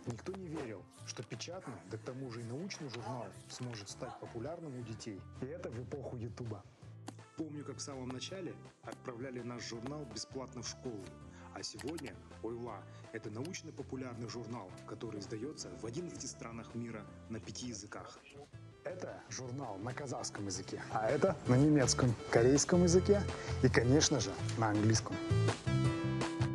Никто не верил, что печатный, да к тому же и научный журнал сможет стать популярным у детей. И это в эпоху Ютуба. Помню, как в самом начале отправляли наш журнал бесплатно в школу. А сегодня «Ойла» — это научно-популярный журнал, который издается в 11 странах мира на 5 языках. Это журнал на казахском языке, а это на немецком, корейском языке и, конечно же, на английском.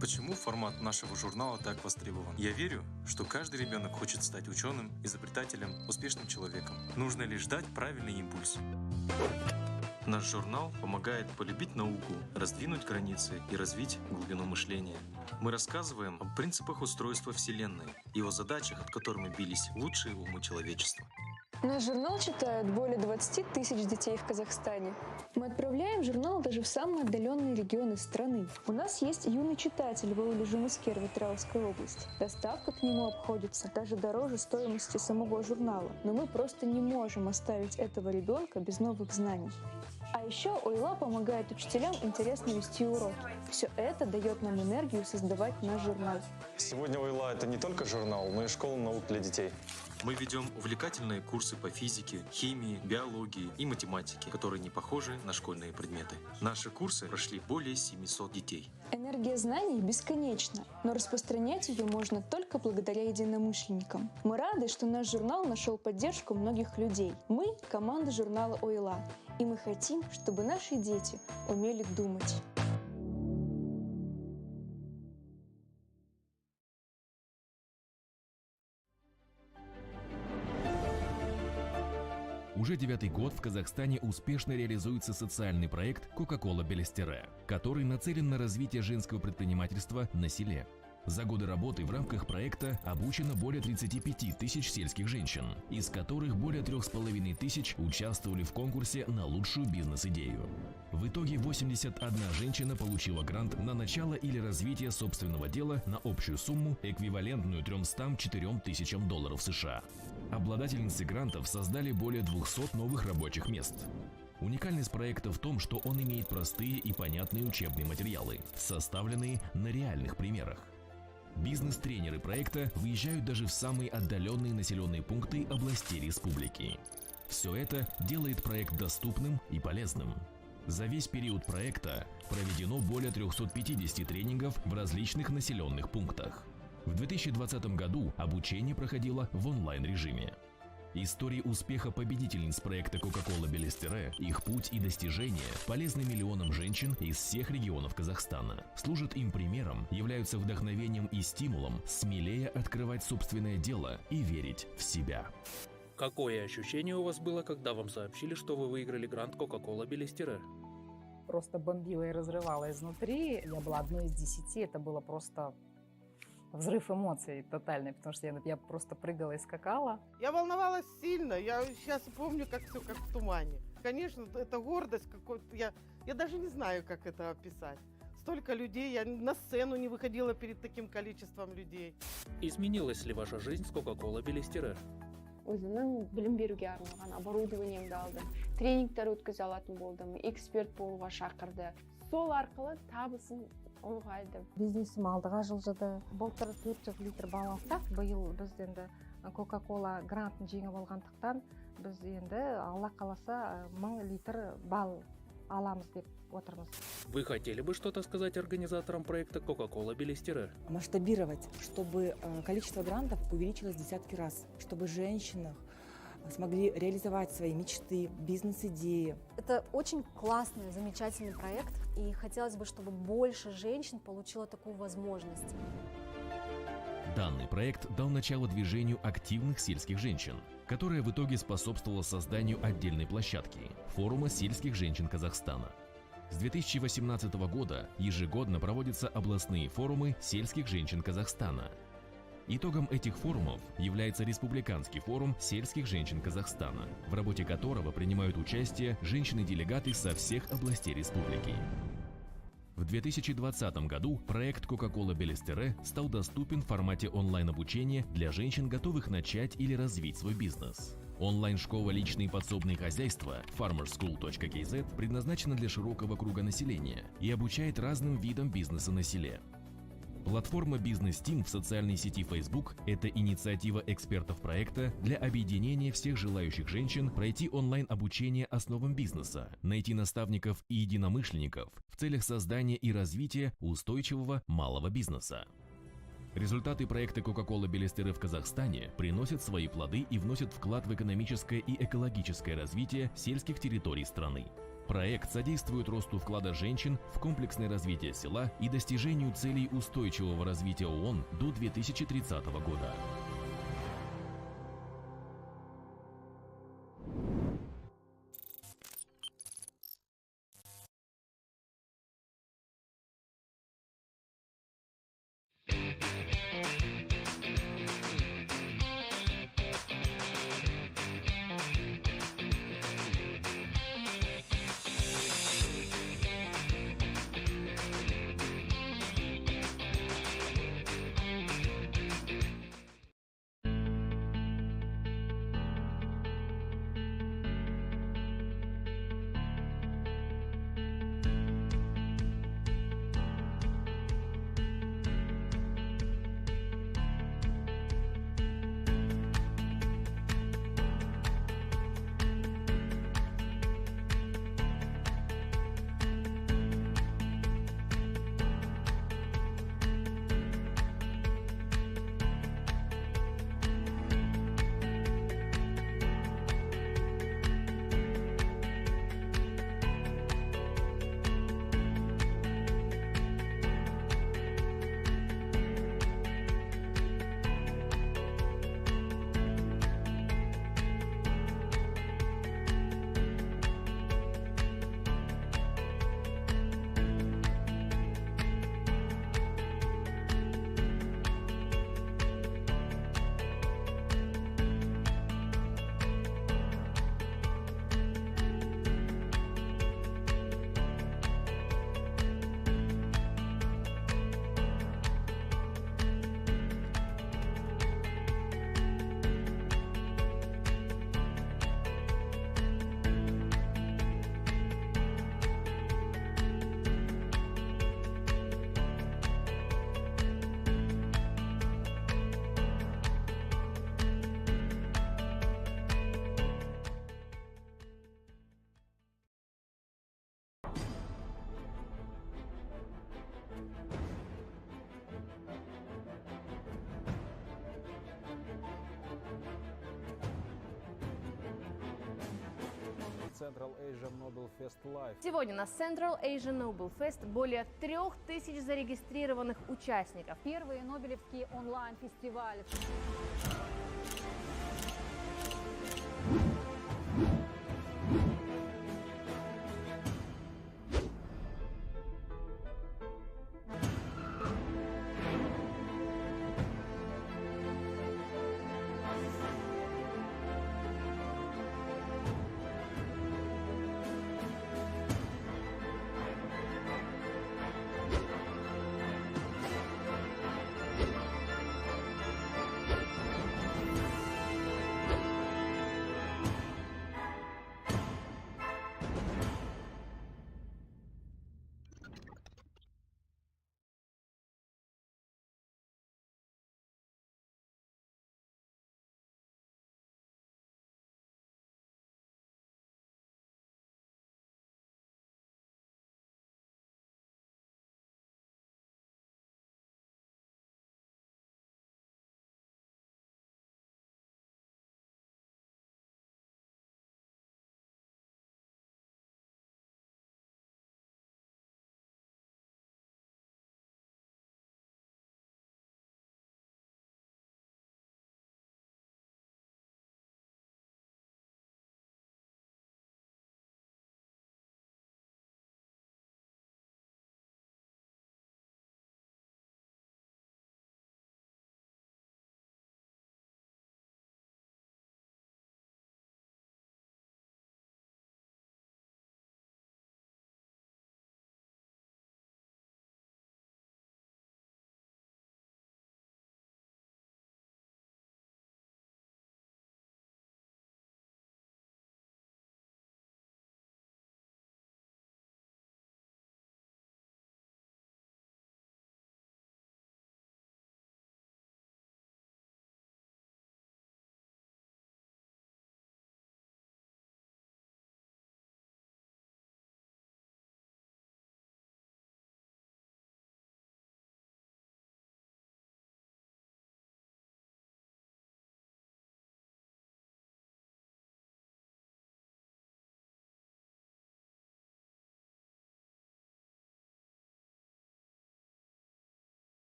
Почему формат нашего журнала так востребован? Я верю, что каждый ребенок хочет стать ученым, изобретателем, успешным человеком. Нужно лишь дать правильный импульс. Наш журнал помогает полюбить науку, раздвинуть границы и развить глубину мышления. Мы рассказываем о принципах устройства Вселенной и о задачах, от которых бились лучшие умы человечества. Наш журнал читают более 20 тысяч детей в Казахстане. Мы отправляем журнал даже в самые отдаленные регионы страны. У нас есть юный читатель в ауле Жумыскер в Атырауской области. Доставка к нему обходится даже дороже стоимости самого журнала. Но мы просто не можем оставить этого ребенка без новых знаний. А еще «Ойла» помогает учителям интересно вести уроки. Все это дает нам энергию создавать наш журнал. Сегодня «Ойла» — это не только журнал, но и школа наук для детей. Мы ведем увлекательные курсы по физике, химии, биологии и математике, которые не похожи на школьные предметы. Наши курсы прошли более 700 детей. Энергия знаний бесконечна, но распространять ее можно только благодаря единомышленникам. Мы рады, что наш журнал нашел поддержку многих людей. Мы – команда журнала «Ойла», и мы хотим, чтобы наши дети умели думать. Уже 9-й год в Казахстане успешно реализуется социальный проект «Кока-кола Белестере», который нацелен на развитие женского предпринимательства на селе. За годы работы в рамках проекта обучено более 35 тысяч сельских женщин, из которых более 3,5 тысяч участвовали в конкурсе на лучшую бизнес-идею. В итоге 81 женщина получила грант на начало или развитие собственного дела на общую сумму, эквивалентную 304 тысячам долларов США. Обладательницы грантов создали более 200 новых рабочих мест. Уникальность проекта в том, что он имеет простые и понятные учебные материалы, составленные на реальных примерах. Бизнес-тренеры проекта выезжают даже в самые отдаленные населенные пункты областей республики. Все это делает проект доступным и полезным. За весь период проекта проведено более 350 тренингов в различных населенных пунктах. В 2020 году обучение проходило в онлайн-режиме. Истории успеха победительниц проекта «Кока-кола Белестере», их путь и достижения полезны миллионам женщин из всех регионов Казахстана. Служат им примером, являются вдохновением и стимулом смелее открывать собственное дело и верить в себя. Какое ощущение у вас было, когда вам сообщили, что вы выиграли грант «Кока-кола Белестере»? Просто бомбила и разрывала изнутри. Я была одной из 10, это было просто взрыв эмоций тотальный, потому что я просто прыгала и скакала. Я волновалась сильно, я сейчас помню, как все как в тумане. Конечно, это гордость какой-то, я даже не знаю, как это описать. Столько людей, я на сцену не выходила перед таким количеством людей. Изменилась ли ваша жизнь с «Кока-кола Белестере»? Өзімнің білім беруге арналған оборудованиемді алдым, тренингтер өткізе алатын болдым, эксперт болуға шақырды. Сол арқылы табысым ұлғайды. Бизнесім алдыға жылжыды. Былтыр 400 литр бал алсақ, биыл біз енді Кока-кола грантын жеңіп алғандықтан біз енді Алла қаласа 1000 литр бал аламыз деп отырмыз. Вы хотели бы что-то сказать организаторам проекта «Кока-кола Белестере»? Масштабировать, чтобы количество грантов увеличилось в десятки раз, чтобы женщины смогли реализовать свои мечты, бизнес-идеи. Это очень классный, замечательный проект, и хотелось бы, чтобы больше женщин получило такую возможность. Данный проект дал начало движению активных сельских женщин, которое в итоге способствовало созданию отдельной площадки – форума сельских женщин Казахстана. С 2018 года ежегодно проводятся областные форумы сельских женщин Казахстана. Итогом этих форумов является Республиканский форум сельских женщин Казахстана, в работе которого принимают участие женщины-делегаты со всех областей республики. В 2020 году проект «Кока-кола Белестере» стал доступен в формате онлайн-обучения для женщин, готовых начать или развить свой бизнес. Онлайн-школа «Личные подсобные хозяйства» farmerschool.kz предназначена для широкого круга населения и обучает разным видам бизнеса на селе. Платформа Business Team в социальной сети Facebook – это инициатива экспертов проекта для объединения всех желающих женщин пройти онлайн-обучение основам бизнеса, найти наставников и единомышленников в целях создания и развития устойчивого малого бизнеса. Результаты проекта Coca-Cola Белестере в Казахстане приносят свои плоды и вносят вклад в экономическое и экологическое развитие сельских территорий страны. Проект содействует росту вклада женщин в комплексное развитие села и достижению целей устойчивого развития ООН до 2030 года. Сегодня на Central Asian Nobel Fest более 3000 зарегистрированных участников. Первый Нобелевский онлайн-фестиваль.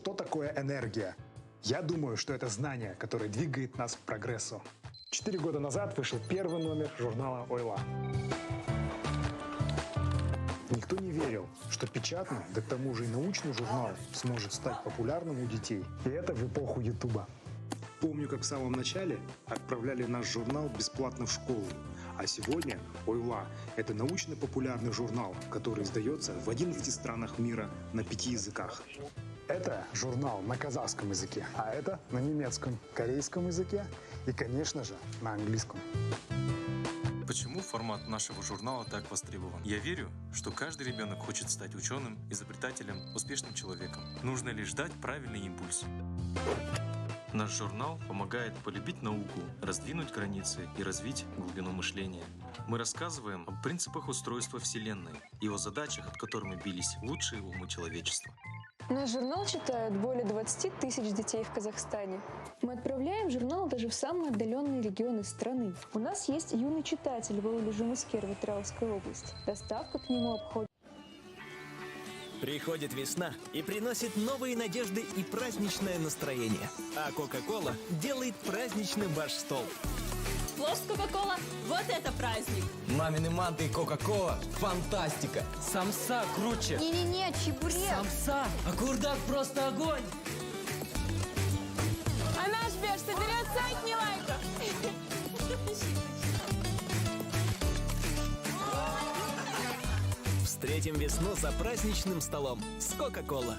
Что такое энергия? Я думаю, что это знание, которое двигает нас к прогрессу. 4 года назад вышел первый номер журнала «Ойла». Никто не верил, что печатный, да к тому же и научный журнал сможет стать популярным у детей. И это в эпоху Ютуба. Помню, как в самом начале отправляли наш журнал бесплатно в школу. А сегодня «Ойла» — это научно-популярный журнал, который издается в 11 странах мира на 5 языках. Это журнал на казахском языке, а это на немецком, корейском языке и, конечно же, на английском. Почему формат нашего журнала так востребован? Я верю, что каждый ребенок хочет стать ученым, изобретателем, успешным человеком. Нужно лишь дать правильный импульс. Наш журнал помогает полюбить науку, раздвинуть границы и развить глубину мышления. Мы рассказываем о принципах устройства Вселенной и о задачах, от которых мы бились лучшие умы человечества. Наш журнал читают более 20 тысяч детей в Казахстане. Мы отправляем журнал даже в самые отдаленные регионы страны. У нас есть юный читатель в Ылы-Жумыскер в Тралской области. Доставка к нему обходит. Приходит весна и приносит новые надежды и праздничное настроение. А Кока-Кола делает праздничным ваш стол. Плов с Кока-Кола – вот это праздник! Мамины манты и Кока-Кола – фантастика! Самса круче! Не-не-не, чебурек! Самса! А курдак просто огонь! А наш Беж соберет сотни лайков! Встретим весну за праздничным столом с Кока-Кола.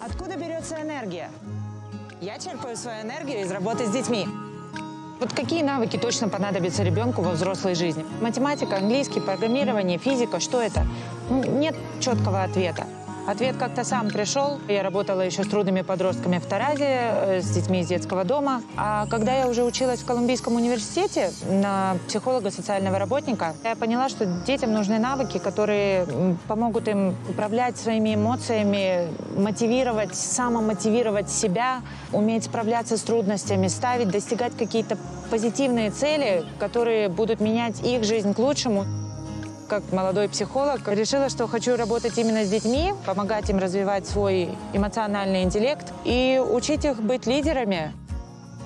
Откуда берется энергия? Я черпаю свою энергию из работы с детьми. Вот какие навыки точно понадобятся ребенку во взрослой жизни? Математика, английский, программирование, физика, что это? Нет четкого ответа. Ответ как-то сам пришел. Я работала еще с трудными подростками в Таразе, с детьми из детского дома. А когда я уже училась в Колумбийском университете на психолога-социального работника, я поняла, что детям нужны навыки, которые помогут им управлять своими эмоциями, мотивировать, самомотивировать себя, уметь справляться с трудностями, ставить, достигать какие-то позитивные цели, которые будут менять их жизнь к лучшему. Как молодой психолог решила, что хочу работать именно с детьми, помогать им развивать свой эмоциональный интеллект и учить их быть лидерами.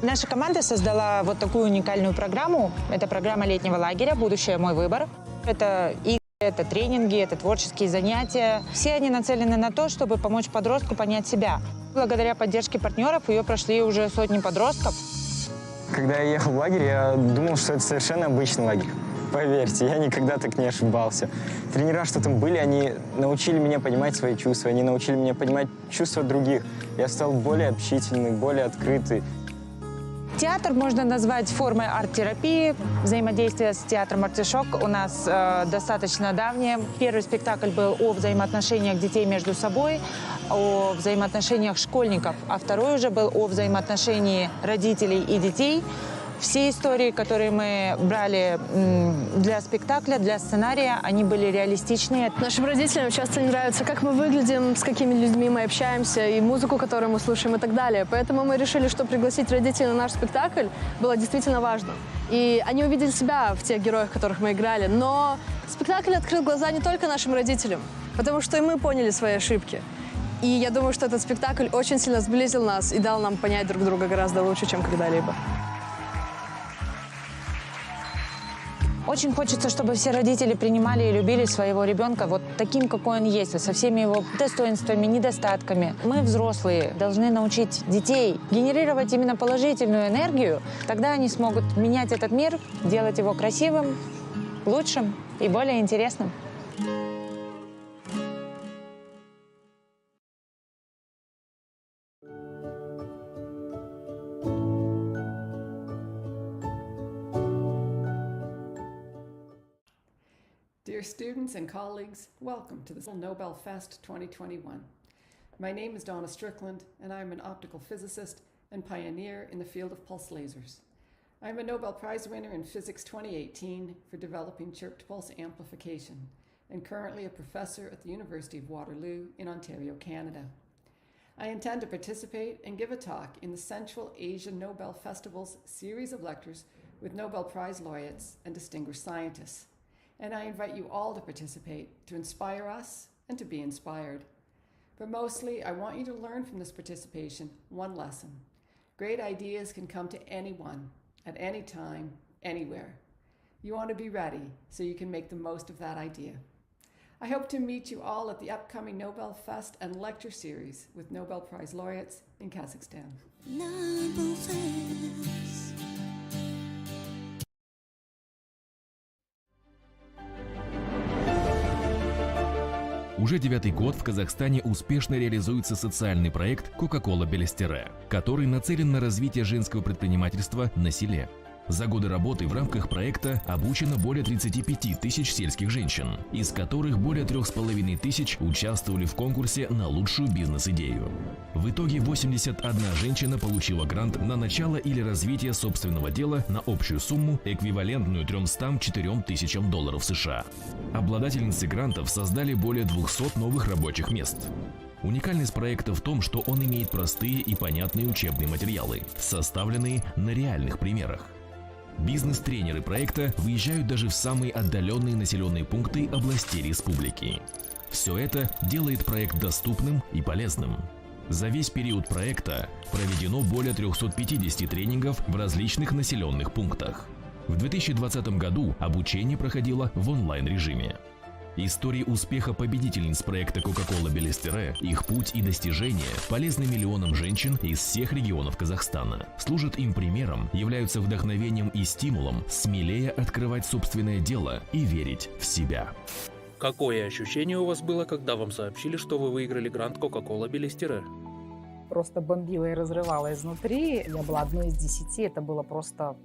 Наша команда создала вот такую уникальную программу. Это программа летнего лагеря «Будущее. Мой выбор». Это игры, это тренинги, это творческие занятия. Все они нацелены на то, чтобы помочь подростку понять себя. Благодаря поддержке партнеров ее прошли уже сотни подростков. Когда я ехал в лагерь, я думал, что это совершенно обычный лагерь. Поверьте, я никогда так не ошибался. Тренера, что там были, они научили меня понимать свои чувства, они научили меня понимать чувства других. Я стал более общительный, более открытый. Театр можно назвать формой арт-терапии. Взаимодействие с театром «Артишок» у нас достаточно давнее. Первый спектакль был о взаимоотношениях детей между собой. о взаимоотношениях школьников, а второй уже был о взаимоотношении родителей и детей. Все истории, которые мы брали для спектакля, для сценария, они были реалистичные. Нашим родителям часто не нравится, как мы выглядим, с какими людьми мы общаемся, и музыку, которую мы слушаем, и так далее. Поэтому мы решили, что пригласить родителей на наш спектакль было действительно важно. И они увидели себя в тех героях, которых мы играли. Но спектакль открыл глаза не только нашим родителям, потому что и мы поняли свои ошибки. И я думаю, что этот спектакль очень сильно сблизил нас и дал нам понять друг друга гораздо лучше, чем когда-либо. Очень хочется, чтобы все родители принимали и любили своего ребенка вот таким, какой он есть, со всеми его достоинствами, недостатками. Мы, взрослые, должны научить детей генерировать именно положительную энергию. Тогда они смогут менять этот мир, делать его красивым, лучшим и более интересным. Dear students and colleagues, welcome to the Nobel Fest 2021. My name is Donna Strickland, and I'm an optical physicist and pioneer in the field of pulse lasers. I'm a Nobel Prize winner in Physics 2018 for developing chirped pulse amplification, and currently a professor at the University of Waterloo in Ontario, Canada. I intend to participate and give a talk in the Central Asia Nobel Festival's series of lectures with Nobel Prize laureates and distinguished scientists. And I invite you all to participate, to inspire us and to be inspired. But mostly, I want you to learn from this participation one lesson. Great ideas can come to anyone, at any time, anywhere. You want to be ready so you can make the most of that idea. I hope to meet you all at the upcoming Nobel Fest and lecture series with Nobel Prize laureates in Kazakhstan. Уже 9-й год в Казахстане успешно реализуется социальный проект «Кока-кола Белестере», который нацелен на развитие женского предпринимательства на селе. За годы работы в рамках проекта обучено более 35 тысяч сельских женщин, из которых более 3,5 тысяч участвовали в конкурсе на лучшую бизнес-идею. В итоге 81 женщина получила грант на начало или развитие собственного дела на общую сумму, эквивалентную 304 тысячам долларов США. Обладательницы грантов создали более 200 новых рабочих мест. Уникальность проекта в том, что он имеет простые и понятные учебные материалы, составленные на реальных примерах. Бизнес-тренеры проекта выезжают даже в самые отдаленные населенные пункты областей республики. Все это делает проект доступным и полезным. За весь период проекта проведено более 350 тренингов в различных населенных пунктах. В 2020 году обучение проходило в онлайн-режиме. Истории успеха победительниц проекта «Кока-кола Белестере», их путь и достижения полезны миллионам женщин из всех регионов Казахстана. Служат им примером, являются вдохновением и стимулом смелее открывать собственное дело и верить в себя. Какое ощущение у вас было, когда вам сообщили, что вы выиграли грант «Кока-кола Белестере»? Просто бомбило и разрывало изнутри. Я была одной из 10, это было просто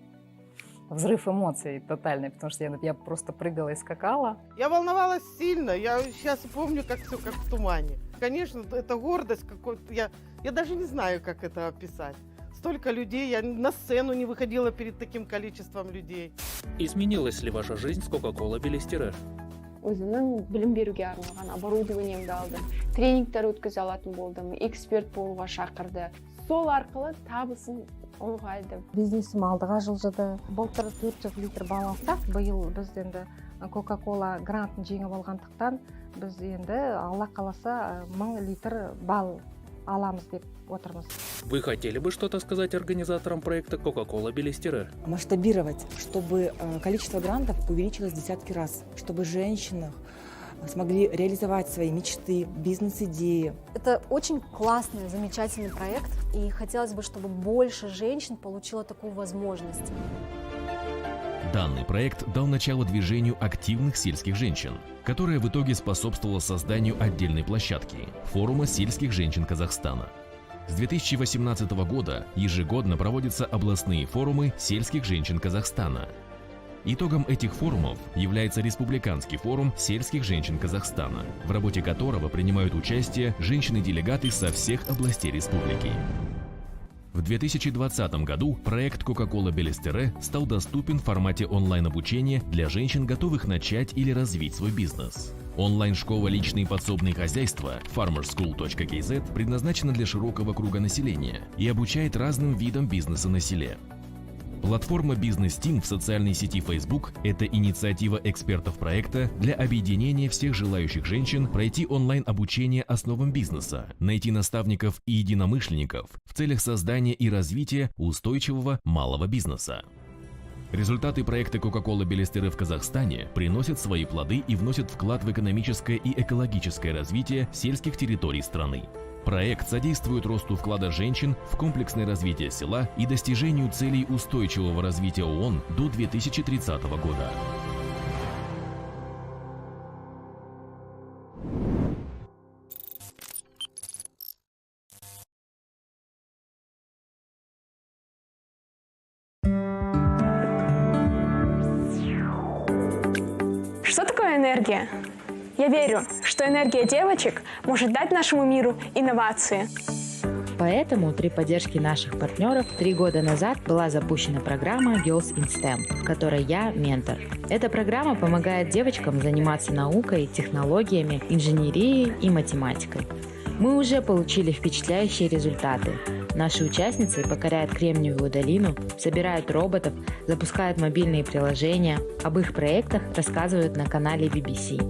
взрыв эмоций тотальный, потому что я просто прыгала и скакала. Я волновалась сильно, я сейчас помню, как все как в тумане. Конечно, это гордость какой-то, я даже не знаю, как это описать. Столько людей, я на сцену не выходила перед таким количеством людей. Изменилась ли ваша жизнь с «Кока-кола Белестере»? Өзімнің білім беруге арналған оборудованиемді алдым. Тренингтер өткізе алатын болдым, эксперт болуға шақырды. Сол арқылы табысым ұлғайды. Бизнесім алдыға жылжыды. Былтыр 400 литр бал алсақ, биыл біз енді Кока-кола грантын жеңіп алғандықтан біз енді Алла қаласа 1000 литр бал аламыз деп отырмыз. Вы хотели бы что-то сказать организаторам проекта «Кока-кола Белестере»? Масштабировать, чтобы количество грантов увеличилось в десятки раз, чтобы женщины смогли реализовать свои мечты, бизнес-идеи. Это очень классный, замечательный проект, и хотелось бы, чтобы больше женщин получило такую возможность. Данный проект дал начало движению активных сельских женщин, которое в итоге способствовало созданию отдельной площадки – форума сельских женщин Казахстана. С 2018 года ежегодно проводятся областные форумы сельских женщин Казахстана. Итогом этих форумов является Республиканский форум сельских женщин Казахстана, в работе которого принимают участие женщины-делегаты со всех областей республики. В 2020 году проект Coca-Cola Белестере стал доступен в формате онлайн-обучения для женщин, готовых начать или развить свой бизнес. Онлайн-школа «Личные подсобные хозяйства» farmerschool.kz предназначена для широкого круга населения и обучает разным видам бизнеса на селе. Платформа «Бизнес Тим» в социальной сети Facebook – это инициатива экспертов проекта для объединения всех желающих женщин пройти онлайн-обучение основам бизнеса, найти наставников и единомышленников в целях создания и развития устойчивого малого бизнеса. Результаты проекта Coca-Cola Белестере в Казахстане приносят свои плоды и вносят вклад в экономическое и экологическое развитие сельских территорий страны. Проект содействует росту вклада женщин в комплексное развитие села и достижению целей устойчивого развития ООН до 2030 года. Что такое энергия? Я верю, что энергия девочек может дать нашему миру инновации. Поэтому при поддержке наших партнеров 3 года назад была запущена программа Girls in STEM, в которой я ментор. Эта программа помогает девочкам заниматься наукой, технологиями, инженерией и математикой. Мы уже получили впечатляющие результаты. Наши участницы покоряют Кремниевую долину, собирают роботов, запускают мобильные приложения. Об их проектах рассказывают на канале BBC.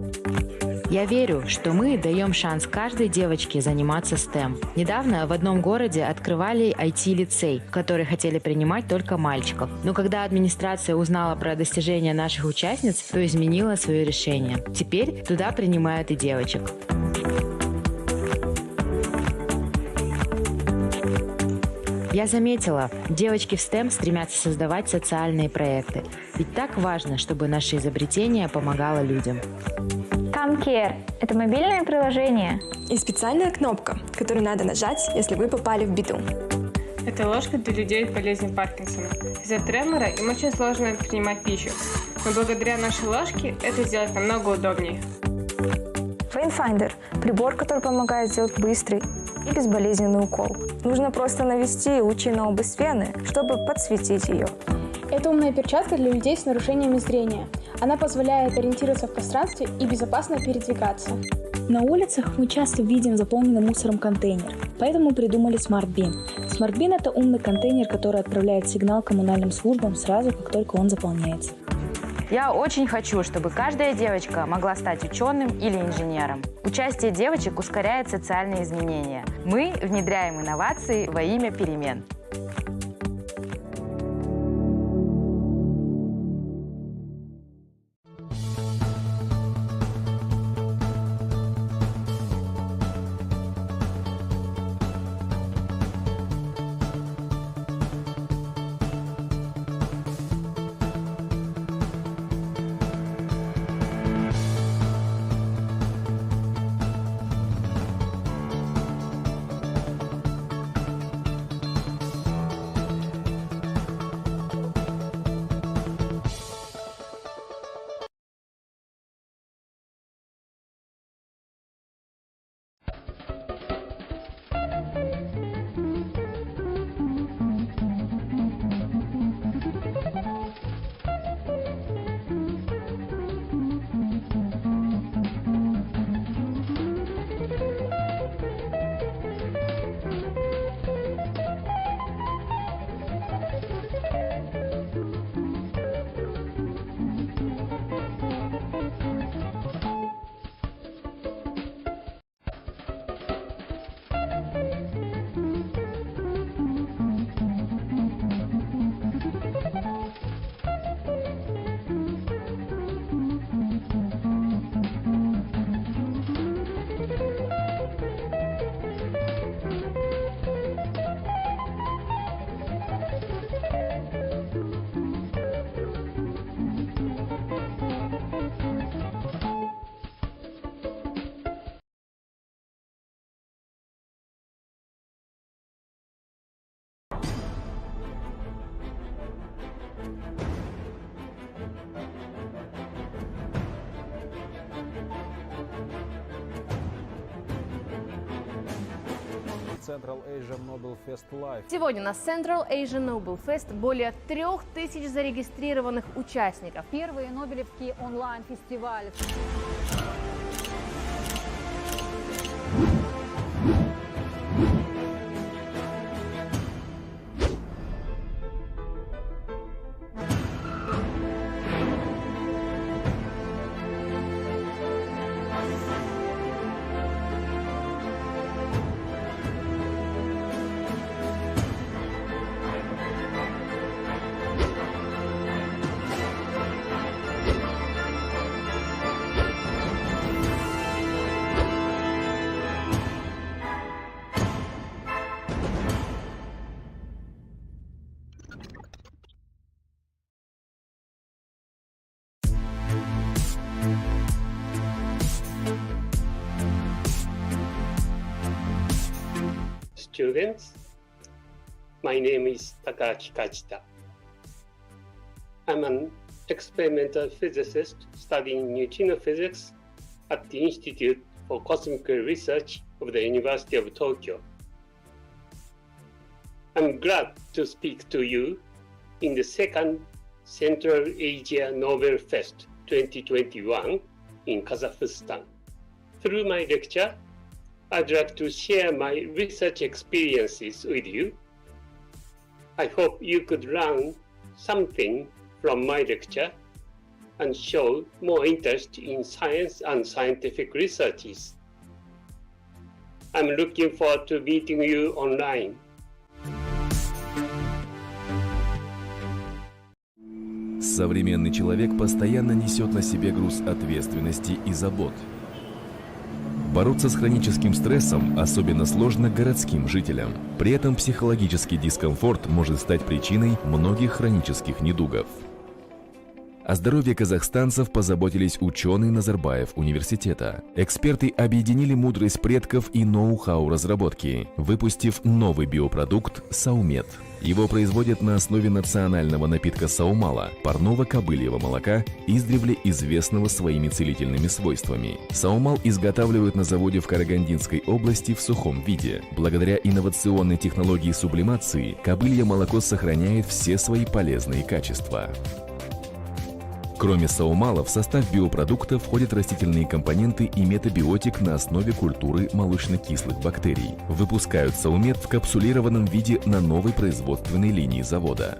Я верю, что мы даем шанс каждой девочке заниматься STEM. Недавно в одном городе открывали IT-лицей, в который хотели принимать только мальчиков. Но когда администрация узнала про достижения наших участниц, то изменила свое решение. Теперь туда принимают и девочек. Я заметила, девочки в STEM стремятся создавать социальные проекты. Ведь так важно, чтобы наше изобретение помогало людям. ComeCare – это мобильное приложение и специальная кнопка, которую надо нажать, если вы попали в беду. Это ложка для людей с болезнью Паркинсона. Из-за тремора им очень сложно принимать пищу, но благодаря нашей ложке это сделать намного удобнее. Wayfinder – прибор, который помогает сделать быстрый и безболезненный укол. Нужно просто навести лучи на область вены, чтобы подсветить ее. Это умная перчатка для людей с нарушениями зрения. Она позволяет ориентироваться в пространстве и безопасно передвигаться. На улицах мы часто видим заполненный мусором контейнер, поэтому придумали Smart Bin. Smart Bin – это умный контейнер, который отправляет сигнал коммунальным службам сразу, как только он заполняется. Я очень хочу, чтобы каждая девочка могла стать ученым или инженером. Участие девочек ускоряет социальные изменения. Мы внедряем инновации во имя перемен. Central Asian Nobel Fest Live. Сегодня на Central Asian Nobel Fest более 3000 зарегистрированных участников. Первые Нобелевские онлайн-фестивали. Students, my name is Takaaki Kajita. I'm an experimental physicist studying neutrino physics at the Institute for Cosmic Research of the University of Tokyo. I'm glad to speak to you in the second Central Asia Nobel Fest 2021 in Kazakhstan. Through my lecture, I'd like to share my research experiences with you. I hope you could learn something from my lecture and show more interest in science and scientific researches. I'm looking forward to meeting you online. Современный человек постоянно несет на себе груз ответственности и забот. Бороться с хроническим стрессом особенно сложно городским жителям. При этом психологический дискомфорт может стать причиной многих хронических недугов. О здоровье казахстанцев позаботились ученые Назарбаев университета. Эксперты объединили мудрость предков и ноу-хау разработки, выпустив новый биопродукт «Саумет». Его производят на основе национального напитка саумала, парного кобыльего молока, издревле известного своими целительными свойствами. Саумал изготавливают на заводе в Карагандинской области в сухом виде. Благодаря инновационной технологии сублимации кобылье молоко сохраняет все свои полезные качества. Кроме саумала, в состав биопродукта входят растительные компоненты и метабиотик на основе культуры молочно-кислых бактерий. Выпускают саумет в капсулированном виде на новой производственной линии завода.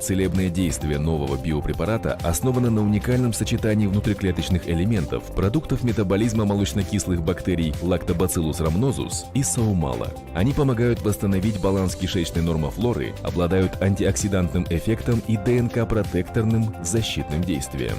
Целебное действие нового биопрепарата основано на уникальном сочетании внутриклеточных элементов, продуктов метаболизма молочно-кислых бактерий Lactobacillus rhamnosus и саумала. Они помогают восстановить баланс кишечной нормофлоры, обладают антиоксидантным эффектом и ДНК-протекторным защитным действием.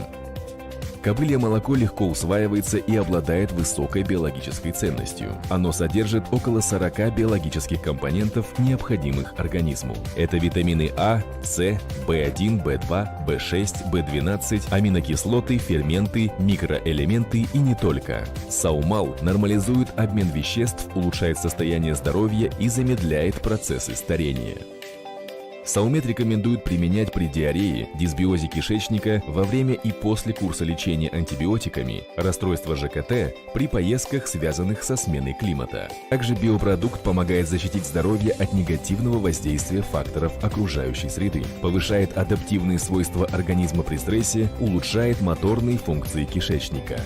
Кобылье молоко легко усваивается и обладает высокой биологической ценностью. Оно содержит около 40 биологических компонентов, необходимых организму. Это витамины А, С, В1, В2, В6, В12, аминокислоты, ферменты, микроэлементы и не только. Саумал нормализует обмен веществ, улучшает состояние здоровья и замедляет процессы старения. Саумет рекомендуют применять при диарее, дисбиозе кишечника, во время и после курса лечения антибиотиками, расстройства ЖКТ, при поездках, связанных со сменой климата. Также биопродукт помогает защитить здоровье от негативного воздействия факторов окружающей среды, повышает адаптивные свойства организма при стрессе, улучшает моторные функции кишечника.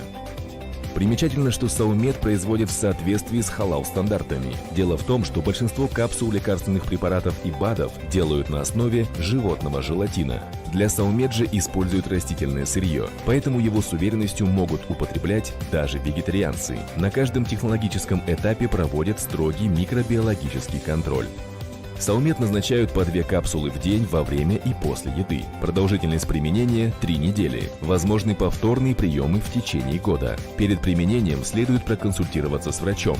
Примечательно, что саумет производят в соответствии с халал-стандартами. Дело в том, что большинство капсул лекарственных препаратов и БАДов делают на основе животного желатина. Для саумет же используют растительное сырье, поэтому его с уверенностью могут употреблять даже вегетарианцы. На каждом технологическом этапе проводят строгий микробиологический контроль. Саумет назначают по 2 капсулы в день во время и после еды. Продолжительность применения – 3 недели. Возможны повторные приемы в течение года. Перед применением следует проконсультироваться с врачом.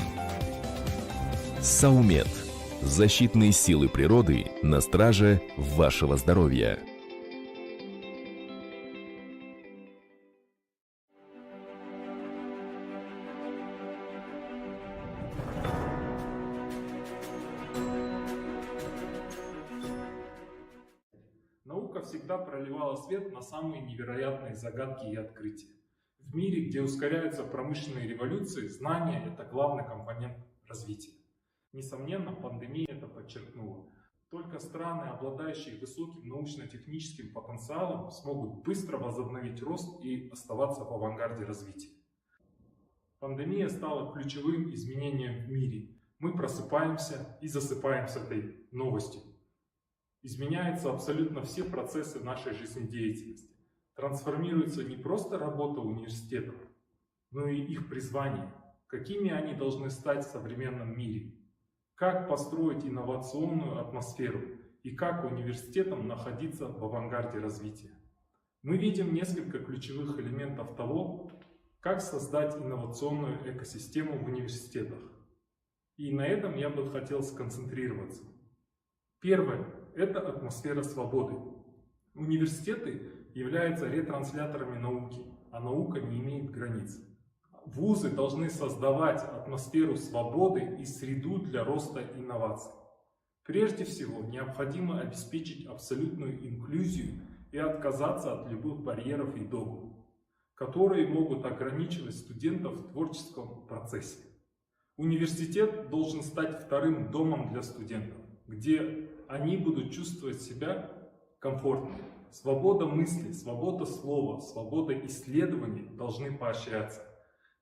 Саумет. Защитные силы природы на страже вашего здоровья. Наука всегда проливала свет на самые невероятные загадки и открытия. В мире, где ускоряются промышленные революции, знание – это главный компонент развития. Несомненно, пандемия это подчеркнула. Только страны, обладающие высоким научно-техническим потенциалом, смогут быстро возобновить рост и оставаться в авангарде развития. Пандемия стала ключевым изменением в мире. Мы просыпаемся и засыпаем с этой новостью. Изменяются абсолютно все процессы нашей жизнедеятельности. Трансформируется не просто работа университетов, но и их призвание. Какими они должны стать в современном мире? Как построить инновационную атмосферу и как университетам находиться в авангарде развития. Мы видим несколько ключевых элементов того, как создать инновационную экосистему в университетах. И на этом я бы хотел сконцентрироваться. Первое – это атмосфера свободы. Университеты являются ретрансляторами науки, а наука не имеет границ. Вузы должны создавать атмосферу свободы и среду для роста инноваций. Прежде всего, необходимо обеспечить абсолютную инклюзию и отказаться от любых барьеров и догм, которые могут ограничивать студентов в творческом процессе. Университет должен стать вторым домом для студентов, где они будут чувствовать себя комфортно. Свобода мысли, свобода слова, свобода исследований должны поощряться.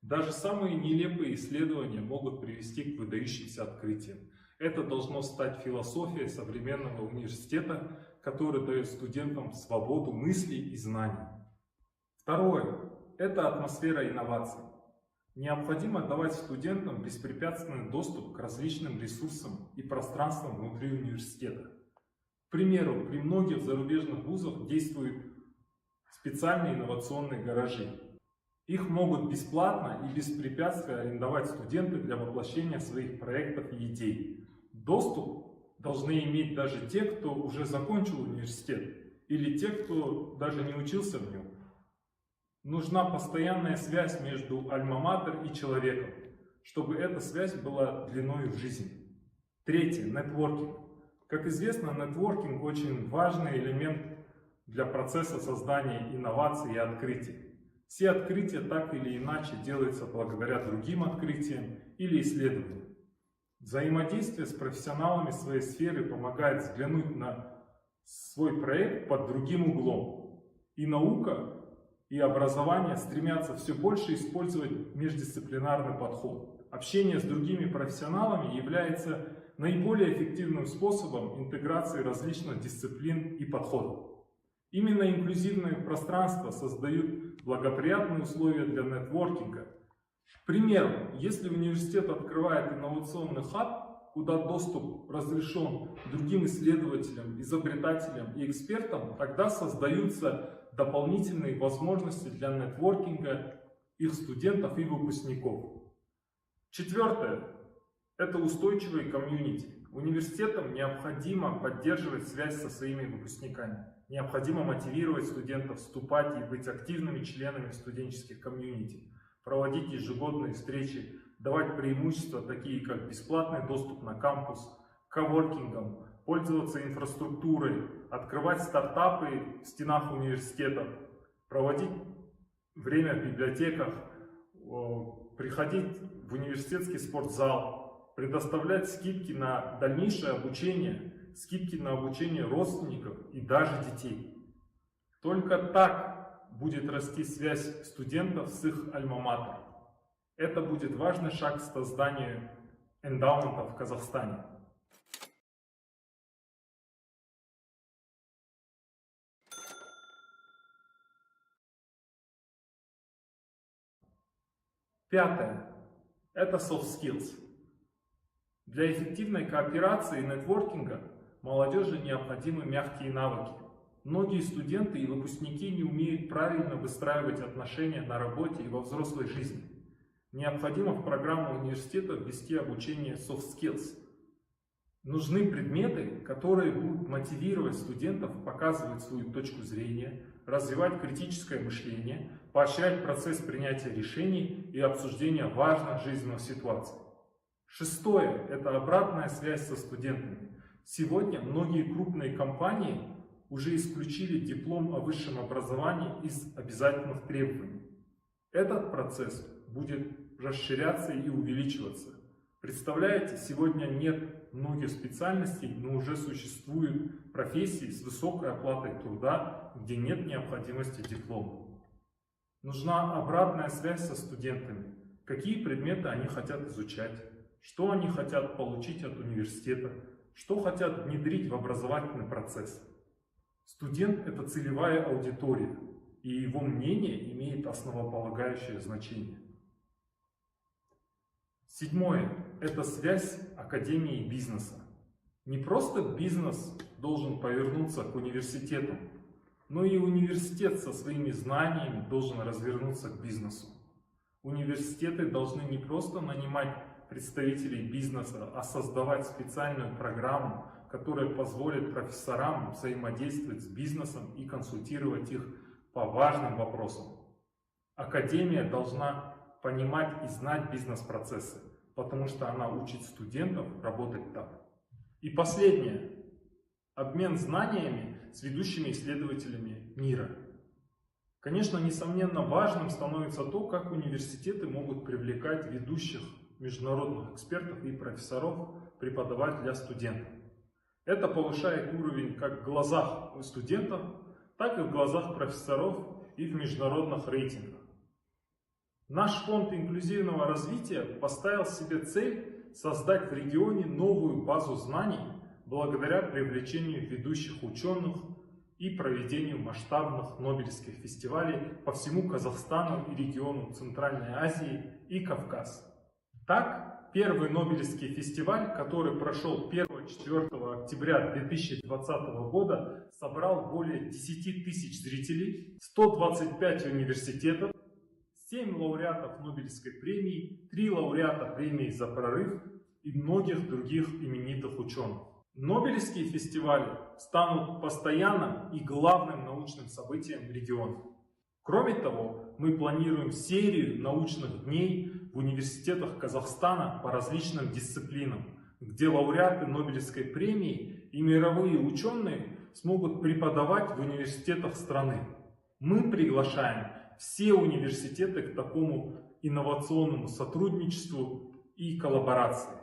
Даже самые нелепые исследования могут привести к выдающимся открытиям. Это должно стать философией современного университета, который дает студентам свободу мыслей и знаний. Второе – это атмосфера инноваций. Необходимо давать студентам беспрепятственный доступ к различным ресурсам и пространствам внутри университета. К примеру, при многих зарубежных вузах действуют специальные инновационные гаражи. Их могут бесплатно и без препятствий арендовать студенты для воплощения своих проектов и идей. Доступ должны иметь даже те, кто уже закончил университет, или те, кто даже не учился в нем. Нужна постоянная связь между альма-матер и человеком, чтобы эта связь была длиной в жизнь. Третье – нетворкинг. Как известно, нетворкинг очень важный элемент для процесса создания инноваций и открытий. Все открытия так или иначе делаются благодаря другим открытиям или исследованиям. Взаимодействие с профессионалами своей сферы помогает взглянуть на свой проект под другим углом. И наука, и образование стремятся все больше использовать междисциплинарный подход. Общение с другими профессионалами является наиболее эффективным способом интеграции различных дисциплин и подходов. Именно инклюзивные пространства создают благоприятные условия для нетворкинга. К примеру, если университет открывает инновационный хаб, куда доступ разрешен другим исследователям, изобретателям и экспертам, тогда создаются дополнительные возможности для нетворкинга их студентов и выпускников. Четвертое – это устойчивые комьюнити. Университетам необходимо поддерживать связь со своими выпускниками. Необходимо мотивировать студентов вступать и быть активными членами студенческих комьюнити, проводить ежегодные встречи, давать преимущества, такие как бесплатный доступ на кампус, коворкингам, пользоваться инфраструктурой, открывать стартапы в стенах университетов, проводить время в библиотеках, приходить в университетский спортзал, предоставлять скидки на дальнейшее обучение, скидки на обучение родственников и даже детей. Только так будет расти связь студентов с их альма-матер. Это будет важный шаг к созданию эндаумента в Казахстане. Пятое – это soft skills. Для эффективной кооперации и нетворкинга молодежи необходимы мягкие навыки. Многие студенты и выпускники не умеют правильно выстраивать отношения на работе и во взрослой жизни. Необходимо в программу университета ввести обучение soft skills. Нужны предметы, которые будут мотивировать студентов показывать свою точку зрения, развивать критическое мышление, поощрять процесс принятия решений и обсуждения важных жизненных ситуаций. Шестое – это обратная связь со студентами. Сегодня многие крупные компании уже исключили диплом о высшем образовании из обязательных требований. Этот процесс будет расширяться и увеличиваться. Представляете, сегодня нет многих специальностей, но уже существуют профессии с высокой оплатой труда, где нет необходимости диплома. Нужна обратная связь со студентами. Какие предметы они хотят изучать, что они хотят получить от университета, что хотят внедрить в образовательный процесс. Студент – это целевая аудитория, и его мнение имеет основополагающее значение. Седьмое – это связь академии и бизнеса. Не просто бизнес должен повернуться к университетам, но и университет со своими знаниями должен развернуться к бизнесу. Университеты должны не просто нанимать представителей бизнеса, а создавать специальную программу, которая позволит профессорам взаимодействовать с бизнесом и консультировать их по важным вопросам. Академия должна понимать и знать бизнес-процессы, потому что она учит студентов работать так. И последнее. Обмен знаниями с ведущими исследователями мира. Конечно, несомненно важным становится то, как университеты могут привлекать ведущих международных экспертов и профессоров преподавать для студентов. Это повышает уровень как в глазах студентов, так и в глазах профессоров и в международных рейтингах. Наш фонд инклюзивного развития поставил себе цель создать в регионе новую базу знаний благодаря привлечению ведущих ученых и проведению масштабных нобелевских фестивалей по всему Казахстану и региону Центральной Азии и Кавказ. Так, первый Нобелевский фестиваль, который прошел 1-4 октября 2020 года, собрал более 10 тысяч зрителей, 125 университетов, 7 лауреатов Нобелевской премии, 3 лауреата премии за прорыв и многих других именитых ученых. Нобелевские фестивали станут постоянным и главным научным событием региона. Кроме того, мы планируем серию научных дней в университетах Казахстана по различным дисциплинам, где лауреаты Нобелевской премии и мировые ученые смогут преподавать в университетах страны. Мы приглашаем все университеты к такому инновационному сотрудничеству и коллаборации.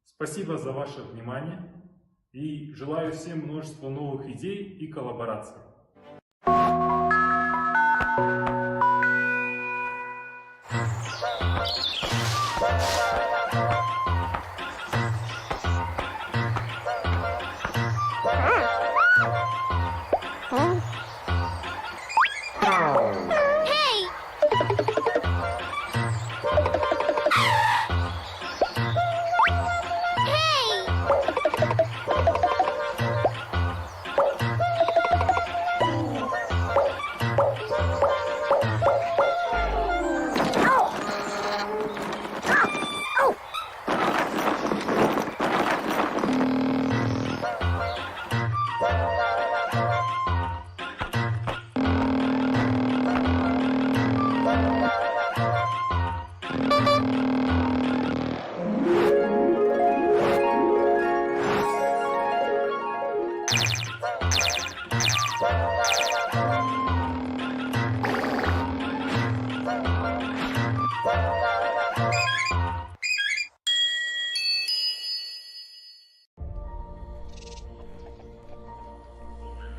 Спасибо за ваше внимание и желаю всем множества новых идей и коллабораций.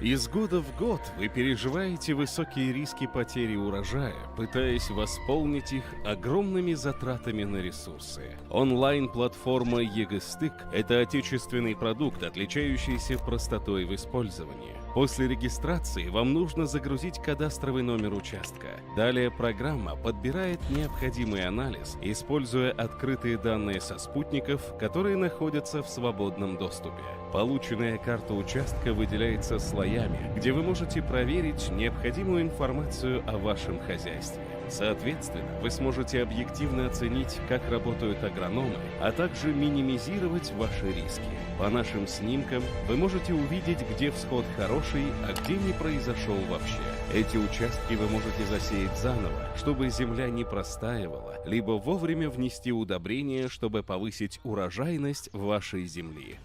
Из года в год вы переживаете высокие риски потери урожая, пытаясь восполнить их огромными затратами на ресурсы. Онлайн-платформа ЕГЭстык – это отечественный продукт, отличающийся простотой в использовании. После регистрации вам нужно загрузить кадастровый номер участка. Далее программа подбирает необходимый анализ, используя открытые данные со спутников, которые находятся в свободном доступе. Полученная карта участка выделяется слоями, где вы можете проверить необходимую информацию о вашем хозяйстве. Соответственно, вы сможете объективно оценить, как работают агрономы, а также минимизировать ваши риски. По нашим снимкам вы можете увидеть, где всход хороший, а где не произошел вообще. Эти участки вы можете засеять заново, чтобы земля не простаивала, либо вовремя внести удобрения, чтобы повысить урожайность вашей земли.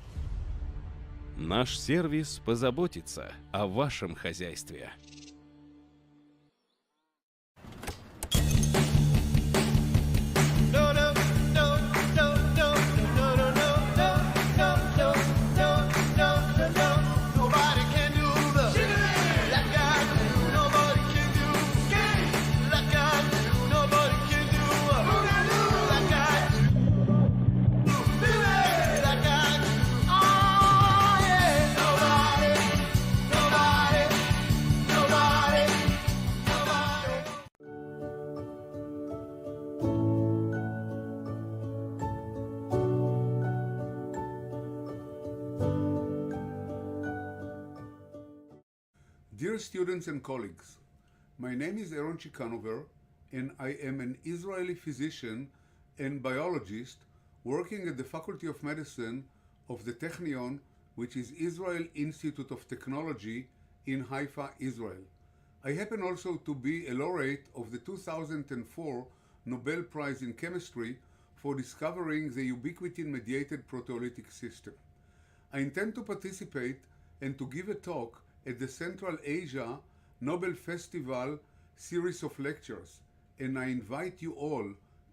Наш сервис позаботится о вашем хозяйстве. Dear students and colleagues, my name is Aaron Chikanover, and I am an Israeli physician and biologist working at the Faculty of Medicine of the Technion, which is Israel Institute of Technology in Haifa, Israel. I happen also to be a laureate of the 2004 Nobel Prize in Chemistry for discovering the ubiquitin-mediated proteolytic system. I intend to participate and to give a talk at the Central Asia Nobel Festival series of lectures, and I invite you all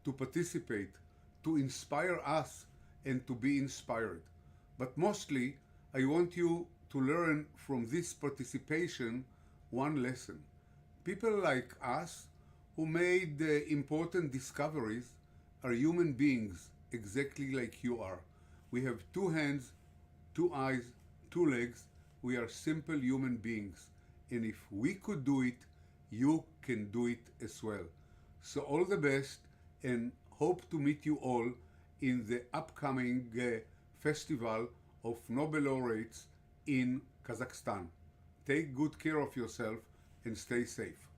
to participate, to inspire us and to be inspired. But mostly, I want you to learn from this participation one lesson. People like us who made important discoveries are human beings exactly like you are. We have 2 hands, 2 eyes, 2 legs. We are simple human beings. And if we could do it, you can do it as well. So all the best, and hope to meet you all in the upcoming Festival of Nobel Laureates in Kazakhstan. Take good care of yourself and stay safe.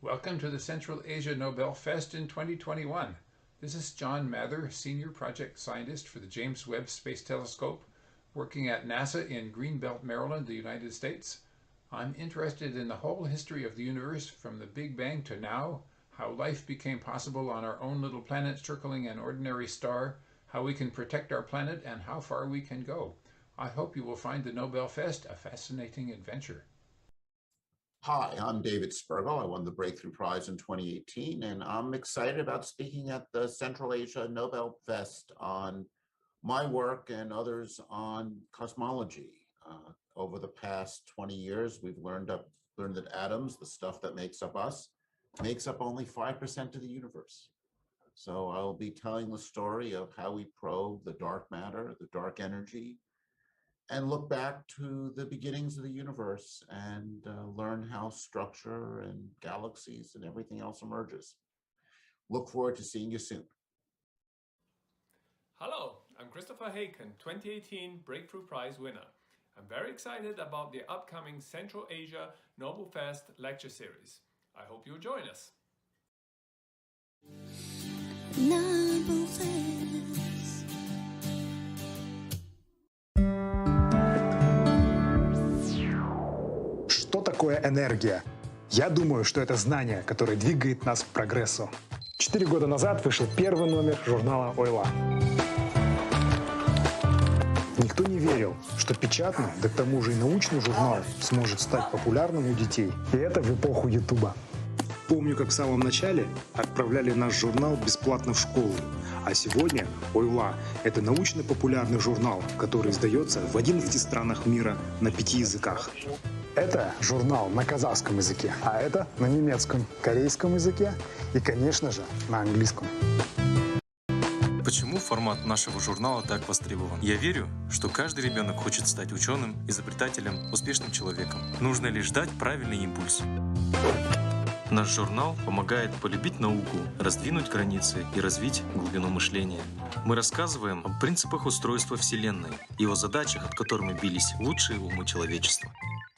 Welcome to the Central Asia Nobel Fest in 2021. This is John Mather, Senior Project Scientist for the James Webb Space Telescope, working at NASA in Greenbelt, Maryland, the United States. I'm interested in the whole history of the universe from the Big Bang to now, how life became possible on our own little planet circling an ordinary star, how we can protect our planet, and how far we can go. I hope you will find the Nobel Fest a fascinating adventure. Hi, I'm David Spergel. I won the Breakthrough Prize in 2018, and I'm excited about speaking at the Central Asia Nobel Fest on my work and others on cosmology. Over the past 20 years, we've learned that atoms, the stuff that makes up us, makes up only 5% of the universe. So I'll be telling the story of how we probe the dark matter, the dark energy, and look back to the beginnings of the universe and learn how structure and galaxies and everything else emerges. Look forward to seeing you soon. Hello, I'm Christopher Haken, 2018 Breakthrough Prize winner. I'm very excited about the upcoming Central Asia Nobel Fest lecture series. I hope you'll join us. Nobel Fest. Что такое энергия? Я думаю, что это знание, которое двигает нас к прогрессу. 4 года назад вышел первый номер журнала «Ойла». Никто не верил, что печатный, да к тому же и научный журнал сможет стать популярным у детей. И это в эпоху Ютуба. Помню, как в самом начале отправляли наш журнал бесплатно в школу. А сегодня «Ойла» — это научно-популярный журнал, который издается в 11 странах мира на 5 языках. Это журнал на казахском языке, а это на немецком, корейском языке и, конечно же, на английском. Почему формат нашего журнала так востребован? Я верю, что каждый ребенок хочет стать ученым, изобретателем, успешным человеком. Нужно лишь дать правильный импульс. Наш журнал помогает полюбить науку, раздвинуть границы и развить глубину мышления. Мы рассказываем о принципах устройства Вселенной и о задачах, от которых мы бились лучшие умы человечества.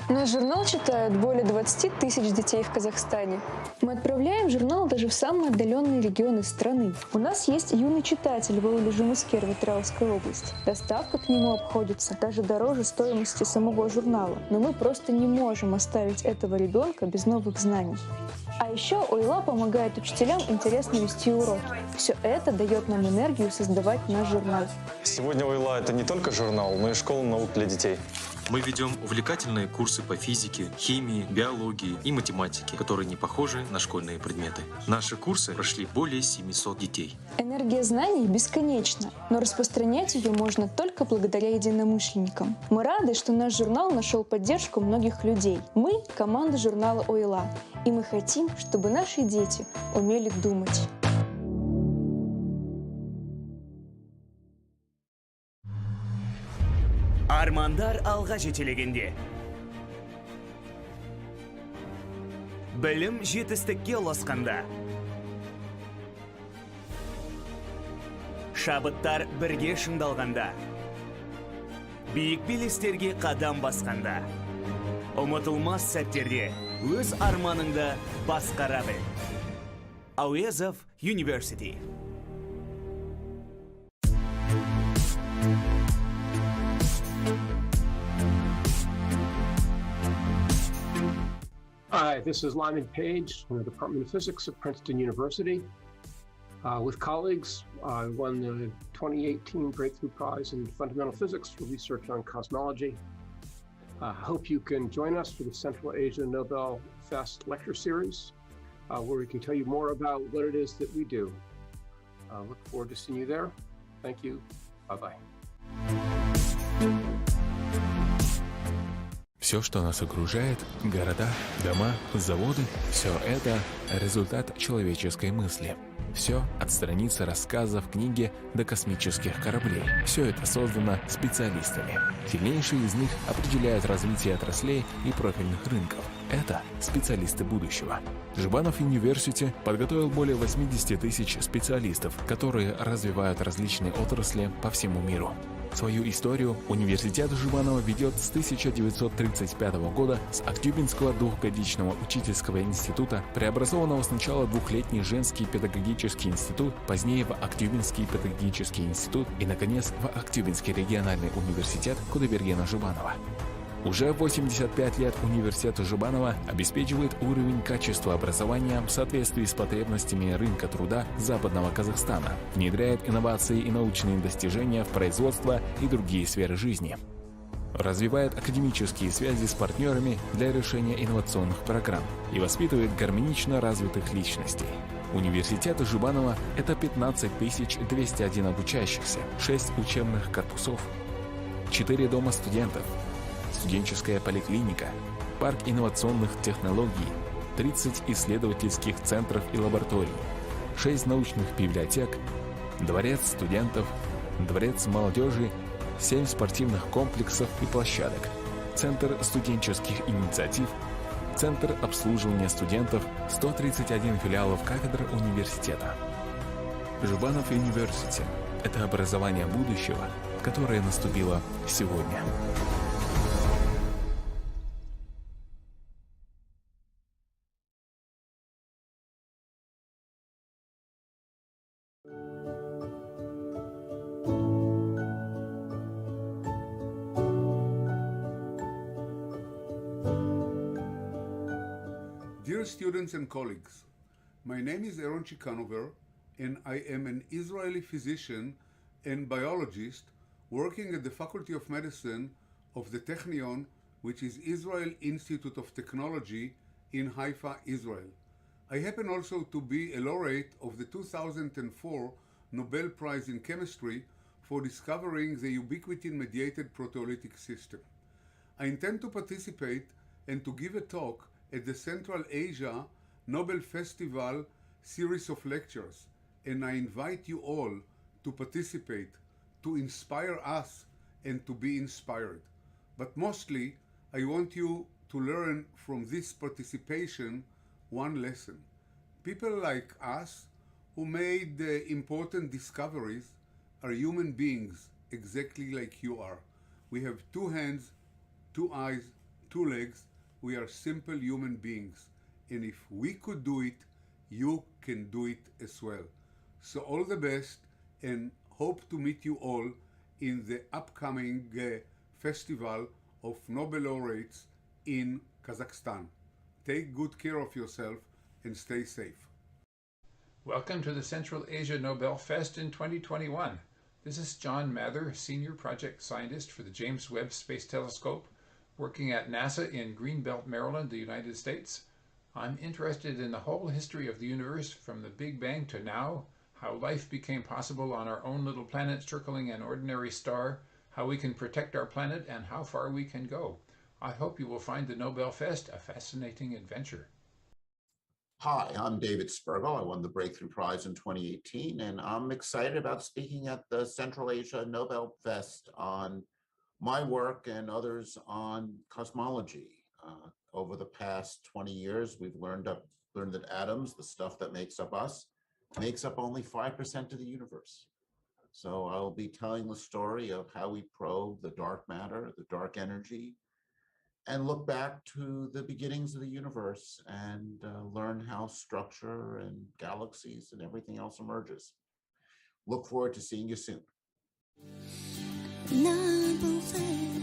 Наш журнал читают более 20 тысяч детей в Казахстане. Мы отправляем журнал даже в самые отдаленные регионы страны. У нас есть юный читатель в Ауле-Жумыскер в Атырауской области. Доставка к нему обходится даже дороже стоимости самого журнала. Но мы просто не можем оставить этого ребенка без новых знаний. А еще Ойла помогает учителям интересно вести уроки. Все это дает нам энергию создавать наш журнал. Сегодня Ойла — это не только журнал, но и школа наук для детей. Мы ведем увлекательные курсы по физике, химии, биологии и математике, которые не похожи на школьные предметы. Наши курсы прошли более 700 детей. Энергия знаний бесконечна, но распространять ее можно только благодаря единомышленникам. Мы рады, что наш журнал нашел поддержку многих людей. Мы — команда журнала «Ойла», и мы хотим, чтобы наши дети умели думать. Армандар алға жетелегенде. Білім жетістікке ұласқанда. Шабыттар бірге шыңдалғанда. Биік белестерге қадам басқанда. Ұмытылмас сәттерде өз арманыңды басқара біл. Әуезов University. Hi, this is Lyman Page from the Department of Physics at Princeton University. With colleagues, I won the 2018 Breakthrough Prize in Fundamental Physics for research on cosmology. I hope you can join us for the Central Asia Nobel Fest lecture series, where we can tell you more about what it is that we do. Look forward to seeing you there. Thank you. Bye-bye. Все, что нас окружает, города, дома, заводы, все это результат человеческой мысли. Все от страницы рассказов, книги до космических кораблей. Все это создано специалистами. Сильнейшие из них определяют развитие отраслей и профильных рынков. Это специалисты будущего. Жбанов University подготовил более 80 тысяч специалистов, которые развивают различные отрасли по всему миру. Свою историю университет Жбанова ведет с 1935 года с Актюбинского двухгодичного учительского института, преобразованного сначала в двухлетний женский педагогический институт, позднее в Актюбинский педагогический институт и, наконец, в Актюбинский региональный университет Кудайбергена Жбанова. Уже 85 лет университет Жбанова обеспечивает уровень качества образования в соответствии с потребностями рынка труда Западного Казахстана, внедряет инновации и научные достижения в производство и другие сферы жизни, развивает академические связи с партнерами для решения инновационных программ и воспитывает гармонично развитых личностей. Университет Жбанова – это 15 201 обучающихся, 6 учебных корпусов, 4 дома студентов, студенческая поликлиника, парк инновационных технологий, 30 исследовательских центров и лабораторий, 6 научных библиотек, дворец студентов, дворец молодежи, 7 спортивных комплексов и площадок, центр студенческих инициатив, центр обслуживания студентов, 131 филиалов кафедр университета. Жбанов University – это образование будущего, которое наступило сегодня. Dear students and colleagues, my name is Aaron Chikanover, and I am an Israeli physician and biologist working at the Faculty of Medicine of the Technion, which is Israel Institute of Technology in Haifa, Israel. I happen also to be a laureate of the 2004 Nobel Prize in Chemistry for discovering the ubiquitin-mediated proteolytic system. I intend to participate and to give a talk at the Central Asia Nobel Festival series of lectures, and I invite you all to participate, to inspire us and to be inspired. But mostly, I want you to learn from this participation one lesson. People like us who made important discoveries are human beings exactly like you are. We have 2 hands, 2 eyes, 2 legs. We are simple human beings. And if we could do it, you can do it as well. So all the best, and hope to meet you all in the upcoming Festival of Nobel Laureates in Kazakhstan. Take good care of yourself and stay safe. Welcome to the Central Asia Nobel Fest in 2021. This is John Mather, Senior Project Scientist for the James Webb Space Telescope, working at NASA in Greenbelt, Maryland, the United States. I'm interested in the whole history of the universe from the Big Bang to now, how life became possible on our own little planet circling an ordinary star, how we can protect our planet, and how far we can go. I hope you will find the Nobel Fest a fascinating adventure. Hi, I'm David Spergel. I won the Breakthrough Prize in 2018, and I'm excited about speaking at the Central Asia Nobel Fest on my work and others on cosmology. Over the past 20 years, we've learned that atoms, the stuff that makes up us, makes up only 5% of the universe. So I'll be telling the story of how we probe the dark matter, the dark energy, and look back to the beginnings of the universe and learn how structure and galaxies and everything else emerges. Look forward to seeing you soon. Nobel Fest.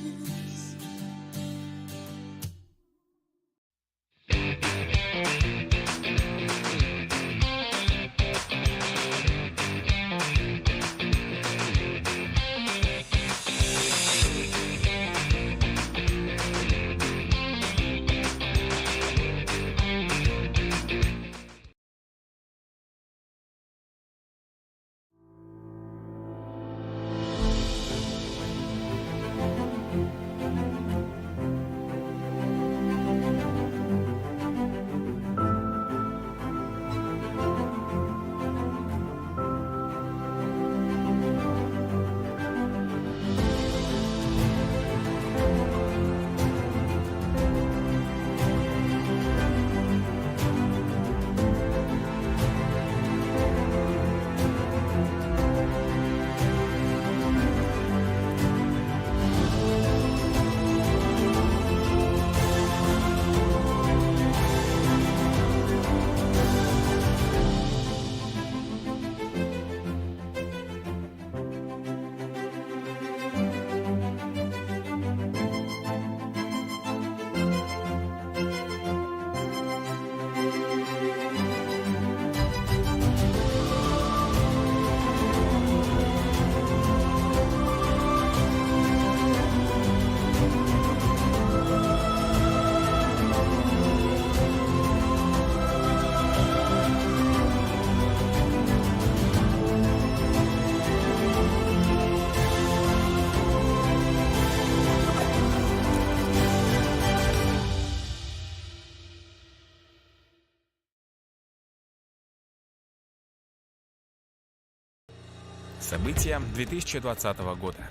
События 2020 года.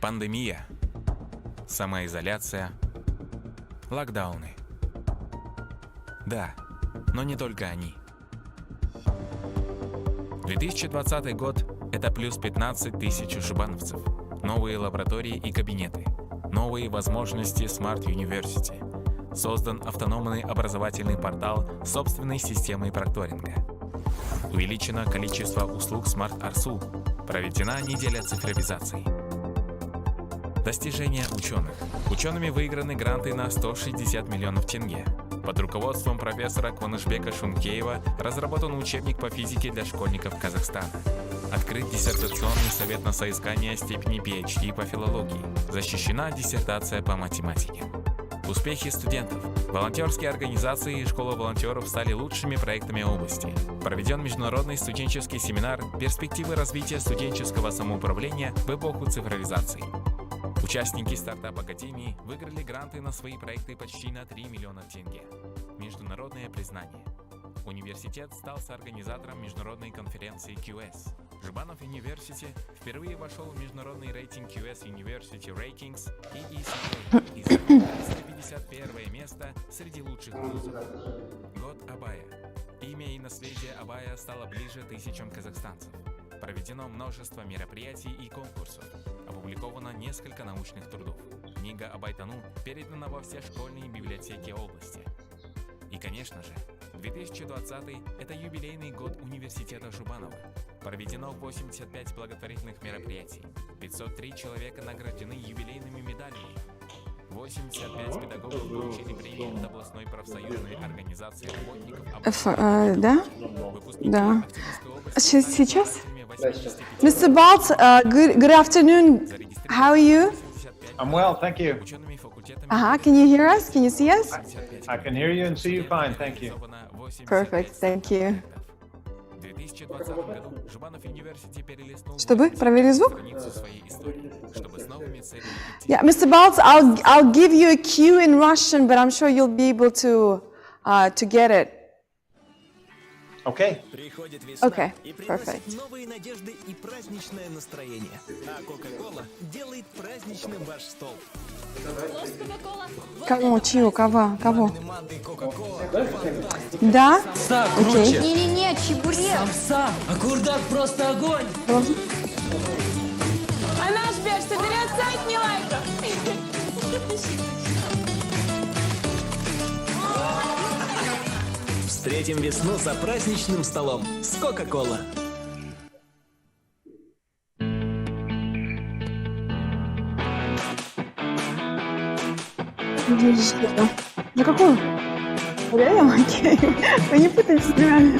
Пандемия, самоизоляция, локдауны. Да, но не только они. 2020 год – это плюс 15 тысяч жбановцев, новые лаборатории и кабинеты, новые возможности Smart University, создан автономный образовательный портал с собственной системой прокторинга. Увеличено количество услуг Smart Arsu, проведена неделя цифровизации. Достижения ученых. Учеными выиграны гранты на 160 миллионов тенге. Под руководством профессора Кванышбека Шункеева разработан учебник по физике для школьников Казахстана. Открыт диссертационный совет на соискание степени PhD по филологии. Защищена диссертация по математике. Успехи студентов. Волонтерские организации и школа волонтеров стали лучшими проектами области. Проведен международный студенческий семинар «Перспективы развития студенческого самоуправления в эпоху цифровизации». Участники стартап-академии выиграли гранты на свои проекты почти на 3 миллиона тенге. Международное признание. Университет стал соорганизатором международной конференции QS. Жбанов University впервые вошел в международный рейтинг QS University Rankings и занял 151 место среди лучших вузов. Год Абая. Имя и наследие Абая стало ближе тысячам казахстанцев. Проведено множество мероприятий и конкурсов. Опубликовано несколько научных трудов. Книга Абайтану передана во все школьные библиотеки области. И, конечно же, 2020 – это юбилейный год университета Жубанова. Проведено 85 благотворительных мероприятий. 503 человека награждены юбилейными медалями. 85 педагогов получили премии от областной профсоюзной организации работников. Да? Да. Сейчас? Mr. Balt, good afternoon. How are you? I'm well, thank you. Can you hear us? Can you see us? I can hear you and see you fine, thank you. Perfect, thank you. Чтобы проверить звук? Yeah, Mr. Balt, I'll give you a cue in Russian, but I'm sure you'll be able to get it. Okay. Okay, perfect. Новые надежды и праздничное настроение. А Кока-Кола делает праздничным ваш стол. Кого? Чьего? Кого? Да? Самса круче. Не-не-не, чебурек. Самса, а курдак просто огонь. А наш Берг соберет сотни лайков. Встретим весну за праздничным столом с Кока-Кола. За какую? Реально? Окей. Вы не путайте с нами.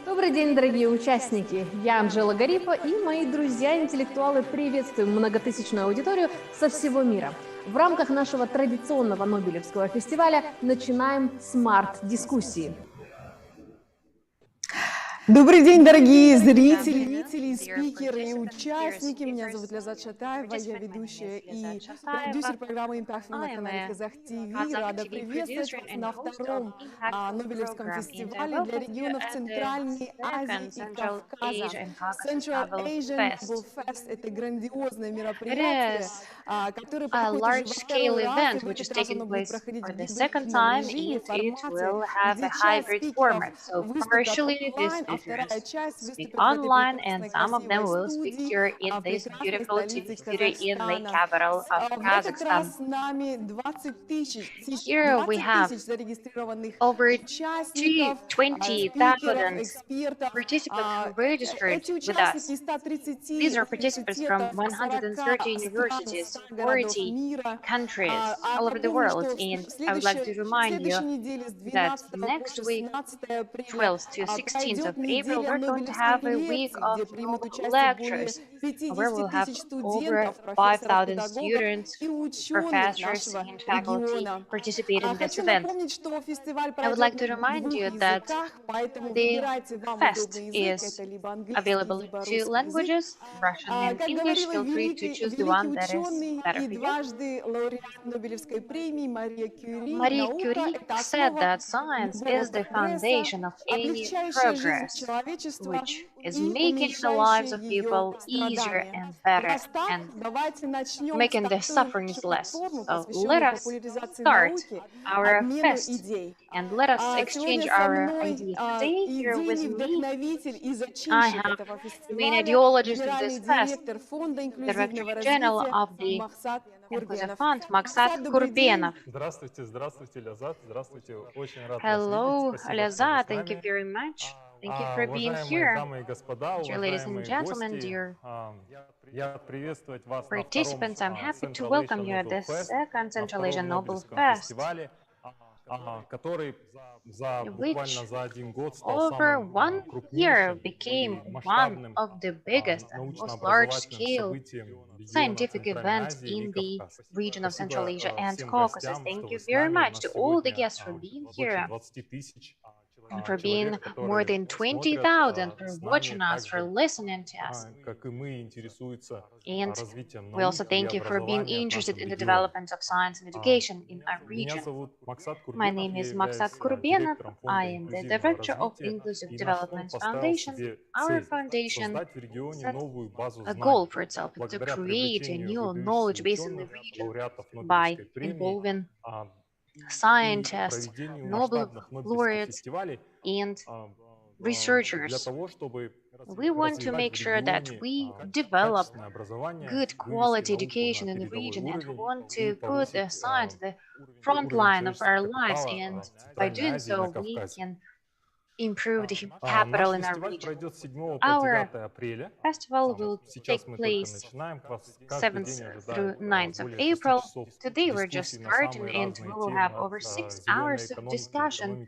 Добрый день, дорогие участники! Я Анжела Гарипа и мои друзья-интеллектуалы приветствуем многотысячную аудиторию со всего мира. В рамках нашего традиционного Нобелевского фестиваля начинаем смарт-дискуссии. Добрый день, дорогие зрители, спикеры и участники. Меня зовут Лязат Шатаева, я ведущая и продюсер программы Impact на канале Казах ТВ. Рада приветствовать вас на втором Нобелевском фестивале для регионов Центральной Азии и Кавказа. Central Asian Nobel Fest – это грандиозное мероприятие, которое проходит уже во второй раз, и в этот раз оно будет проходить в гибридном режиме, формате, где часть спикеров выступят оффлайн, speak online, and some of them will speak here in this beautiful TV studio in the capital of Kazakhstan. Here we have over 20,000 participants who registered with us. These are participants from 130 universities, 40 countries all over the world, and I would like to remind you that next week, 12th to 16th of April, we're going to have a week of lectures where we'll have over 5,000 students, professors, and faculty participating in this event. I would like to remind you that the fest is available in 2 languages, Russian and English. Feel free to choose the one that is better for you. Marie Curie said that science is the foundation of any progress, which is making the lives of people easier and better and making their sufferings less. So let us start our fest and let us exchange our ideas. Today, here with me, I have the main ideologist of this fest, Director General of the Inclusive Fund, Maksat Kurbenov. Hello, Lязат, thank you very much. Thank you for being here. Dear ladies and gentlemen, dear participants, I'm happy to welcome you at the second Central Asian Nobel Fest, which over 1 year became one of the biggest and most large-scale scientific events in the region of Central Asia and Caucasus. Thank you very much to all the guests for being here, and for being more than 20,000, for watching us, for listening to us. And we also thank you for being interested in the development of science and education in our region. My name is Maksat Kurbenov. I am the director of Inclusive Development Foundation. Our foundation set a goal for itself to create a new knowledge base in the region by involving scientists, Nobel laureates, and researchers. We want to make sure that we develop good quality education in the region, and we want to put the science at the front line of our lives, and by doing so we can improve the capital in our region. Our festival will take place 7th through 9th of April. Today we're just starting, and we will have over 6 hours of discussion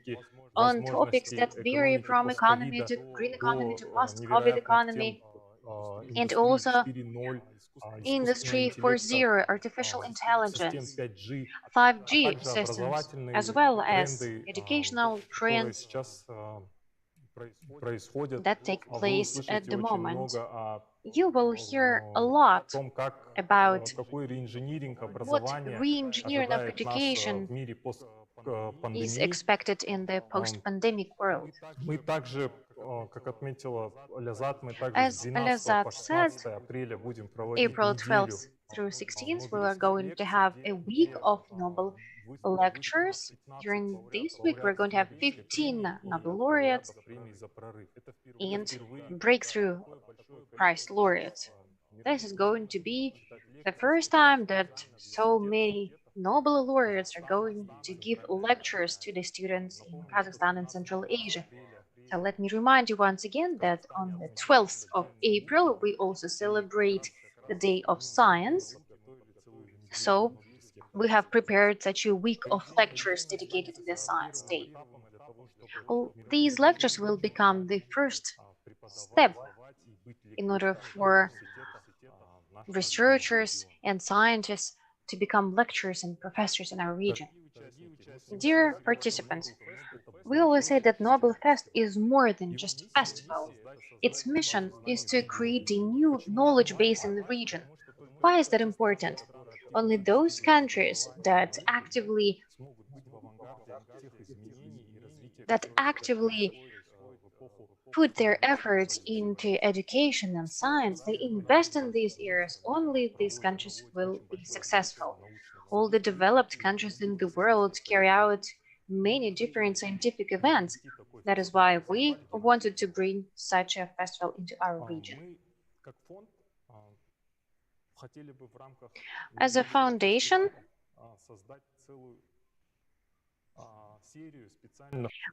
on topics that vary from economy to green economy to post-COVID economy, and also Industry 4.0, artificial intelligence, 5G systems, as well as educational trends that take place at the moment. You will hear a lot about what re-engineering of education is expected in the post-pandemic world. Мы также, как отметила Лязат, мы также с As 12 по Lязат said, 16 апреля будем проводить April неделю 12th through 16th, we are going to have a week of Nobel lectures. During this week, we're going to have 15 Nobel laureates and breakthrough prize laureates. This is going to be the first time that so many Nobel laureates are going to give lectures to the students in Kazakhstan and Central Asia. So let me remind you once again that on the 12th of April, we also celebrate the Day of Science. So we have prepared such a week of lectures dedicated to the Science Day. All these lectures will become the first step in order for researchers and scientists to become lecturers and professors in our region. Dear participants, we always say that Nobel Fest is more than just a festival. Its mission is to create a new knowledge base in the region. Why is that important? Only those countries that actively put their efforts into education and science, they invest in these areas, only these countries will be successful. All the developed countries in the world carry out many different scientific events. That is why we wanted to bring such a festival into our region. As a foundation,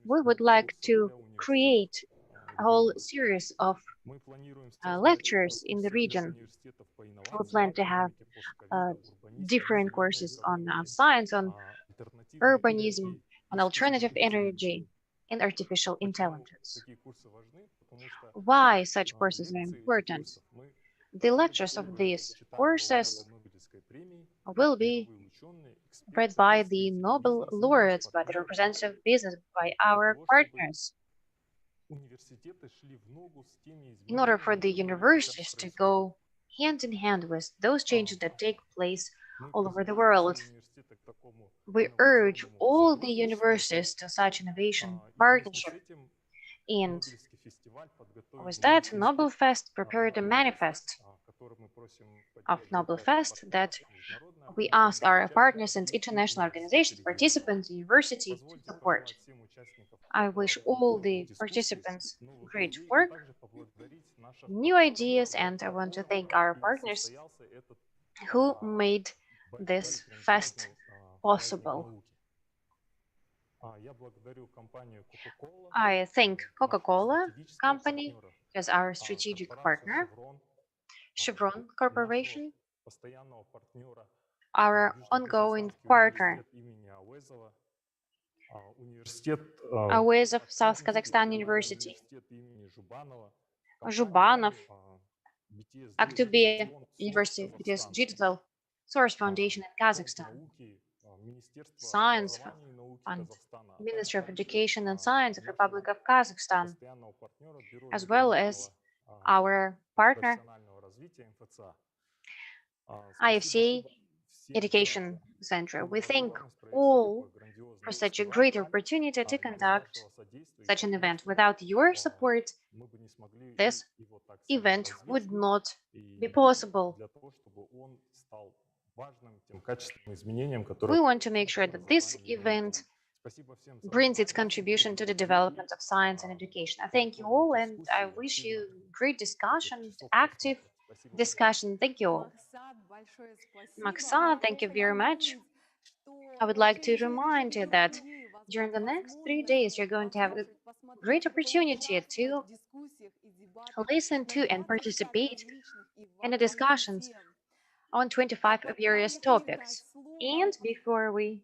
we would like to create a whole series of lectures in the region. We plan to have different courses on science, on urbanism, on alternative energy, and artificial intelligence. Why such courses are important? The lectures of these courses will be read by the Nobel laureates, by the representative business, by our partners. In order for the universities to go hand in hand with those changes that take place all over the world, we urge all the universities to such innovation partnership. And with that, Nobel Fest prepared a manifest of Nobel Fest that we ask our partners and international organizations, participants, universities to support. I wish all the participants great work, new ideas, and I want to thank our partners who made this fest possible. I thank Coca-Cola company as our strategic partner, Chevron Corporation, our ongoing partner, Awezov South Kazakhstan University, Zhubanov, Aktobe University, BTS Digital, Source Foundation in Kazakhstan, Science Fund, Ministry of Education and Science of Republic of Kazakhstan, as well as our partner, IFC Education Center. We thank all for such a great opportunity to conduct such an event. Without your support, this event would not be possible. We want to make sure that this event brings its contribution to the development of science and education. I thank you all, and I wish you great discussion, active discussion. Thank you all. Maksa, thank you very much. I would like to remind you that during the next 3 days, you're going to have a great opportunity to listen to and participate in the discussions on 25 various topics. And before we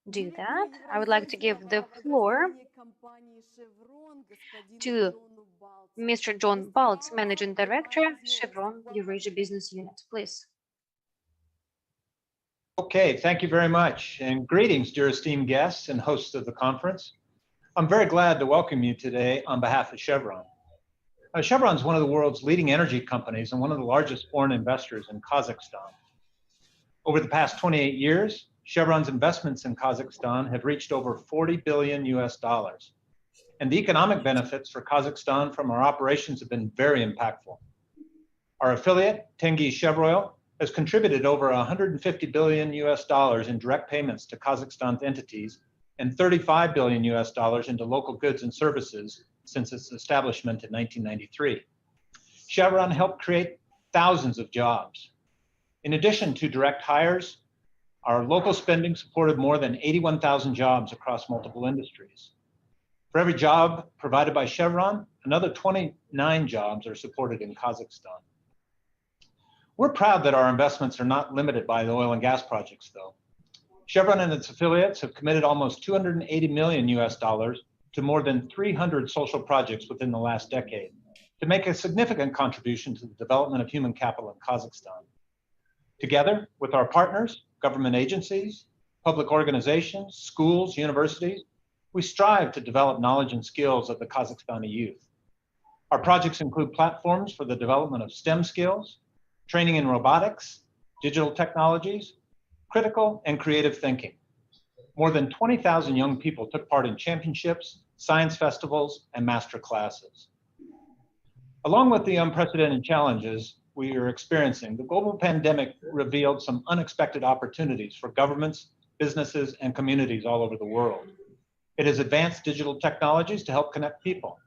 do that, I would like to give the floor to Mr. John Baltz, Managing Director, Chevron Eurasia Business Unit. Please. Okay, thank you very much, and greetings, dear esteemed guests and hosts of the conference. I'm very glad to welcome you today on behalf of Chevron. Chevron is one of the world's leading energy companies and one of the largest foreign investors in Kazakhstan. Over the past 28 years, Chevron's investments in Kazakhstan have reached over 40 billion US dollars. And the economic benefits for Kazakhstan from our operations have been very impactful. Our affiliate, Tengiz Chevroil, has contributed over 150 billion US dollars in direct payments to Kazakhstan's entities and 35 billion US dollars into local goods and services since its establishment in 1993. Chevron helped create thousands of jobs. In addition to direct hires, our local spending supported more than 81,000 jobs across multiple industries. For every job provided by Chevron, another 29 jobs are supported in Kazakhstan. We're proud that our investments are not limited by the oil and gas projects, though. Chevron and its affiliates have committed almost 280 million US dollars to more than 300 social projects within the last decade to make a significant contribution to the development of human capital in Kazakhstan. Together with our partners, government agencies, public organizations, schools, universities, we strive to develop knowledge and skills of the Kazakhstani youth. Our projects include platforms for the development of STEM skills, training in robotics, digital technologies, critical and creative thinking. More than 20,000 young people took part in championships, science festivals, and master classes. Along with the unprecedented challenges we are experiencing, the global pandemic revealed some unexpected opportunities for governments, businesses, and communities all over the world. It has advanced digital technologies to help connect people.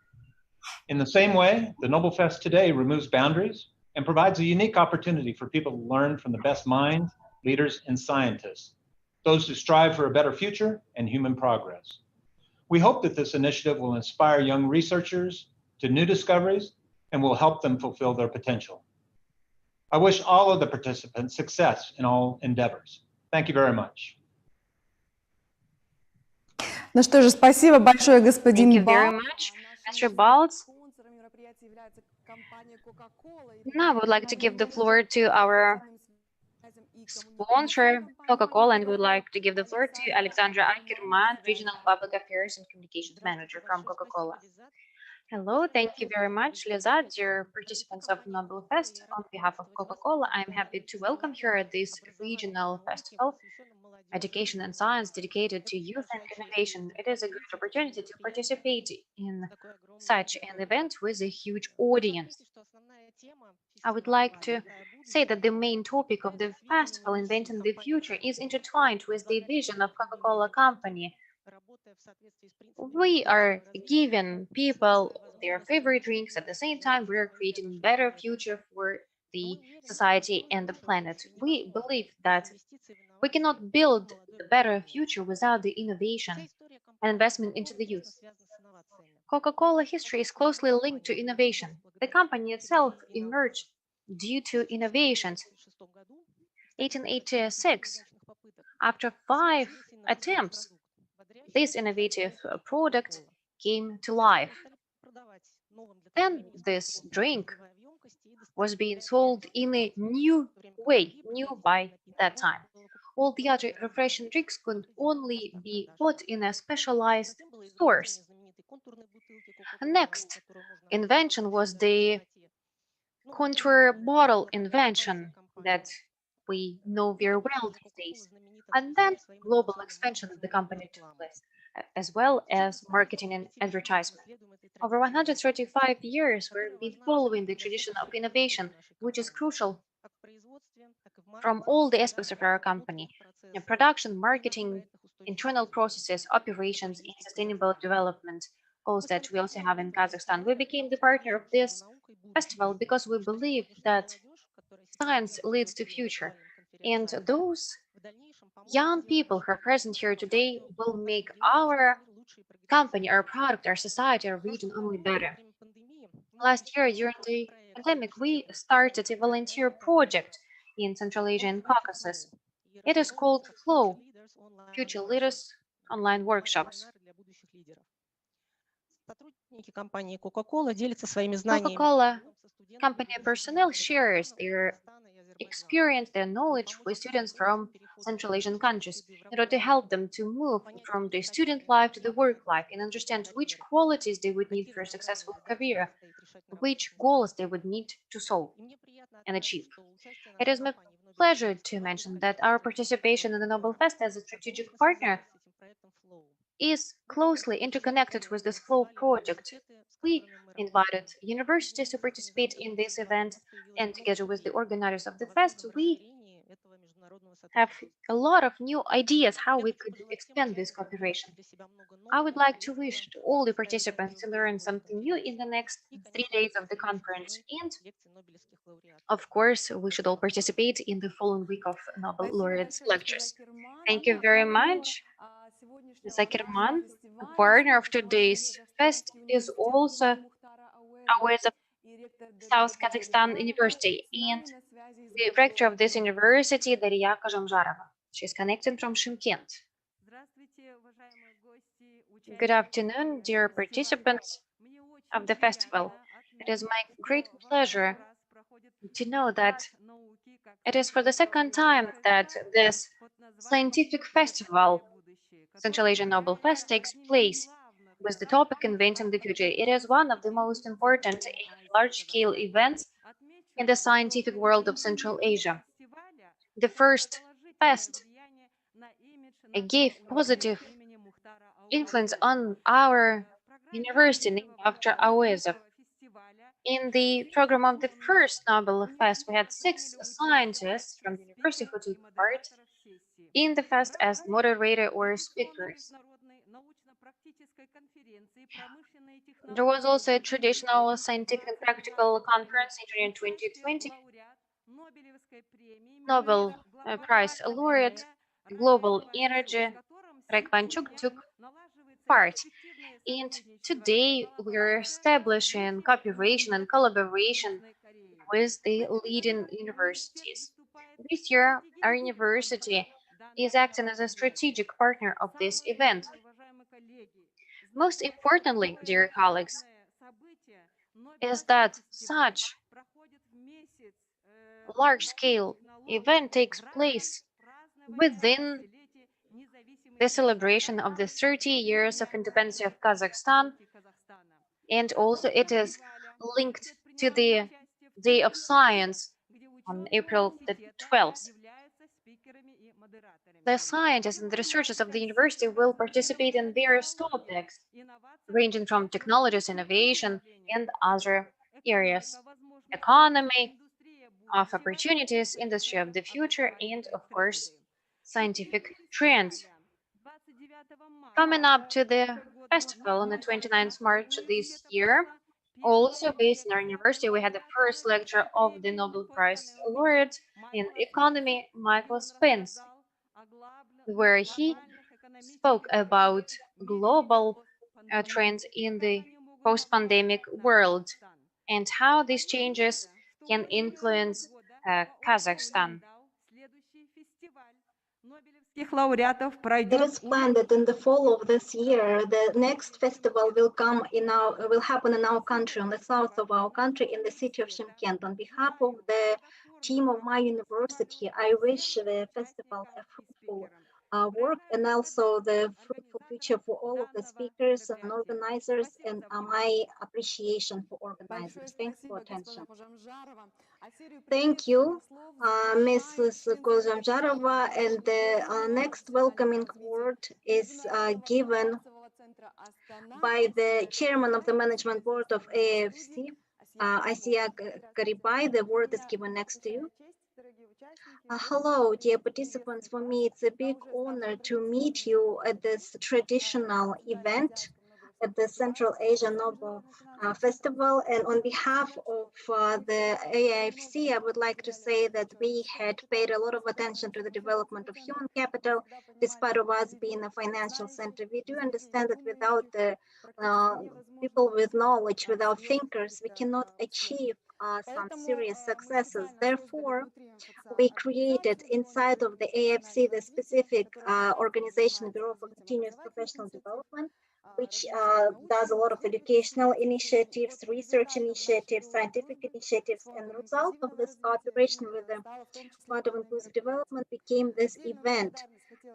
In the same way, the Nobel Fest today removes boundaries and provides a unique opportunity for people to learn from the best minds, leaders, and scientists, those who strive for a better future and human progress. We hope that this initiative will inspire young researchers to new discoveries and will help them fulfill their potential. I wish all of the participants success in all endeavors. Thank you very much. Ну что же, спасибо большое, господин Thank you very Бал. much, Mr. Baltz. Now I would like to give the floor to our sponsor, Coca-Cola, and would like to give the floor to Alexandra Ackerman, Regional Public Affairs and Communications Manager from Coca-Cola. Hello, thank you very much, Liza, dear participants of Nobel Fest. On behalf of Coca-Cola, I'm happy to welcome you at this regional festival, Education and Science dedicated to youth and innovation. It is a good opportunity to participate in such an event with a huge audience. I would like to say that the main topic of the festival, Inventing the Future, is intertwined with the vision of Coca-Cola Company. We are giving people their favorite drinks. At the same time, we are creating a better future for the society and the planet. We believe that we cannot build a better future without the innovation and investment into the youth. Coca-Cola history is closely linked to innovation. The company itself emerged due to innovations. 1886, after 5 attempts, this innovative product came to life. Then this drink was being sold in a new way, new by that time. All the other refreshing drinks could only be bought in a specialized stores. Next invention was the contour bottle invention that we know very well these days. And then global expansion of the company took place, as well as marketing and advertisement. Over 135 years, we've been following the tradition of innovation, which is crucial from all the aspects of our company: production, marketing, internal processes, operations, and sustainable development, goals that we also have in Kazakhstan. We became the partner of this festival because we believe that science leads to future, and those young people who are present here today will make our company, our product, our society, our region only better. Last year, during the pandemic, we started a volunteer project in Central Asia and Caucasus. It is called FLOW, Future Leaders Online Workshops. Coca-Cola company personnel shares their experience, their knowledge with students from Central Asian countries in order to help them to move from the student life to the work life and understand which qualities they would need for a successful career, which goals they would need to solve and achieve. It is my pleasure to mention that our participation in the Nobel Fest as a strategic partner is closely interconnected with this flow project. We invited universities to participate in this event, and together with the organizers of the fest, we have a lot of new ideas how we could expand this cooperation. I would like to wish to all the participants to learn something new in the next 3 days of the conference. And of course, we should all participate in the following week of Nobel laureates lectures. Thank you very much. Zakirman, a partner of today's fest, is also always of South Kazakhstan University and the rector of this university, Daria Kazhamzharova. She's connected from Shymkent. Good afternoon, dear participants of the festival. It is my great pleasure to know that it is for the second time that this scientific festival, Central Asian Nobel Fest, takes place with the topic Inventing the Future. It is one of the most important large-scale events in the scientific world of Central Asia. The first fest gave positive influence on our university named after Awezov. In the program of the first Nobel Fest, we had 6 scientists from the university who took part in the fest as moderator or speakers. There was also a traditional scientific and practical conference in 2020. Nobel Prize laureate, Global Energy, Raikvanchuk took part. And today we're establishing cooperation and collaboration with the leading universities. This year, our university is acting as a strategic partner of this event. Most importantly, dear colleagues, is that such large-scale event takes place within the celebration of the 30 years of independence of Kazakhstan, and also it is linked to the Day of Science on April the 12th. The scientists and the researchers of the university will participate in various topics, ranging from technologies, innovation, and other areas, economy of opportunities, industry of the future, and of course, scientific trends. Coming up to the festival on the 29th March this year, also based in our university, we had the first lecture of the Nobel Prize laureate in economy, Michael Spence, where he spoke about global trends in the post-pandemic world and how these changes can influence Kazakhstan. It is planned that in the fall of this year, the next festival will happen in our country, on the south of our country, in the city of Shymkent. On behalf of the team of my university, I wish the festival a fruitful work and also the fruitful future for all of the speakers and organizers, and my appreciation for organizers. Thanks for attention. Thank you, Mrs. Kozhamzharova, and the next welcoming word is given by the chairman of the management board of AFC, Asiya Karibai. The word is given next to you. Hello, dear participants. For me, it's a big honor to meet you at this traditional event at the Central Asia Nobel Festival. And on behalf of the AIFC, I would like to say that we had paid a lot of attention to the development of human capital, despite of us being a financial center. We do understand that without the people with knowledge, without thinkers, we cannot achieve some serious successes. Therefore, we created inside of the AFC the specific organization, Bureau for Continuous Professional Development, which does a lot of educational initiatives, research initiatives, scientific initiatives, and the result of this cooperation with the Fund of Inclusive Development became this event.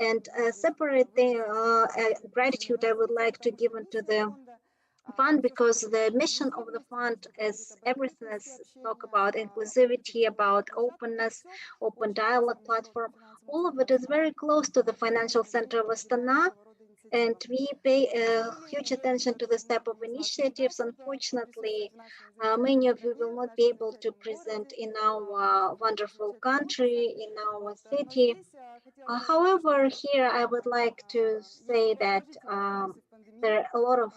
And a separate gratitude I would like to give to the fund because the mission of the fund is everything is talk about inclusivity, about openness, open dialogue platform. All of it is very close to the financial center of Astana, and we pay huge attention to this type of initiatives. Unfortunately, many of you will not be able to present in our wonderful country, in our city. However, here I would like to say that there are a lot of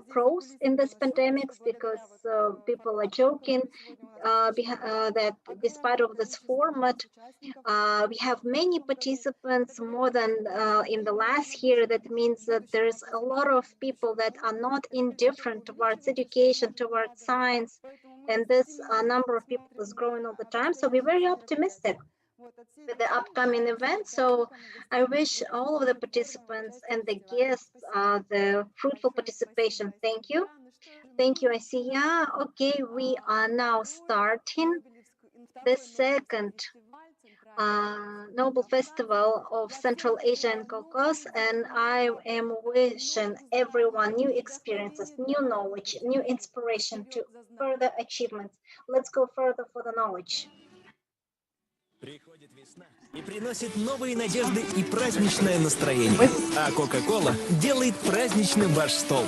pros in this pandemic because people are joking that despite of this format, we have many participants, more than in the last year. That means that there's a lot of people that are not indifferent towards education, towards science, and this number of people is growing all the time. So we're very optimistic with the upcoming event. So I wish all of the participants and the guests the fruitful participation. Thank you. Thank you, Asiya. Okay, we are now starting the second Nobel Festival of Central Asia and Caucasus, and I am wishing everyone new experiences, new knowledge, new inspiration to further achievements. Let's go further for the knowledge. Приходит весна и приносит новые надежды и праздничное настроение. А Кока-Кола делает праздничным ваш стол.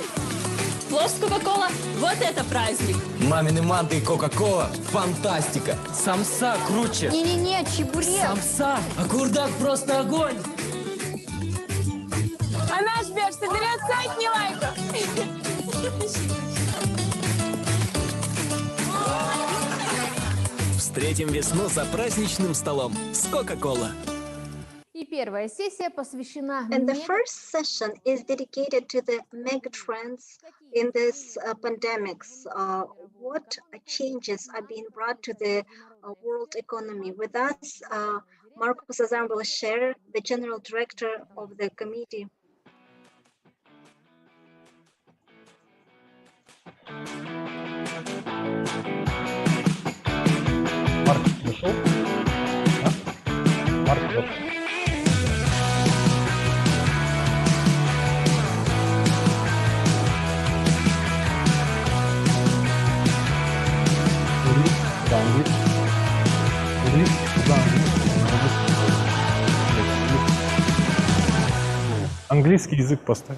Плов Кока-Кола – вот это праздник! Мамины манты и Кока-Кола – фантастика! Самса круче! Не-не-не, чебурек! Самса! А курдак просто огонь! А наш беж соберет сотни лайков! Встретим весну за праздничным столом с Кока-Кола. И первая сессия посвящена... And the first session is dedicated to the megatrends in this pandemics. What changes are being brought to the world economy? With us, Marcus Azam will share, the General Director of the committee. Марк пришел? Марк пришел. Английский язык поставь.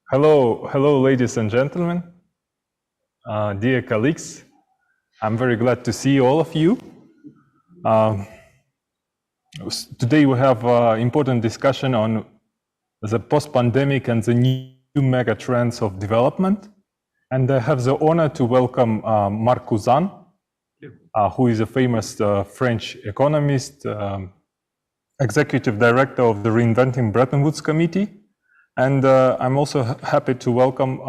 Hello, ladies and gentlemen, dear colleagues. I'm very glad to see all of you. Today we have an important discussion on the post-pandemic and the new mega trends of development. And I have the honor to welcome Marc Cousin, who is a famous French economist, executive director of the Reinventing Bretton Woods Committee. And I'm also happy to welcome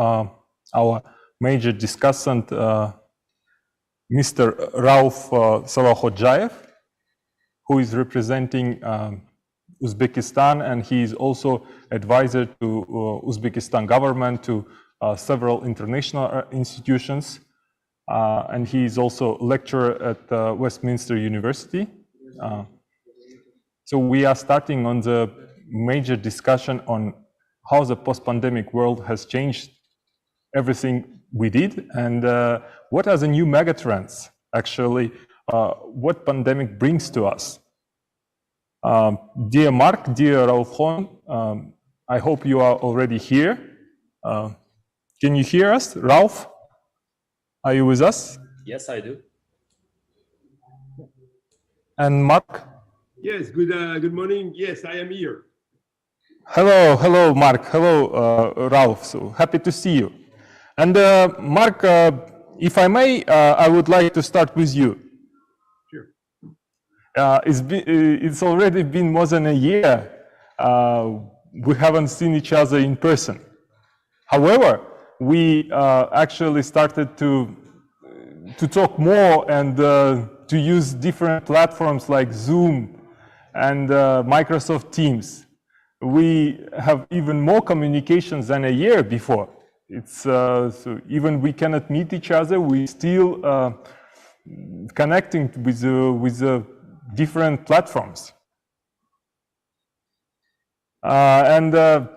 our major discussant, Mr. Rauf Salahodjayev, who is representing Uzbekistan, and he is also advisor to Uzbekistan government, to several international institutions, and he is also lecturer at Westminster University. So we are starting on the major discussion on how the post-pandemic world has changed everything we did, and what are the new megatrends, actually, what pandemic brings to us. Dear Mark, dear Rauf, I hope you are already here. Can you hear us? Rauf, are you with us? Yes, I do. And Mark? Yes, good morning. Yes, I am here. Hello, Mark. Hello, Rauf. So happy to see you. And Mark, if I may, I would like to start with you. Sure. It's already been more than a year. We haven't seen each other in person. However, we actually started to talk more and to use different platforms like Zoom and Microsoft Teams. We have even more communications than a year before. It's so even we cannot meet each other, we still connecting with different platforms. I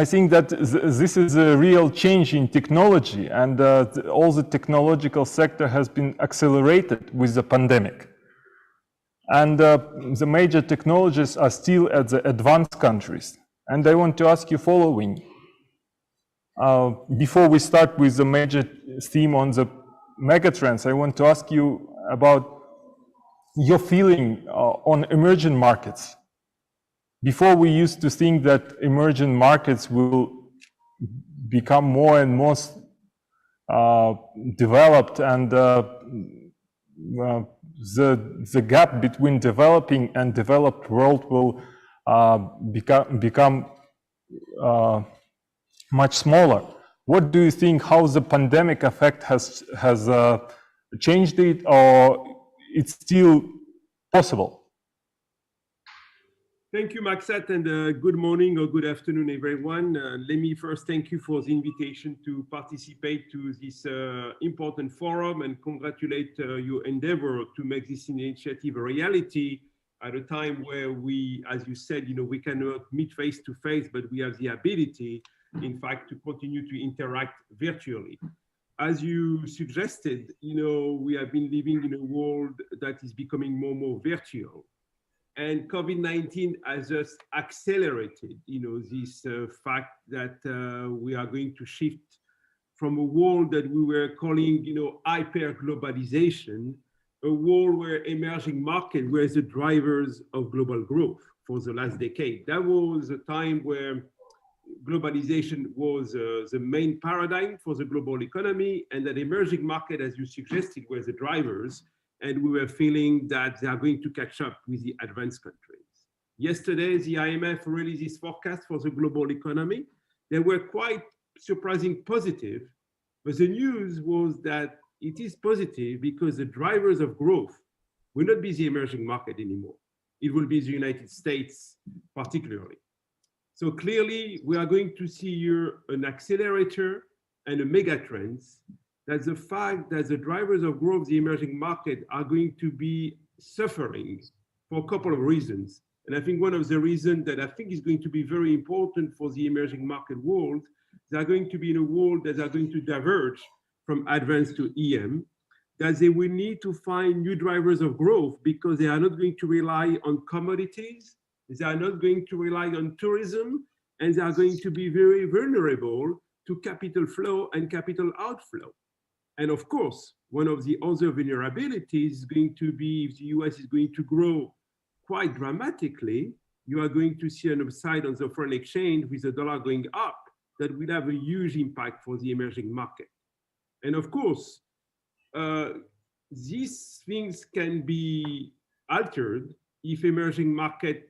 think that this is a real change in technology, and all the technological sector has been accelerated with the pandemic. And the major technologies are still at the advanced countries. And I want to ask you following. Before we start with the major theme on the megatrends, I want to ask you about your feeling on emerging markets. Before, we used to think that emerging markets will become more and more developed, and the gap between developing and developed world will become much smaller. What do you think? How the pandemic effect has changed it, or it's still possible? Thank you, Maksat, and good morning or good afternoon, everyone. Let me first thank you for the invitation to participate to this important forum and congratulate your endeavor to make this initiative a reality at a time where we, as you said, we cannot meet face to face, but we have the ability, in fact, to continue to interact virtually. As you suggested, we have been living in a world that is becoming more and more virtual. And COVID-19 has just accelerated, this fact that we are going to shift from a world that we were calling, hyper-globalization, a world where emerging markets were the drivers of global growth for the last decade. That was a time where globalization was the main paradigm for the global economy, and that emerging market, as you suggested, were the drivers. And we were feeling that they are going to catch up with the advanced countries. Yesterday, the IMF released its forecast for the global economy. They were quite surprising positive, but the news was that it is positive because the drivers of growth will not be the emerging market anymore. It will be the United States particularly. So clearly, we are going to see here an accelerator and a mega trends. That's the fact that the drivers of growth, the emerging market, are going to be suffering for a couple of reasons. And I think one of the reasons that I think is going to be very important for the emerging market world, they are going to be in a world that are going to diverge from advanced to EM, that they will need to find new drivers of growth because they are not going to rely on commodities, they are not going to rely on tourism, and they are going to be very vulnerable to capital flow and capital outflow. And of course, one of the other vulnerabilities is going to be if the US is going to grow quite dramatically, you are going to see an upside on the foreign exchange with the dollar going up that will have a huge impact for the emerging market. And of course, these things can be altered if emerging market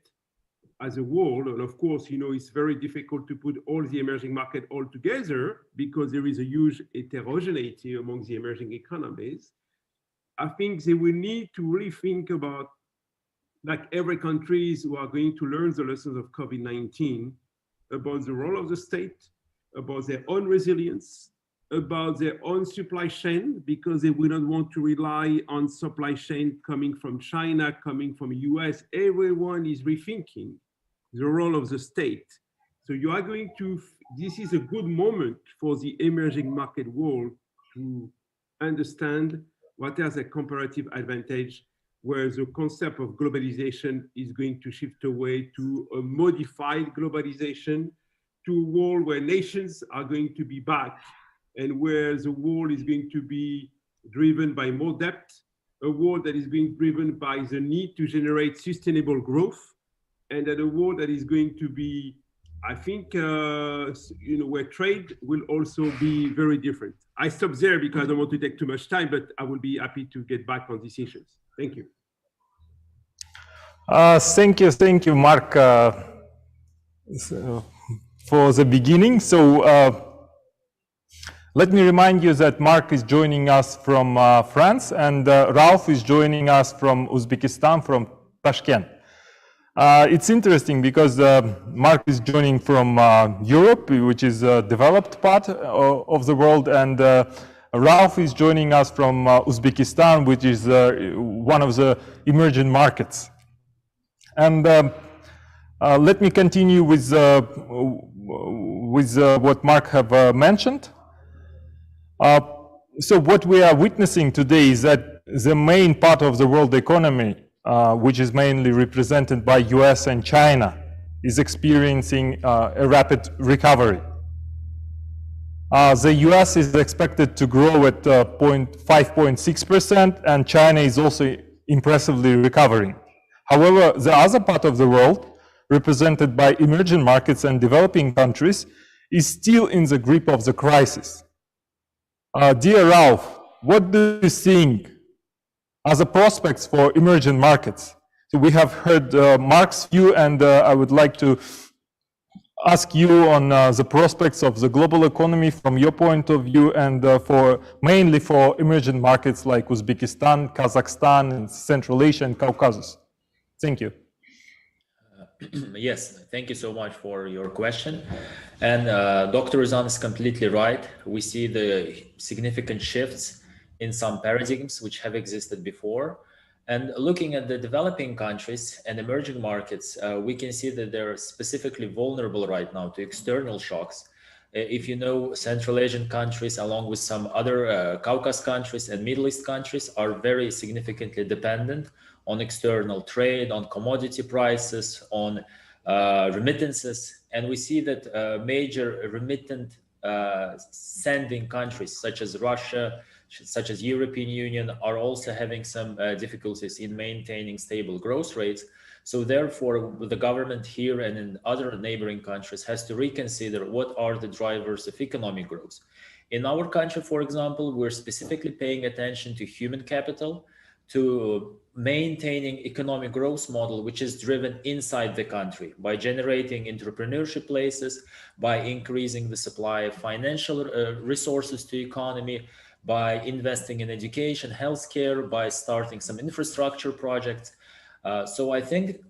as a whole, and of course, it's very difficult to put all the emerging market all together because there is a huge heterogeneity among the emerging economies. I think they will need to really think about, like every countries who are going to learn the lessons of COVID-19, about the role of the state, about their own resilience, about their own supply chain, because they will not want to rely on supply chain coming from China, coming from US. Everyone is rethinking the role of the state. So you are going to, this is a good moment for the emerging market world to understand what has a comparative advantage, where the concept of globalization is going to shift away to a modified globalization, to a world where nations are going to be back, and where the world is going to be driven by more debt, a world that is being driven by the need to generate sustainable growth, and that a world that is going to be, I think, where trade will also be very different. I stop there because I don't want to take too much time, but I will be happy to get back on these issues. Thank you. Thank you, Mark, for the beginning. So let me remind you that Mark is joining us from France, and Ralph is joining us from Uzbekistan, from Tashkent. It's interesting because Mark is joining from Europe, which is a developed part of the world, and Ralph is joining us from Uzbekistan, which is one of the emerging markets. And Let me continue with what Mark have mentioned. So what we are witnessing today is that the main part of the world economy, which is mainly represented by US and China, is experiencing a rapid recovery. The US is expected to grow at 5.6%, and China is also impressively recovering. However, the other part of the world, represented by emerging markets and developing countries, is still in the grip of the crisis. Dear Ralph, what do you think are the prospects for emerging markets? So we have heard Mark's view, and I would like to ask you on the prospects of the global economy from your point of view, and mainly for emerging markets like Uzbekistan, Kazakhstan, and Central Asia and Caucasus. Thank you. Yes, thank you so much for your question. And Dr. Rizan is completely right. We see the significant shifts in some paradigms which have existed before. And looking at the developing countries and emerging markets, we can see that they're specifically vulnerable right now to external shocks. If you know, Central Asian countries, along with some other Caucasus countries and Middle East countries, are very significantly dependent on external trade, on commodity prices, on remittances. And we see that major remittant sending countries such as Russia, such as European Union, are also having some difficulties in maintaining stable growth rates. So therefore, the government here and in other neighboring countries has to reconsider what are the drivers of economic growth. In our country, for example, we're specifically paying attention to human capital, to maintaining economic growth model, which is driven inside the country by generating entrepreneurship places, by increasing the supply of financial resources to economy, by investing in education, healthcare, by starting some infrastructure projects. So I think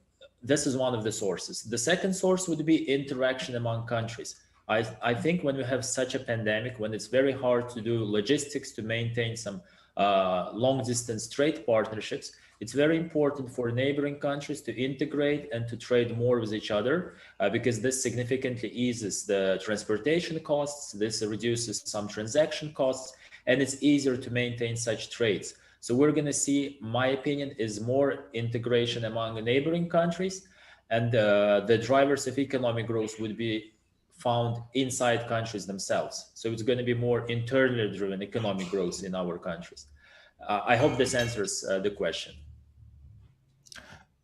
this is one of the sources. The second source would be interaction among countries. I think when we have such a pandemic, when it's very hard to do logistics to maintain some long distance trade partnerships, it's very important for neighboring countries to integrate and to trade more with each other because this significantly eases the transportation costs, this reduces some transaction costs, and it's easier to maintain such trades. So we're going to see, my opinion, is more integration among the neighboring countries, and the drivers of economic growth would be found inside countries themselves. So it's going to be more internally driven economic growth in our countries. I hope this answers the question.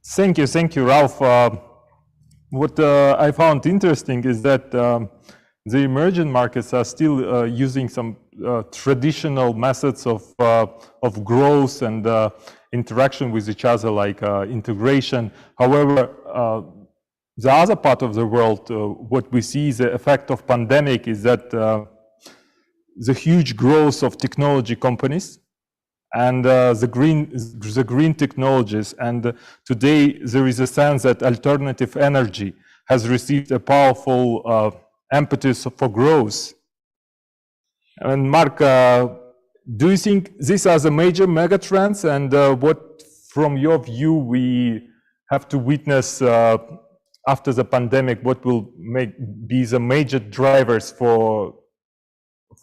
Thank you, Ralph. What I found interesting is that the emerging markets are still using some traditional methods of growth and interaction with each other, like integration. However, the other part of the world, what we see, the effect of pandemic is that the huge growth of technology companies and the green technologies. And today there is a sense that alternative energy has received a powerful impetus for growth. And Mark, do you think these are the major megatrends, and what, from your view, we have to witness after the pandemic? What will be the major drivers for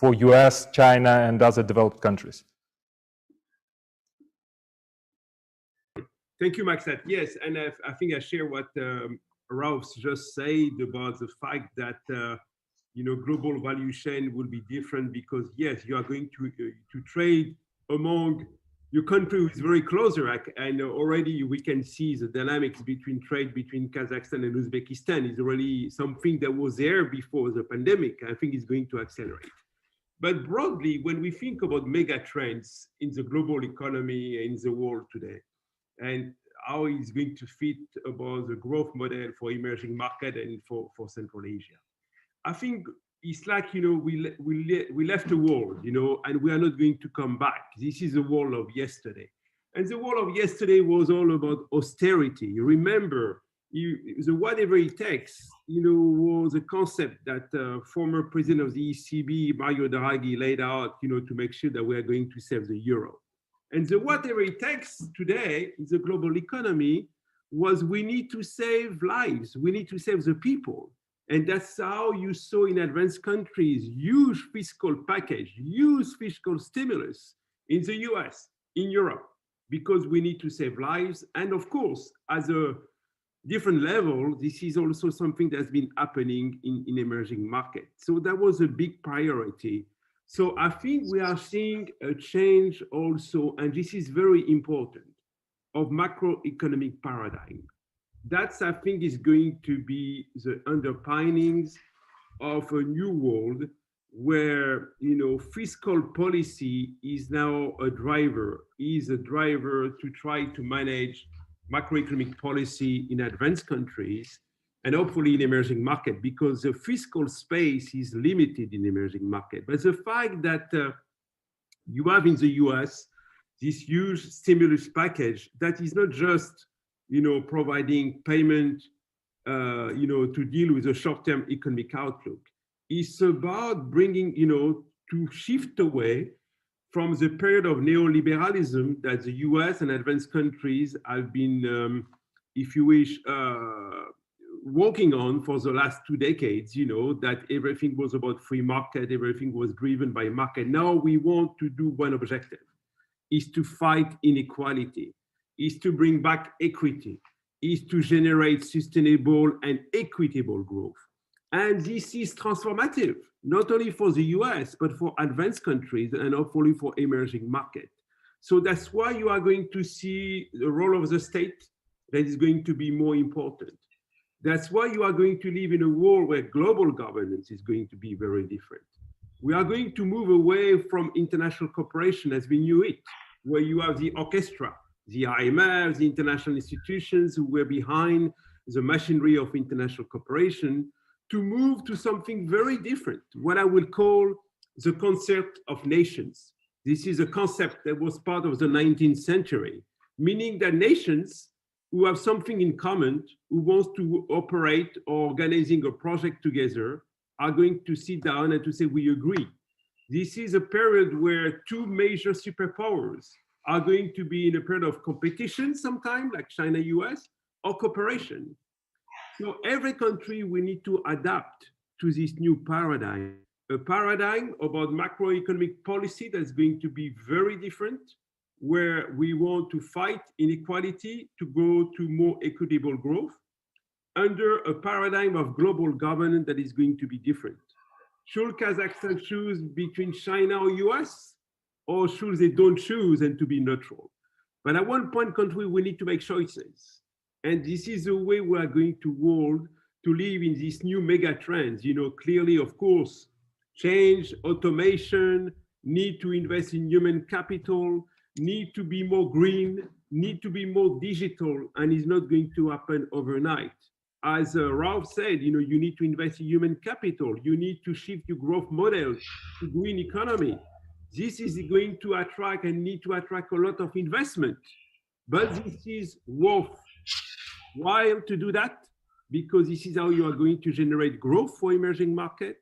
US, China, and other developed countries? Thank you, Maxat. Yes, and I think I share what Ralph just said about the fact that global value chain will be different because yes, you are going to trade among your country is very closer, and already we can see the dynamics between trade between Kazakhstan and Uzbekistan is already something that was there before the pandemic. I think it's going to accelerate. But broadly, when we think about mega trends in the global economy and in the world today, and how it's going to fit about the growth model for emerging market and for Central Asia, I think it's like, we left the world, and we are not going to come back. This is the world of yesterday. And the world of yesterday was all about austerity. You remember, the whatever it takes, was a concept that former president of the ECB, Mario Draghi, laid out, to make sure that we are going to save the euro. And the whatever it takes today in the global economy was we need to save lives. We need to save the people. And that's how you saw in advanced countries, huge fiscal package, huge fiscal stimulus in the US, in Europe, because we need to save lives. And of course, as a different level, this is also something that's been happening in emerging markets. So that was a big priority. So I think we are seeing a change also, and this is very important, of macroeconomic paradigm. That's, I think, is going to be the underpinnings of a new world where, fiscal policy is now a driver to try to manage macroeconomic policy in advanced countries and hopefully in emerging market, because the fiscal space is limited in emerging market. But the fact that you have in the US this huge stimulus package that is not just, providing payment, to deal with the short-term economic outlook. It's about bringing, to shift away from the period of neoliberalism that the US and advanced countries have been, if you wish, working on for the last 2 decades, that everything was about free market, everything was driven by market. Now we want to do one objective, is to fight inequality, is to bring back equity, is to generate sustainable and equitable growth. And this is transformative, not only for the US, but for advanced countries and hopefully for emerging markets. So that's why you are going to see the role of the state that is going to be more important. That's why you are going to live in a world where global governance is going to be very different. We are going to move away from international cooperation as we knew it, where you have the orchestra, the IMF, the international institutions who were behind the machinery of international cooperation, to move to something very different, what I will call the concept of nations. This is a concept that was part of the 19th century, meaning that nations who have something in common, who wants to operate or organizing a project together, are going to sit down and to say, we agree. This is a period where two major superpowers are going to be in a period of competition sometime, like China, US, or cooperation. So every country will need to adapt to this new paradigm, a paradigm about macroeconomic policy that's going to be very different, where we want to fight inequality to go to more equitable growth, under a paradigm of global governance that is going to be different. Should Kazakhstan choose between China or US, or should they don't choose and to be neutral? But at one point, country, we need to make choices. And this is the way we are going to live in these new mega trends. Clearly, of course, change, automation, need to invest in human capital, need to be more green, need to be more digital, and it's not going to happen overnight. As Ralph said, you need to invest in human capital. You need to shift your growth model to green economy. This is going to attract and need to attract a lot of investment. But this is worthwhile to do that, because this is how you are going to generate growth for emerging market.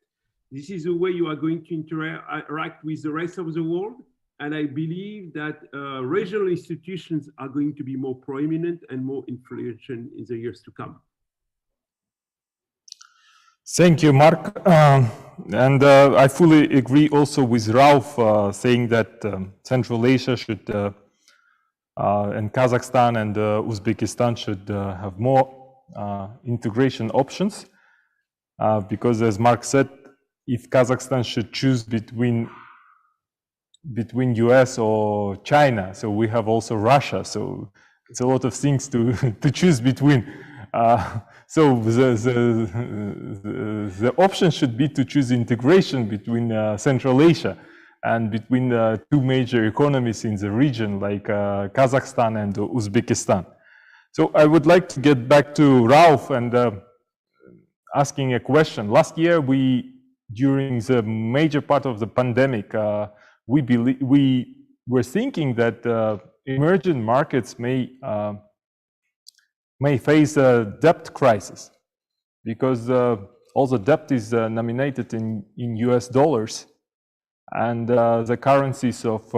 This is the way you are going to interact with the rest of the world. And I believe that regional institutions are going to be more prominent and more influential in the years to come. Thank you, Mark. And I fully agree also with Ralph saying that Central Asia should, and Kazakhstan and Uzbekistan should have more integration options. Because as Mark said, if Kazakhstan should choose between US or China, so we have also Russia, so it's a lot of things to choose between. So the option should be to choose integration between Central Asia and between the two major economies in the region, like Kazakhstan and Uzbekistan. So I would like to get back to Ralph and asking a question. Last year, during the major part of the pandemic, we were thinking that emerging markets may face a debt crisis, because all the debt is nominated in US dollars, and the currencies of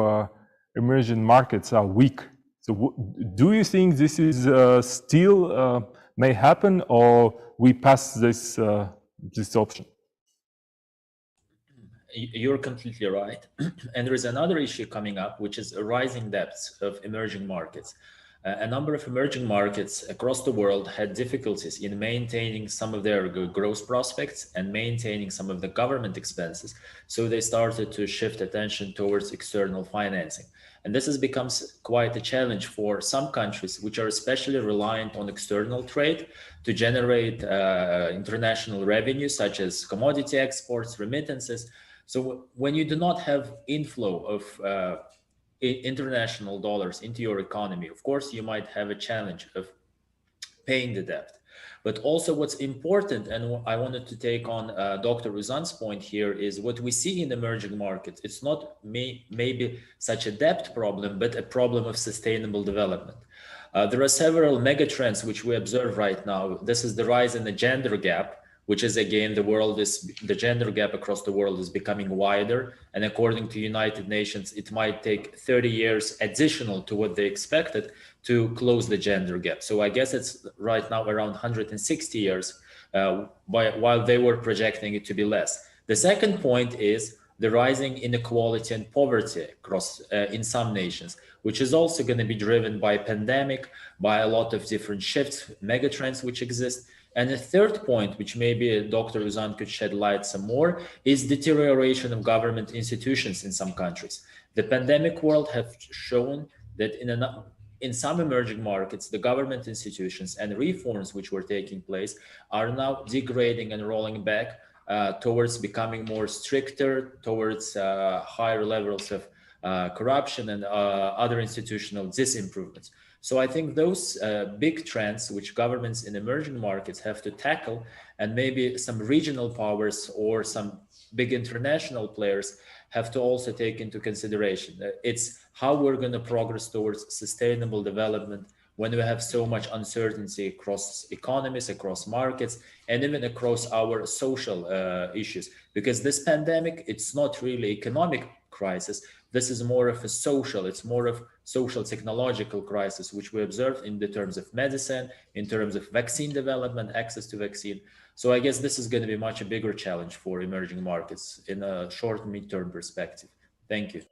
emerging markets are weak. So do you think this is still may happen, or we pass this this option? You're completely right. And there is another issue coming up, which is rising debts of emerging markets. A number of emerging markets across the world had difficulties in maintaining some of their growth prospects and maintaining some of the government expenses. So they started to shift attention towards external financing. And this becomes quite a challenge for some countries, which are especially reliant on external trade to generate international revenue, such as commodity exports, remittances. So when you do not have inflow of international dollars into your economy, of course, you might have a challenge of paying the debt. But also what's important, and I wanted to take on Dr. Uzan's point here, is what we see in emerging markets. It's not maybe such a debt problem, but a problem of sustainable development. There are several mega trends which we observe right now. This is the rise in the gender gap, which is, again, the gender gap across the world is becoming wider. And according to United Nations, it might take 30 years additional to what they expected to close the gender gap. So I guess it's right now around 160 years, while they were projecting it to be less. The second point is the rising inequality and poverty across in some nations, which is also going to be driven by pandemic, by a lot of different shifts, mega trends which exist. And the third point, which maybe Dr. Uzan could shed light some more, is deterioration of government institutions in some countries. The pandemic world have shown that in some emerging markets, the government institutions and reforms which were taking place are now degrading and rolling back towards becoming more stricter, towards higher levels of corruption and other institutional disimprovements. So I think those big trends which governments in emerging markets have to tackle, and maybe some regional powers or some big international players have to also take into consideration. It's how we're going to progress towards sustainable development when we have so much uncertainty across economies, across markets, and even across our social issues. Because this pandemic, it's not really economic crisis. This is more of a it's more of social technological crisis, which we observe in the terms of medicine, in terms of vaccine development, access to vaccine. So I guess this is going to be much a bigger challenge for emerging markets in a short, mid-term perspective. Thank you.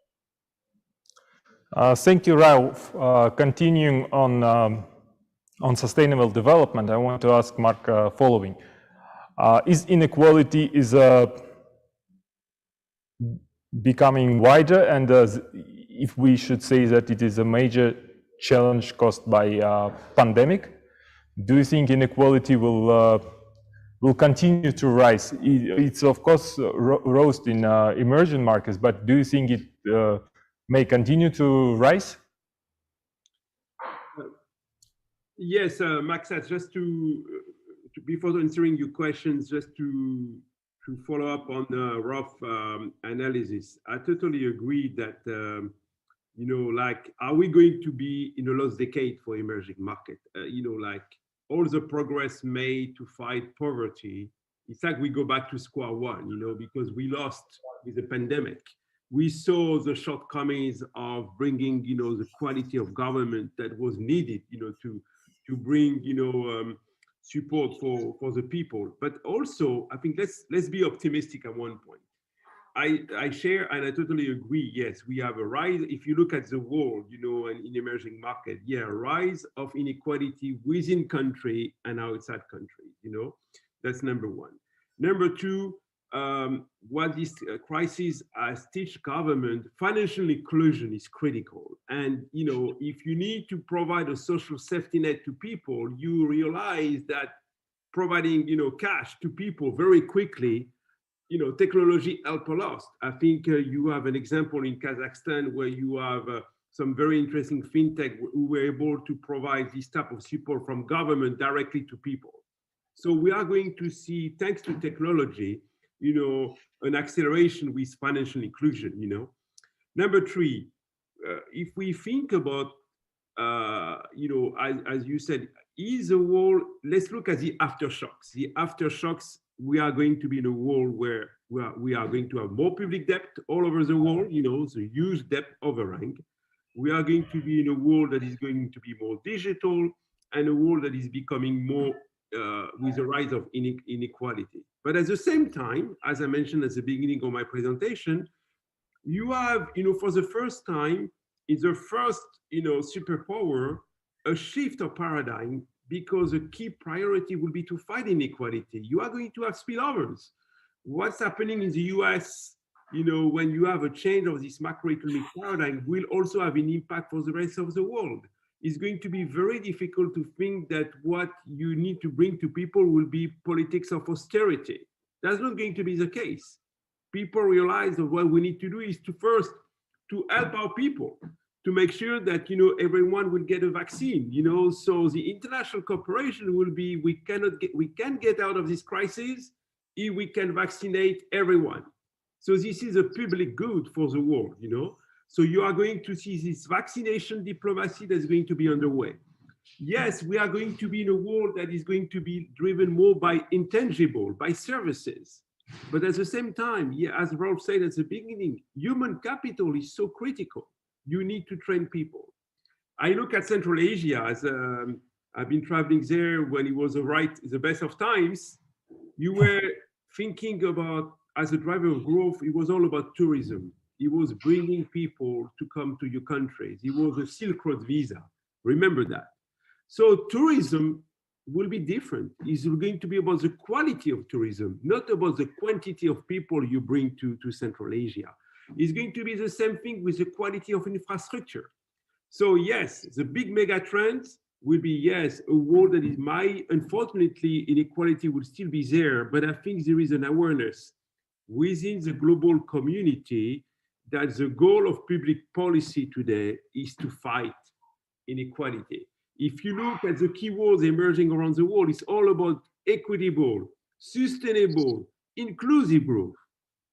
Thank you, Ralph. Continuing on sustainable development, I want to ask Mark following. Is inequality becoming wider, and if we should say that it is a major challenge caused by pandemic, do you think inequality will continue to rise? It's of course rose in emerging markets, but do you think it may continue to rise? Yes, Max, just to before answering your questions, just to follow up on the rough analysis, I totally agree that, you know, like, are we going to be in a lost decade for emerging market? You know, like all the progress made to fight poverty, it's like we go back to square one, you know, because we lost with the pandemic. We saw the shortcomings of bringing, you know, the quality of government that was needed, you know, to bring, you know, support for the people. But also, I think let's be optimistic at one point. I share and I totally agree. Yes, we have a rise. If you look at the world, you know, and in emerging market, yeah, rise of inequality within country and outside country. You know, that's number one. Number two, what this crisis has teach government, financial inclusion is critical. And, you know, if you need to provide a social safety net to people, you realize that providing, you know, cash to people very quickly, you know, technology help a lot. I think you have an example in Kazakhstan where you have some very interesting fintech who were able to provide this type of support from government directly to people. So we are going to see, thanks to technology, you know, an acceleration with financial inclusion, you know. Number three, if we think about, you know, as you said, is the world, let's look at the aftershocks. The aftershocks, we are going to be in a world where we are going to have more public debt all over the world, you know, the huge debt overhang. We are going to be in a world that is going to be more digital and a world that is becoming more with the rise of inequality. But at the same time, as I mentioned at the beginning of my presentation, you have, for the first time in the first, superpower, a shift of paradigm, because a key priority will be to fight inequality. You are going to have spillovers. What's happening in the US, when you have a change of this macroeconomic paradigm, will also have an impact for the rest of the world. It's going to be very difficult to think that what you need to bring to people will be politics of austerity. That's not going to be the case. People realize that what we need to do is to first to help our people, to make sure that everyone will get a vaccine. So the international cooperation will be, we can get out of this crisis if we can vaccinate everyone. So this is a public good for the world. So you are going to see this vaccination diplomacy that's going to be underway. Yes, we are going to be in a world that is going to be driven more by intangible, by services. But at the same time, as Rolf said at the beginning, human capital is so critical. You need to train people. I look at Central Asia, as I've been traveling there when it was the best of times. You were thinking about, as a driver of growth, it was all about tourism. It was bringing people to come to your countries. It was a Silk Road visa. Remember that. So tourism will be different. It's going to be about the quality of tourism, not about the quantity of people you bring to Central Asia. It's going to be the same thing with the quality of infrastructure. So yes, the big mega trends will be, yes, a world that is unfortunately, inequality will still be there, but I think there is an awareness within the global community that the goal of public policy today is to fight inequality. If you look at the keywords emerging around the world, it's all about equitable, sustainable, inclusive growth.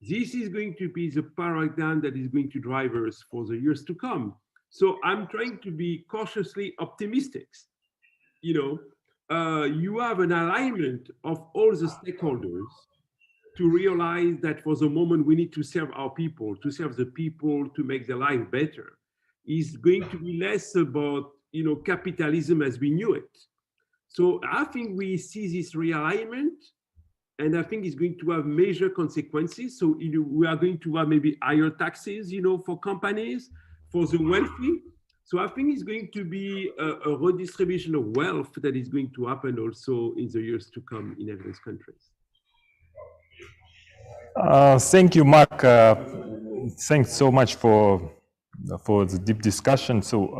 This is going to be the paradigm that is going to drive us for the years to come. So I'm trying to be cautiously optimistic. You have an alignment of all the stakeholders to realize that for the moment we need to serve our people, to serve the people, to make their life better. It's going to be less about capitalism as we knew it. So I think we see this realignment, and I think it's going to have major consequences. So we are going to have maybe higher taxes, for companies, for the wealthy. So I think it's going to be a redistribution of wealth that is going to happen also in the years to come in various countries. Thank you, Mark. Thanks so much for the deep discussion. So,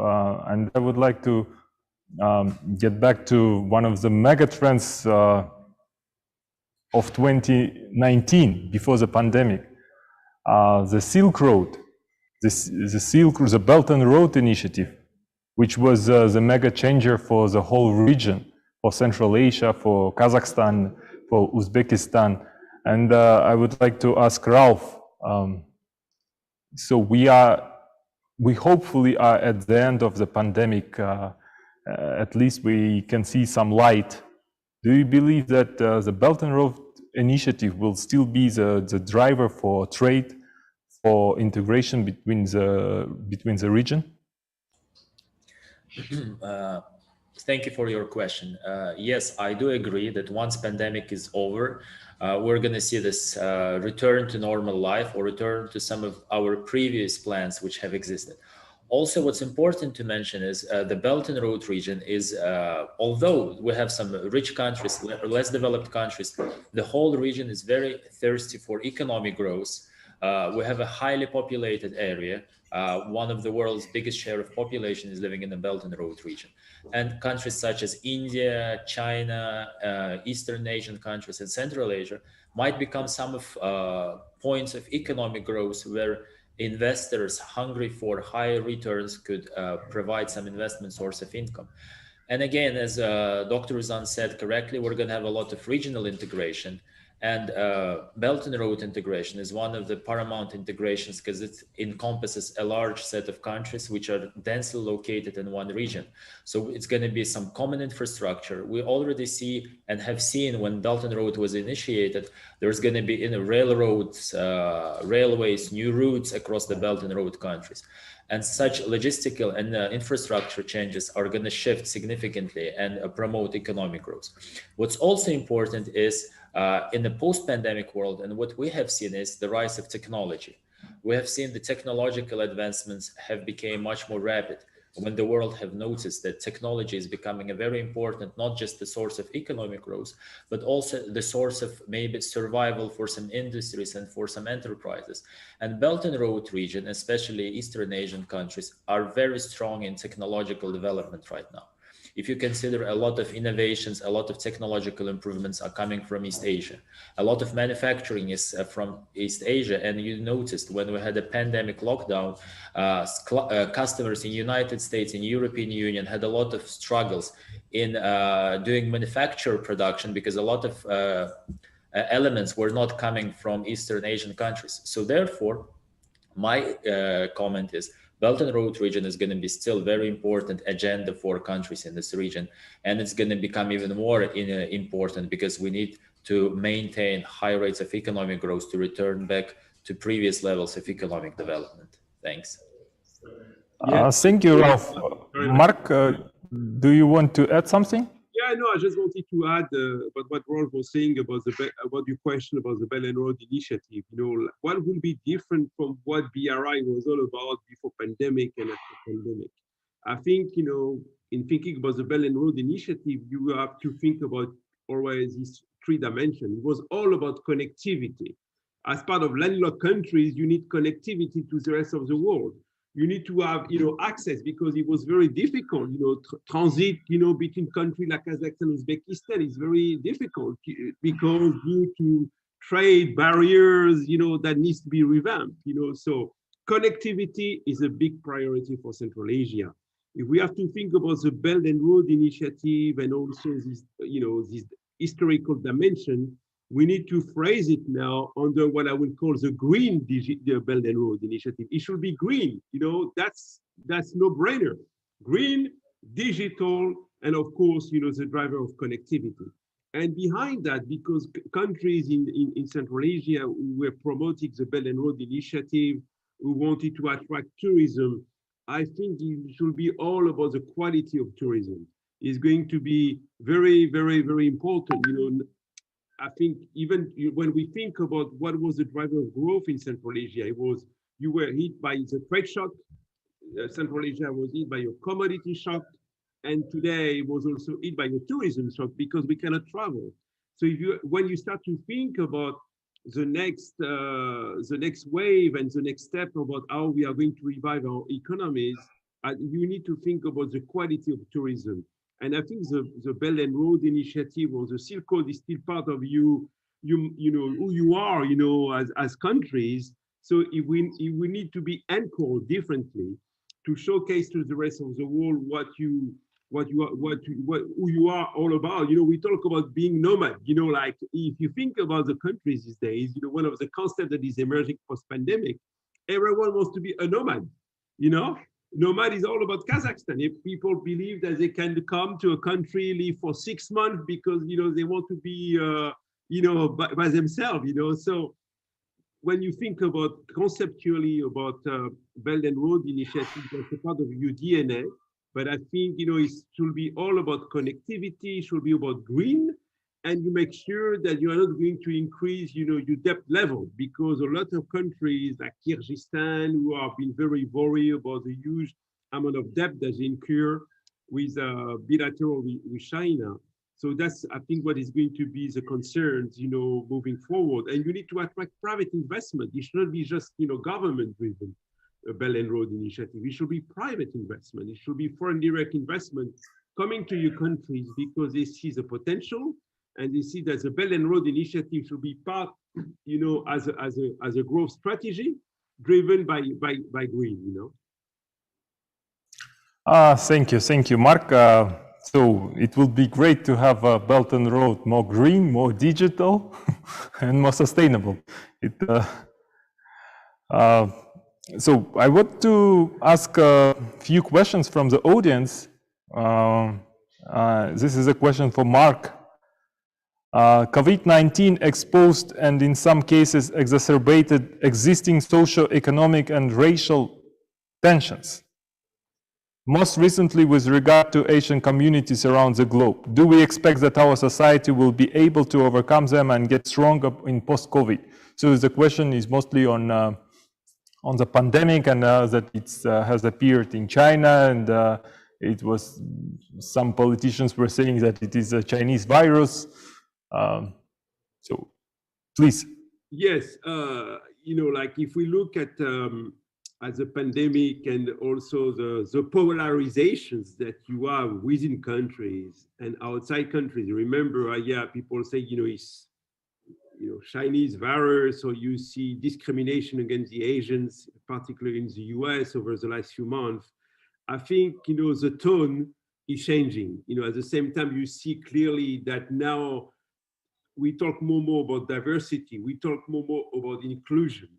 and I would like to get back to one of the mega trends of 2019, before the pandemic, the Silk Road, the Belt and Road Initiative, which was the mega changer for the whole region, for Central Asia, for Kazakhstan, for Uzbekistan. And I would like to ask Ralph, so we hopefully are at the end of the pandemic, at least we can see some light. Do you believe that the Belt and Road Initiative will still be the driver for trade, for integration between the region? Thank you for your question. Yes, I do agree that once pandemic is over, we're going to see this return to normal life, or return to some of our previous plans which have existed. Also, what's important to mention is the Belt and Road region is, although we have some rich countries, less developed countries, the whole region is very thirsty for economic growth. We have a highly populated area. One of the world's biggest share of population is living in the Belt and Road region. And countries such as India, China, Eastern Asian countries, and Central Asia might become some of points of economic growth where investors hungry for higher returns could provide some investment source of income. And again, as Dr. Rizan said correctly, we're going to have a lot of regional integration. And Belt and Road integration is one of the paramount integrations because it encompasses a large set of countries which are densely located in one region. So it's going to be some common infrastructure. We already see and have seen when Belt and Road was initiated, there's going to be railroads, railways, new routes across the Belt and Road countries. And such logistical and infrastructure changes are going to shift significantly and promote economic growth. What's also important is in the post-pandemic world, and what we have seen is the rise of technology. We have seen the technological advancements have become much more rapid when the world have noticed that technology is becoming a very important, not just the source of economic growth, but also the source of maybe survival for some industries and for some enterprises. And Belt and Road region, especially Eastern Asian countries, are very strong in technological development right now. If you consider a lot of innovations, a lot of technological improvements are coming from East Asia. A lot of manufacturing is from East Asia. And you noticed when we had a pandemic lockdown, customers in United States, in European Union had a lot of struggles in doing manufacture production because a lot of elements were not coming from Eastern Asian countries. So therefore, my comment is Belt and Road region is going to be still very important agenda for countries in this region. And it's going to become even more important because we need to maintain high rates of economic growth to return back to previous levels of economic development. Thanks. Thank you, Ralph. Mark, do you want to add something? Yeah, no, I just wanted to add about what Rolf was saying about your question about the Belt and Road Initiative. What will be different from what BRI was all about before pandemic and after pandemic? I think, in thinking about the Belt and Road Initiative, you have to think about always these three dimensions. It was all about connectivity. As part of landlocked countries, you need connectivity to the rest of the world. You need to have, access because it was very difficult, transit, between countries like Kazakhstan and Uzbekistan is very difficult because due to trade barriers, that needs to be revamped, so connectivity is a big priority for Central Asia. If we have to think about the Belt and Road Initiative and also this, this historical dimension, we need to phrase it now under what I would call the green Belt and Road Initiative. It should be green, that's no brainer. Green, digital, and of course, the driver of connectivity. And behind that, because countries in Central Asia who were promoting the Belt and Road Initiative, who wanted to attract tourism, I think it should be all about the quality of tourism. It's going to be very, very, very important, I think even when we think about what was the driver of growth in Central Asia, it was you were hit by the trade shock. Central Asia was hit by a commodity shock, and today it was also hit by a tourism shock because we cannot travel. So when you start to think about the next wave and the next step about how we are going to revive our economies, you need to think about the quality of tourism. And I think the Belt and Road Initiative or the Silk Road is still part of you know who you are, as countries. So we need to be anchored differently to showcase to the rest of the world who you are all about. We talk about being nomad. Like if you think about the countries these days, one of the concepts that is emerging post-pandemic, everyone wants to be a nomad. Nomad is all about Kazakhstan. If people believe that they can come to a country, live for 6 months because they want to be by themselves. So when you think about conceptually about Belt and Road Initiative, that's a part of your DNA. But I think it should be all about connectivity. It should be about green, and you make sure that you are not going to increase your debt level, because a lot of countries like Kyrgyzstan who have been very worried about the huge amount of debt that they incur with bilateral with China. So that's, I think, what is going to be the concerns, moving forward. And you need to attract private investment. It shouldn't be just, government-driven Belt and Road Initiative. It should be private investment. It should be foreign direct investment coming to your countries because they see the potential and they see that the Belt and Road Initiative should be part, as a growth strategy driven by green. Thank you, Mark. So it will be great to have a Belt and Road more green, more digital, and more sustainable. So I want to ask a few questions from the audience. This is a question for Mark. COVID-19 exposed and in some cases exacerbated existing socio-economic and racial tensions. Most recently with regard to Asian communities around the globe. Do we expect that our society will be able to overcome them and get stronger in post-COVID? So the question is mostly on the pandemic and that it has appeared in China, and it was, some politicians were saying that it is a Chinese virus. So please. Yes, like if we look at the pandemic and also the polarizations that you have within countries and outside countries. Remember, people say, it's Chinese virus, or you see discrimination against the Asians, particularly in the US over the last few months. I think, the tone is changing. At the same time, you see clearly that now we talk more about diversity. We talk more about inclusion.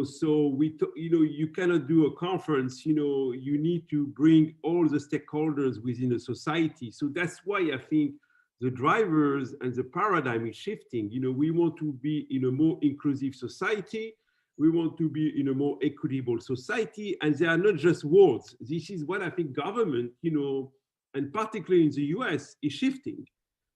So you cannot do a conference. You need to bring all the stakeholders within a society. So that's why I think the drivers and the paradigm is shifting. We want to be in a more inclusive society. We want to be in a more equitable society. And they are not just words. This is what I think government, and particularly in the US, is shifting.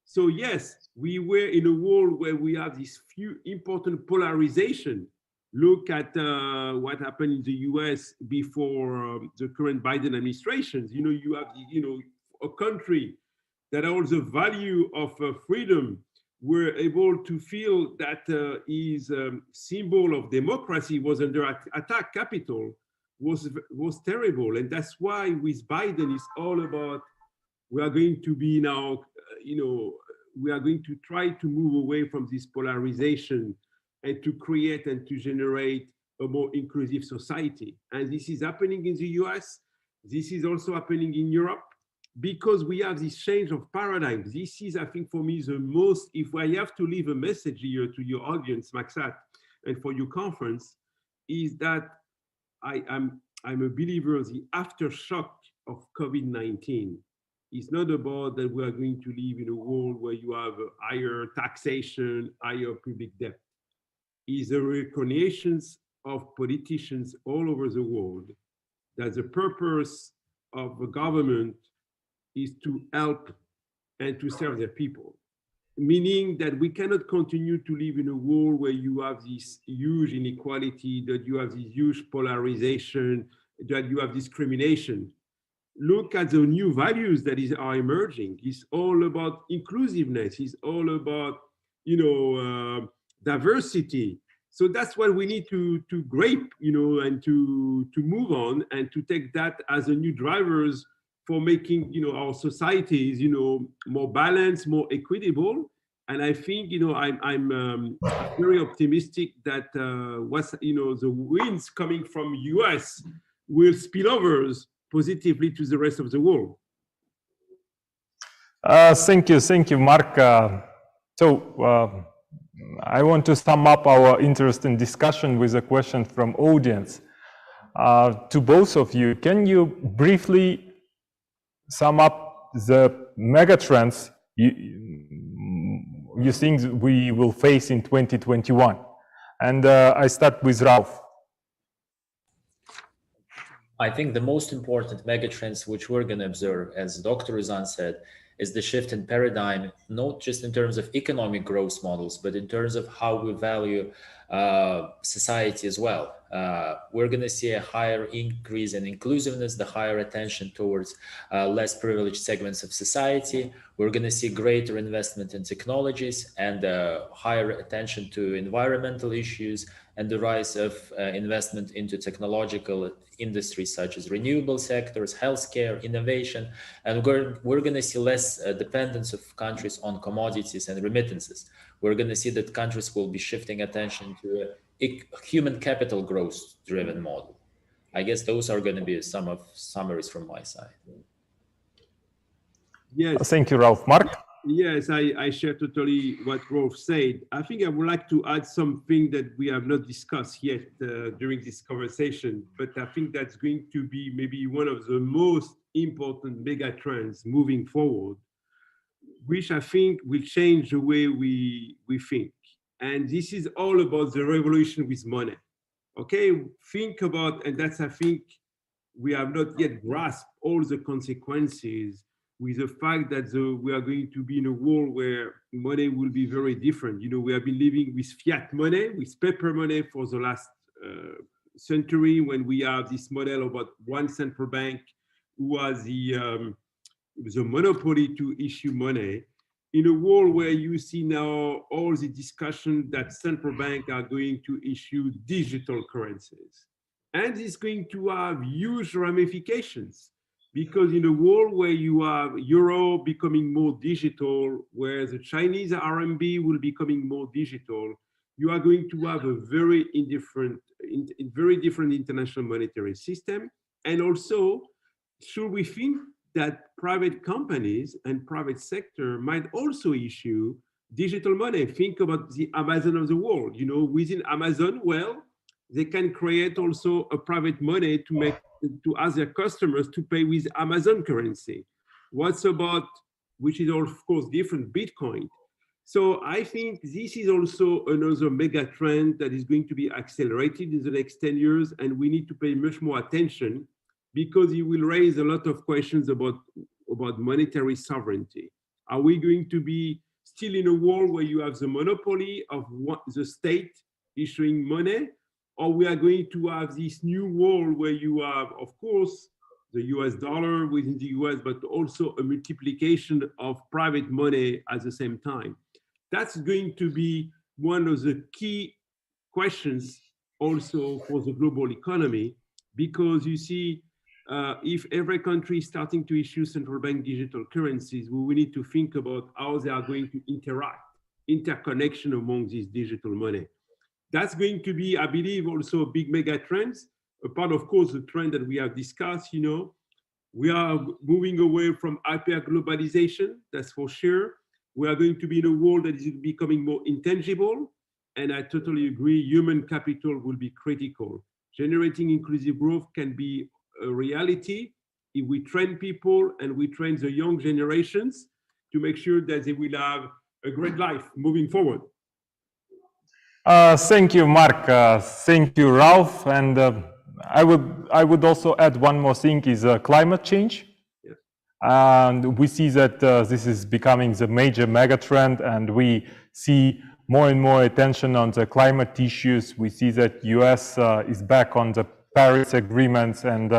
So yes, we were in a world where we have this few important polarization. Look at what happened in the US before the current Biden administrations. You have, a country that holds the value of freedom were able to feel that his symbol of democracy was under attack. Capitol was terrible. And that's why with Biden, it's all about, we are going to be now, we are going to try to move away from this polarization and to create and to generate a more inclusive society. And this is happening in the US. This is also happening in Europe, because we have this change of paradigm. This is, I think, for me, the most, if I have to leave a message here to your audience, Maxat, and for your conference, is that I'm a believer of the aftershock of COVID-19. It's not about that we are going to live in a world where you have higher taxation, higher public debt. It's the recognitions of politicians all over the world that the purpose of the government is to help and to serve their people. Meaning that we cannot continue to live in a world where you have this huge inequality, that you have this huge polarization, that you have discrimination. Look at the new values that are emerging. It's all about inclusiveness. It's all about, diversity. So that's what we need to grape, and to move on and to take that as a new drivers for making, our societies, more balanced, more equitable. And I think, I'm very optimistic that the winds coming from US will spill over positively to the rest of the world. Thank you, Mark. I want to sum up our interesting discussion with a question from audience. To both of you, can you briefly sum up the megatrends you think we will face in 2021? And I start with Ralph. I think the most important megatrends which we're going to observe, as Dr. Rizan said, is the shift in paradigm, not just in terms of economic growth models, but in terms of how we value society as well. We're going to see a higher increase in inclusiveness, the higher attention towards less privileged segments of society. We're going to see greater investment in technologies and higher attention to environmental issues, and the rise of investment into technological industries such as renewable sectors, healthcare, innovation. And we're going to see less dependence of countries on commodities and remittances. We're going to see that countries will be shifting attention to a human capital growth driven model. I guess those are going to be some of summaries from my side. Yes. Thank you, Ralph. Mark? Yes, I share totally what Rolf said. I think I would like to add something that we have not discussed yet during this conversation, but I think that's going to be maybe one of the most important mega trends moving forward, which I think will change the way we think. And this is all about the revolution with money. Okay, think about, and that's, I think, we have not yet grasped all the consequences with the fact that we are going to be in a world where money will be very different. You know, we have been living with fiat money, with paper money for the last century, when we have this model about one central bank who has the monopoly to issue money. In a world where you see now all the discussion that central banks are going to issue digital currencies. And it's going to have huge ramifications, because in a world where you have euro becoming more digital, where the Chinese RMB will be becoming more digital, you are going to have a very different international monetary system. And also, should we think that private companies and private sector might also issue digital money? Think about the Amazon of the world. You know, within Amazon, well, they can create also a private money to ask their customers to pay with Amazon currency. What's about, which is of course different, Bitcoin. So I think this is also another mega trend that is going to be accelerated in the next 10 years, and we need to pay much more attention, because it will raise a lot of questions about monetary sovereignty. Are we going to be still in a world where you have the monopoly of the state issuing money, or we are going to have this new world where you have, of course, the US dollar within the US, but also a multiplication of private money at the same time? That's going to be one of the key questions also for the global economy, because you see, if every country is starting to issue central bank digital currencies, we need to think about how they are going to interact, interconnection among these digital money. That's going to be, I believe, also a big mega trend. A part, of course, the trend that we have discussed. You know, we are moving away from hyper globalization, that's for sure. We are going to be in a world that is becoming more intangible. And I totally agree, human capital will be critical. Generating inclusive growth can be a reality if we train people and we train the young generations to make sure that they will have a great life moving forward. Thank you, Mark. Thank you, Ralph. And I would also add one more thing, is climate change. Yeah. And we see that this is becoming the major mega trend, and we see more and more attention on the climate issues. We see that US is back on the Paris agreements, and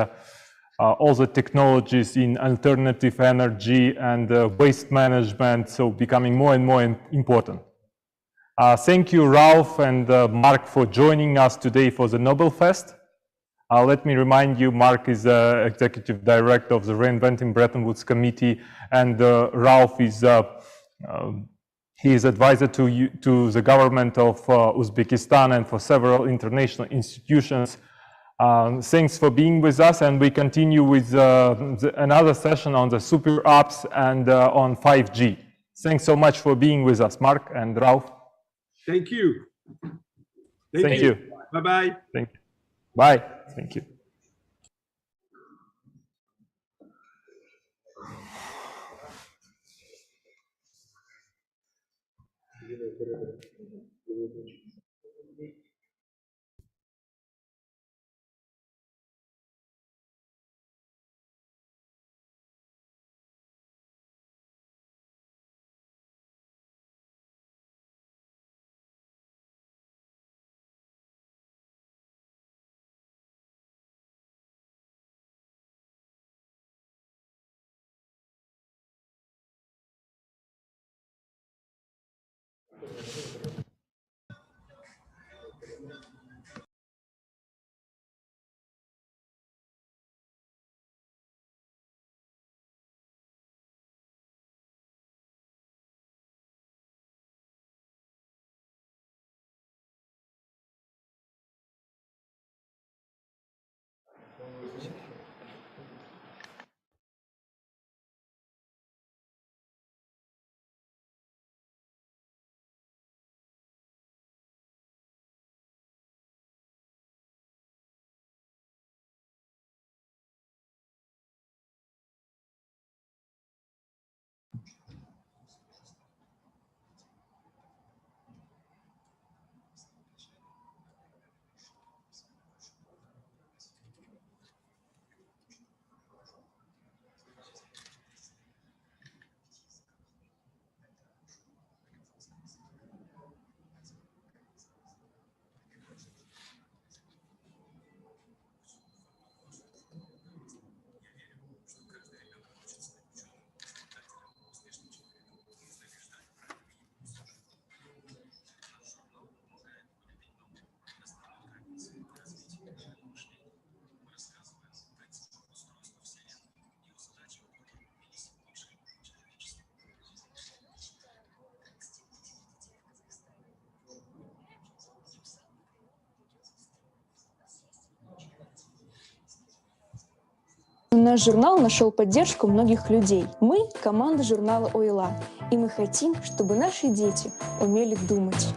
all the technologies in alternative energy and waste management, so becoming more and more important. Thank you, Ralph and Mark, for joining us today for the Nobel Fest. Let me remind you, Mark is Executive Director of the Reinventing Bretton Woods Committee, and Ralph is he is advisor to the government of Uzbekistan and for several international institutions. Thanks for being with us, and we continue with another session on the super apps and on 5G. Thanks so much for being with us, Mark and Ralph. Thank you. Thank you. Bye-bye. Thank you. Bye. Thank you. наш журнал нашел поддержку многих людей. Мы — команда журнала ОИЛА, и мы хотим, чтобы наши дети умели думать.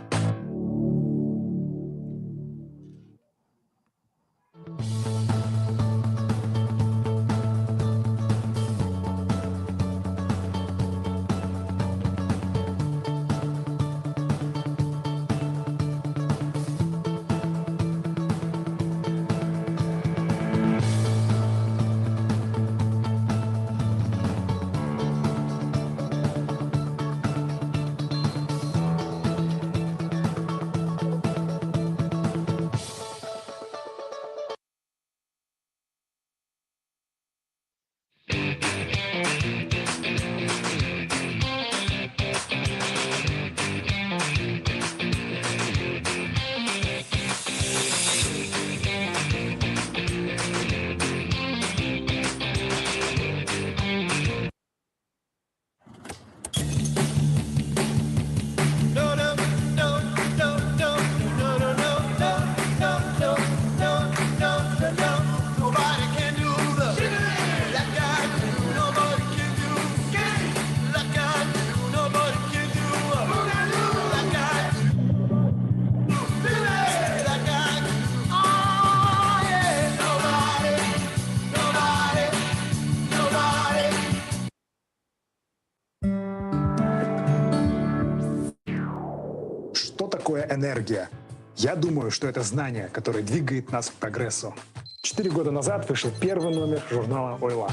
Что такое энергия? Я думаю, что это знание, которое двигает нас к прогрессу. 4 года назад вышел первый номер журнала ОИЛА.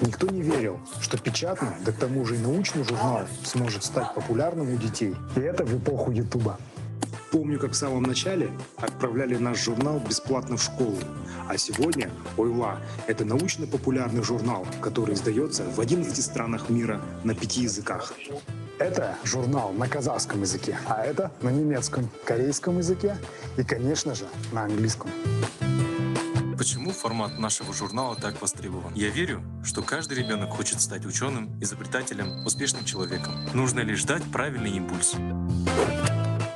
Никто не верил, что печатный, да к тому же и научный журнал сможет стать популярным у детей. И это в эпоху Ютуба. Помню, как в самом начале отправляли наш журнал бесплатно в школу. А сегодня ОИЛА – это научно-популярный журнал, который издается в 11 странах мира на 5 языках. Это журнал на казахском языке, а это на немецком, корейском языке и, конечно же, на английском. Почему формат нашего журнала так востребован? Я верю, что каждый ребенок хочет стать ученым, изобретателем, успешным человеком. Нужно лишь дать правильный импульс.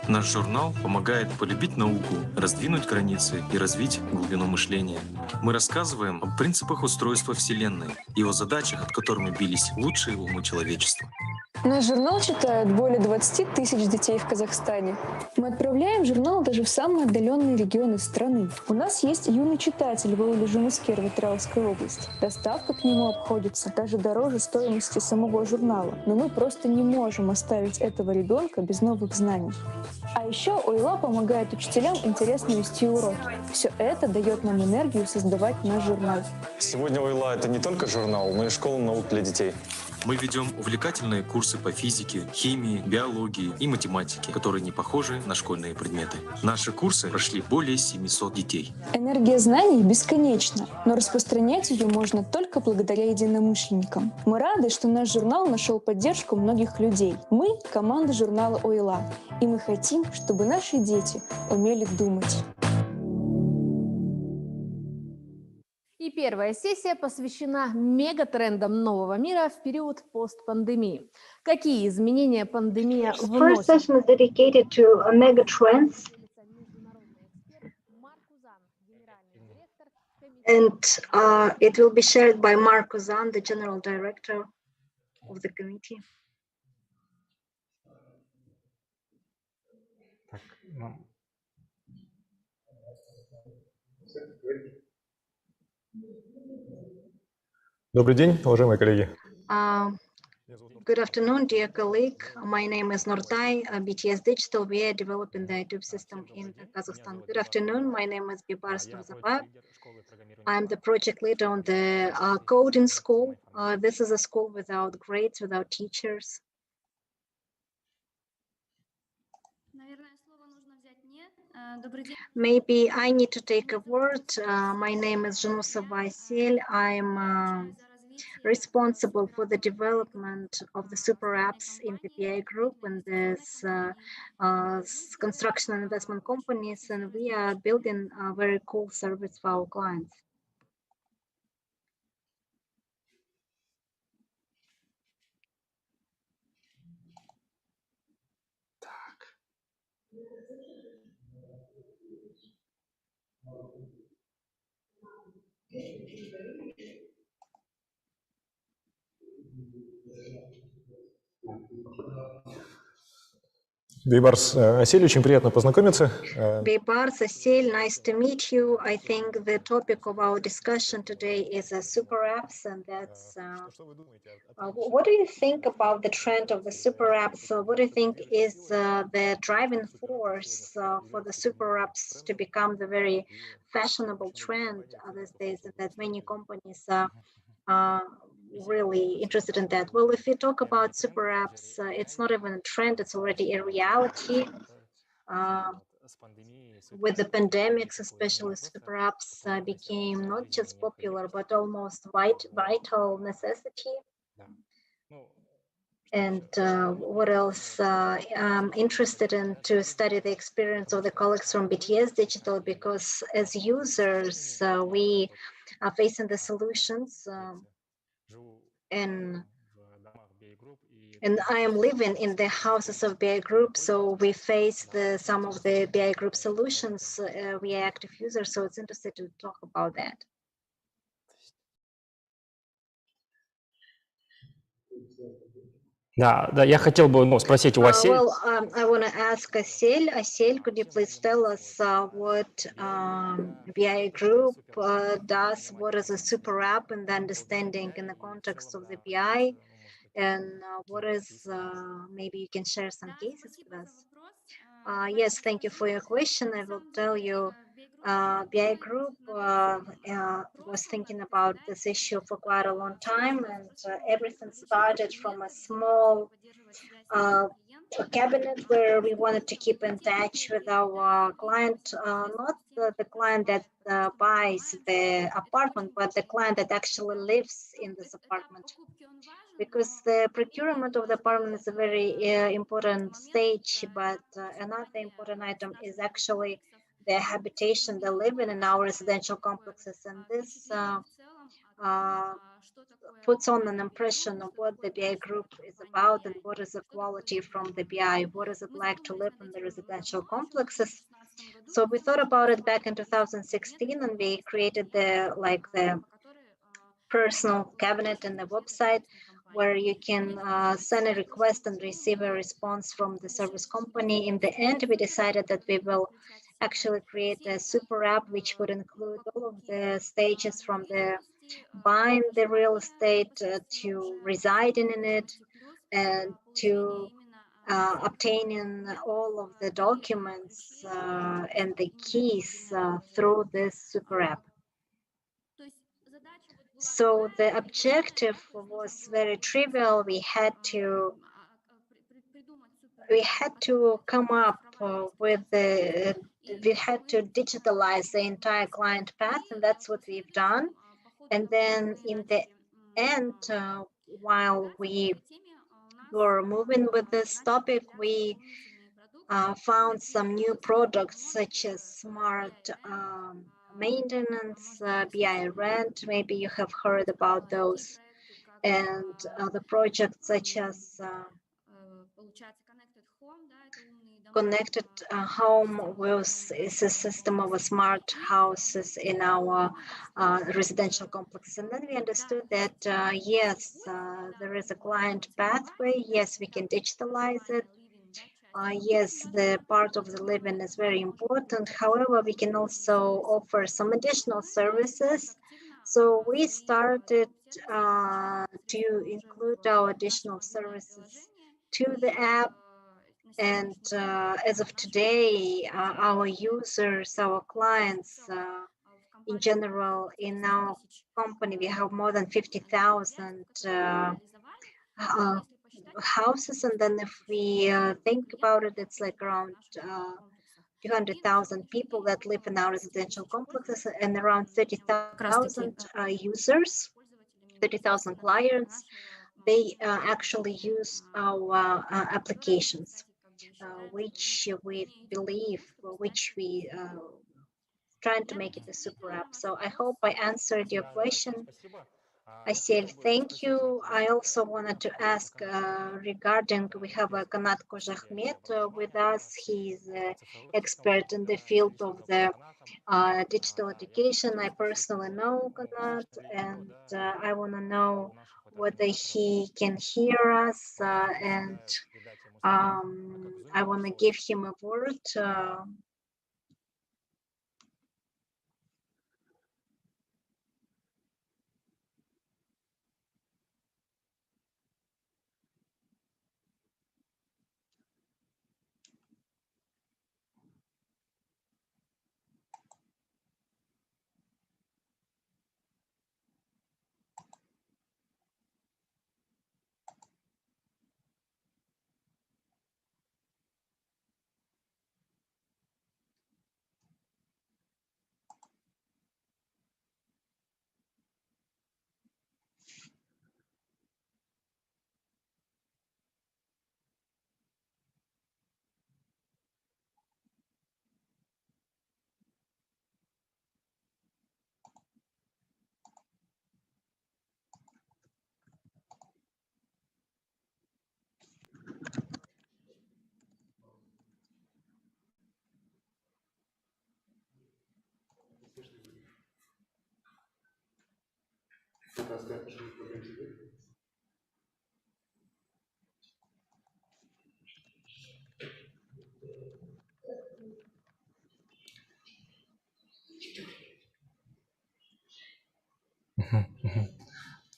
Наш журнал помогает полюбить науку, раздвинуть границы и развить глубину мышления. Мы рассказываем о принципах устройства Вселенной и о задачах, над которыми бились лучшие умы человечества. Наш журнал читают более 20 тысяч детей в Казахстане. Мы отправляем журнал даже в самые отдаленные регионы страны. У нас есть юный читатель в ауле Жумыскер в Атырауской области. Доставка к нему обходится даже дороже стоимости самого журнала. Но мы просто не можем оставить этого ребенка без новых знаний. А еще ОИЛА помогает учителям интересно вести уроки. Все это дает нам энергию создавать наш журнал. Сегодня ОИЛА — это не только журнал, но и школа наук для детей. Мы ведем увлекательные курсы по физике, химии, биологии и математике, которые не похожи на школьные предметы. Наши курсы прошли более 700 детей. Энергия знаний бесконечна, но распространять ее можно только благодаря единомышленникам. Мы рады, что наш журнал нашел поддержку многих людей. Мы — команда журнала ОИЛА, и мы хотим, чтобы наши дети умели думать. И первая сессия посвящена мегатрендам нового мира в период постпандемии. Какие изменения пандемия вносит? First session is dedicated to megatrends. And it will be shared by Mark Ozan, the General Director of the committee. Добрый день, уважаемые коллеги. Good afternoon, dear colleague. My name is Nurtai, BTS Digital. We are developing the YouTube system in Kazakhstan. Good afternoon. My name is Bibars Turzabab. I'm the project leader on the coding school. This is a school without grades, without teachers. Maybe I need to take a word. My name is Janusa Vasil. I'm responsible for the development of the super apps in PPI group, and there's construction and investment companies, and we are building a very cool service for our clients. Бейбарс, Асель, очень приятно познакомиться. Beybar's Asil, nice to meet you. I think the topic of our discussion today is super apps, and that's what do you think about the trend of the super apps? What do you think is the driving force for the super apps to become the very fashionable trend these days that many companies are really interested in that? Well, if you talk about super apps, it's not even a trend, it's already a reality. With the pandemics, especially super apps became not just popular, but almost vital necessity. And what else? I'm interested in to study the experience of the colleagues from BTS Digital, because as users, we are facing the solutions and I am living in the houses of BI Group, so we face some of the BI Group solutions. We are active users, so it's interesting to talk about that. Да, я хотел бы спросить у Асель. Well, I want to ask Asil. Asil, could you please tell us what BI Group does? What is a super app and the understanding in the context of the BI? And what is, maybe you can share some cases with us. Yes, thank you for your question. I will tell you, BI Group was thinking about this issue for quite a long time, and everything started from a small cabinet where we wanted to keep in touch with our client, not the client that buys the apartment, but the client that actually lives in this apartment. Because the procurement of the apartment is a very important stage, but another important item is actually the habitation, the living in our residential complexes. And this puts on an impression of what the BI Group is about and what is the quality from the BI, what is it like to live in the residential complexes. So we thought about it back in 2016, and we created the personal cabinet in the website where you can send a request and receive a response from the service company. In the end, we decided that we will actually create a super app which would include all of the stages from the buying the real estate to residing in it and to obtaining all of the documents and the keys through this super app. So the objective was very trivial. We had to come up with we had to digitalize the entire client path, and that's what we've done. And then in the end, while we were moving with this topic, we found some new products such as smart maintenance, BI rent. Maybe you have heard about those, and the projects such as connected home is a system of smart houses in our residential complexes. And then we understood that yes, there is a client pathway. Yes, we can digitalize it. Yes, the part of the living is very important. However, we can also offer some additional services. So we started to include our additional services to the app. And as of today, our users, our clients, in general, in our company, we have more than 50,000 houses. And then if we think about it, it's like around 200,000 people that live in our residential complexes and around 30,000 users, 30,000 clients. They actually use our applications, which we believe, which we trying to make it a super app. So I hope I answered your question. Asil, thank you. I also wanted to ask regarding, we have Kanat Kozhahmet with us. He's an expert in the field of the digital education. I personally know Kanat, and I want to know whether he can hear us, and I want to give him a word.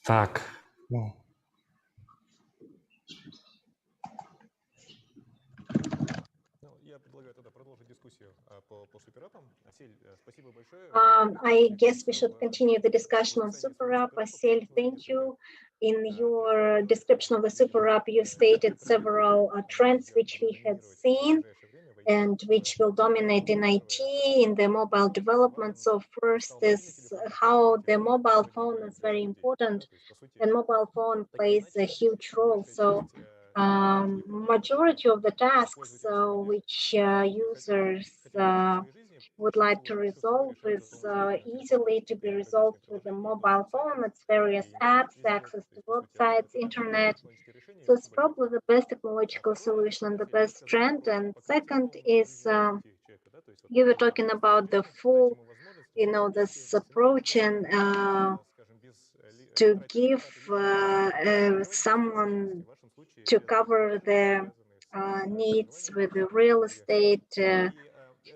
Так. Ну. I guess we should continue the discussion on Super App. Asil, thank you. In your description of the Super App, you stated several trends which we had seen and which will dominate in IT, in the mobile development. So first is how the mobile phone is very important, and mobile phone plays a huge role. So majority of the tasks which users would like to resolve is easily to be resolved with a mobile phone. It's various apps, access to websites, internet. So it's probably the best technological solution and the best trend. And second is you were talking about the full, this approach and to give someone to cover the needs with the real estate.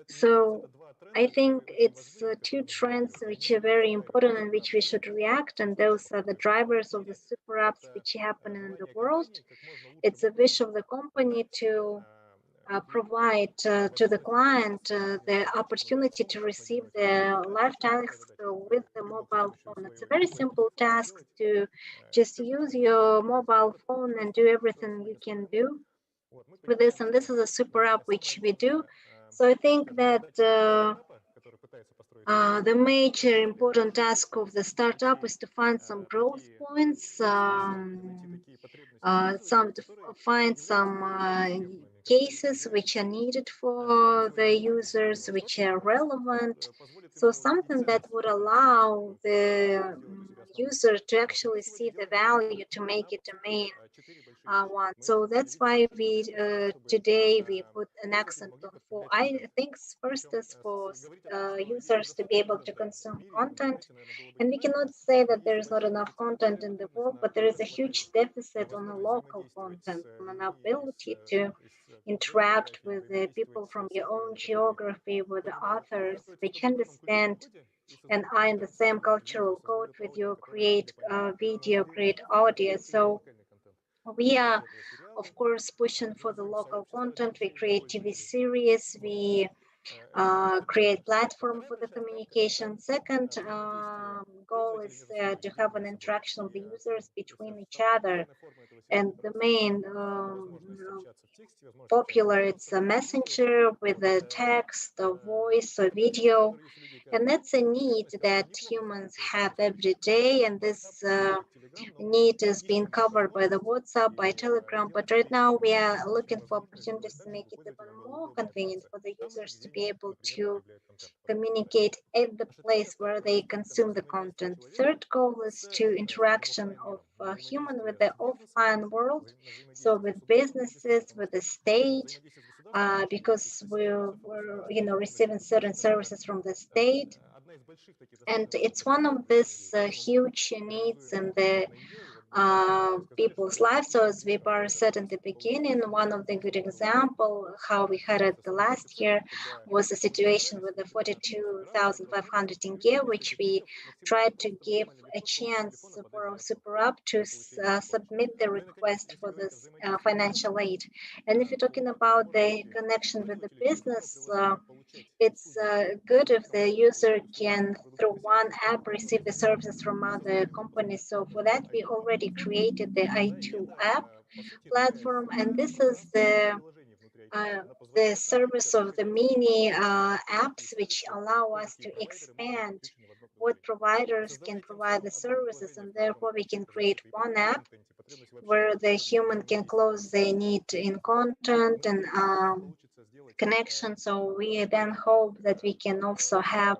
So I think it's two trends which are very important and which we should react, and those are the drivers of the super apps which happen in the world. It's a wish of the company to provide to the client the opportunity to receive the live tasks with the mobile phone. It's a very simple task to just use your mobile phone and do everything you can do with this, and this is a super app which we do. So I think that the major important task of the startup is to find some growth points, find some cases which are needed for the users, which are relevant. So something that would allow the user to actually see the value to make it a main one. So that's why we today we put an accent on for. I think first is for users to be able to consume content, and we cannot say that there is not enough content in the world, but there is a huge deficit on the local content, on an ability to interact with the people from your own geography, with the authors, which understand and are in the same cultural code with you, create video, create audio. So we are, of course, pushing for the local content. We create TV series. We create platform for the communication. Second goal is to have an interaction of the users between each other. And the main popular, it's a messenger with a text, a voice, a video. And that's a need that humans have every day. And this need is being covered by the WhatsApp, by Telegram, but right now we are looking for opportunities to make it even more convenient for the users to be able to communicate at the place where they consume the content. Third goal is to interaction of human with the offline world, so with businesses, with the state, because we're receiving certain services from the state, and it's one of these huge needs in the people's lives. So as Vipar said in the beginning, one of the good example how we had it the last year was a situation with the 42,500 tenge, which we tried to give a chance for our super app to submit the request for this financial aid. And if you're talking about the connection with the business, it's good if the user can, through one app, receive the services from other companies. So for that, we already created the i2 app platform, and this is the service of the mini apps, which allow us to expand what providers can provide the services, and therefore we can create one app where the human can close their need in content and connection. So we then hope that we can also have,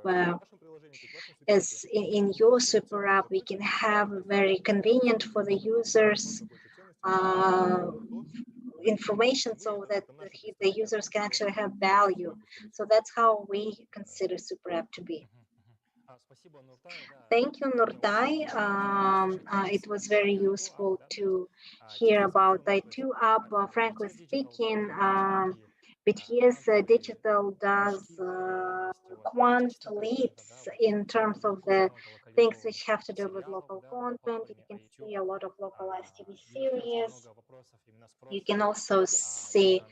as in your super app, we can have very convenient for the users information, so that the users can actually have value. So that's how we consider super app to be. Thank you, Nurtai. It was very useful to hear about the i2 app. Frankly speaking, BTS Digital does quant leaps in terms of the things which have to do with local content. You can see a lot of localized TV series. You can also see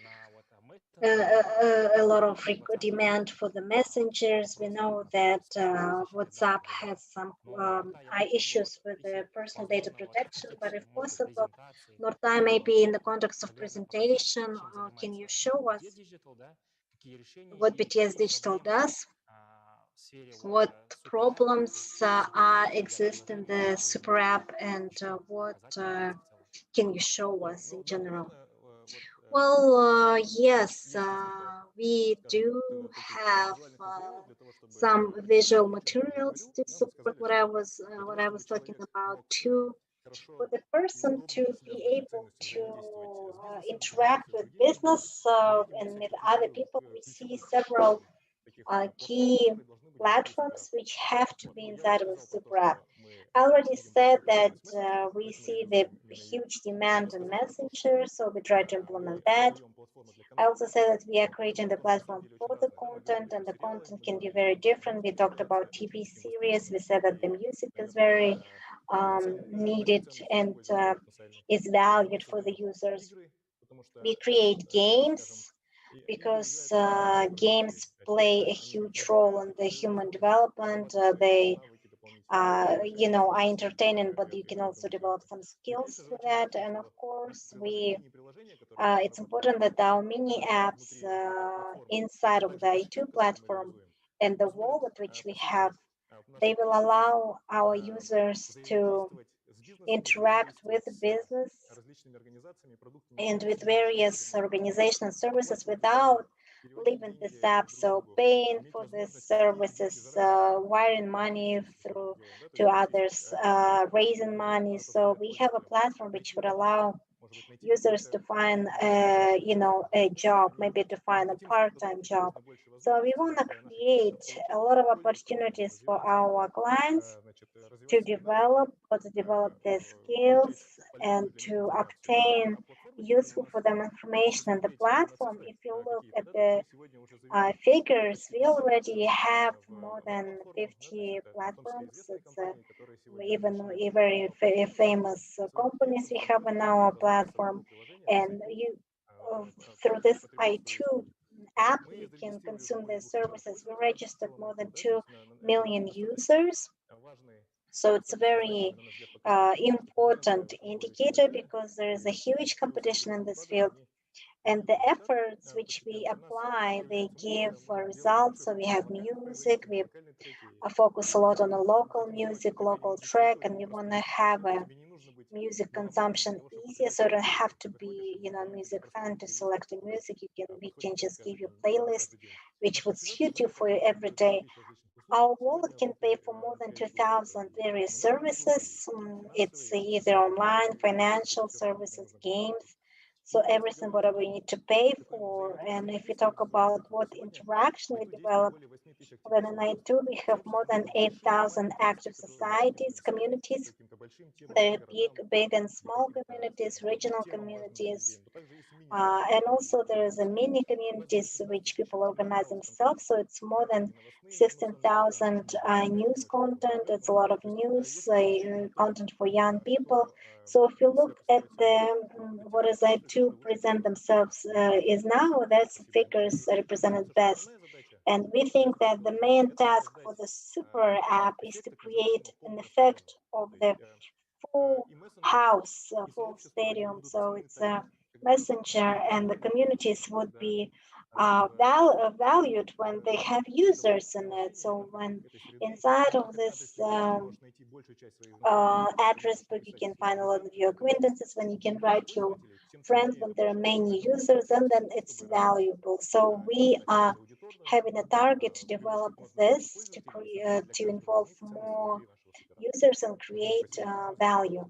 a lot of demand for the messengers. We know that WhatsApp has some issues with the personal data protection, but if possible, Nurtai, maybe in the context of presentation, can you show us what BTS Digital does? What problems exist in the super app, and what can you show us in general? Well, yes, we do have some visual materials to support what I was talking about too. For the person to be able to interact with business and with other people, we see several key platforms which have to be inside of a super app. I already said that we see the huge demand on Messenger, so we try to implement that. I also said that we are creating the platform for the content, and the content can be very different. We talked about TV series. We said that the music is very needed and is valued for the users. We create games because games play a huge role in the human development. They are entertaining, but you can also develop some skills for that. And of course, it's important that our mini apps inside of the i2 platform and the wallet which we have, they will allow our users to interact with business and with various organizational services without leaving this app. So paying for these services, wiring money through to others, raising money. So we have a platform which would allow users to find a job, maybe to find a part-time job. So we want to create a lot of opportunities for our clients to develop their skills and to obtain useful for them information. And the platform, if you look at the figures, we already have more than 50 platforms. It's even very famous companies we have on our platform, and through this i2 app you can consume their services. We registered more than 2 million users, so it's a very important indicator because there is a huge competition in this field. And the efforts which we apply, they give results. So we have music, we focus a lot on the local music, local track, and we want to have music consumption easier, so you don't have to be, a music fan to select the music. We can just give you a playlist which would suit you for your everyday. Our wallet can pay for more than 2,000 various services. It's either online, financial services, games, so everything, whatever you need to pay for. And if we talk about what interaction we develop, then in I2 we have more than 8,000 active societies, communities. There are big and small communities, regional communities, and also there is a mini communities which people organize themselves. So it's more than 16,000 news content. It's a lot of news content for young people. So if you look at what is I2 present themselves is now, that's figures represented best. And we think that the main task for the super app is to create an effect of the full house, full stadium. So it's a messenger, and the communities would be valued when they have users in it. So when inside of this address book, you can find a lot of your acquaintances, when you can write your friends, when there are many users, and then it's valuable. So we are having a target to develop this, to involve more users and create value.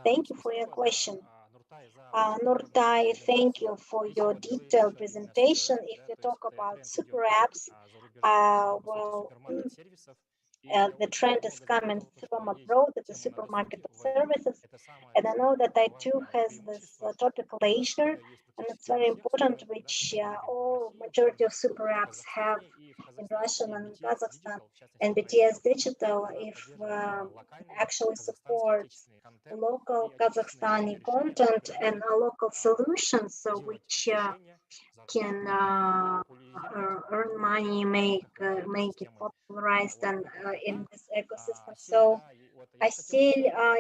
Thank you for your question. Nurtai, thank you for your detailed presentation. If you talk about super apps, well, the trend is coming from abroad at the supermarket of services. And I know that I2 has this topical Asia, and it's very important, which all majority of super apps have in Russia and in Kazakhstan. And BTS Digital, if actually supports local Kazakhstani content and local solutions, so which can earn money, make it popularized and in this ecosystem. So I still,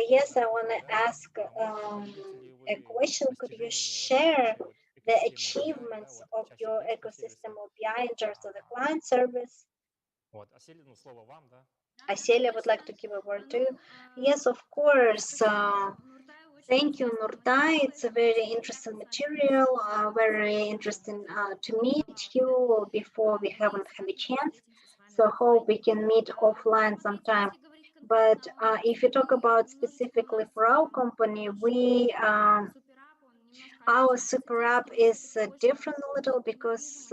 yes, I want to ask a question. Could you share the achievements of your ecosystem OPI in terms of the client service? Aseli, I would like to give a word to you. Yes, of course. Thank you, Nurtai. It's a very interesting material, very interesting to meet you before we haven't had a chance. So hope we can meet offline sometime. But if you talk about specifically for our company, our super app is different a little because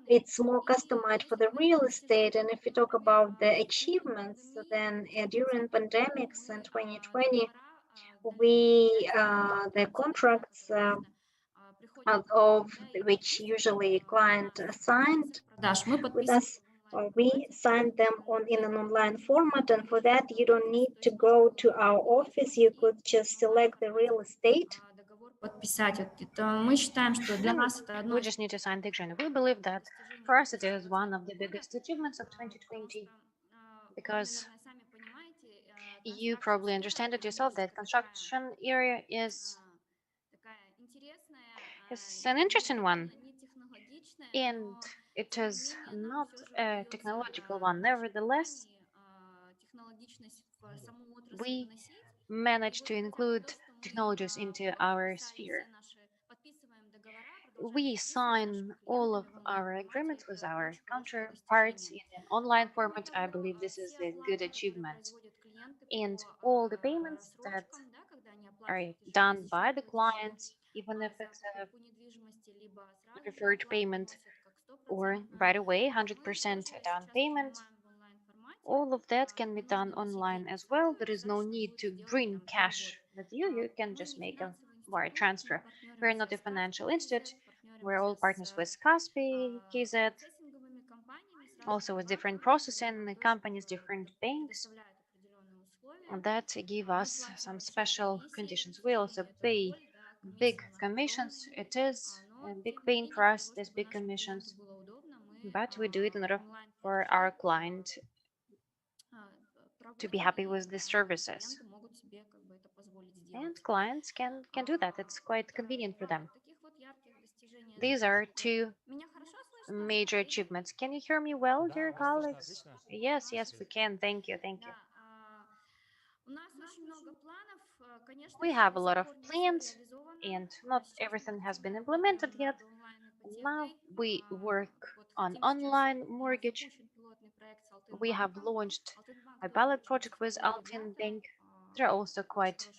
it's more customized for the real estate. And if you talk about the achievements, then during pandemics in 2020, the contracts of which usually client signed with us, we signed them in an online format, and for that you don't need to go to our office. You could just select the real estate. We just need to sign the agreement. We believe that for us it is one of the biggest achievements of 2020, because you probably understand it yourself that construction area is an interesting one, and it is not a technological one. Nevertheless, we managed to include technologies into our sphere. We sign all of our agreements with our counterparts in an online format. I believe this is a good achievement. And all the payments that are done by the clients, even if it's a preferred payment or right away 100% down payment, all of that can be done online as well. There is no need to bring cash with you. You can just make a wire transfer. We're not a financial institute. We're all partners with Kaspi, KZ, also with different processing companies, different banks that give us some special conditions. We also pay big commissions. It is a big pain for us, these big commissions, but we do it in order for our client to be happy with the services. And clients can do that. It's quite convenient for them. These are two major achievements. Can you hear me well, dear colleagues? Yes, yes, we can. Thank you, thank you. We have a lot of plans, and not everything has been implemented yet. Now we work on online mortgage. We have launched a pilot project with Altin Bank. They're also quite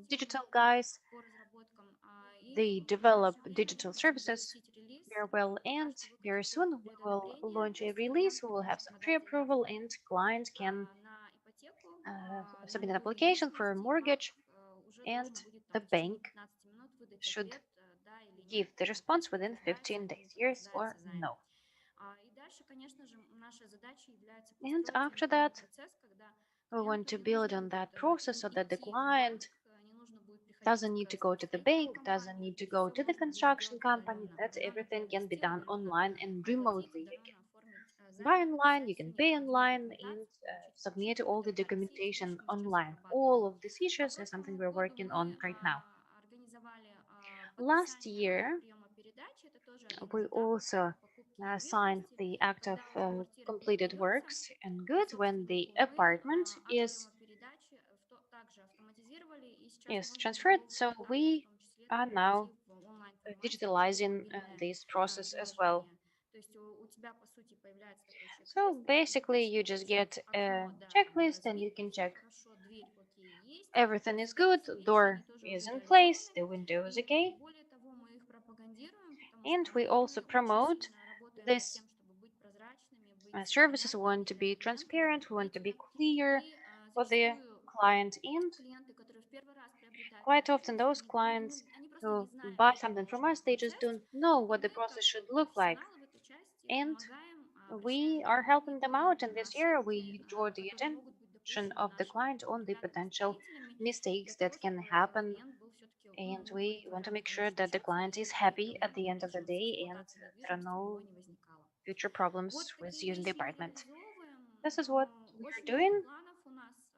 digital guys. They develop digital services very well, and very soon we will launch a release. We will have some pre-approval, and clients can submit an application for a mortgage, and the bank should give the response within 15 days, yes or no. And after that, we want to build on that process so that the client doesn't need to go to the bank, doesn't need to go to the construction company, that everything can be done online and remotely. You can buy online, you can pay online, and submit all the documentation online. All of these issues is something we're working on right now. Last year, we also signed the act of completed works and goods when the apartment is transferred. So we are now digitalizing this process as well. So basically, you just get a checklist and you can check everything is good, door is in place, the window is okay. And we also promote this services. We want to be transparent, we want to be clear for the client, and quite often those clients who buy something from us, they just don't know what the process should look like. And we are helping them out, and this year we draw the attention of the client on the potential mistakes that can happen, and we want to make sure that the client is happy at the end of the day and there are no future problems with using the apartment. This is what we are doing.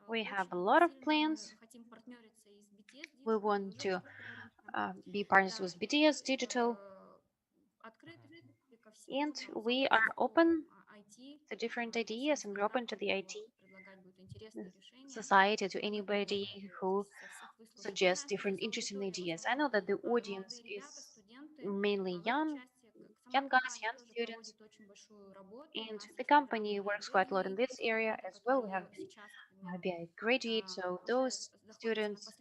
We have a lot of plans. We want to be partners with BTS Digital, and we are open to different ideas, and we're open to the IT society, to anybody who suggests different interesting ideas. I know that the audience is mainly young guys, young students, and the company works quite a lot in this area as well. We have BI graduates, so those students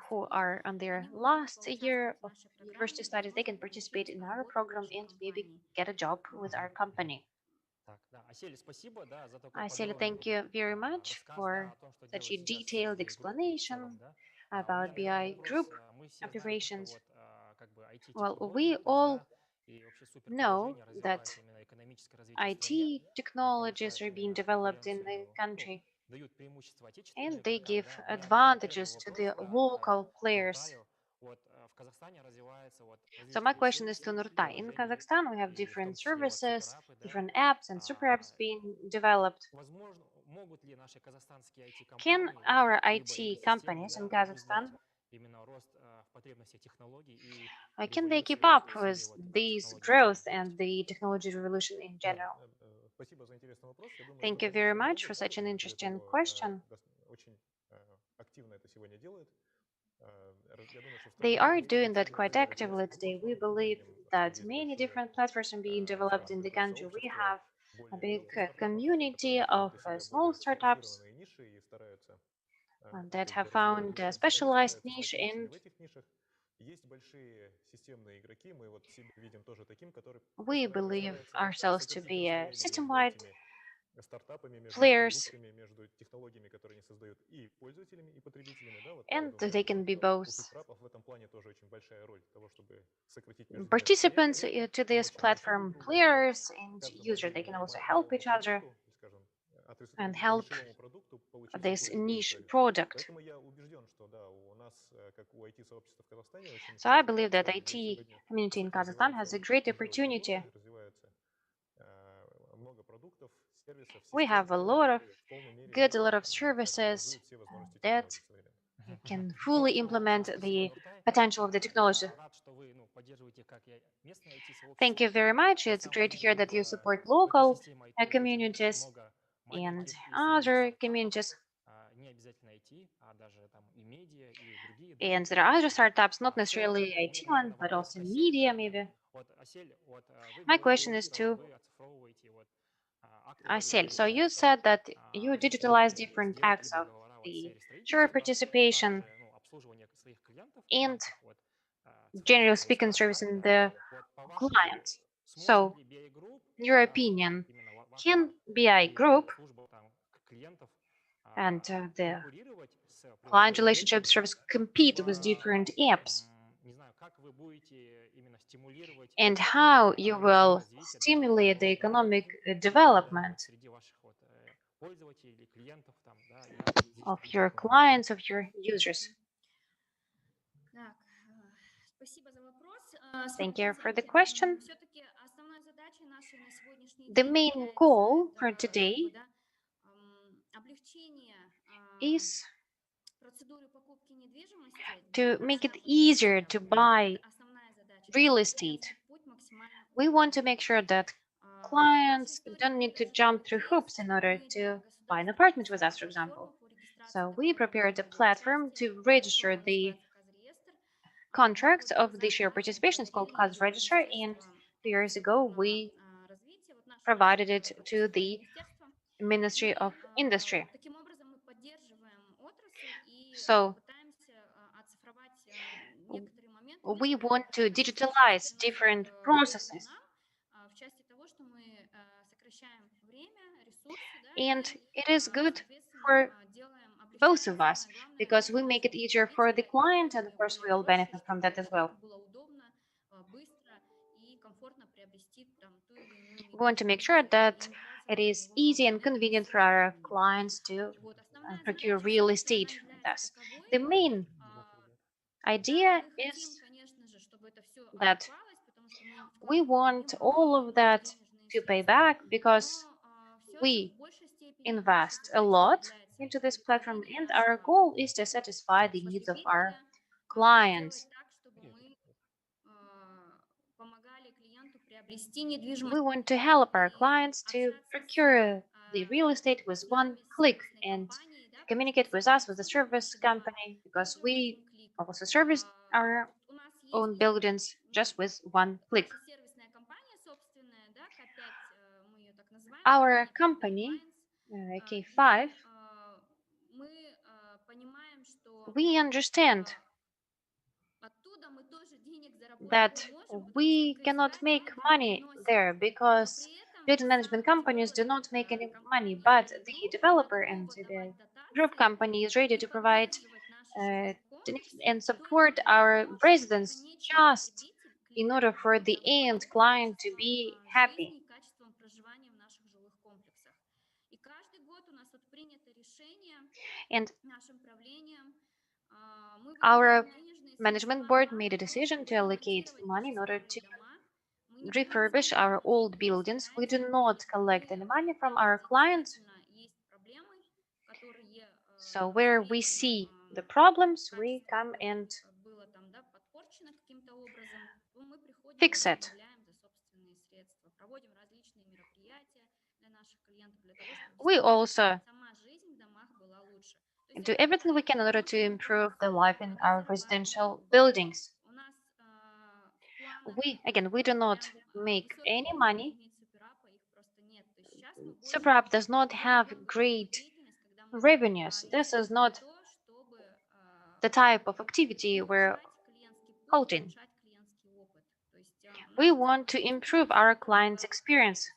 who are on their last year of university studies, they can participate in our program and maybe get a job with our company. Aseli, thank you very much for such a detailed explanation about BI group operations. Well, we all know that IT technologies are being developed in the country, and they give advantages to the local players. So my question is to Nurtai. In Kazakhstan, we have different services, different apps and super apps being developed. Can our IT companies in Kazakhstan, can they keep up with these growth and the technology revolution in general? Thank you very much for such an interesting question. They are doing that quite actively today. We believe that many different platforms are being developed in the country. We have a big community of small startups that have found a specialized niche, and we believe ourselves to be a system-wide players, and they can be both participants to this platform, players and users. They can also help each other and help this niche product. So I believe that IT community in Kazakhstan has a great opportunity. We have a lot of a lot of services that can fully implement the potential of the technology. Thank you very much. It's great to hear that you support local communities and other communities. And there are other startups, not necessarily IT one, but also media maybe. My question is to Asel. So you said that you digitalize different acts of the share participation and generally speaking servicing the client. So in your opinion, can BI group and the client relationship service compete with different apps? And how you will stimulate the economic development of your clients, of your users? Thank you for the question. The main goal for today is to make it easier to buy real estate. We want to make sure that clients don't need to jump through hoops in order to buy an apartment with us, for example. So we prepared a platform to register the contracts of the share participation. It's called CAS Register, and 2 years ago we provided it to the Ministry of Industry. So we want to digitalize different processes. And it is good for both of us because we make it easier for the client, and of course we all benefit from that as well. We want to make sure that it is easy and convenient for our clients to procure real estate with us. The main idea is that we want all of that to pay back because we invest a lot into this platform, and our goal is to satisfy the needs of our clients. We want to help our clients to procure the real estate with one click and to communicate with us, with the service company, because we also service our own buildings just with one click. Our company, K5, we understand that we cannot make money there because building management companies do not make any money, but the developer and the group company is ready to provide and support our residents just in order for the end client to be happy. And our management board made a decision to allocate money in order to refurbish our old buildings. We do not collect any money from our clients. So where we see the problems, we come and fix it. We also do everything we can in order to improve the life in our residential buildings. We do not make any money. SuperApp does not have great revenues. This is not the type of activity we're holding. We want to improve our clients' experience.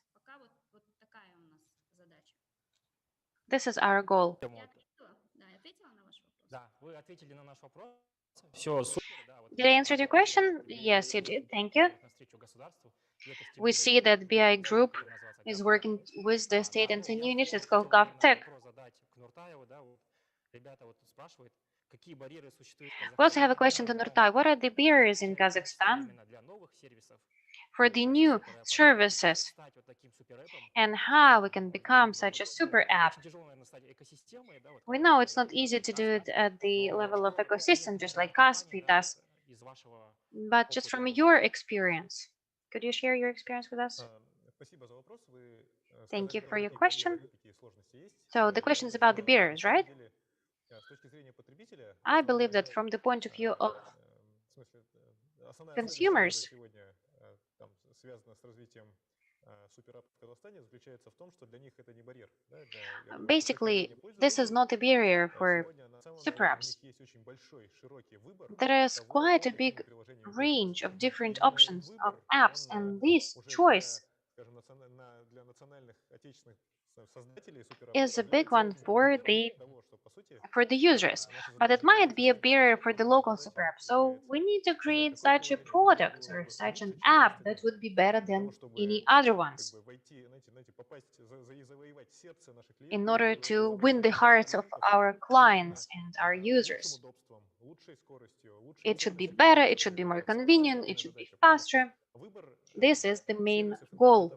This is our goal. Did I answer your question? Yes, you did. Thank you. We see that BI Group is working with the state and senior units. It's called GovTech. We also have a question to Nurtai. What are the barriers in Kazakhstan for the new services and how we can become such a super app? We know it's not easy to do it at the level of ecosystem, just like Kaspi does. But just from your experience, could you share your experience with us? Thank you for your question. So the question is about the barriers, right? I believe that from the point of view of consumers, basically, this is not a barrier for super apps. There is quite a big range of different options of apps, and this choice is a big one for the users, but it might be a barrier for the local super app. So we need to create such a product or such an app that would be better than any other ones in order to win the hearts of our clients and our users. It should be better, it should be more convenient, it should be faster. This is the main goal,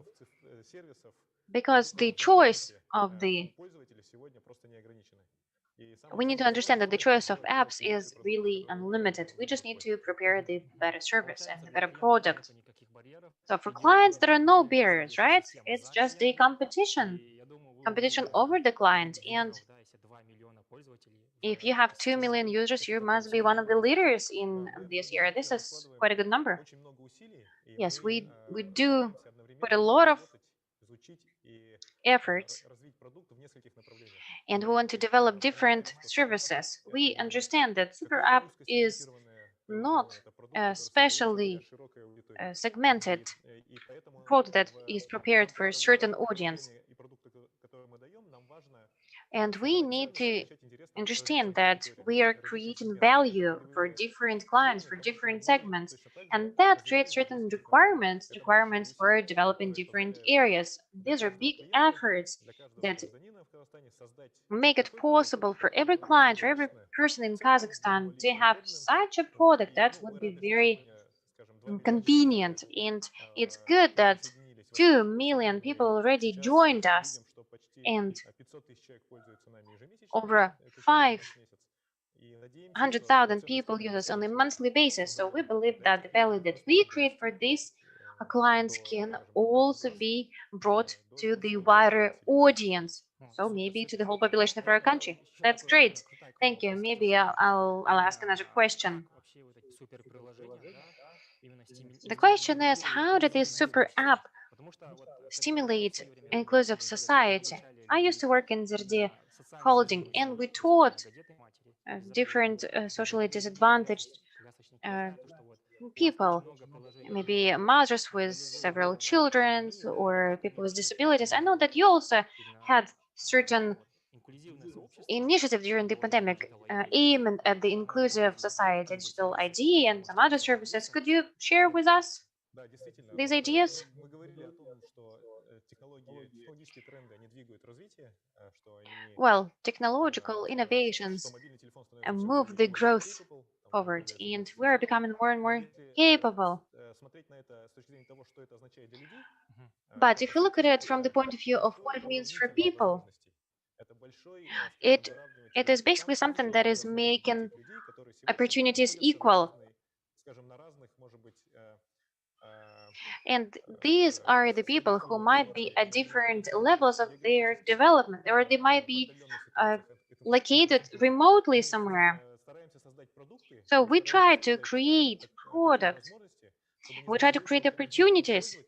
because the choice of we need to understand that the choice of apps is really unlimited. We just need to prepare the better service and the better product. So for clients, there are no barriers, right? It's just the competition over the client. And if you have 2 million users, you must be one of the leaders in this area. This is quite a good number. Yes, we do put a lot of effort, and we want to develop different services. We understand that super app is not a specially segmented product that is prepared for a certain audience. And we need to understand that we are creating value for different clients, for different segments, and that creates certain requirements for developing different areas. These are big efforts that make it possible for every client, for every person in Kazakhstan to have such a product that would be very convenient. And it's good that 2 million people already joined us, and over 500,000 people use us on a monthly basis. So we believe that the value that we create for these clients can also be brought to the wider audience. So maybe to the whole population of our country. That's great. Thank you. Maybe I'll ask another question. The question is, how did this super app stimulate inclusive society? I used to work in Zerdi Holding, and we taught different socially disadvantaged people, maybe mothers with several children or people with disabilities. I know that you also had certain initiative during the pandemic aimed at the inclusive society, digital ID, and some other services. Could you share with us these ideas? Well, technological innovations move the growth forward, and we're becoming more and more capable. But if you look at it from the point of view of what it means for people, it is basically something that is making opportunities equal. And these are the people who might be at different levels of their development, or they might be located remotely somewhere. So we try to create products, we try to create opportunities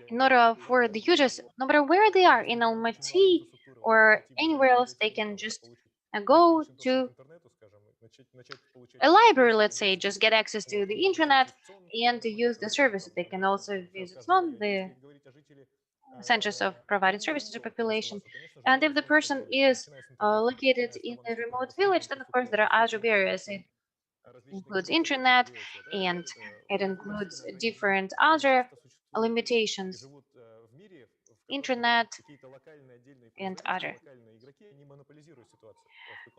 in order for the users, no matter where they are, in Almaty or anywhere else, they can just go to a library, let's say, just get access to the internet and to use the service. They can also visit the centers of providing services to the population. And if the person is located in a remote village, then of course there are other barriers. It includes internet, and it includes different other limitations, internet and other.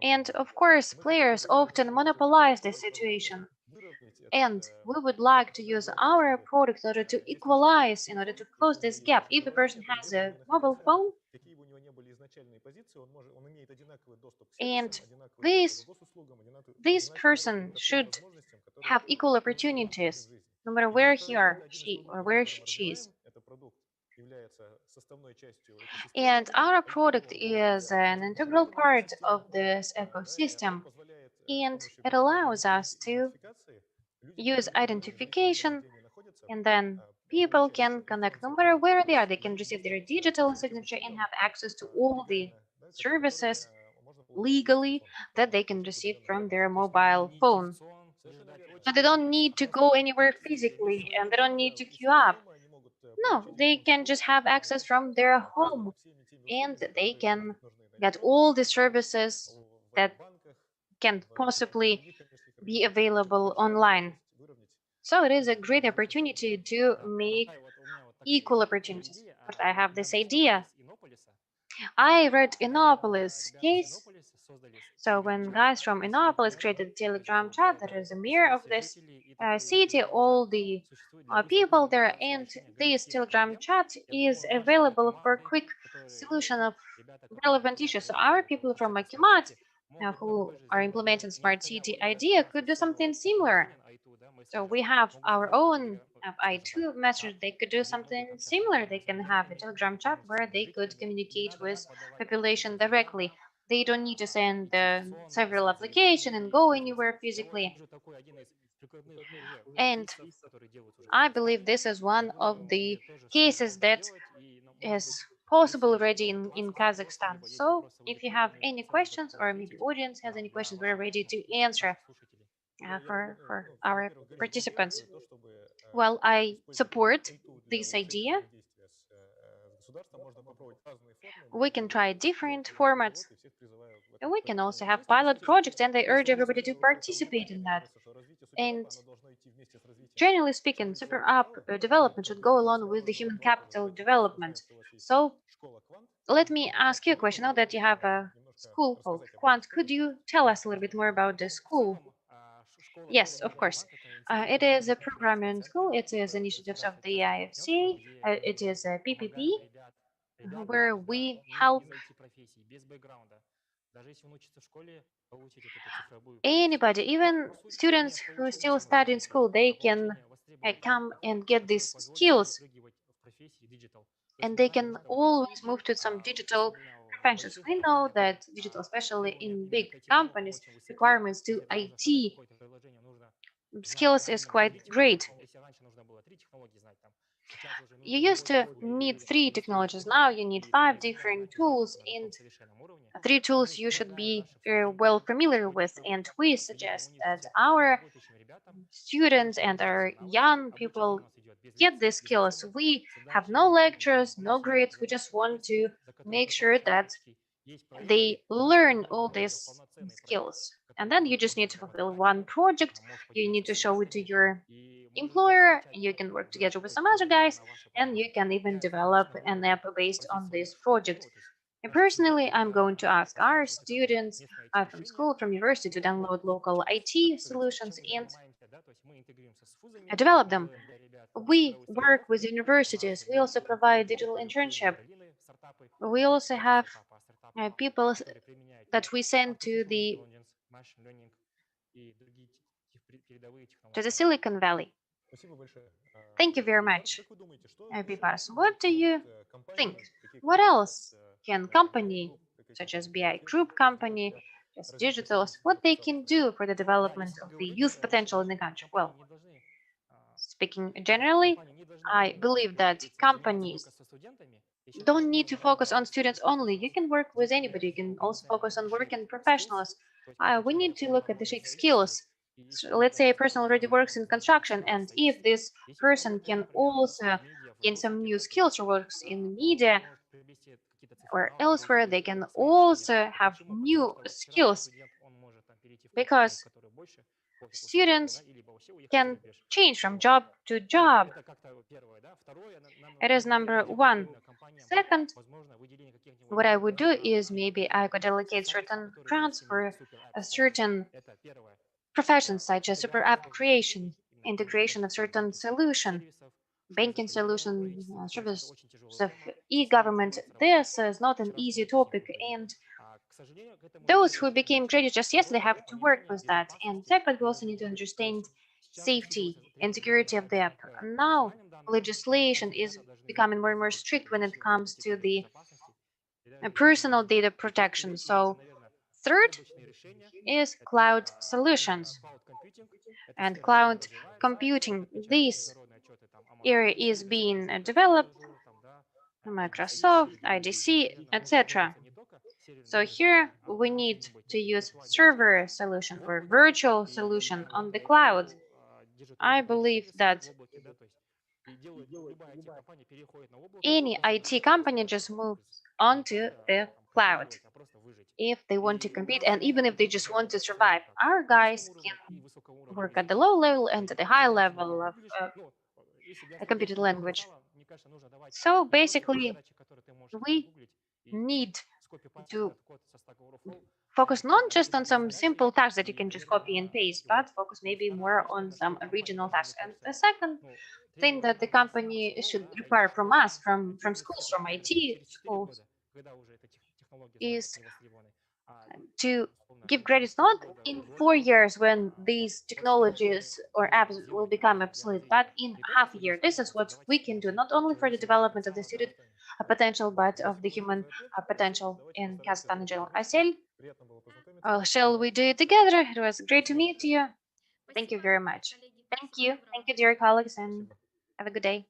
And of course, players often monopolize this situation. And we would like to use our product in order to equalize, in order to close this gap. If a person has a mobile phone, and this person should have equal opportunities, no matter where he or she is. And our product is an integral part of this ecosystem, and it allows us to use identification, and then people can connect no matter where they are. They can receive their digital signature and have access to all the services legally that they can receive from their mobile phone. So they don't need to go anywhere physically and they don't need to queue up. No, they can just have access from their home and they can get all the services that can possibly be available online. So it is a great opportunity to make equal opportunities. But I have this idea. I read Innopolis case. So when guys from Innopolis created a Telegram chat, there is a mirror of this city, all the people there, and this Telegram chat is available for quick solution of relevant issues. So our people from Akimat who are implementing smart city idea could do something similar. So we have our own I2 message. They could do something similar. They can have a Telegram chat where they could communicate with population directly. They don't need to send several applications and go anywhere physically. And I believe this is one of the cases that is possible already in Kazakhstan. So if you have any questions or maybe audience has any questions, we're ready to answer for our participants. Well, I support this idea. We can try different formats. And we can also have pilot projects, and I urge everybody to participate in that. And generally speaking, super app development should go along with the human capital development. So let me ask you a question. Now that you have a school called Quant, could you tell us a little bit more about the school? Yes, of course. It is a programming school. It is initiatives of the IFC. It is a PPP where we help anybody, even students who still study in school, they can come and get these skills, and they can always move to some digital professions. We know that digital, especially in big companies, requirements to IT skills is quite great. You used to need 3 technologies. Now you need 5 different tools, and 3 tools you should be very well familiar with. And we suggest that our students and our young people get these skills. We have no lectures, no grades. We just want to make sure that they learn all these skills. And then you just need to fulfill one project. You need to show it to your employer. You can work together with some other guys, and you can even develop an app based on this project. And personally, I'm going to ask our students from school, from university, to download local IT solutions and develop them. We work with universities. We also provide digital internship. We also have people that we send to the Silicon Valley. Thank you very much, Bivas. What do you think? What else can company such as BI Group company, just digitals, what they can do for the development of the youth potential in the country? Well, speaking generally, I believe that companies don't need to focus on students only. You can work with anybody. You can also focus on working professionals. We need to look at the skills. So let's say a person already works in construction, and if this person can also gain some new skills or works in media or elsewhere, they can also have new skills, because students can change from job to job. It is number one. Second, what I would do is maybe I could allocate certain grants for a certain professions such as super app creation, integration of certain solution, banking solution, service of e-government. This is not an easy topic, and those who became graduates just yesterday have to work with that. And second, we also need to understand safety and security of the app. Now, legislation is becoming more and more strict when it comes to the personal data protection. So, third is cloud solutions and cloud computing. This area is being developed Microsoft, IDC, etc. So here we need to use server solution or virtual solution on the cloud. I believe that any IT company just moves onto the cloud if they want to compete, and even if they just want to survive. Our guys can work at the low level and at the high level of a computer language. So basically, we need to focus not just on some simple tasks that you can just copy and paste, but focus maybe more on some original tasks. And the second thing that the company should require from us, from schools, from IT schools, is to give credits not in 4 years when these technologies or apps will become obsolete, but in half a year. This is what we can do, not only for the development of the student potential, but of the human potential in Kazakhstan in general. Aysel, shall we do it together? It was great to meet you. Thank you very much. Thank you, dear colleagues, and have a good day.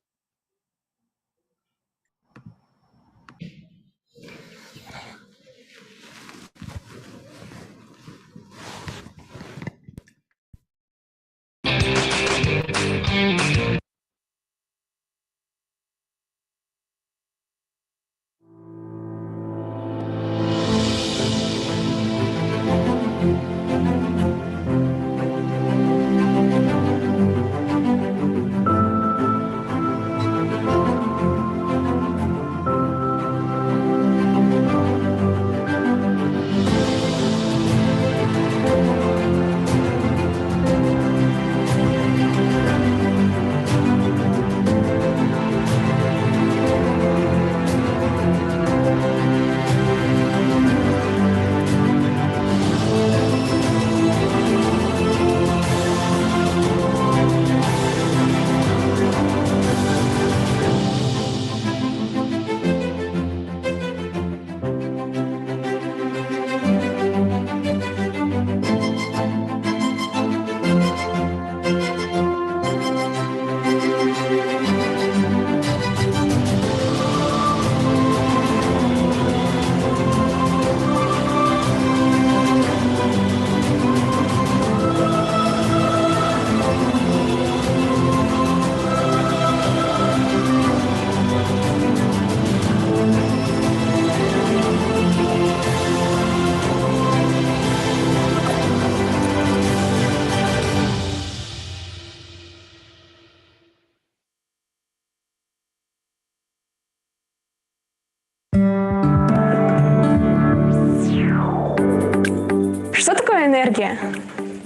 Что такое энергия?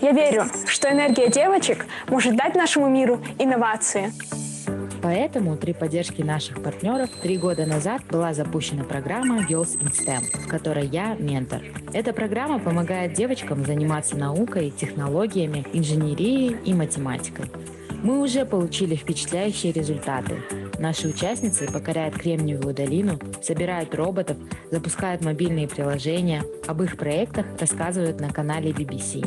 Я верю, что энергия девочек может дать нашему миру инновации. Поэтому при поддержке наших партнеров 3 года назад была запущена программа Girls in STEM, в которой я ментор. Эта программа помогает девочкам заниматься наукой, технологиями, инженерией и математикой. Мы уже получили впечатляющие результаты. Наши участницы покоряют Кремниевую долину, собирают роботов, запускают мобильные приложения. Об их проектах рассказывают на канале BBC.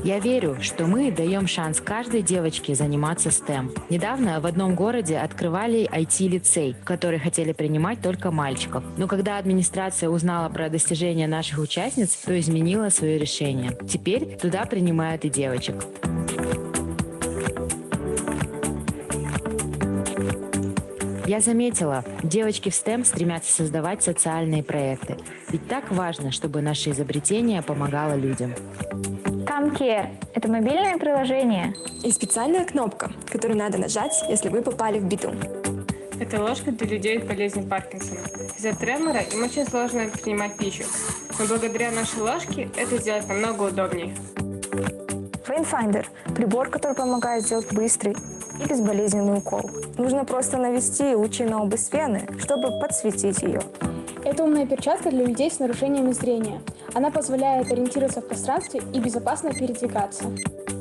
Я верю, что мы даем шанс каждой девочке заниматься STEM. Недавно в одном городе открывали IT-лицей, в который хотели принимать только мальчиков. Но когда администрация узнала про достижения наших участниц, то изменила свое решение. Теперь туда принимают и девочек. Я заметила, девочки в STEM стремятся создавать социальные проекты. Ведь так важно, чтобы наше изобретение помогало людям. CamCare – это мобильное приложение. И специальная кнопка, которую надо нажать, если вы попали в беду. Это ложка для людей с болезнью Паркинсона. Из-за тремора им очень сложно принимать пищу. Но благодаря нашей ложке это сделать намного удобнее. Painfinder – прибор, который помогает сделать быстрый и безболезненный укол. Нужно просто навести лучи на область вены, чтобы подсветить ее. Это умная перчатка для людей с нарушениями зрения. Она позволяет ориентироваться в пространстве и безопасно передвигаться.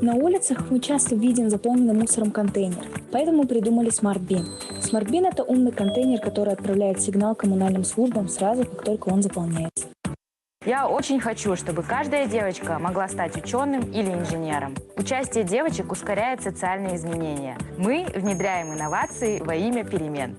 На улицах мы часто видим заполненный мусором контейнер, поэтому придумали Smart Bin. Smart Bin — это умный контейнер, который отправляет сигнал коммунальным службам сразу, как только он заполняется. Я очень хочу, чтобы каждая девочка могла стать ученым или инженером. Участие девочек ускоряет социальные изменения. Мы внедряем инновации во имя перемен.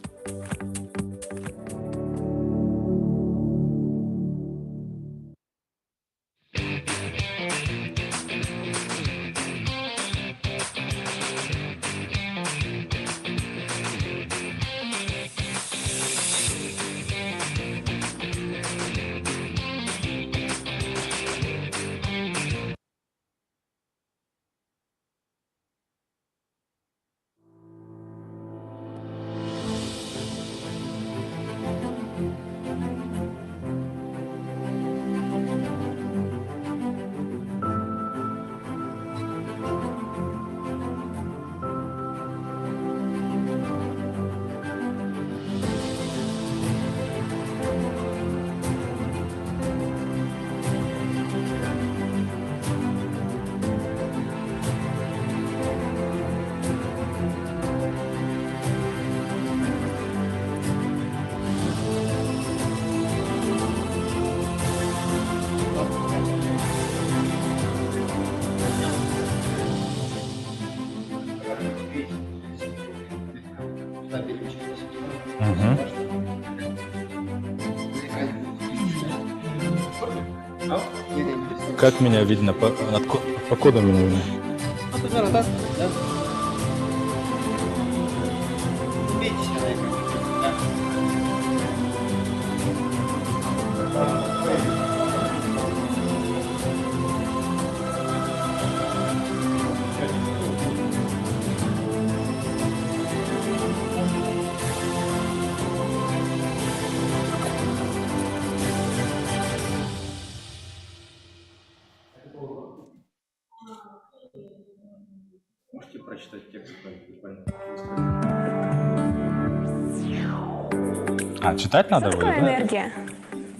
Как меня видно? По коду меня видно. Можете прочитать текст? Читать надо Что будет, такое энергия?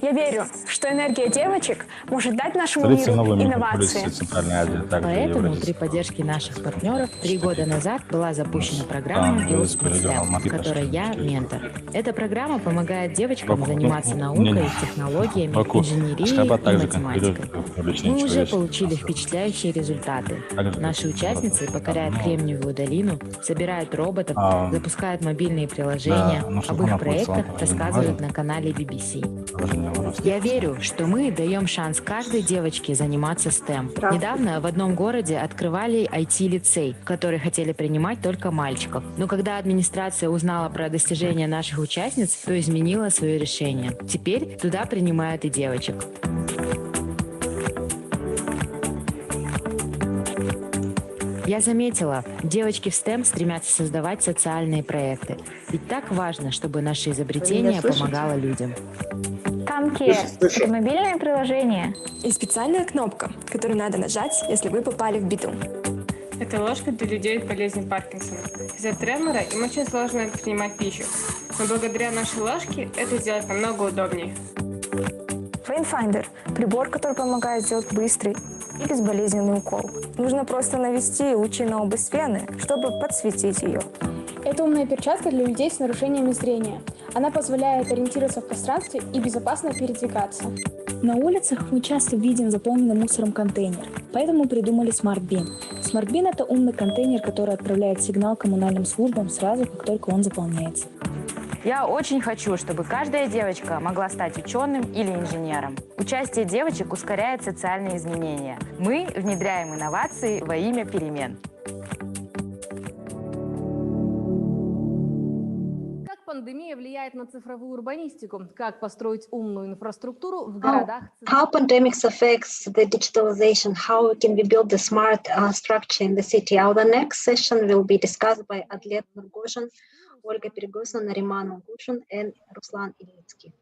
Я верю, что энергия девочек может дать нашему Столица миру новой инновации. мегаполисы Центральной Азии, также Поэтому при Евразии. поддержке наших партнеров 3 года назад была запущена программа Girls in STEM, в которой я ментор. Эта программа помогает девочкам заниматься наукой, технологиями, инженерией и математикой. Мы уже получили впечатляющие результаты. Наши участницы покоряют Кремниевую долину, собирают роботов, запускают мобильные приложения, об их проектах рассказывают на канале BBC. Я верю, что мы даем шанс каждой девочке заниматься STEM. Недавно в одном городе открывали IT-лицей, в который хотели принимать только мальчиков. Но когда администрация узнала про достижения наших участниц, то изменила свое решение. Теперь туда принимают и девочек. Я заметила, девочки в STEM стремятся создавать социальные проекты. Ведь так важно, чтобы наше изобретение помогало людям. Тамки — это мобильное приложение. И специальная кнопка, которую надо нажать, если вы попали в беду. Это ложка для людей с болезнью Паркинсона. Из-за тремора им очень сложно принимать пищу. Но благодаря нашей ложке это сделать намного удобнее. Pathfinder — прибор, который помогает сделать быстрый и безболезненный укол. Нужно просто навести лучи на область вены, чтобы подсветить ее. Это умная перчатка для людей с нарушениями зрения. Она позволяет ориентироваться в пространстве и безопасно передвигаться. На улицах мы часто видим заполненный мусором контейнер, поэтому придумали Smart Bin. Smart Bin — это умный контейнер, который отправляет сигнал коммунальным службам сразу, как только он заполняется. Я очень хочу, чтобы каждая девочка могла стать ученым или инженером. Участие девочек ускоряет социальные изменения. Мы внедряем инновации во имя перемен. Как пандемия влияет на цифровую урбанистику? Как построить умную инфраструктуру в городах? How pandemics affects the digitalization? How can we build the smart structure in the city? Our next session will be discussed by Adlet Nurgozhin, Ольга Перегосна, Нариман Угушин, and Ruslan Ilitsky.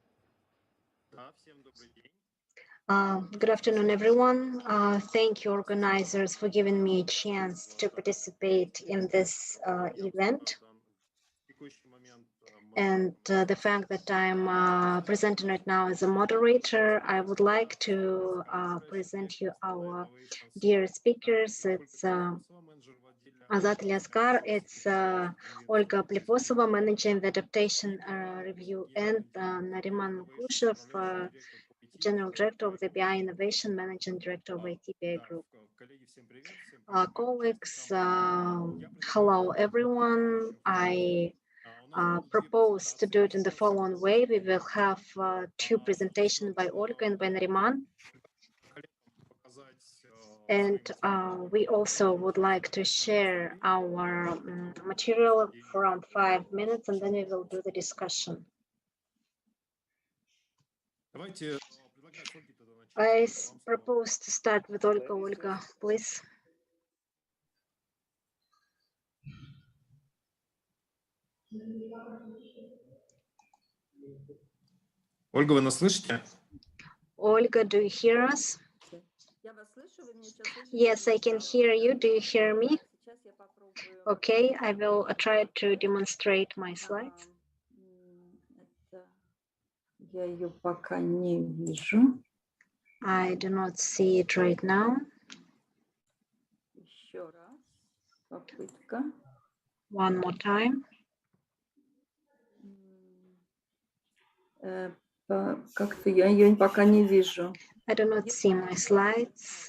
Good afternoon, everyone. Thank you, organizers, for giving me a chance to participate in this event. And the fact that I'm presenting right now as a moderator, I would like to present you our dear speakers. It's Azat Lyaskar, it's Olga Pliposova, manager in the adaptation review, and Nariman Mukushev, general director of the BI Innovation, managing director of ITBI Group. Colleagues, hello everyone. I propose to do it in the following way. We will have two presentations by Olga and by Nariman. And we also would like to share our material for around 5 minutes, and then we will do the discussion. I propose to start with Olga. Olga, please. Ольга, вы нас слышите? Olga, do you hear us? Yes, I can hear you. Do you hear me? Okay, I will try to demonstrate my slides. Я ее пока не вижу. I do not see it right now. Еще раз. Попытка. One more time. Как-то я ее пока не вижу. I do not see my slides.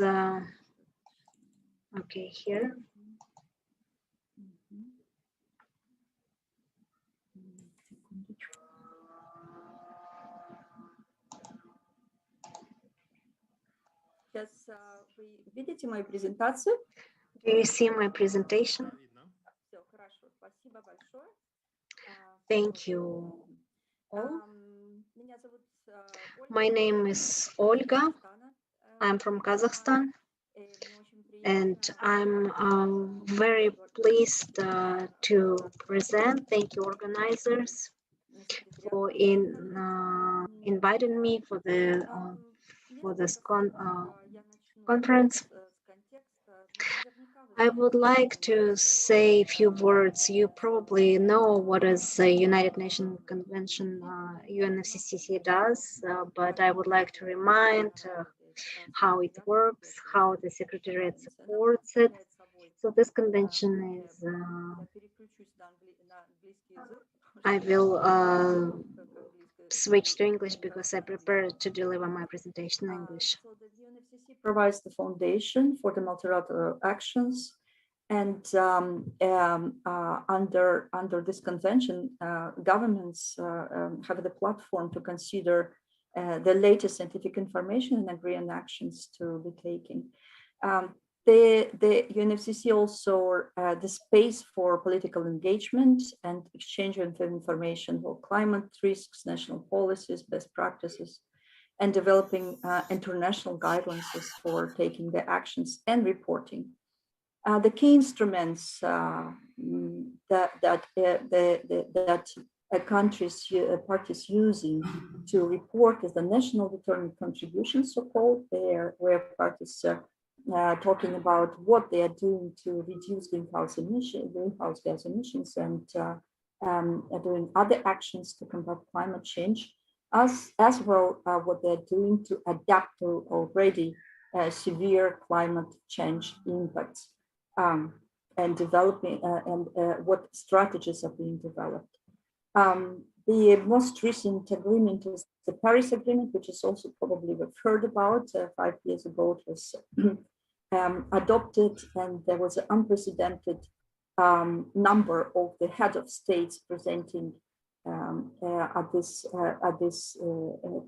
Okay, here. Сейчас вы видите мою презентацию? Do you see my presentation? Все, хорошо. Спасибо большое. Thank you all. Меня зовут My name is Olga. I'm from Kazakhstan. And I'm very pleased to present. Thank you, organizers, for inviting me for this conference. I would like to say a few words. You probably know what is the United Nations Convention UNFCCC does, but I would like to remind how it works, how the Secretariat supports it. So this convention is, I will switch to English because I prepared to deliver my presentation in English. So the UNFCCC provides the foundation for the multilateral actions, and under this convention, governments have the platform to consider the latest scientific information and agree on actions to be taken. The UNFCCC also the space for political engagement and exchange of information for climate risks, national policies, best practices, and developing international guidelines for taking the actions and reporting. The key instruments that parties using to report is the national determined contributions, so-called, where parties talking about what they are doing to reduce greenhouse gas emissions, and doing other actions to combat climate change, as well what they're doing to adapt to already severe climate change impacts, and developing what strategies are being developed. The most recent agreement is the Paris Agreement, which is also probably we've heard about. 5 years ago, it was adopted, and there was an unprecedented number of the head of states presenting at this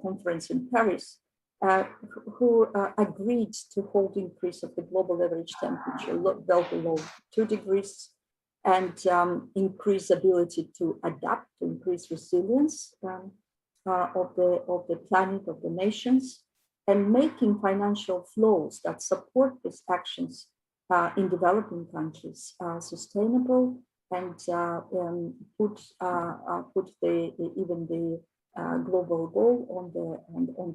conference in Paris, who agreed to hold increase of the global average temperature well below 2 degrees, and increase ability to adapt, to increase resilience of the planet, of the nations, and making financial flows that support these actions in developing countries sustainable, and put even the global goal on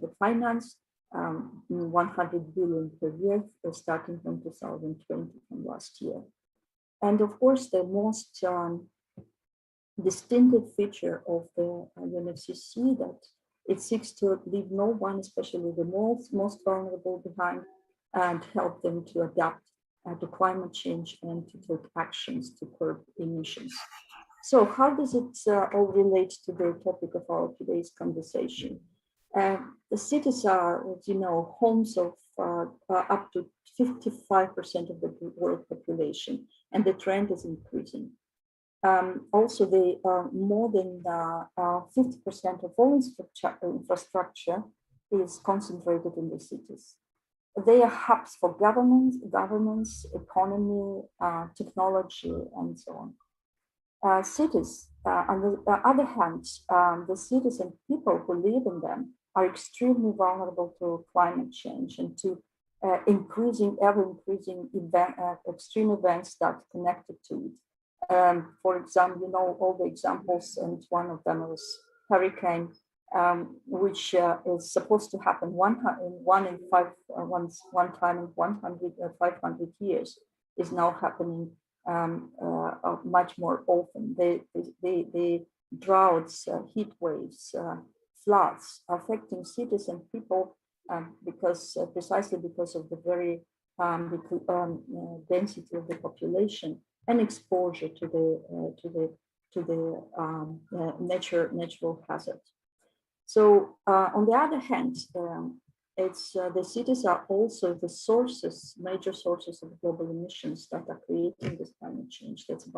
the finance, 100 billion per year, starting from 2020, from last year. And of course, the distinctive feature of the UNFCCC that it seeks to leave no one, especially the most vulnerable, behind, and help them to adapt to climate change and to take actions to curb emissions. So how does it all relate to the topic of our today's conversation? The cities are, as you know, homes of up to 55% of the world population, and the trend is increasing. Also, more than 50% of all infrastructure is concentrated in the cities. They are hubs for governments, economy, technology, and so on. Cities, on the other hand, the cities and people who live in them are extremely vulnerable to climate change and to ever-increasing extreme events that are connected to it. For example, you know all the examples, and one of them was hurricane, which is supposed to happen one time in 500 years, is now happening much more often. The droughts, heat waves, floods affecting cities and people precisely because of the very density of the population and exposure to the natural hazards. So on the other hand, the cities are also the major sources of global emissions that are creating this climate change. That's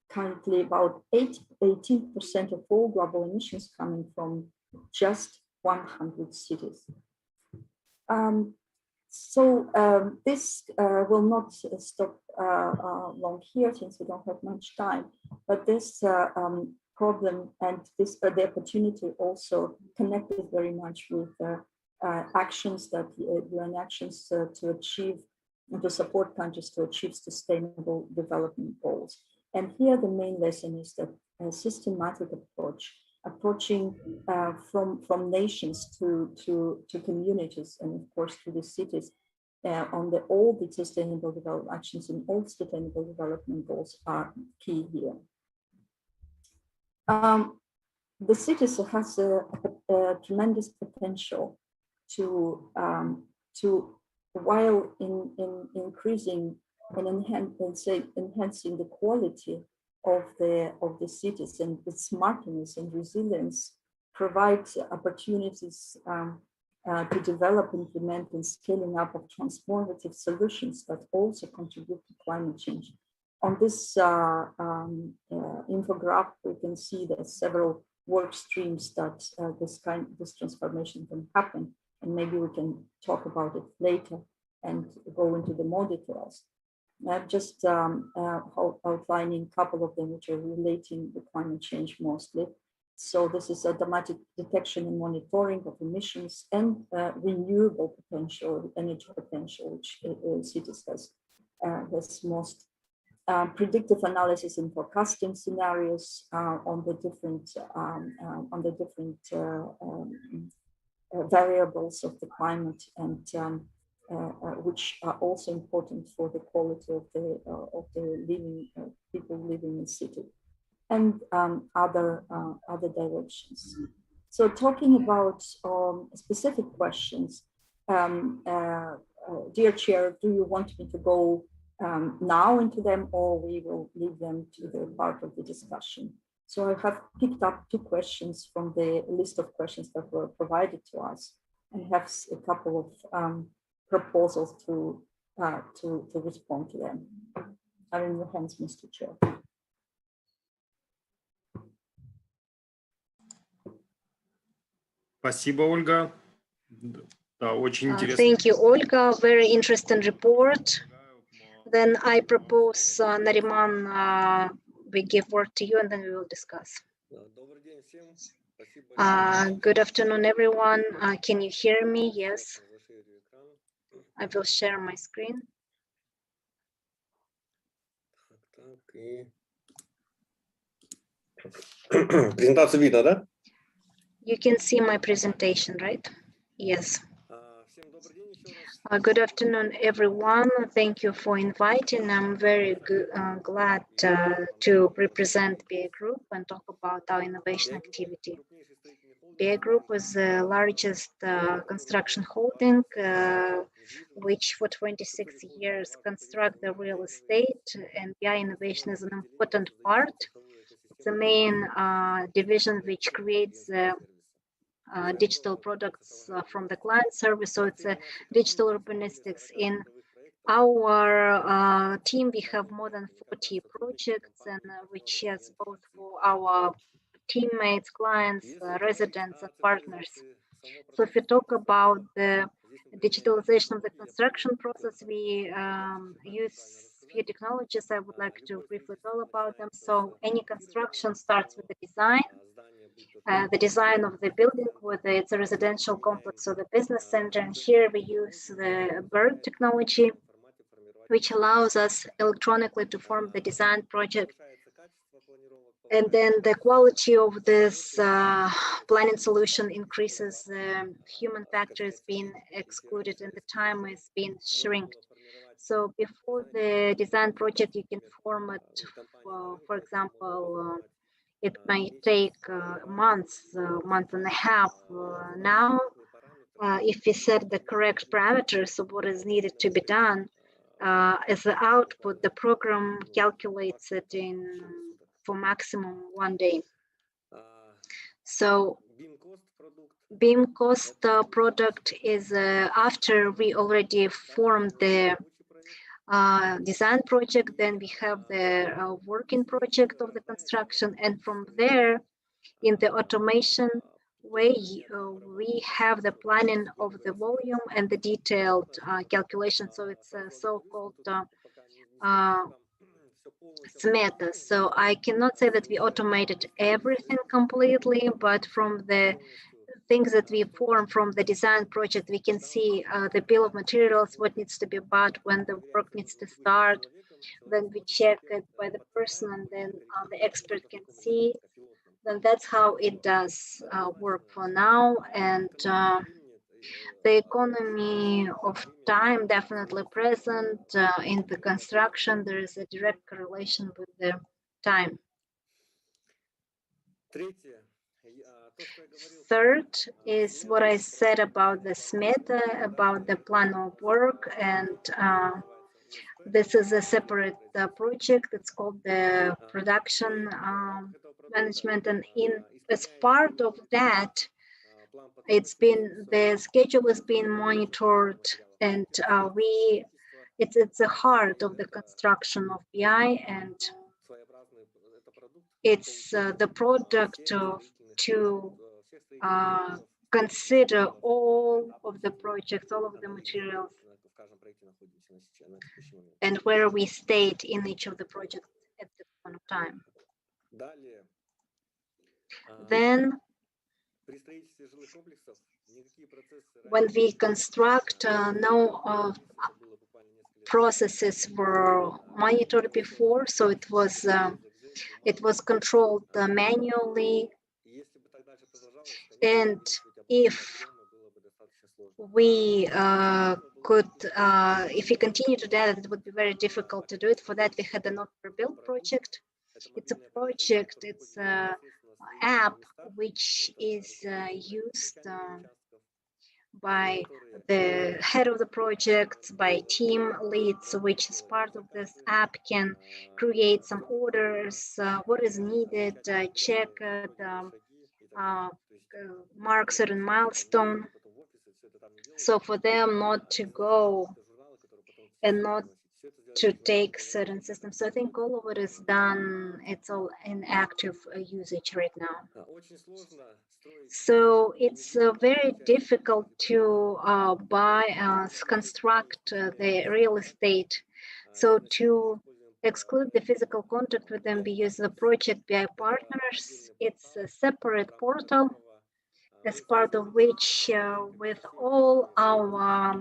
currently about 18% of all global emissions coming from just 100 cities. This will not stop long here, since we don't have much time, but this problem and the opportunity also connected very much with actions that UN actions to support countries to achieve sustainable development goals. And here the main lesson is that a systematic approaching from nations to communities, and of course to the cities, on all the sustainable development actions and all sustainable development goals are key here. The cities has a tremendous potential to while increasing and enhancing the quality of the cities, and its smartness and resilience provide opportunities to develop, implement, and scaling up of transformative solutions that also contribute to climate change. On this infographic, we can see that several work streams that this transformation can happen, and maybe we can talk about it later and go into the more details. I'm just outlining a couple of them which are relating to climate change mostly. So this is automatic detection and monitoring of emissions and renewable potential, energy potential, which cities has most. Predictive analysis and forecasting scenarios on the different variables of the climate, and which are also important for the quality of the living people living in city, and other directions. So talking about specific questions, dear Chair, do you want me to go now into them, or we will leave them to the part of the discussion? So I have picked up two questions from the list of questions that were provided to us, and have a couple of proposals to respond to them. Are in your hands, Mr. Chair. Спасибо, Ольга. Да, очень интересно. Thank you, Olga. Very interesting report. Then I propose, Nariman, we give word to you, and then we will discuss. Good afternoon, everyone. Can you hear me? Yes. I will share my screen. Презентацию видно, да? You can see my presentation, right? Yes. Good afternoon, everyone. Thank you for inviting. I'm very glad to represent BA Group and talk about our innovation activity. BA Group is the largest construction holding, which for 26 years construct the real estate, and BI innovation is an important part. It's the main division which creates digital products from the client service. So it's a digital urbanistics. In our team, we have more than 40 projects, and which is both for our teammates, clients, residents, and partners. So if we talk about the digitalization of the construction process, we use few technologies. I would like to briefly tell about them. So any construction starts with the design of the building, whether it's a residential complex or the business center. And here we use the BERT technology, which allows us electronically to form the design project. And then the quality of this planning solution increases. The human factor is being excluded and the time is being shrinked. So before the design project, you can form it, for example, it may take months, month and a half. Now, if we set the correct parameters of what is needed to be done, as the output, the program calculates it for maximum 1 day. So BIM cost product is after we already formed the design project, then we have the working project of the construction, and from there, in the automation way, we have the planning of the volume and the detailed calculation. So it's a so-called SMETA. So I cannot say that we automated everything completely, but from the things that we form from the design project, we can see the bill of materials, what needs to be bought, when the work needs to start. Then we check it by the person, and then the expert can see. Then that's how it does work for now. And the economy of time definitely present in the construction. There is a direct correlation with the time. Third is what I said about the SMETA, about the plan of work, and this is a separate project. It's called the production management, and as part of that, the schedule is being monitored, and it's the heart of the construction of BI, and it's the product to consider all of the projects, all of the materials, and where we state in each of the projects at this point of time. Then, when we construct, no processes were monitored before, so it was controlled manually. And if we if we continue to do that, it would be very difficult to do it. For that, we had a not per build project. It's a project, it's an app which is used by the head of the project, by team leads, which is part of this app, can create some orders, what is needed, check mark certain milestone. So for them not to go and not to take certain systems. So I think all of it is done, it's all in active usage right now. So it's very difficult to construct the real estate. So to exclude the physical contact with them, we use the project BI partners. It's a separate portal, as part of which with all our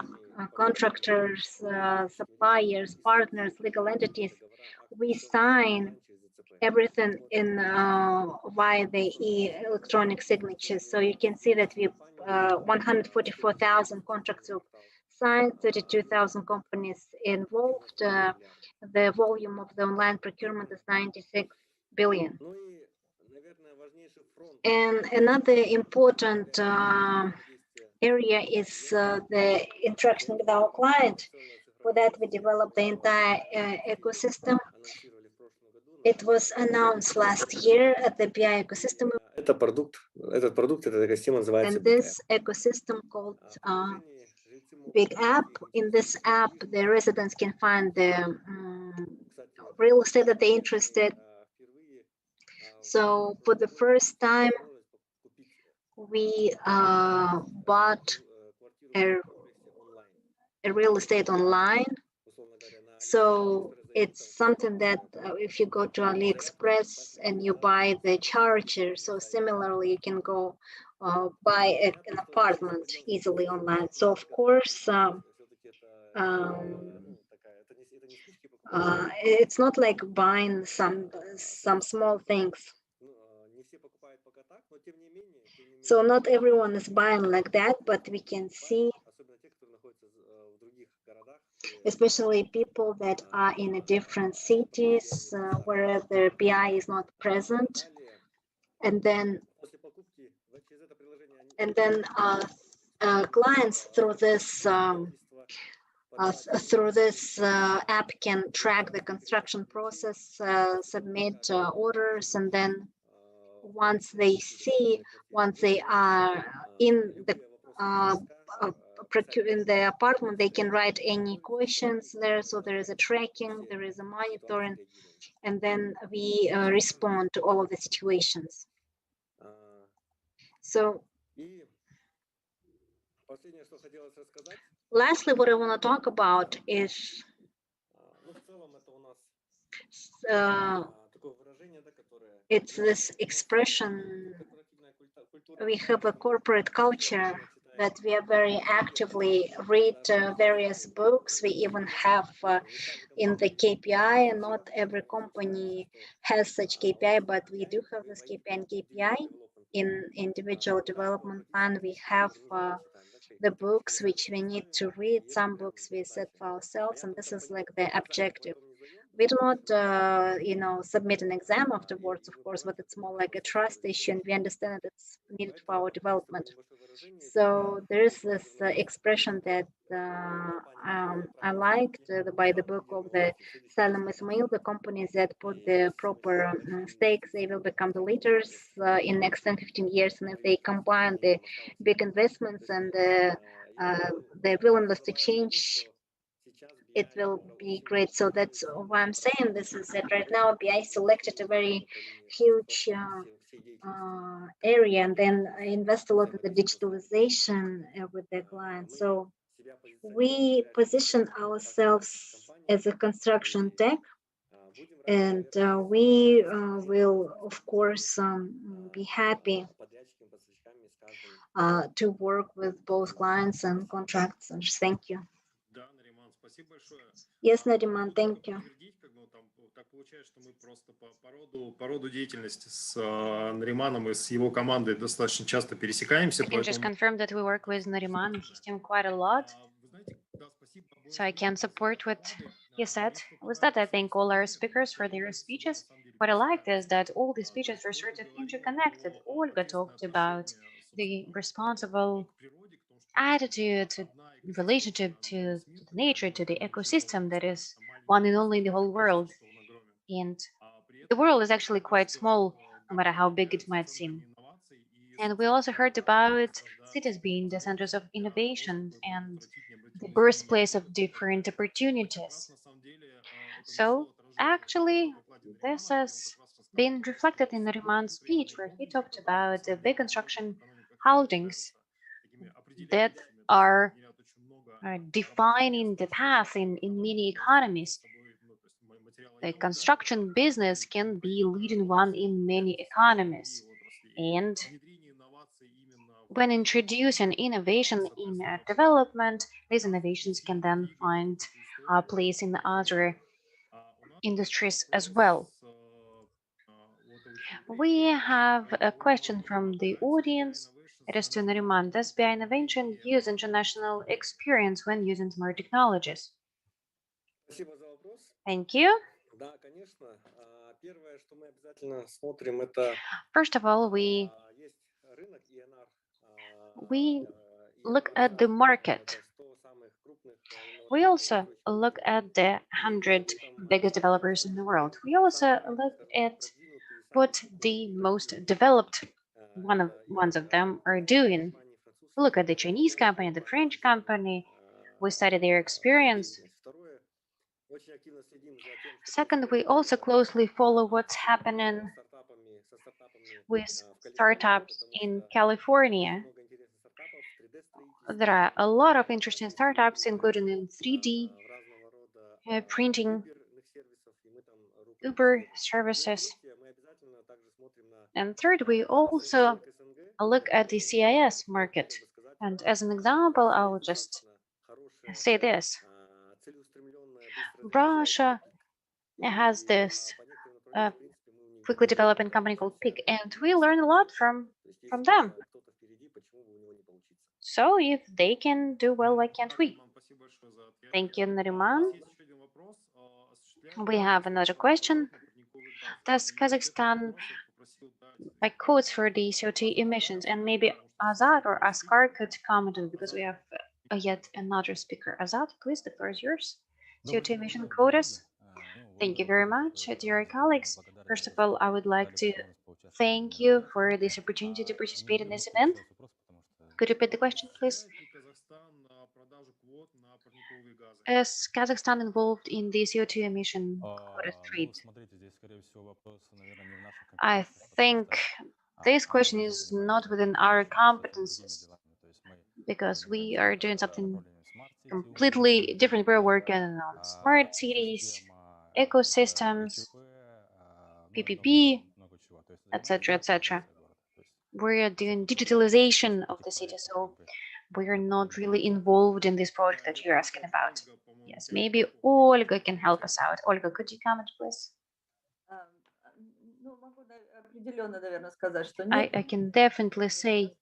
contractors, suppliers, partners, legal entities, we sign everything in via the electronic signatures. So you can see that we 144,000 contracts were signed, 32,000 companies involved. The volume of the online procurement is 96 billion. And another important area is the interaction with our client. For that, we developed the entire ecosystem. It was announced last year at the BI ecosystem. And this ecosystem called Big App. In this app, the residents can find the real estate that they're interested. So for the first time, we bought a real estate online. So it's something that if you go to AliExpress and you buy the charger, so similarly you can go buy an apartment easily online. So of course, it's not like buying some small things. So not everyone is buying like that, but we can see, especially people that are in different cities where the BI is not present, and then clients through this app can track the construction process, submit orders, and then once they are in the in the apartment, they can write any questions there. So there is a tracking, there is a monitoring, and then we respond to all of the situations. So lastly, what I want to talk about is it's this expression. We have a corporate culture that we are very actively read various books. We even have in the KPI, and not every company has such KPI, but we do have this KPI and KPI. In individual development plan, we have the books which we need to read. Some books we set for ourselves, and this is like the objective. We do not, submit an exam afterwards, of course, but it's more like a trust issue, and we understand that it's needed for our development. So there is this expression that I liked by the book of the Salim Ismail. The companies that put the proper stakes, they will become the leaders in next 10-15 years. And if they combine the big investments and the willingness to change, it will be great. So that's why I'm saying this is that right now BI selected a very huge area, and then invest a lot in the digitalization with their clients. So we position ourselves as a construction tech, and we will, of course, be happy to work with both clients and contracts. And thank you. Yes, Nariman, thank you. По роду деятельности с Нариманом и с его командой достаточно часто пересекаемся. I can just confirm that we work with Nariman and his team quite a lot. So I can support what he said. With that, I thank all our speakers for their speeches. What I liked is that all the speeches were sort of interconnected. Olga talked about the responsible attitude, relationship to the nature, to the ecosystem that is one and only in the whole world. And the world is actually quite small, no matter how big it might seem. And we also heard about cities being the centers of innovation and the birthplace of different opportunities. So actually, this has been reflected in Nariman's speech, where he talked about the big construction holdings that are defining the path in many economies. The construction business can be leading one in many economies. And when introducing innovation in development, these innovations can then find a place in other industries as well. We have a question from the audience. It is to Nariman. Does BI Innovation use international experience when using smart technologies? Thank you. First of all, we look at the market. We also look at the 100 biggest developers in the world. We also look at what the most developed ones of them are doing. We look at the Chinese company, the French company. We study their experience. Second, we also closely follow what's happening with startups in California. There are a lot of interesting startups, including in 3D printing, Uber services. And third, we also look at the CIS market. And as an example, I will just say this. Russia has this quickly developing company called PIG, and we learn a lot from them. So if they can do well, why can't we? Thank you, Nariman. We have another question. Does Kazakhstan buy quotes for the CO2 emissions? And maybe Azad or Askar could comment on it because we have yet another speaker. Azad, please, the floor is yours. CO2 emission quotas. Thank you very much, dear colleagues. First of all, I would like to thank you for this opportunity to participate in this event. Could you repeat the question, please? Is Kazakhstan involved in the CO2 emission quota trade? I think this question is not within our competencies because we are doing something completely different. We're working on smart cities, ecosystems, PPP, etc., etc. We're doing digitalization of the city, so we're not really involved in this project that you're asking about. Yes, maybe Olga can help us out. Olga, could you comment, please? I can definitely say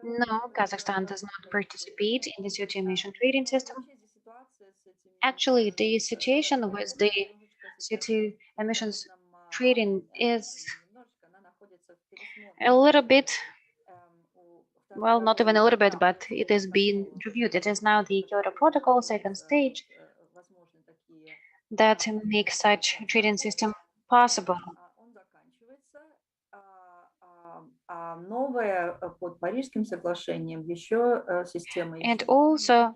no, Kazakhstan does not participate in the CO2 emission trading system. Actually, the situation with the CO2 emissions trading is a little bit, well, not even a little bit, but it is being reviewed. It is now the Kyoto Protocol second stage that makes such trading system possible. And also,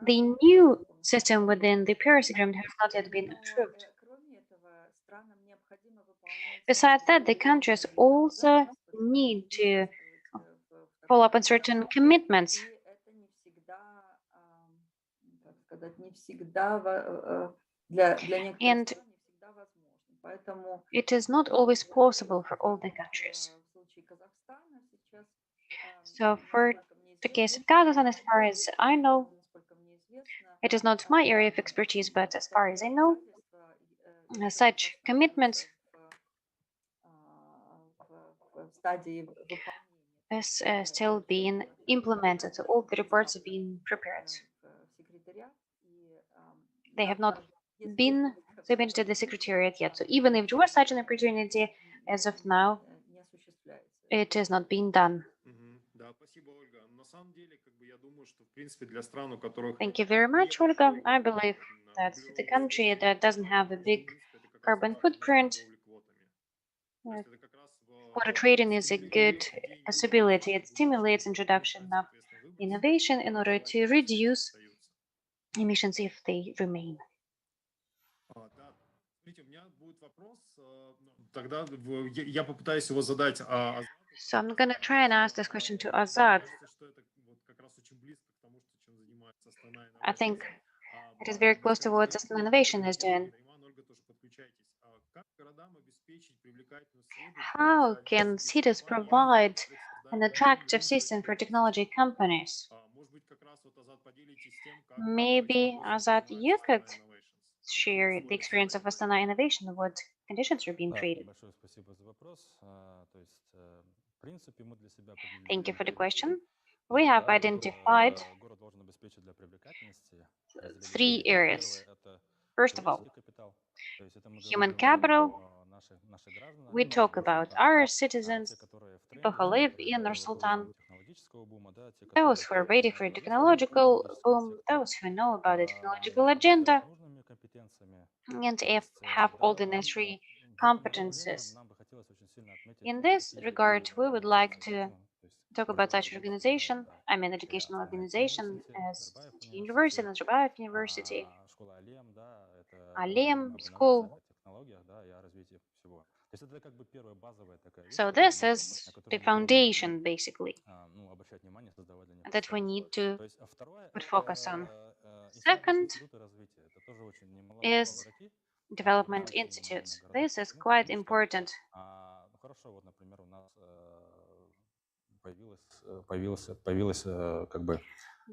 the new system within the Paris Agreement has not yet been approved. Besides that, the countries also need to follow up on certain commitments. And it is not always possible for all the countries. So for the case of Kazakhstan, as far as I know, it is not my area of expertise, but as far as I know, such commitments is still being implemented. So all the reports are being prepared. They have not been submitted to the Secretariat yet. So even if there was such an opportunity, as of now, it is not being done. Thank you very much, Olga. I believe that the country that doesn't have a big carbon footprint, quota trading is a good possibility. It stimulates introduction of innovation in order to reduce emissions if they remain. So I'm going to try and ask this question to Azad. I think it is very close to what Astana Innovation is doing. How can cities provide an attractive system for technology companies? Maybe, Azad, you could share the experience of Astana Innovation, what conditions are being created. Thank you for the question. We have identified 3 areas. First of all, human capital. We talk about our citizens, people who live in Nur-Sultan, those who are ready for a technological boom, those who know about the technological agenda, and if have all the necessary competences. In this regard, we would like to talk about such organization, I mean educational organization as University, Nazarbayev University, Alem School. So this is the foundation, basically, that we need to put focus on. Second is development institutes. This is quite important.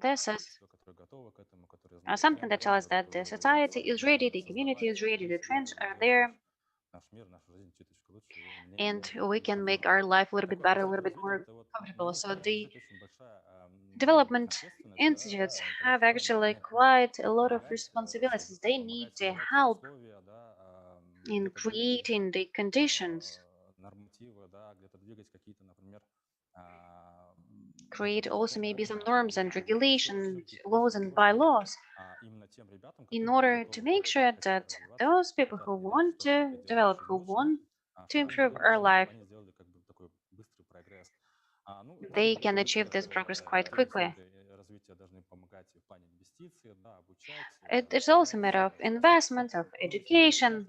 This is something that tells us that the society is ready, the community is ready, the trends are there, and we can make our life a little bit better, a little bit more comfortable. So the development institutes have actually quite a lot of responsibilities. They need to help in creating the conditions, create also maybe some norms and regulations, laws and bylaws, in order to make sure that those people who want to develop, who want to improve our life, they can achieve this progress quite quickly. It is also a matter of investment, of education.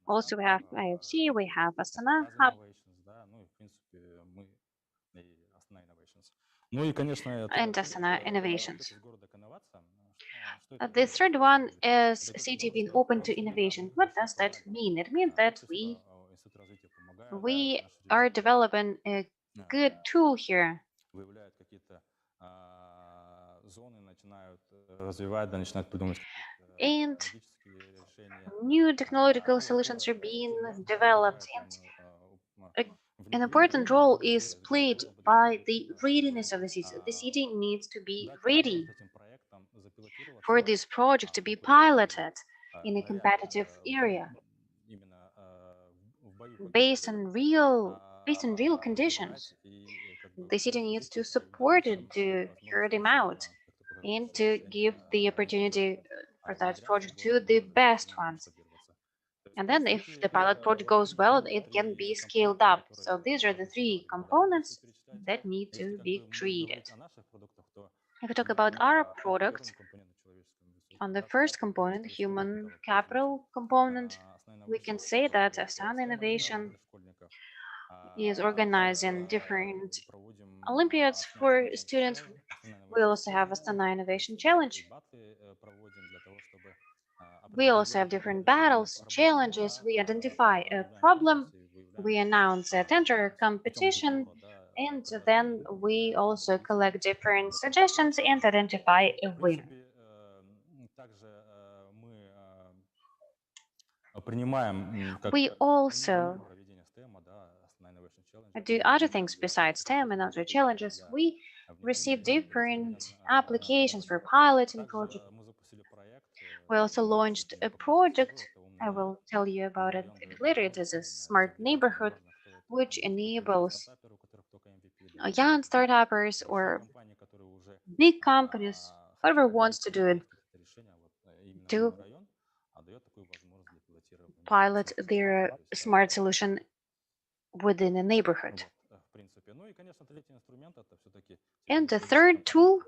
Also, we have IFC, we have Astana Hub, and Astana Innovations. The third one is city being open to innovation. What does that mean? It means that we are developing a good tool here. And new technological solutions are being developed, and an important role is played by the readiness of the city. The city needs to be ready for this project to be piloted in a competitive area based on real conditions. The city needs to support it, to hear them out, and to give the opportunity for that project to the best ones. And then if the pilot project goes well, it can be scaled up. So these are the 3 components that need to be created. If we talk about our product, on the first component, human capital component, we can say that Astana Innovation is organizing different Olympiads for students. We also have Astana Innovation Challenge. We also have different battles, challenges. We identify a problem, we announce a tender competition, and then we also collect different suggestions and identify a winner. We also do other things besides STEM and other challenges. We receive different applications for piloting projects. We also launched a project, I will tell you about it a bit later. It is a smart neighborhood which enables young startups or big companies, whoever wants to do it, to pilot their smart solution within a neighborhood. And the third tool,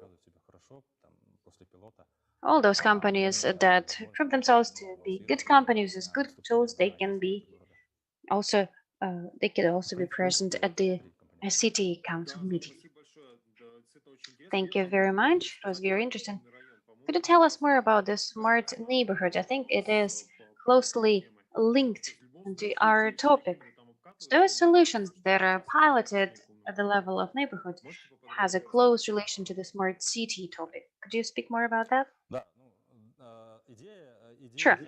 all those companies that prove themselves to be good companies with good tools, they can also be present at the city council meeting. Thank you very much. It was very interesting. Could you tell us more about the smart neighborhood? I think it is closely linked to our topic. So those solutions that are piloted at the level of neighborhood has a close relation to the smart city topic. Could you speak more about that? Sure.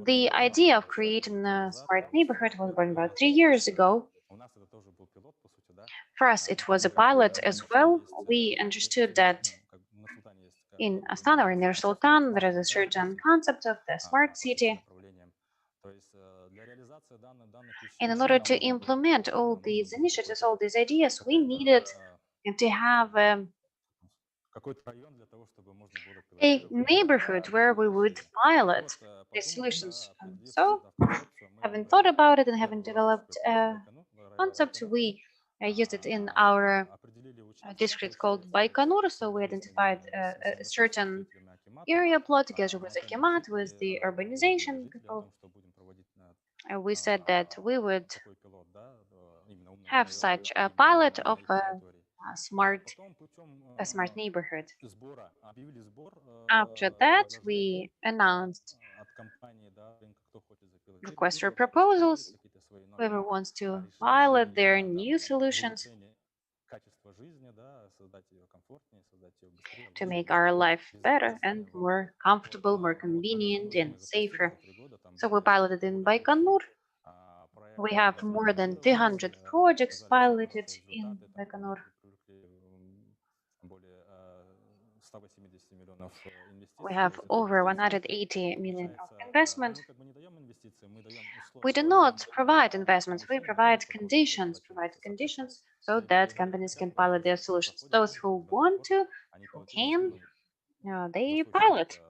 The idea of creating a smart neighborhood was born about 3 years ago. For us, it was a pilot as well. We understood that in Astana or in Nur-Sultan, there is a certain concept of the smart city. And in order to implement all these initiatives, all these ideas, we needed to have a neighborhood where we would pilot the solutions. So, having thought about it and having developed a concept, we used it in our district called Baikonur. So we identified a certain area plot together with Akimat, with the urbanization people. We said that we would have such a pilot of a smart neighborhood. After that, we announced requests for proposals. Whoever wants to pilot their new solutions to make our life better and more comfortable, more convenient, and safer. So we piloted in Baikonur. We have more than 300 projects piloted in Baikonur. We have over 180 million of investment. We do not provide investments, we provide conditions so that companies can pilot their solutions. Those who want to, who can, they pilot.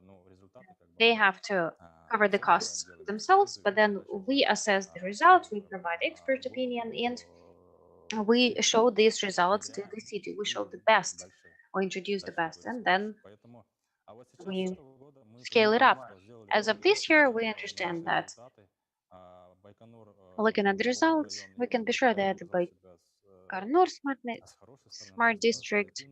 They have to cover the costs themselves, but then we assess the results, we provide expert opinion, and we show these results to the city. We show the best or introduce the best, and then we scale it up. As of this year, we understand that looking at the results, we can be sure that the Baikonur Smart District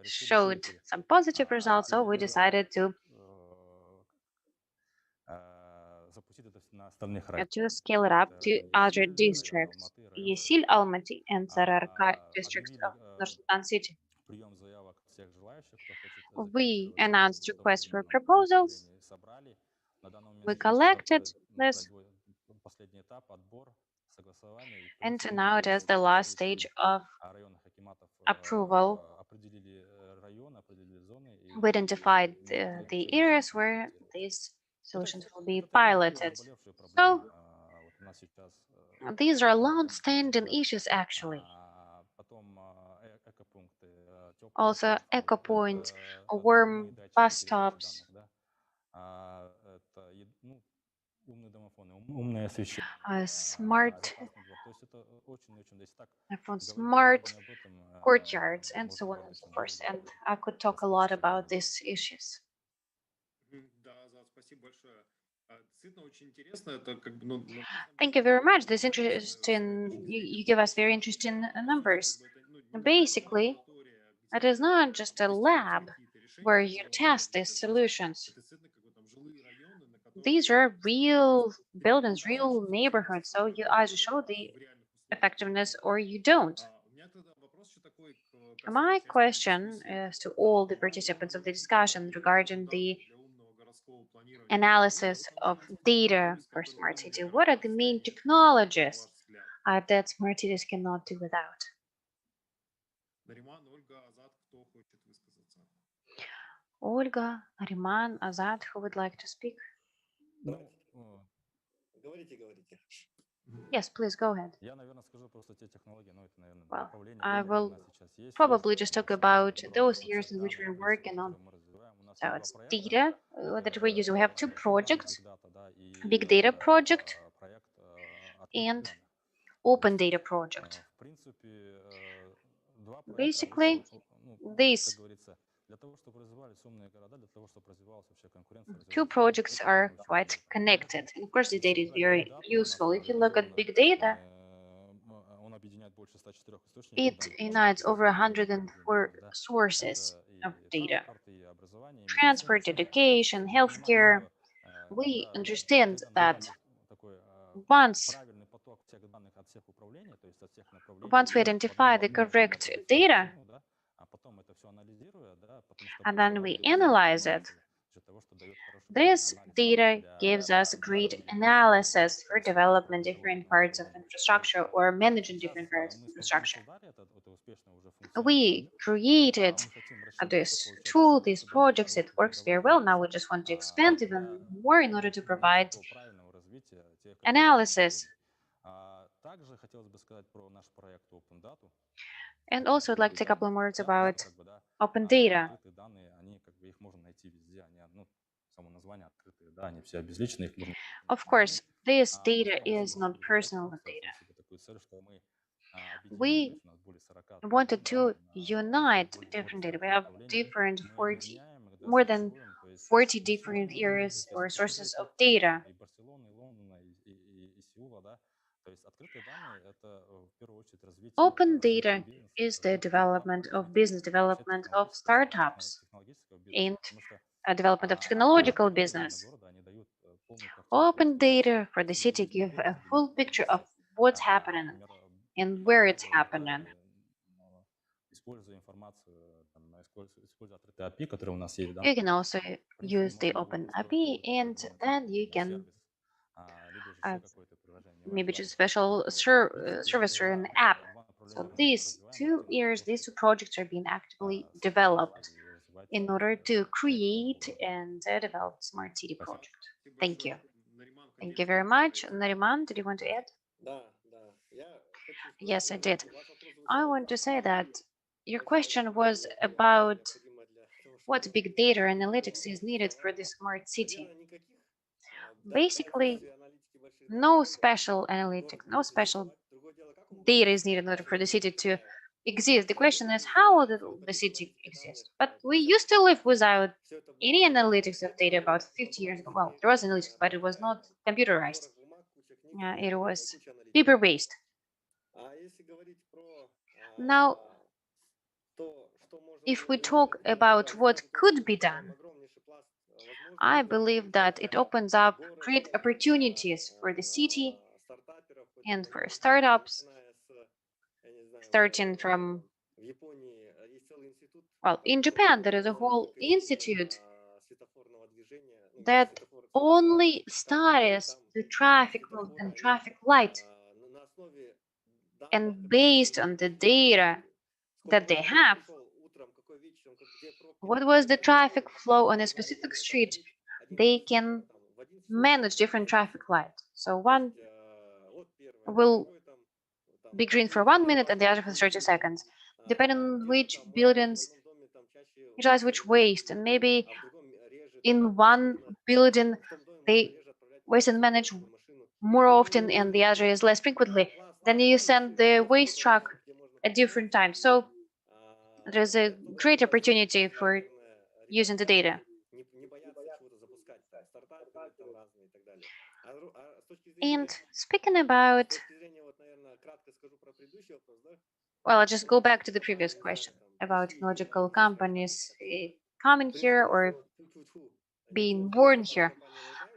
showed some positive results, so we decided to scale it up to other districts, Yesil, Almaty, and Sararka districts of Nur-Sultan city. We announced requests for proposals. We collected this, and now it is the last stage of approval. We identified the areas where these solutions will be piloted. So these are long-standing issues, actually. Also, eco points, warm bus stops, smart courtyards, and so on and so forth. And I could talk a lot about these issues. Thank you very much. This interesting. You give us very interesting numbers. Basically, it is not just a lab where you test these solutions. These are real buildings, real neighborhoods. So you either show the effectiveness or you don't. My question is to all the participants of the discussion regarding the analysis of data for smart city. What are the main technologies that smart cities cannot do without? Olga, Riman, Azad, who would like to speak? Yes, please go ahead. Well, I will probably just talk about those years in which we're working on. So it's data that we use. We have two projects, big data project and open data project. Basically, these two projects are quite connected. And of course, the data is very useful. If you look at big data, it unites over 104 sources of data. Transport, education, healthcare. We understand that once we identify the correct data, and then we analyze it. This data gives us great analysis for developing different parts of infrastructure or managing different parts of infrastructure. We created this tool, these projects, it works very well. Now we just want to expand even more in order to provide analysis. And also, I'd like to say a couple of words about open data. Of course, this data is not personal data. We wanted to unite different data. We have more than 40 different areas or sources of data. Open data is the development of business development of startups and development of technological business. Open data for the city give a full picture of what's happening and where it's happening. You can also use the Open API, and then you can maybe just special service or an app. So these two projects are being actively developed in order to create and develop smart city project. Thank you. Thank you very much. Nariman, did you want to add? Yes, I did. I want to say that your question was about what big data analytics is needed for the smart city. Basically, no special analytics, no special data is needed in order for the city to exist. The question is, how will the city exist? But we used to live without any analytics of data about 50 years ago. Well, there was analytics, but it was not computerized. It was paper-based. Now, if we talk about what could be done, I believe that it opens up great opportunities for the city and for startups, starting from, well, in Japan, there is a whole institute that only studies the traffic route and traffic light. And based on the data that they have, what was the traffic flow on a specific street, they can manage different traffic lights. So one will be green for 1 minute and the other for 30 seconds, depending on which buildings utilize which waste. And maybe in one building, they waste and manage more often and the other is less frequently. Then you send the waste truck at different times. So there's a great opportunity for using the data. And speaking about, well, I'll just go back to the previous question about technological companies coming here or being born here.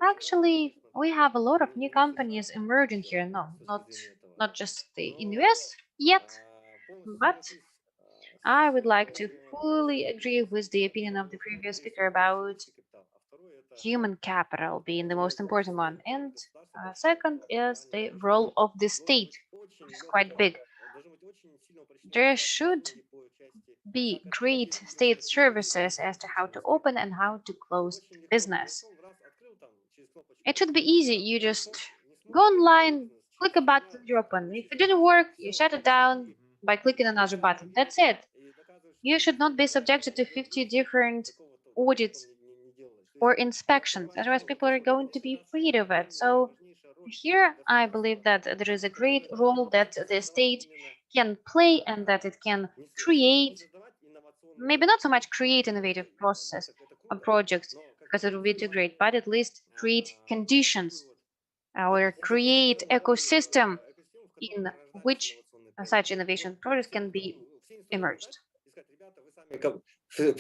Actually, we have a lot of new companies emerging here. No, not just in the US yet, but I would like to fully agree with the opinion of the previous speaker about human capital being the most important one. And second is the role of the state, which is quite big. There should be great state services as to how to open and how to close business. It should be easy. You just go online, click a button, you open. If it didn't work, you shut it down by clicking another button. That's it. You should not be subjected to 50 different audits or inspections. Otherwise, people are going to be afraid of it. So here, I believe that there is a great role that the state can play and that it can create, maybe not so much create innovative processes or projects, because it would be too great, but at least create conditions or create ecosystem in which such innovation projects can be emerged. So to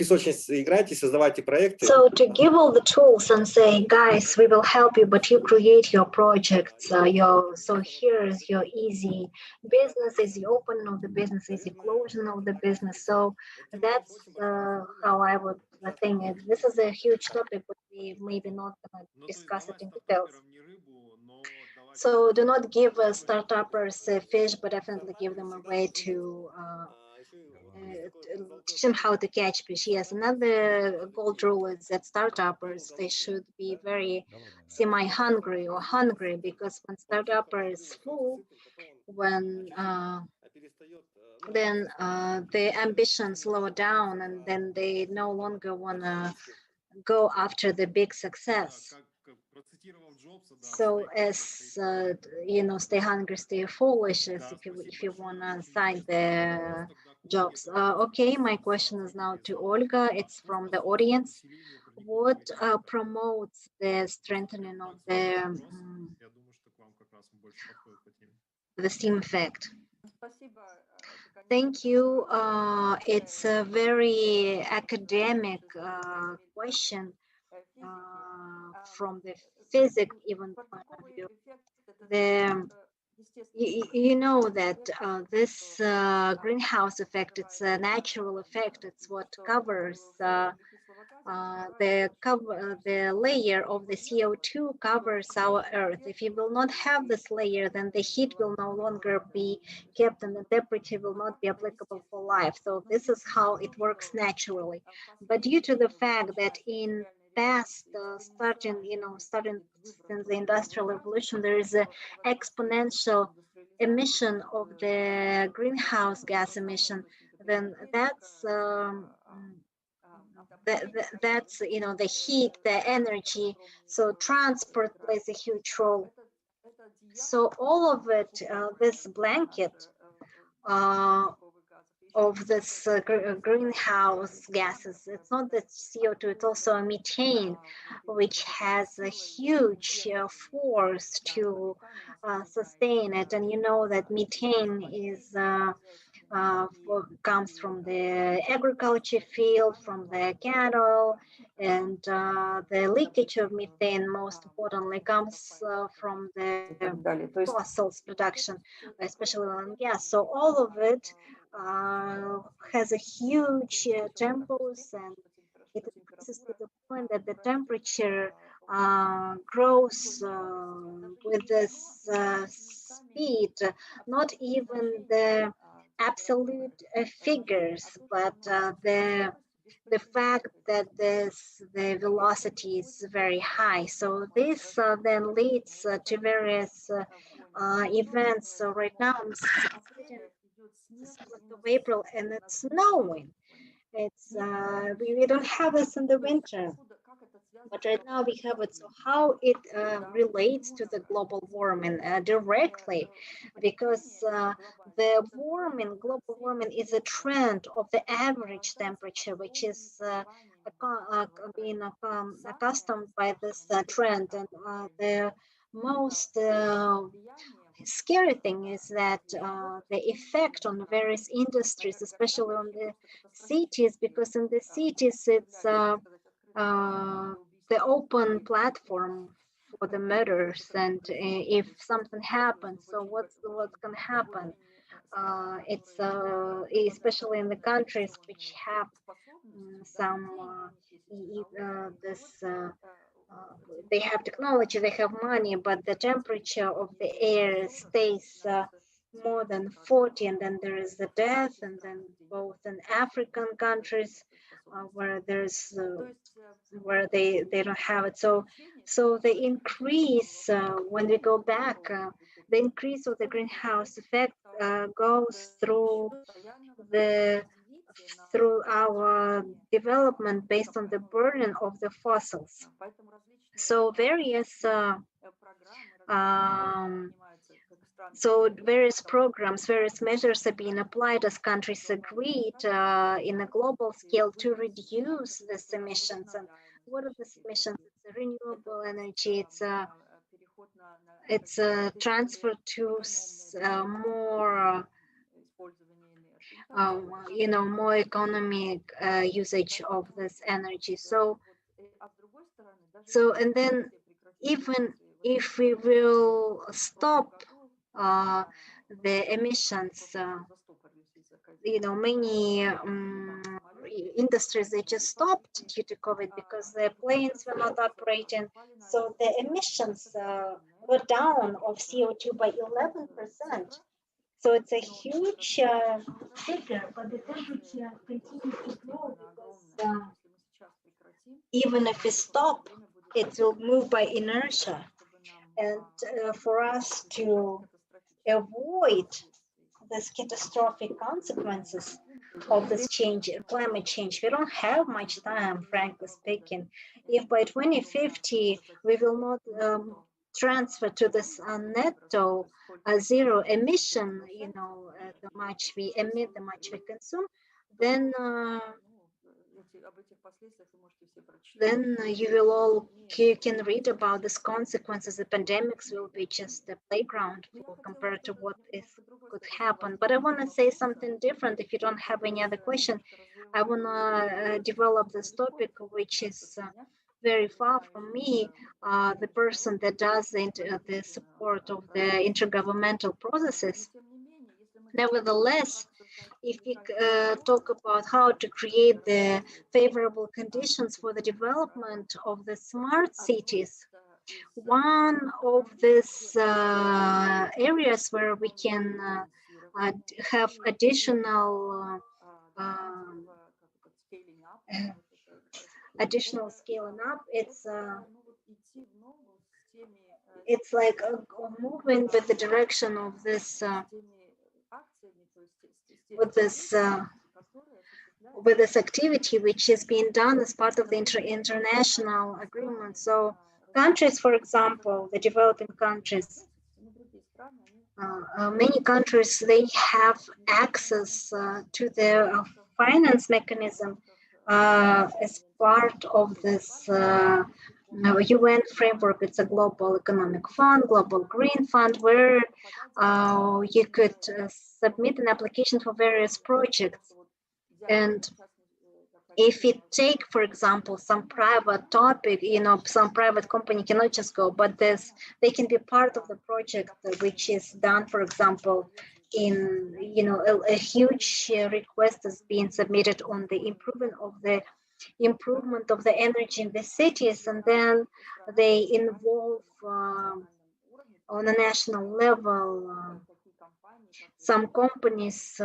give all the tools and say, guys, we will help you, but you create your projects. So here's your easy business, easy opening of the business, easy closing of the business. So that's how I would think it. This is a huge topic, but we maybe not gonna discuss it in details. So do not give startuppers a fish, but definitely give them a way to teach them how to catch fish. Yes, another gold rule is that startuppers, they should be very semi-hungry or hungry, because when startupper is full, when then the ambitions slow down, and then they no longer want to go after the big success. So as stay hungry, stay foolish, as if you want to sign the jobs. Okay, my question is now to Olga. It's from the audience. What promotes the strengthening of the steam effect? Thank you. It's a very academic question from the physics even point of view. You know that this greenhouse effect, it's a natural effect. It's what covers the layer of the CO2 covers our Earth. If you will not have this layer, then the heat will no longer be kept and the temperature will not be applicable for life. So this is how it works naturally. But due to the fact that in past, starting since the Industrial Revolution, there is an exponential emission of the greenhouse gas emission, then that's the heat, the energy. So transport plays a huge role. So all of it, this blanket of this greenhouse gases, it's not the CO2, it's also methane, which has a huge force to sustain it. And you know that methane is comes from the agriculture field, from the cattle, and the leakage of methane, most importantly, comes from the fossils production, especially oil and gas. So all of it has a huge tempos, and it increases to the point that the temperature grows with this speed, not even the absolute figures, but the fact that the velocity is very high. So this then leads to various events. So right now I'm sitting the 1st of April and it's snowing. It's we don't have this in the winter, but right now we have it. So how it relates to the global warming directly, because the global warming is a trend of the average temperature, which is being accustomed by this trend. And the most scary thing is that the effect on various industries, especially on the cities, because in the cities it's the open platform for the murders, and if something happens, so what's going to happen? It's especially in the countries which have some they have technology, they have money, but the temperature of the air stays more than 40, and then there is the death, and then both in African countries where there's where they don't have it. So the increase, when we go back, the increase of the greenhouse effect goes through our development based on the burden of the fossils. So various programs, various measures are being applied as countries agreed in a global scale to reduce these emissions. And what are these emissions? It's renewable energy. It's transfer to more more economic usage of this energy. So and then even if we will stop the emissions, many industries, they just stopped due to COVID because the planes were not operating. So the emissions were down of CO2 by 11%. So it's a huge figure, but the temperature continues to grow because even if we stop, it will move by inertia. And for us to avoid these catastrophic consequences of this change, climate change, we don't have much time, frankly speaking. If by 2050 we will not transfer to this netto zero emission, the much we emit, the much we consume, then you can read about these consequences. The pandemics will be just a playground compared to what could happen. But I want to say something different. If you don't have any other question, I want to develop this topic, which is very far from me, the person that does the support of the intergovernmental processes. Nevertheless, if we talk about how to create the favorable conditions for the development of the smart cities, one of these areas where we can have additional scaling up, it's like moving with the direction of this with this activity, which is being done as part of the international agreement. So countries, for example, the developing countries, many countries, they have access to the finance mechanism as part of this UN framework. It's a global economic fund, global green fund, where you could submit an application for various projects. And if we take, for example, some private topic, some private company cannot just go, but they can be part of the project, which is done, for example, in, a huge request is being submitted on the improvement of the energy in the cities, and then they involve on a national level some companies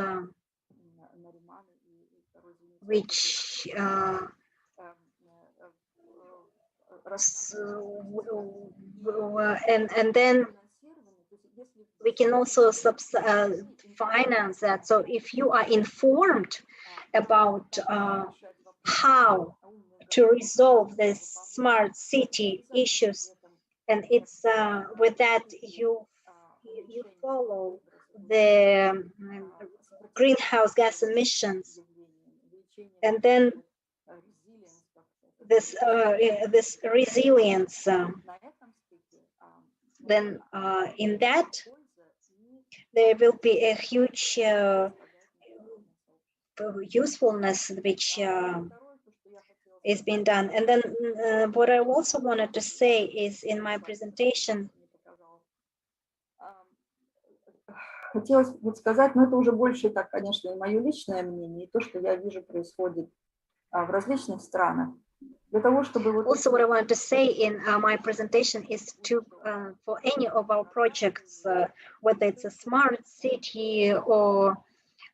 which and then we can also finance that. So if you are informed about how to resolve the smart city issues, and it's with that you follow the greenhouse gas emissions, and then this resilience, then in that there will be a huge usefulness which is being done. And then what I also wanted to say is, in my presentation, хотелось бы сказать, но это уже больше, так, конечно, и мое личное мнение, и то, что я вижу происходит в различных странах. Для того, чтобы also, what I wanted to say in my presentation is to, for any of our projects, whether it's a smart city or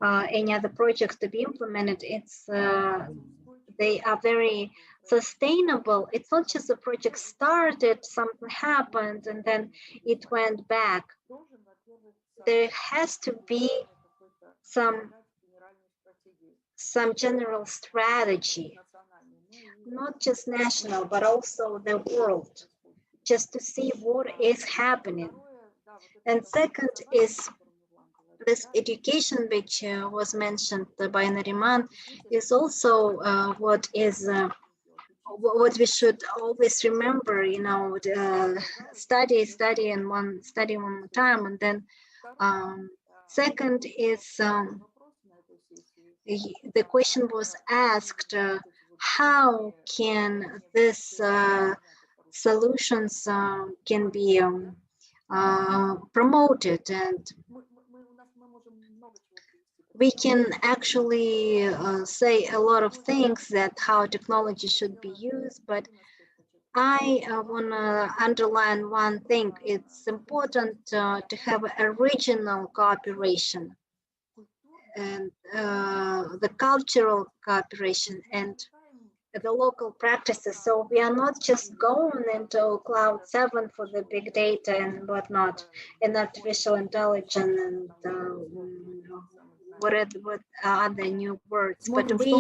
any other projects to be implemented, they are very sustainable. It's not just a project started, something happened, and then it went back. There has to be some general strategy, not just national, but also the world, just to see what is happening. And second is this education, which was mentioned by Nariman, is also what we should always remember. Study one more time, and then second is the question was asked, how can this solutions can be promoted, and we can actually say a lot of things that how technology should be used, but I want to underline one thing. It's important to have a regional cooperation and the cultural cooperation and the local practices. So we are not just going into cloud 7 for the big data and whatnot, and artificial intelligence and what other new words, but we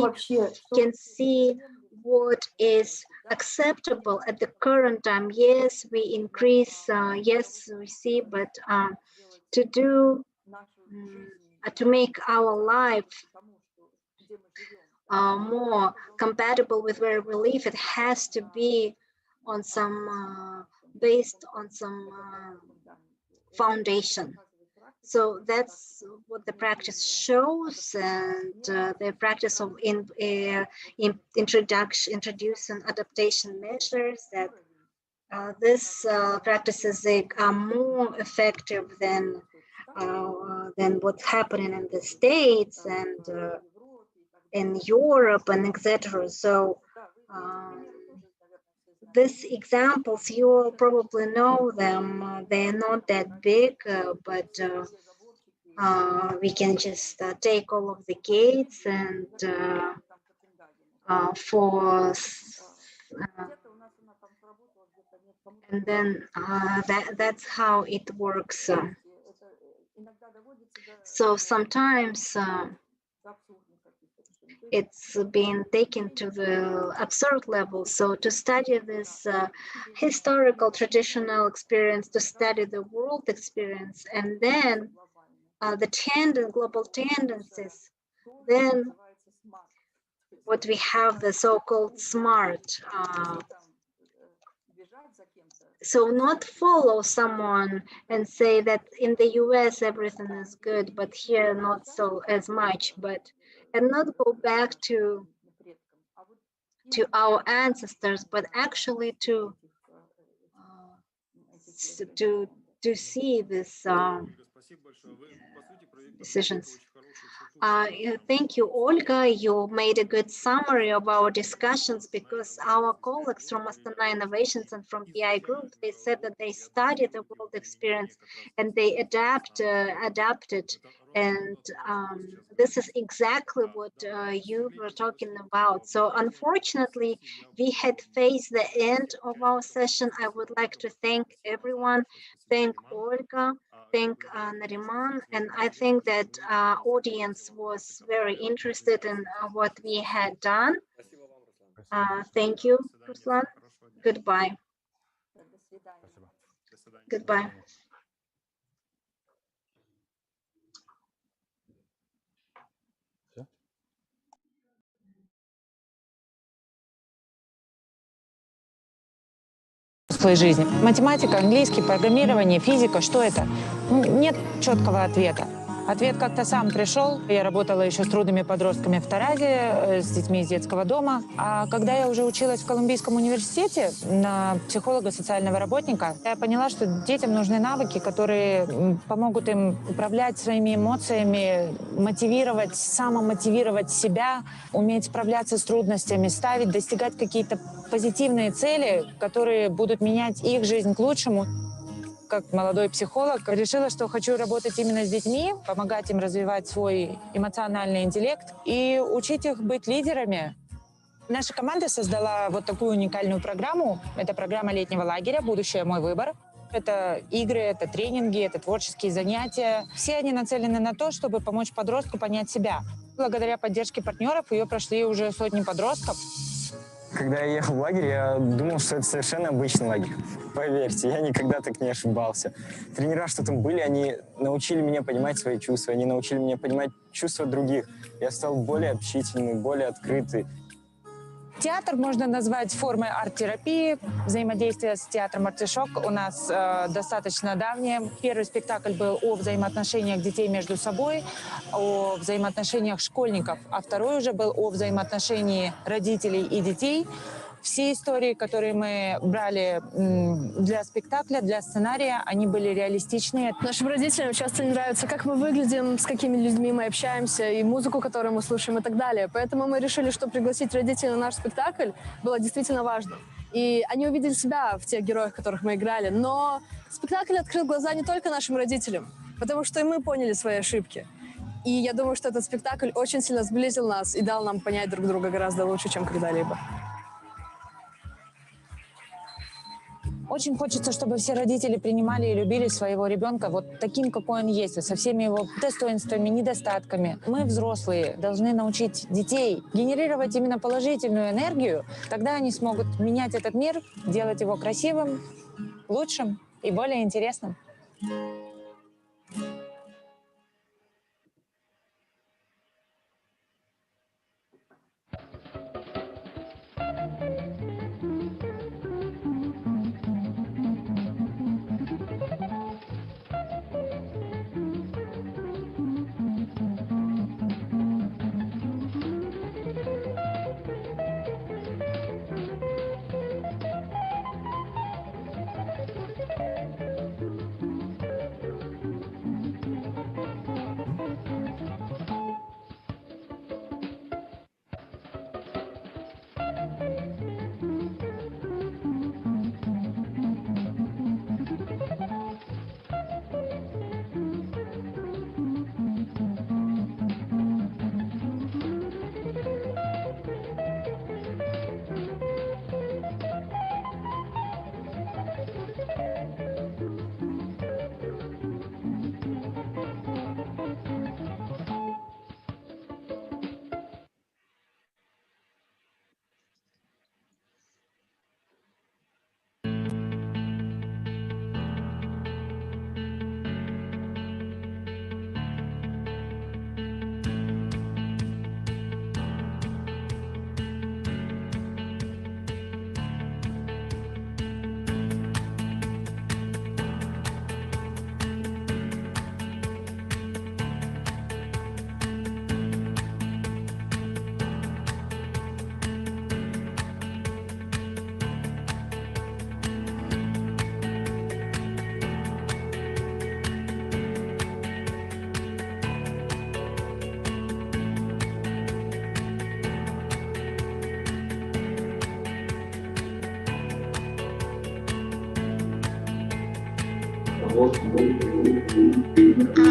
can see what is acceptable at the current time. Yes, we increase, yes, we see, but to do, to make our life more compatible with where we live, it has to be on some, based on some foundation. So that's what the practice shows, and the practice of introducing adaptation measures, that this practices are more effective than what's happening in the States and in Europe and etc. So these examples, you all probably know them. They're not that big, but we can just take all of the gates and and then that's how it works. So sometimes it's been taken to the absurd level. So to study this historical traditional experience, to study the world experience, and then the global tendencies, then what we have, the so-called smart. So not follow someone and say that in the US everything is good, but here not so as much, and not go back to our ancestors, but actually to see this decisions. Thank you, Olga. You made a good summary of our discussions, because our colleagues from Astana Innovations and from BI Group, they said that they studied the world experience and they adapted. And this is exactly what you were talking about. So unfortunately, we had faced the end of our session. I would like to thank everyone. Thank Olga, thank Nariman, and I think that audience was very interested in what we had done. Thank you, Ruslan. Goodbye. Goodbye. Своей жизни. Математика, английский, программирование, физика, что это? Нет четкого ответа. Ответ как-то сам пришел. Я работала еще с трудными подростками в Таразе, с детьми из детского дома. А когда я уже училась в Колумбийском университете на психолога-социального работника, я поняла, что детям нужны навыки, которые помогут им управлять своими эмоциями, мотивировать, самомотивировать себя, уметь справляться с трудностями, ставить, достигать какие-то позитивные цели, которые будут менять их жизнь к лучшему. Как молодой психолог решила, что хочу работать именно с детьми, помогать им развивать свой эмоциональный интеллект и учить их быть лидерами. Наша команда создала вот такую уникальную программу. Это программа летнего лагеря «Будущее. Мой выбор». Это игры, это тренинги, это творческие занятия. Все они нацелены на то, чтобы помочь подростку понять себя. Благодаря поддержке партнеров ее прошли уже сотни подростков. Когда я ехал в лагерь, я думал, что это совершенно обычный лагерь. Поверьте, я никогда так не ошибался. Тренера, что там были, они научили меня понимать свои чувства, они научили меня понимать чувства других. Я стал более общительный, более открытый. Театр можно назвать формой арт-терапии. Взаимодействие с театром «Артишок» у нас достаточно давнее. Первый спектакль был о взаимоотношениях детей между собой, о взаимоотношениях школьников, а второй уже был о взаимоотношении родителей и детей. Все истории, которые мы брали для спектакля, для сценария, они были реалистичные. Нашим родителям часто не нравится, как мы выглядим, с какими людьми мы общаемся, и музыку, которую мы слушаем, и так далее. Поэтому мы решили, что пригласить родителей на наш спектакль было действительно важно. И они увидели себя в тех героях, которых мы играли. Но спектакль открыл глаза не только нашим родителям, потому что и мы поняли свои ошибки. И я думаю, что этот спектакль очень сильно сблизил нас и дал нам понять друг друга гораздо лучше, чем когда-либо. Очень хочется, чтобы все родители принимали и любили своего ребенка вот таким, какой он есть, со всеми его достоинствами, недостатками. Мы, взрослые, должны научить детей генерировать именно положительную энергию. Тогда они смогут менять этот мир, делать его красивым, лучшим и более интересным.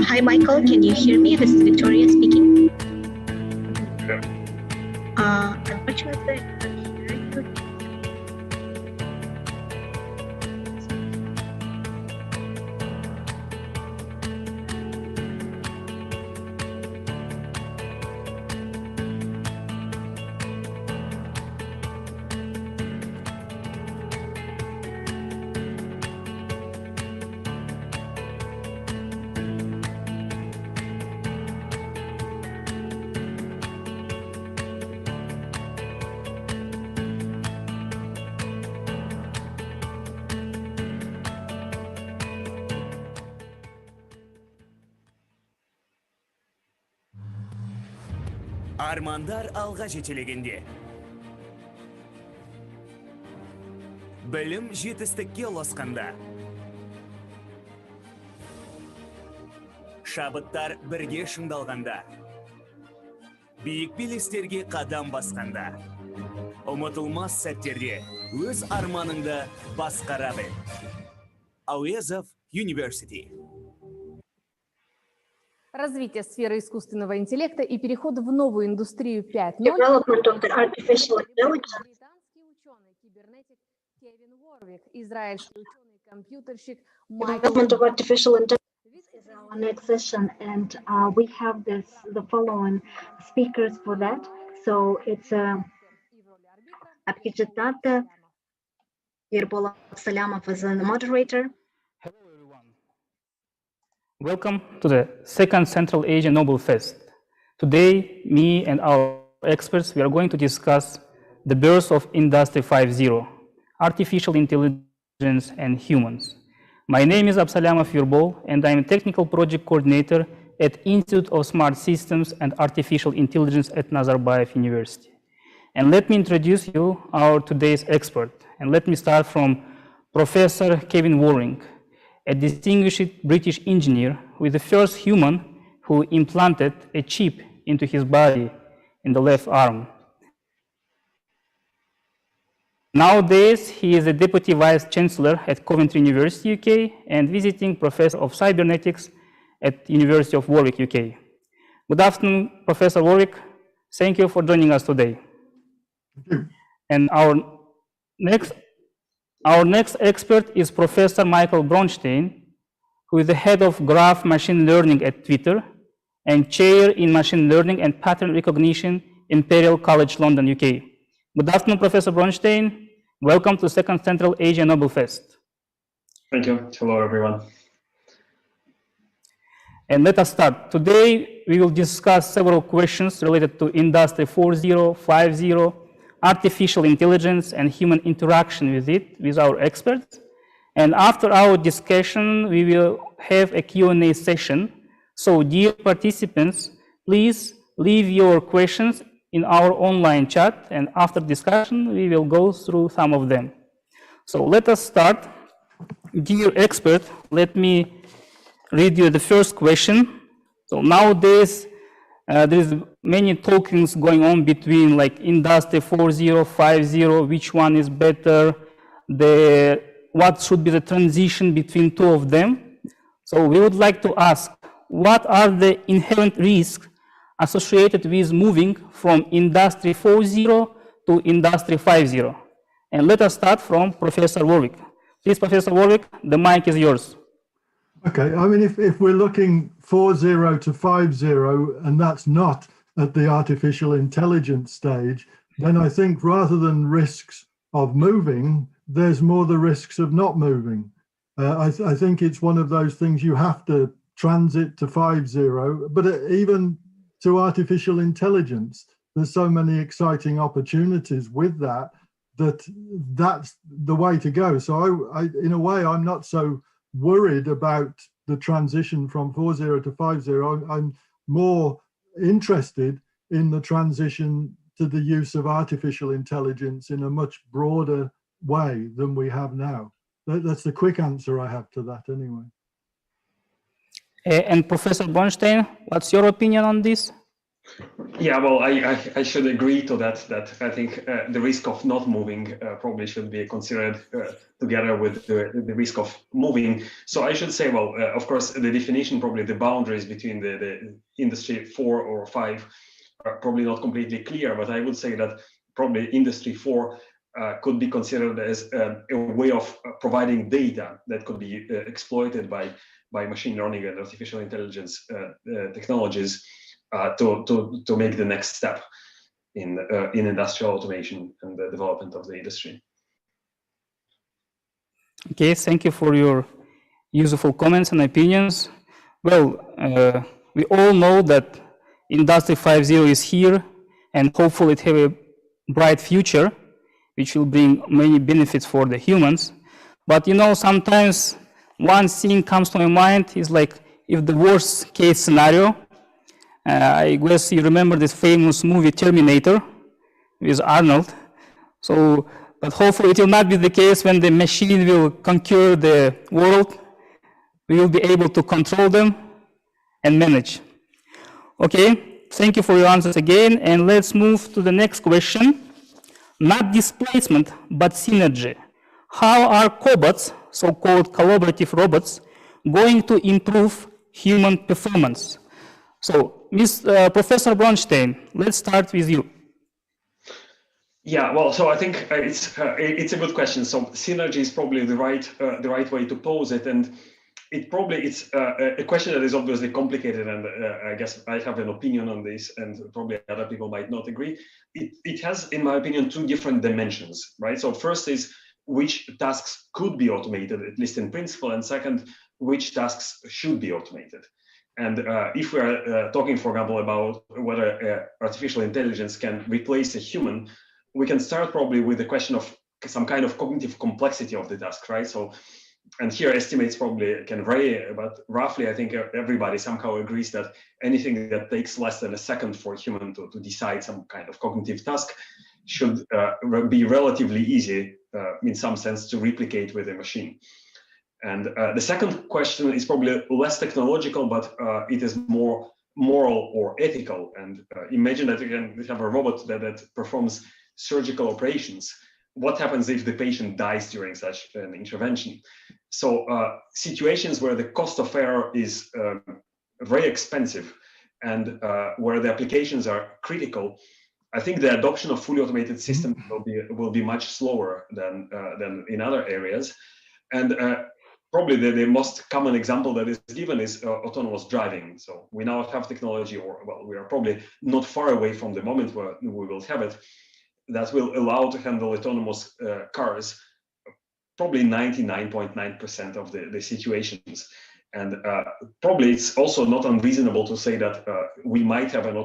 Hi, Michael. Can you hear me? This is Victoria speaking. Unfortunately, I can't hear you. Армандар алға жетелегенде. Білім жетістікке ұласқанда. Шабыттар бірге шыңдалғанда. Биік белестерге қадам басқанда. Ұмытылмас сәттерде өз арманыңды басқара біл. Әуезов University. Развитие сферы искусственного интеллекта и переход в новую индустрию 5.0. Development of the artificial intelligence. Британский ученый-кибернетик Кевин Уорвик, израильский ученый-компьютерщик Development of artificial intelligence is our next session, and we have the following speakers for that. So it's Abhijit Yerbolov Salamov as the moderator. Welcome to the second Central Asian Nobel Fest. Today, me and our experts, we are going to discuss the birth of Industry 5.0, artificial intelligence and humans. My name is Absalamov Yurbol, and I'm a technical project coordinator at Institute of Smart Systems and Artificial Intelligence at Nazarbayev University. And let me introduce you our today's expert. And let me start from Professor Kevin Waring, a distinguished British engineer who is the first human who implanted a chip into his body in the left arm. Nowadays, he is a Deputy Vice Chancellor at Coventry University, UK, and visiting Professor of Cybernetics at University of Warwick, UK. Good afternoon, Professor Warwick. Thank you for joining us today. And our next expert is Professor Michael Bronstein, who is the head of graph machine learning at Twitter and chair in machine learning and pattern recognition in Imperial College London, UK. Good afternoon, Professor Bronstein. Welcome to Second Central Asia Nobel Fest. Thank you. Hello, everyone. And let us start. Today, we will discuss several questions related to Industry 4.0, 5.0, artificial intelligence and human interaction with it, with our experts. And after our discussion, we will have a Q&A session. So dear participants, please leave your questions in our online chat, and after discussion, we will go through some of them. So let us start. Dear expert, let me read you the first question. So nowadays, there is many talkings going on between like Industry 4.0, 5.0, which one is better, what should be the transition between two of them. So we would like to ask, what are the inherent risks associated with moving from Industry 4.0 to Industry 5.0? And let us start from Professor Warwick. Please, Professor Warwick, the mic is yours. Okay, I mean, if we're looking 4.0 to 5.0, and that's not at the artificial intelligence stage, then I think rather than risks of moving, there's more the risks of not moving. I think it's one of those things you have to transit to 5.0, but even to artificial intelligence, there's so many exciting opportunities with that's the way to go. So I in a way, I'm not so worried about the transition from 4.0 to 5.0. I'm more interested in the transition to the use of artificial intelligence in a much broader way than we have now. That's the quick answer I have to that anyway. And Professor Bronstein, what's your opinion on this? Yeah, well, I should agree to that I think the risk of not moving probably should be considered together with the risk of moving. So I should say, well, of course, the definition, probably the boundaries between the Industry 4 or 5 are probably not completely clear, but I would say that probably Industry 4 could be considered as a way of providing data that could be exploited by machine learning and artificial intelligence technologies to make the next step in industrial automation and the development of the industry. Okay, thank you for your useful comments and opinions. Well, we all know that Industry 5.0 is here, and hopefully it have a bright future, which will bring many benefits for the humans. But you know, sometimes one thing comes to my mind is like, if the worst case scenario, I guess you remember this famous movie Terminator with Arnold. So, but hopefully it will not be the case when the machine will conquer the world. We will be able to control them and manage. Okay, thank you for your answers again, and let's move to the next question. Not displacement, but synergy. How are cobots, so-called collaborative robots, going to improve human performance? So, Professor Bronstein, let's start with you. Yeah, well, so I think it's a good question. So synergy is probably the right way to pose it, and it's a question that is obviously complicated, and I guess I have an opinion on this, and probably other people might not agree. It has, in my opinion, two different dimensions, right? So first is which tasks could be automated, at least in principle, and second, which tasks should be automated. And if we're talking, for example, about whether artificial intelligence can replace a human, we can start probably with the question of some kind of cognitive complexity of the task, right? So, and here estimates probably can vary, but roughly I think everybody somehow agrees that anything that takes less than a second for a human to decide some kind of cognitive task should be relatively easy in some sense to replicate with a machine. And the second question is probably less technological, but it is more moral or ethical. And imagine that we have a robot that performs surgical operations. What happens if the patient dies during such an intervention? So situations where the cost of error is very expensive and where the applications are critical, I think the adoption of fully automated systems will be much slower than in other areas. And probably the most common example that is given is autonomous driving. So we now have technology, or well, we are probably not far away from the moment where we will have it, that will allow to handle autonomous cars, probably 99.9% of the situations. And probably it's also not unreasonable to say that we might have an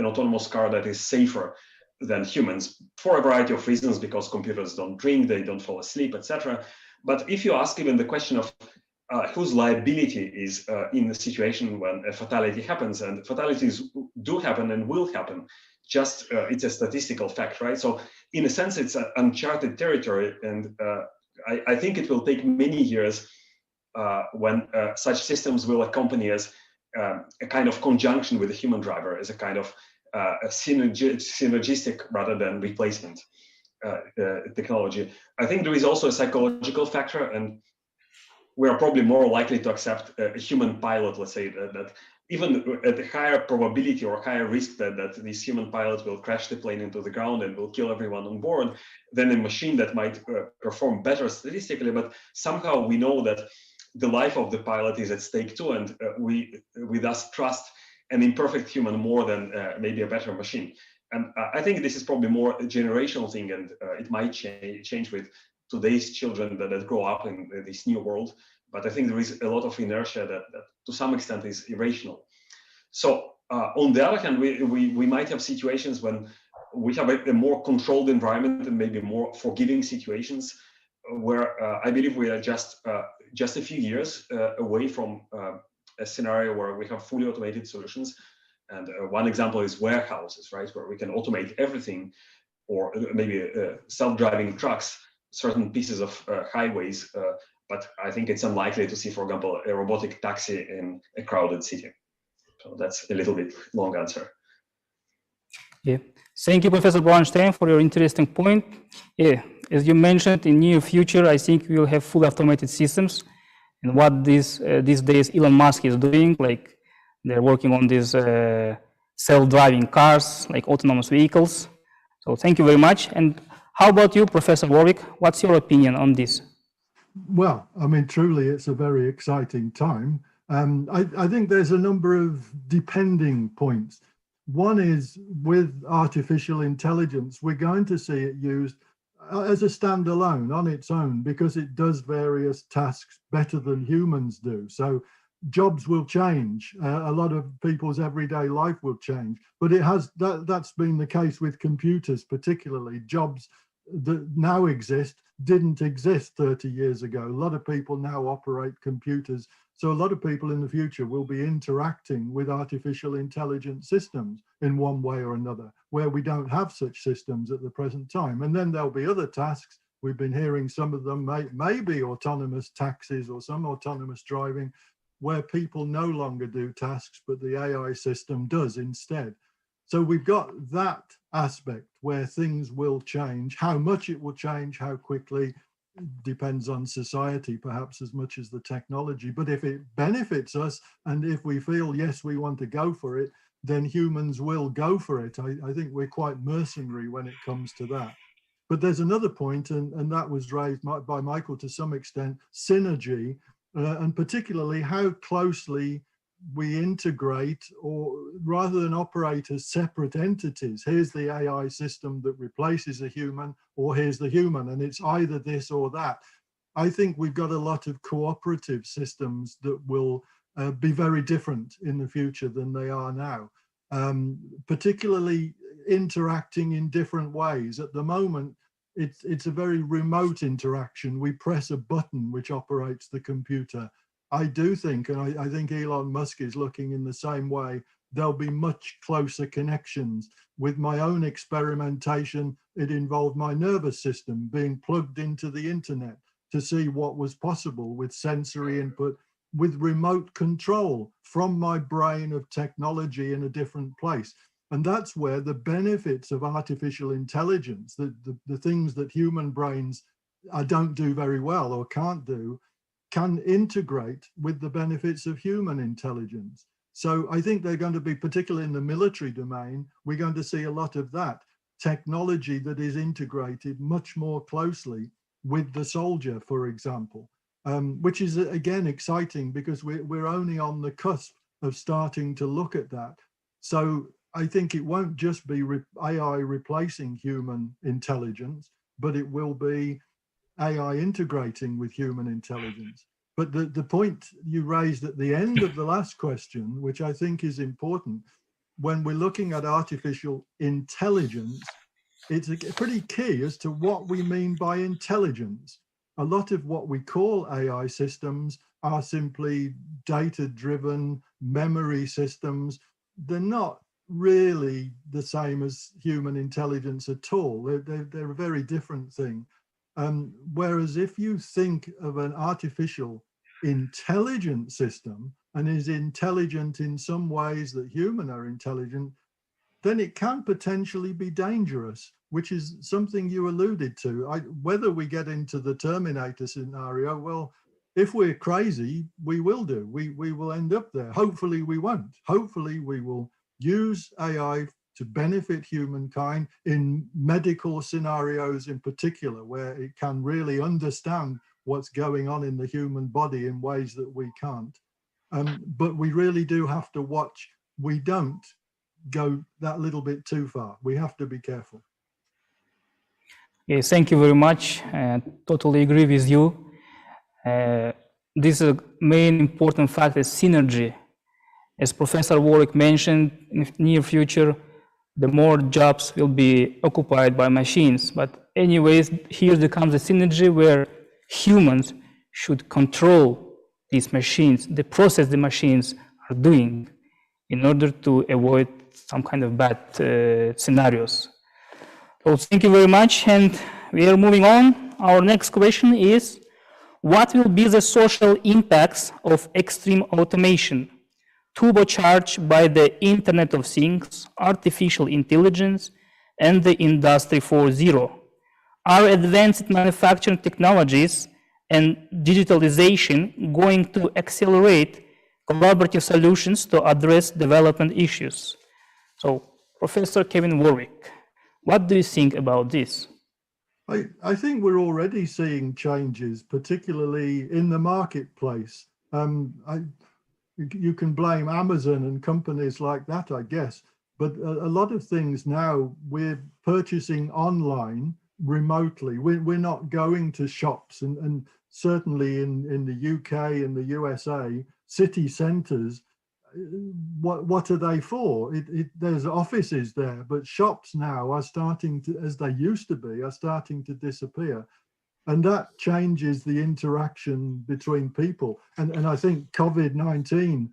autonomous car that is safer than humans for a variety of reasons, because computers don't drink, they don't fall asleep, etc. But if you ask even the question of whose liability is in the situation when a fatality happens, and fatalities do happen and will happen, just it's a statistical fact, right? So in a sense, it's an uncharted territory, and I think it will take many years when such systems will accompany us a kind of conjunction with the human driver, as a kind of a synergistic rather than replacement technology. I think there is also a psychological factor, and we are probably more likely to accept a human pilot, let's say, that even at a higher probability or higher risk that this human pilot will crash the plane into the ground and will kill everyone on board, than a machine that might perform better statistically. But somehow we know that the life of the pilot is at stake too, and we thus trust an imperfect human more than maybe a better machine. And I think this is probably more a generational thing, and it might change with today's children that grow up in this new world. But I think there is a lot of inertia that to some extent is irrational. So on the other hand, we might have situations when we have a more controlled environment and maybe more forgiving situations where I believe we are just a few years away from a scenario where we have fully automated solutions. And one example is warehouses, right, where we can automate everything, or maybe self-driving trucks, certain pieces of highways. But I think it's unlikely to see, for example, a robotic taxi in a crowded city. So that's a little bit long answer. Yeah. Thank you, Professor Bornstein, for your interesting point. Yeah, as you mentioned, in near future, I think we will have fully automated systems. And what these days Elon Musk is doing, like they're working on these self-driving cars, like autonomous vehicles. So thank you very much. And how about you, Professor Warwick? What's your opinion on this? Well, I mean, truly, it's a very exciting time. I think there's a number of depending points. One is with artificial intelligence, we're going to see it used as a standalone on its own, because it does various tasks better than humans do. So jobs will change. A lot of people's everyday life will change, but that's been the case with computers, particularly. Jobs that now exist didn't exist 30 years ago. A lot of people now operate computers. So a lot of people in the future will be interacting with artificial intelligence systems in one way or another, where we don't have such systems at the present time. And then there'll be other tasks. We've been hearing some of them may be autonomous taxis or some autonomous driving, where people no longer do tasks, but the AI system does instead. So we've got that aspect where things will change. How much it will change, how quickly, depends on society, perhaps as much as the technology. But if it benefits us, and if we feel, yes, we want to go for it, then humans will go for it. I think we're quite mercenary when it comes to that. But there's another point, and that was raised by Michael to some extent, synergy, and particularly how closely we integrate, or rather than operate as separate entities. Here's the AI system that replaces a human, or here's the human, and it's either this or that. I think we've got a lot of cooperative systems that will be very different in the future than they are now. Particularly interacting in different ways. At the moment, it's a very remote interaction. We press a button which operates the computer. I do think, and I think Elon Musk is looking in the same way, there'll be much closer connections. With my own experimentation, it involved my nervous system being plugged into the internet to see what was possible with sensory input, with remote control from my brain of technology in a different place. And that's where the benefits of artificial intelligence, the things that human brains don't do very well or can't do, can integrate with the benefits of human intelligence. So I think they're going to be, particularly in the military domain, we're going to see a lot of that technology that is integrated much more closely with the soldier, for example, which is, again, exciting because we're only on the cusp of starting to look at that. So I think it won't just be AI replacing human intelligence, but it will be AI integrating with human intelligence. But the point you raised at the end of the last question, which I think is important, when we're looking at artificial intelligence, it's pretty key as to what we mean by intelligence. A lot of what we call AI systems are simply data-driven memory systems. They're not really the same as human intelligence at all. They're a very different thing. Whereas if you think of an artificial intelligent system and is intelligent in some ways that human are intelligent, then it can potentially be dangerous, which is something you alluded to. Whether we get into the Terminator scenario, well, if we're crazy, we will do. We will end up there. Hopefully we won't. Hopefully we will use AI to benefit humankind in medical scenarios in particular, where it can really understand what's going on in the human body in ways that we can't. But we really do have to watch. We don't go that little bit too far. We have to be careful. Yes, thank you very much. Totally agree with you. This is a main important fact is synergy. As Professor Warwick mentioned, in the near future, the more jobs will be occupied by machines. But anyways, here there comes a synergy where humans should control these machines, the process the machines are doing in order to avoid some kind of bad scenarios. So thank you very much, and we are moving on. Our next question is, what will be the social impacts of extreme automation, turbocharged by the Internet of Things, artificial intelligence, and the Industry 4.0? Are advanced manufacturing technologies and digitalization going to accelerate collaborative solutions to address development issues? So, Professor Kevin Warwick, what do you think about this? I think we're already seeing changes, particularly in the marketplace. You can blame Amazon and companies like that, I guess, but a lot of things now we're purchasing online remotely. We're not going to shops, and certainly in the UK and the USA, city centres, what are they for? There's offices there, but shops now are starting to, as they used to be, are starting to disappear. And that changes the interaction between people. And I think COVID-19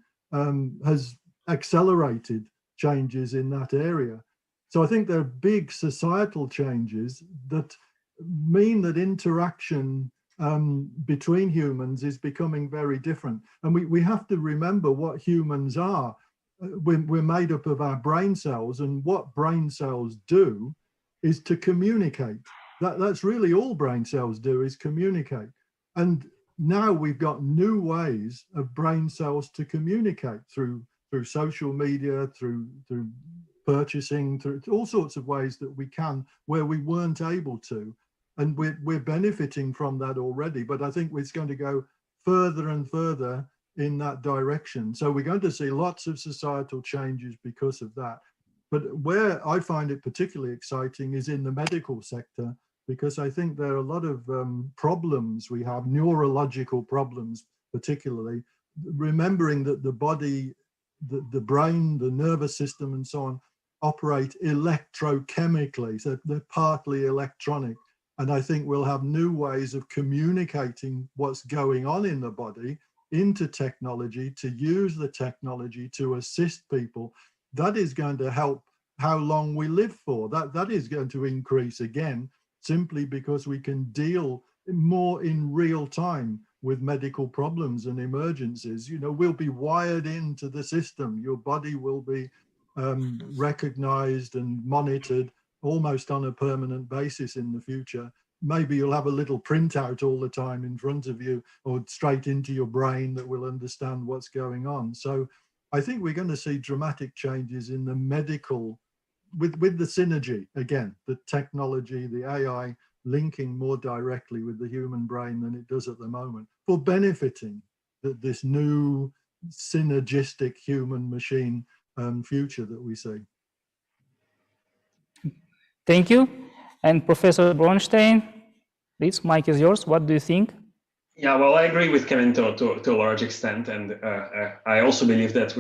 has accelerated changes in that area. So I think there are big societal changes that mean that interaction between humans is becoming very different. And we have to remember what humans are. We're made up of our brain cells, and what brain cells do is to communicate. That's really all brain cells do, is communicate. And now we've got new ways of brain cells to communicate through social media, through purchasing, through all sorts of ways that we can, where we weren't able to. And we're benefiting from that already, but I think it's going to go further and further in that direction. So we're going to see lots of societal changes because of that. But where I find it particularly exciting is in the medical sector, because I think there are a lot of problems we have, neurological problems particularly, remembering that the body, the brain, the nervous system and so on operate electrochemically, so they're partly electronic. And I think we'll have new ways of communicating what's going on in the body into technology, to use the technology to assist people. That is going to help how long we live for. That is going to increase again, simply because we can deal more in real time with medical problems and emergencies. You know, we'll be wired into the system. Your body will be recognized and monitored almost on a permanent basis in the future. Maybe you'll have a little printout all the time in front of you or straight into your brain that will understand what's going on. So I think we're going to see dramatic changes in the medical, with the synergy, again, the technology, the AI linking more directly with the human brain than it does at the moment, for benefiting this new synergistic human machine future that we see. Thank you. And Professor Bronstein, please, mic is yours. What do you think? Yeah, well, I agree with Kevin to a large extent, and I also believe that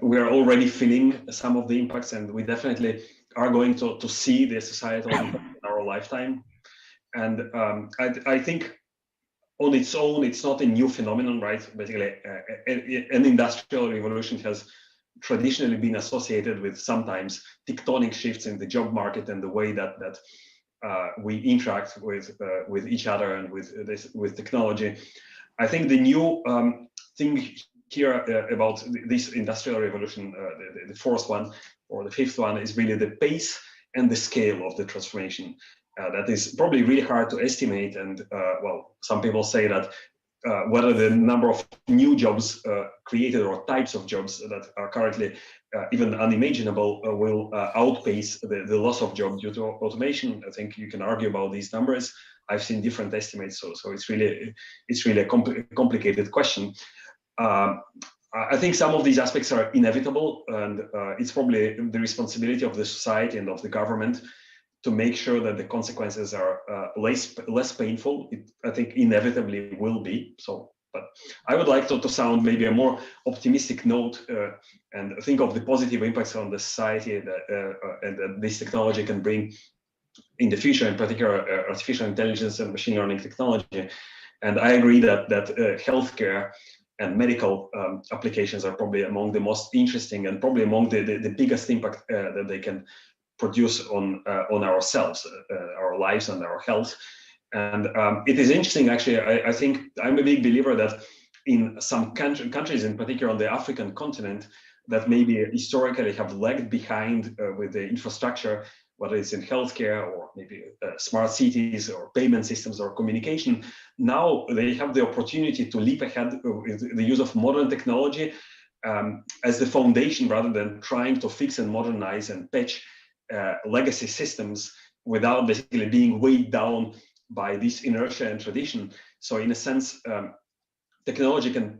we are already feeling some of the impacts, and we definitely are going to see the societal impact in our lifetime. And I think on its own, it's not a new phenomenon, right? Basically, an industrial revolution has traditionally been associated with sometimes tectonic shifts in the job market and the way that we interact with each other and with technology. I think the new thing here about this industrial revolution, the fourth one or the fifth one, is really the pace and the scale of the transformation. That is probably really hard to estimate, and well, some people say that whether the number of new jobs created or types of jobs that are currently even unimaginable will outpace the loss of jobs due to automation. I think you can argue about these numbers. I've seen different estimates, so it's really a complicated question. I think some of these aspects are inevitable, and it's probably the responsibility of the society and of the government to make sure that the consequences are less painful. I think inevitably will be so. But I would like to sound maybe a more optimistic note and think of the positive impacts on the society that this technology can bring in the future, in particular artificial intelligence and machine learning technology. And I agree that healthcare and medical applications are probably among the most interesting and probably among the biggest impact that they can produce on ourselves, our lives and our health. And it is interesting, actually. I think I'm a big believer that in some countries, in particular on the African continent, that maybe historically have lagged behind with the infrastructure, whether it's in healthcare or maybe smart cities or payment systems or communication. Now they have the opportunity to leap ahead with the use of modern technology as the foundation, rather than trying to fix and modernize and patch legacy systems without basically being weighed down by this inertia and tradition. So in a sense, technology can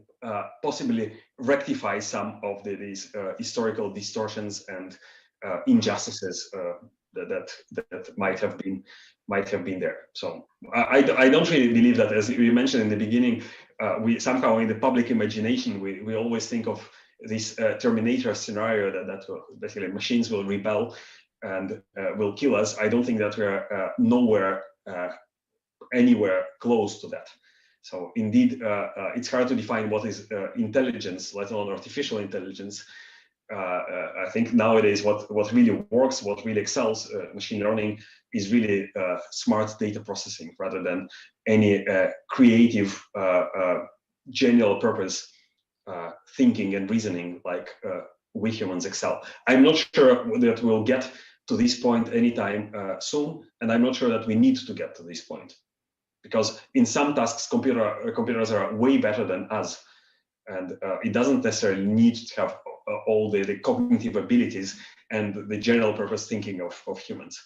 possibly rectify some of these historical distortions and injustices that might have been there. So I don't really believe that, as we mentioned in the beginning, we somehow in the public imagination we always think of this Terminator scenario that basically machines will rebel and will kill us. I don't think that we're nowhere anywhere close to that. So indeed, it's hard to define what is intelligence, let alone artificial intelligence. I think nowadays what really works, what really excels machine learning is really smart data processing, rather than any creative general purpose thinking and reasoning like we humans excel. I'm not sure that we'll get to this point anytime soon, and I'm not sure that we need to get to this point, because in some tasks computers are way better than us, and it doesn't necessarily need to have all the cognitive abilities and the general purpose thinking of humans.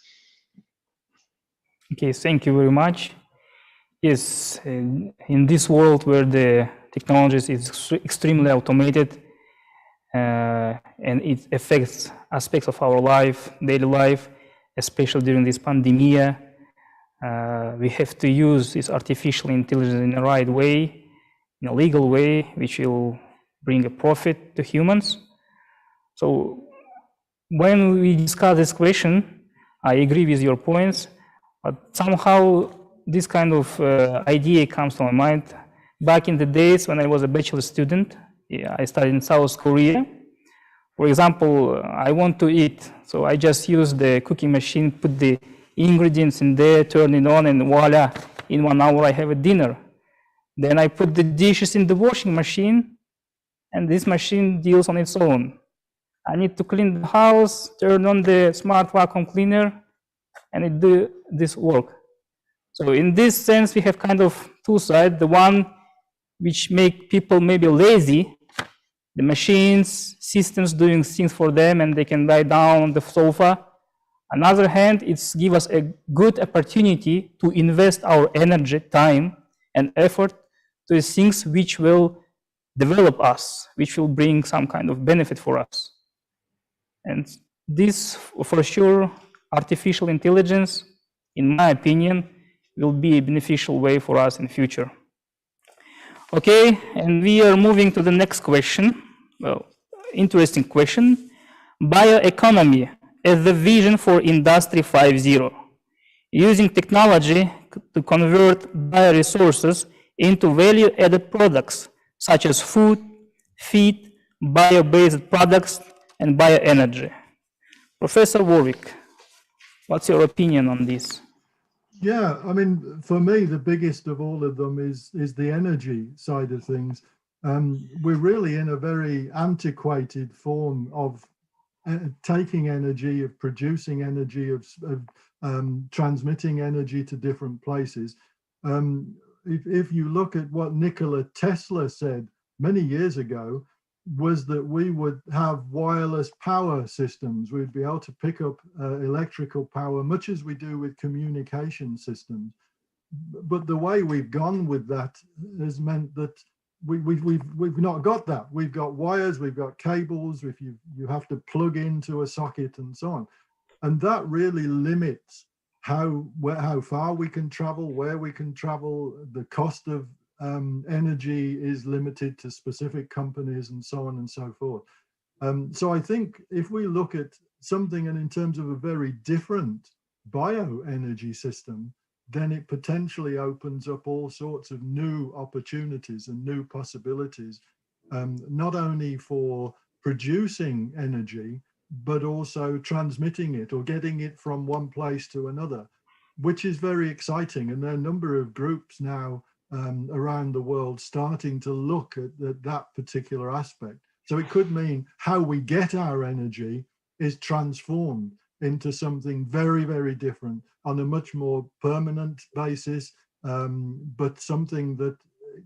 Okay, thank you very much. Yes, in this world where the technology is extremely automated and it affects aspects of our life, daily life, especially during this pandemic, we have to use this artificial intelligence in the right way, in a legal way, which will bring a profit to humans. So when we discuss this question, I agree with your points, but somehow this kind of idea comes to my mind. Back in the days when I was a bachelor student, I studied in South Korea. For example, I want to eat, so I just use the cooking machine, put the ingredients in there, turn it on, and voila, in 1 hour I have a dinner. Then I put the dishes in the washing machine, and this machine deals on its own. I need to clean the house, turn on the smart vacuum cleaner, and it do this work. So in this sense, we have kind of two sides. The one which make people maybe lazy, the machines, systems doing things for them, and they can lie down on the sofa. On the other hand, it's give us a good opportunity to invest our energy, time, and effort to things which will develop us, which will bring some kind of benefit for us. And this, for sure, artificial intelligence, in my opinion, will be a beneficial way for us in the future. Okay, and we are moving to the next question. Well, interesting question. Bioeconomy as the vision for Industry 5.0, using technology to convert bioresources into value-added products such as food, feed, bio-based products, and bioenergy. Professor Warwick, what's your opinion on this? Yeah, I mean, for me, the biggest of all of them is the energy side of things. We're really in a very antiquated form of taking energy, of producing energy, of transmitting energy to different places. If you look at what Nikola Tesla said many years ago, was that we would have wireless power systems. We'd be able to pick up electrical power, much as we do with communication systems. But the way we've gone with that has meant that we've not got that. We've got wires, we've got cables, if you have to plug into a socket and so on. And that really limits how far we can travel, where we can travel. The cost of energy is limited to specific companies and so on and so forth. So I think if we look at something and in terms of a very different bioenergy system, then it potentially opens up all sorts of new opportunities and new possibilities, not only for producing energy, but also transmitting it or getting it from one place to another, which is very exciting. And there are a number of groups now around the world starting to look at that particular aspect. So it could mean how we get our energy is transformed into something very, very different on a much more permanent basis, but something that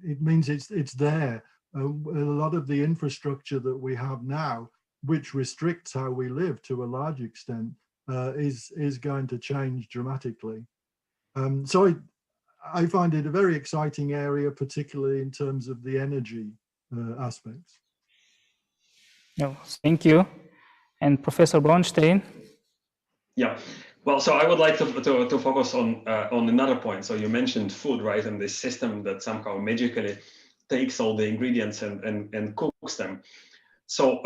it means it's there. A lot of the infrastructure that we have now, which restricts how we live to a large extent, is going to change dramatically. So I find it a very exciting area, particularly in terms of the energy aspects. No, thank you. And Professor Bronstein? Yeah, well, so I would like to focus on another point. So you mentioned food, right? And this system that somehow magically takes all the ingredients and cooks them. So,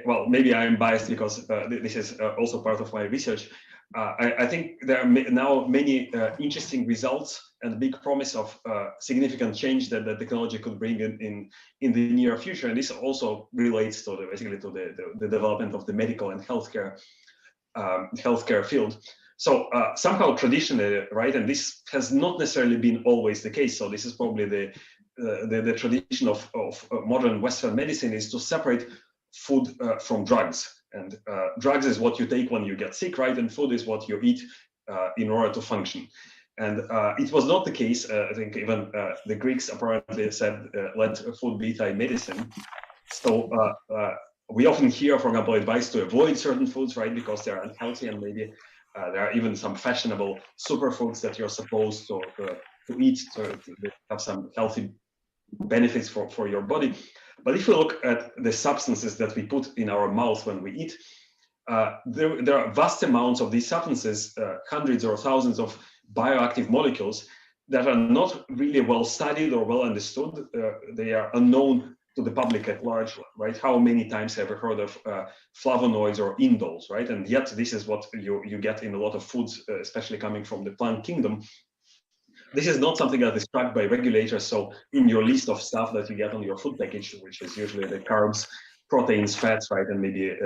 well, maybe I'm biased because this is also part of my research. I think there are now many interesting results and big promise of significant change that the technology could bring in the near future. And this also relates to basically to the development of the medical and healthcare field. So somehow traditionally, right, and this has not necessarily been always the case. So this is probably the tradition of modern Western medicine, is to separate food from drugs. And drugs is what you take when you get sick, right? And food is what you eat in order to function. And it was not the case. I think even the Greeks apparently said, let food be thy medicine. So we often hear, for example, advice to avoid certain foods, right? Because they're unhealthy, and maybe there are even some fashionable superfoods that you're supposed to eat to have some healthy benefits for your body. But if we look at the substances that we put in our mouth when we eat, there are vast amounts of these substances, hundreds or thousands of bioactive molecules that are not really well studied or well understood. They are unknown to the public at large, right? How many times have you heard of flavonoids or indoles, right? And yet this is what you get in a lot of foods, especially coming from the plant kingdom. This is not something that is tracked by regulators. So in your list of stuff that you get on your food package, which is usually the carbs, proteins, fats, right, and maybe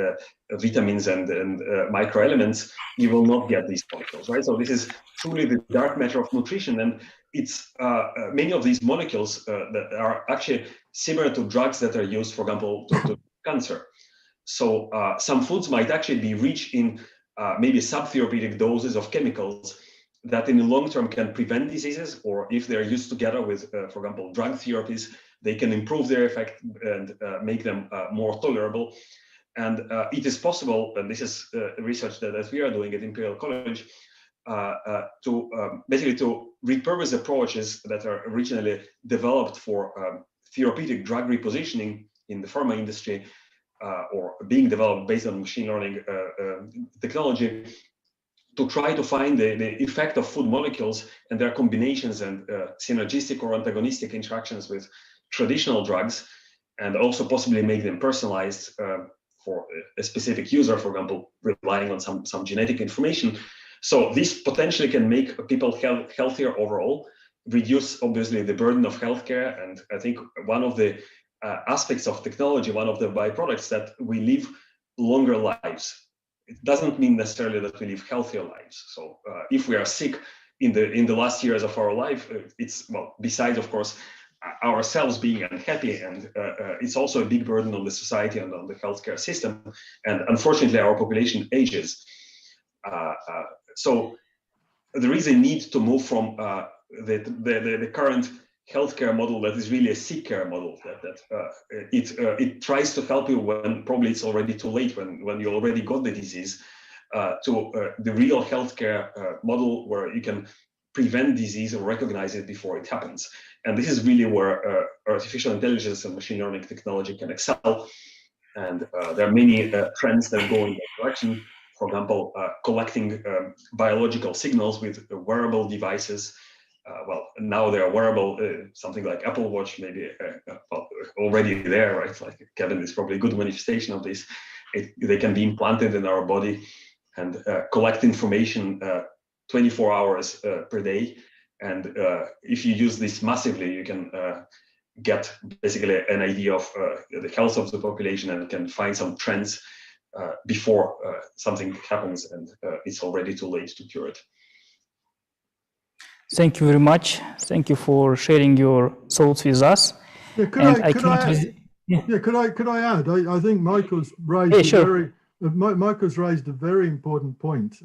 vitamins and microelements, you will not get these molecules, right? So this is truly the dark matter of nutrition, and it's many of these molecules that are actually similar to drugs that are used, for example, to cancer. So some foods might actually be rich in maybe subtherapeutic doses of chemicals that in the long term can prevent diseases, or if they're used together with, for example, drug therapies, they can improve their effect and make them more tolerable. And it is possible, and this is research that we are doing at Imperial College, to basically to repurpose approaches that are originally developed for therapeutic drug repositioning in the pharma industry, or being developed based on machine learning technology, to try to find the effect of food molecules and their combinations and synergistic or antagonistic interactions with traditional drugs, and also possibly make them personalized for a specific user, for example, relying on some genetic information. So this potentially can make people healthier overall, reduce obviously the burden of healthcare. And I think one of the aspects of technology, one of the byproducts, that we live longer lives. It doesn't mean necessarily that we live healthier lives. So if we are sick in the last years of our life, it's, well, besides of course ourselves being unhappy, and it's also a big burden on the society and on the healthcare system. And unfortunately, our population ages. So there is a need to move from the current healthcare model that is really a sick care model, it tries to help you when probably it's already too late, when you already got the disease, to the real healthcare model where you can prevent disease or recognize it before it happens. And this is really where artificial intelligence and machine learning technology can excel. And there are many trends that go in that direction. For example, collecting biological signals with wearable devices. Well, now they are wearable, something like Apple Watch, maybe already there, right? Like Kevin is probably a good manifestation of this. They can be implanted in our body and collect information 24 hours per day. And if you use this massively, you can get basically an idea of the health of the population and can find some trends before something happens and it's already too late to cure it. Thank you very much. Thank you for sharing your thoughts with us. Yeah, could I add? I think Michael's raised Michael's raised a very important point.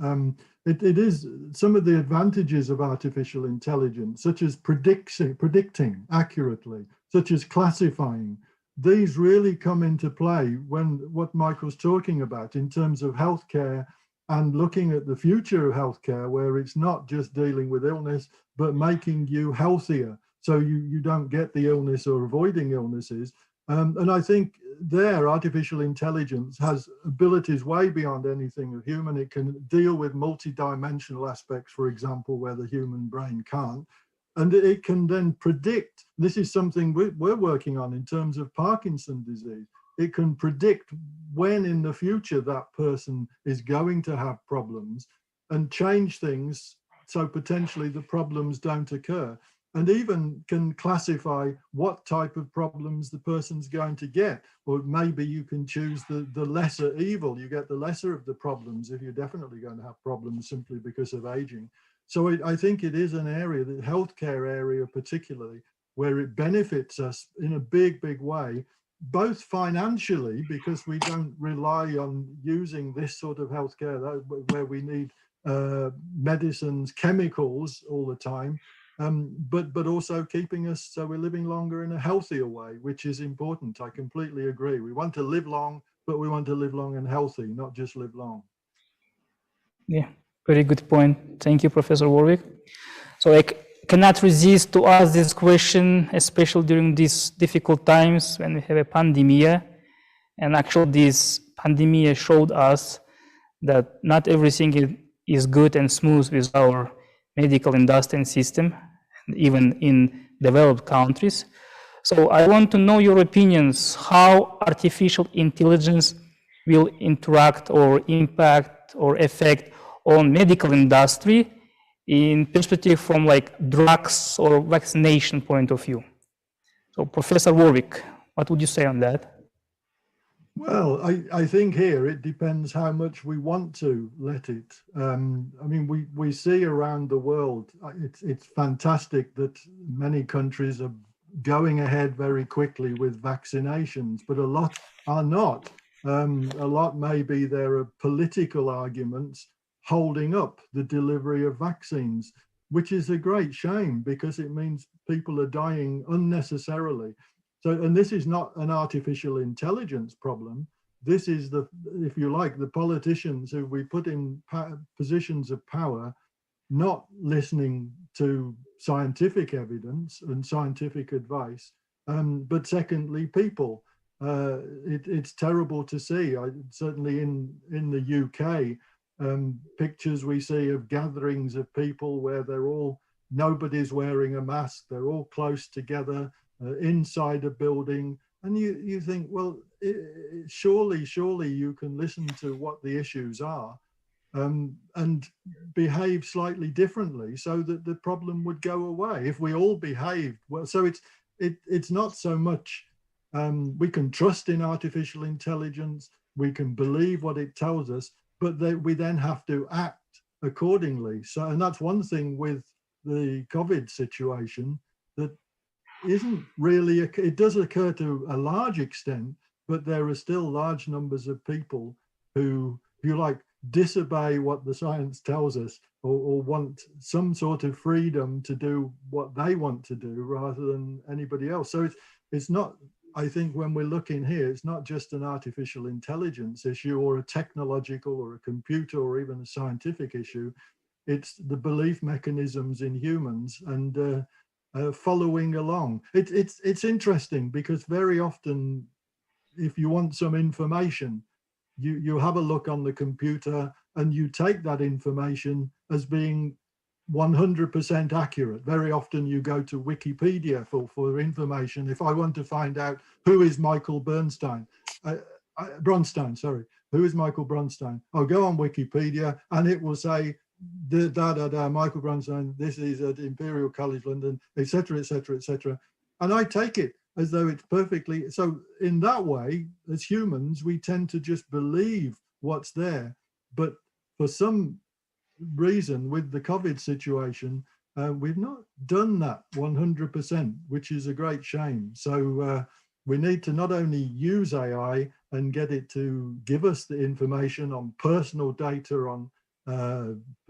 It is some of the advantages of artificial intelligence, such as predicting accurately, such as classifying. These really come into play when what Michael's talking about in terms of healthcare and looking at the future of healthcare, where it's not just dealing with illness, but making you healthier so you don't get the illness or avoiding illnesses. And I think there, artificial intelligence has abilities way beyond anything of human. It can deal with multidimensional aspects, for example, where the human brain can't. And it can then predict, this is something we're working on in terms of Parkinson's disease. It can predict when in the future that person is going to have problems and change things so potentially the problems don't occur, and even can classify what type of problems the person's going to get. Or maybe you can choose the lesser evil. You get the lesser of the problems if you're definitely going to have problems simply because of aging. So I think it is an area, the healthcare area particularly, where it benefits us in a big, big way, both financially, because we don't rely on using this sort of healthcare where we need medicines, chemicals all the time, but also keeping us so we're living longer in a healthier way, which is important. I completely agree. We want to live long, but we want to live long and healthy, not just live long. Yeah, very good point. Thank you, Professor Warwick. So I cannot resist to ask this question, especially during these difficult times when we have a pandemic. And actually this pandemic showed us that not everything is good and smooth with our medical industry and system, even in developed countries. So I want to know your opinions, how artificial intelligence will interact or impact or affect on medical industry in perspective from like drugs or vaccination point of view. So Professor Warwick, what would you say on that? Well, I think here it depends how much we want to let it. I mean, we see around the world, it's fantastic that many countries are going ahead very quickly with vaccinations, but a lot are not. A lot maybe there are political arguments holding up the delivery of vaccines, which is a great shame because it means people are dying unnecessarily. So, and this is not an artificial intelligence problem. This is the, if you like, the politicians who we put in positions of power, not listening to scientific evidence and scientific advice, but secondly, people. It's terrible to see. Certainly in the UK, pictures we see of gatherings of people where nobody's wearing a mask, they're all close together, inside a building, and you think, well, surely you can listen to what the issues are and behave slightly differently so that the problem would go away if we all behaved well. So it's not so much we can trust in artificial intelligence, we can believe what it tells us, but we then have to act accordingly. So, and that's one thing with the COVID situation that isn't really, it does occur to a large extent, but there are still large numbers of people who, if you like, disobey what the science tells us or want some sort of freedom to do what they want to do rather than anybody else. So it's not, I think when we're looking here, it's not just an artificial intelligence issue or a technological or a computer or even a scientific issue. It's the belief mechanisms in humans and following along. It's interesting because very often, if you want some information, you have a look on the computer and you take that information as being 100% accurate. Very often you go to Wikipedia for information. If I want to find out who is Michael Bronstein, who is Michael Bronstein? I'll go on Wikipedia and it will say, Michael Bronstein, this is at Imperial College London, etc., etc., etc. And I take it as though it's perfectly, so in that way, as humans, we tend to just believe what's there. But for some reason with the COVID situation, we've not done that 100%, which is a great shame. So we need to not only use AI and get it to give us the information on personal data on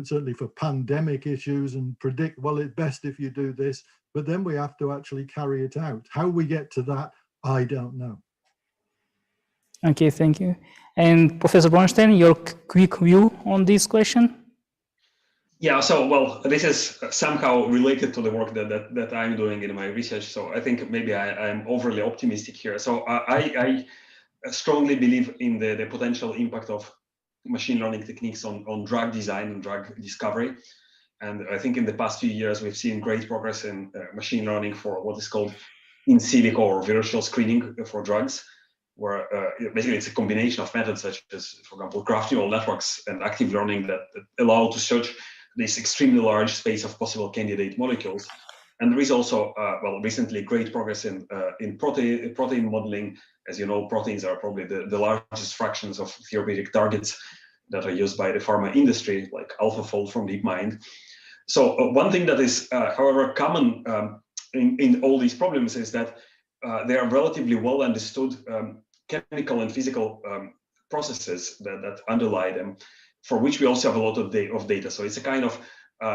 certainly for pandemic issues and predict, well, it's best if you do this, but then we have to actually carry it out. How we get to that, I don't know. Okay, thank you. And Professor Bronstein, your quick view on this question? Yeah, so, well, this is somehow related to the work that I'm doing in my research. So I think maybe I'm overly optimistic here. So I strongly believe in the potential impact of machine learning techniques on drug design and drug discovery. And I think in the past few years, we've seen great progress in machine learning for what is called in silico or virtual screening for drugs, where basically it's a combination of methods such as, for example, graph neural networks and active learning that allow to search this extremely large space of possible candidate molecules. And there is also, well, recently great progress in protein modeling. As you know, proteins are probably the largest fractions of therapeutic targets that are used by the pharma industry, like AlphaFold from DeepMind. So one thing that is, however, common in all these problems is that they are relatively well understood chemical and physical processes that underlie them, for which we also have a lot of data. So it's a kind of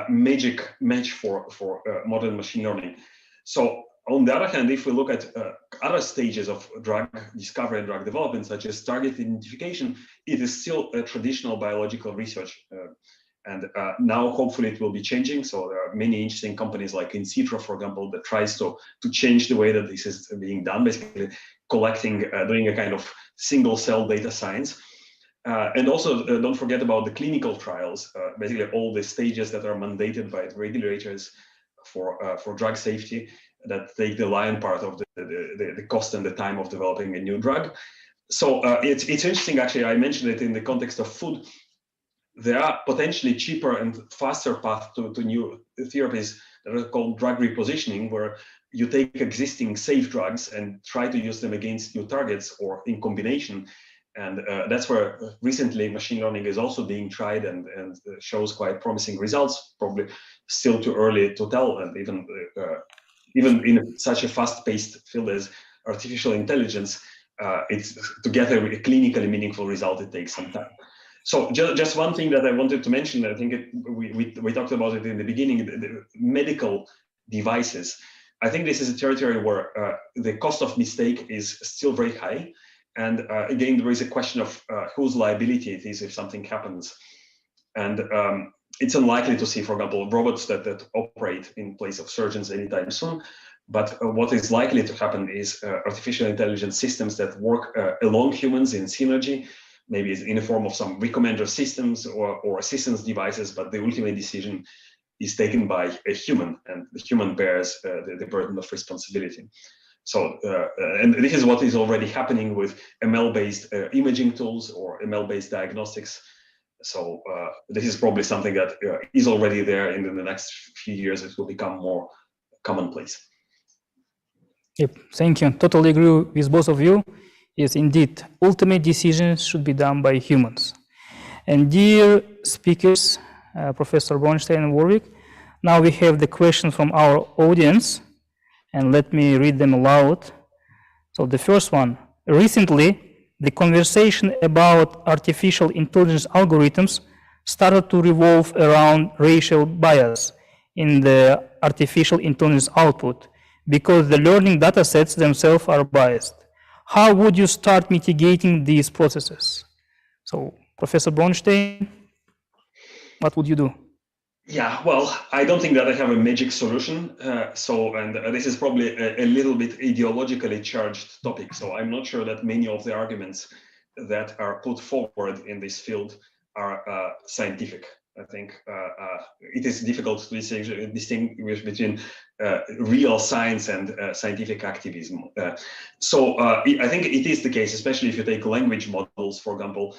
magic match for modern machine learning. So on the other hand, if we look at other stages of drug discovery and drug development, such as target identification, it is still a traditional biological research. And now, hopefully, it will be changing. So there are many interesting companies like In Vitro, for example, that tries to change the way that this is being done, basically collecting, doing a kind of single cell data science. And also, don't forget about the clinical trials, basically all the stages that are mandated by the regulators for drug safety. that take the lion part of the cost and the time of developing a new drug. So it's interesting, actually. I mentioned it in the context of food. There are potentially cheaper and faster paths to new therapies that are called drug repositioning, where you take existing safe drugs and try to use them against new targets or in combination. And that's where recently machine learning is also being tried and shows quite promising results. Probably still too early to tell, and even in such a fast-paced field as artificial intelligence, it's to get a clinically meaningful result, it takes some time. So just one thing that I wanted to mention, I think we talked about it in the beginning, the medical devices. I think this is a territory where the cost of mistake is still very high. And again, there is a question of whose liability it is if something happens. And it's unlikely to see, for example, robots that operate in place of surgeons anytime soon. But what is likely to happen is artificial intelligence systems that work along humans in synergy, maybe in the form of some recommender systems or assistance devices, but the ultimate decision is taken by a human, and the human bears the burden of responsibility. So, and this is what is already happening with ML-based imaging tools or ML-based diagnostics. So this is probably something that is already there, and in the next few years it will become more commonplace. Yep, thank you. Totally agree with both of you. Yes, indeed, ultimate decisions should be done by humans. And dear speakers, Professor Bornstein and Warwick, now we have the question from our audience, and let me read them aloud. So the first one, recently, the conversation about artificial intelligence algorithms started to revolve around racial bias in the artificial intelligence output because the learning data sets themselves are biased. How would you start mitigating these processes? So, Professor Bornstein, what would you do? Yeah, well, I don't think that I have a magic solution. And this is probably a little bit ideologically charged topic. So I'm not sure that many of the arguments that are put forward in this field are scientific. I think it is difficult to distinguish between real science and scientific activism. I think it is the case, especially if you take language models, for example.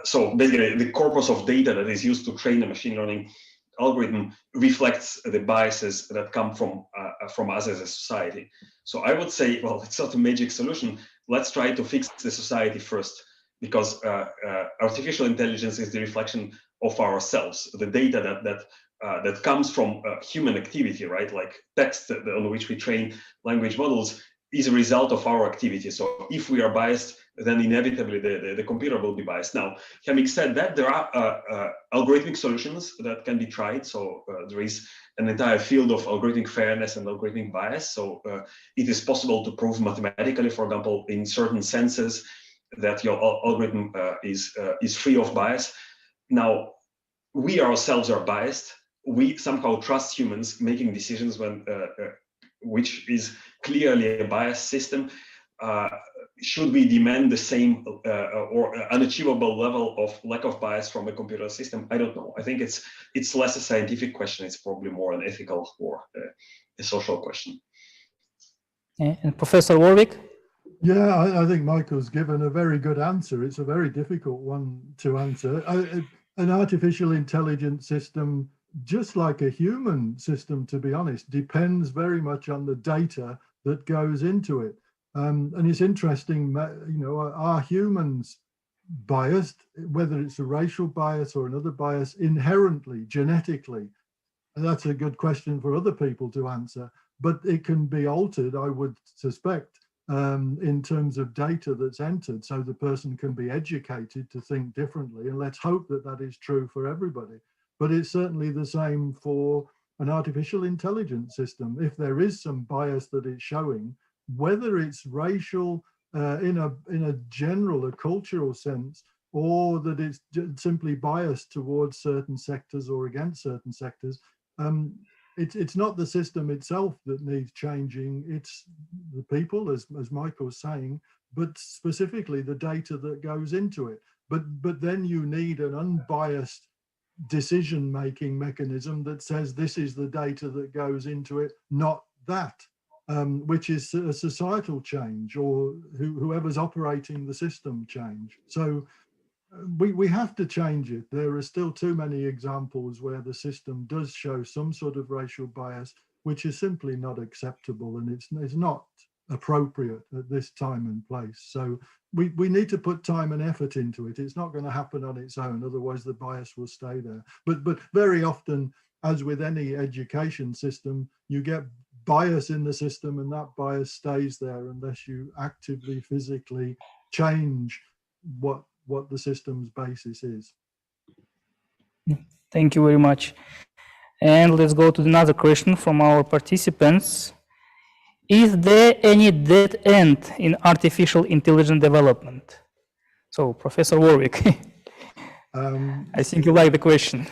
So basically, the corpus of data that is used to train a machine learning algorithm reflects the biases that come from us as a society. So I would say, well, it's not a magic solution. Let's try to fix the society first, because artificial intelligence is the reflection of ourselves. The data that comes from human activity, right? Like text on which we train language models is a result of our activity. So if we are biased, then inevitably the computer will be biased. Now, having said that, there are algorithmic solutions that can be tried. So there is an entire field of algorithmic fairness and algorithmic bias. So it is possible to prove mathematically, for example, in certain senses, that your algorithm is free of bias. Now, we ourselves are biased. We somehow trust humans making decisions when which is clearly a biased system. Should we demand the same or unachievable level of lack of bias from a computer system? I don't know. I think it's less a scientific question. It's probably more an ethical or a social question. And Professor Warwick? Yeah, I think Michael's given a very good answer. It's a very difficult one to answer. An artificial intelligence system, just like a human system, to be honest, depends very much on the data that goes into it. And it's interesting, are humans biased, whether it's a racial bias or another bias, inherently, genetically? And that's a good question for other people to answer, but it can be altered, I would suspect, in terms of data that's entered, so the person can be educated to think differently. And let's hope that that is true for everybody. But it's certainly the same for an artificial intelligence system. If there is some bias that it's showing, whether it's racial in a general, a cultural sense, or that it's simply biased towards certain sectors or against certain sectors, it's not the system itself that needs changing, it's the people, as Michael's saying, but specifically the data that goes into it. But then you need an unbiased decision-making mechanism that says this is the data that goes into it, not that, which is a societal change, or whoever's operating the system change. So we have to change it. There are still too many examples where the system does show some sort of racial bias, which is simply not acceptable, and it's not appropriate at this time and place. So we need to put time and effort into it. It's not going to happen on its own, otherwise the bias will stay there. But very often, as with any education system, you get bias in the system, and that bias stays there unless you actively, physically change what the system's basis is. Thank you very much. And let's go to another question from our participants. Is there any dead end in artificial intelligence development? So, Professor Warwick, I think you like the question.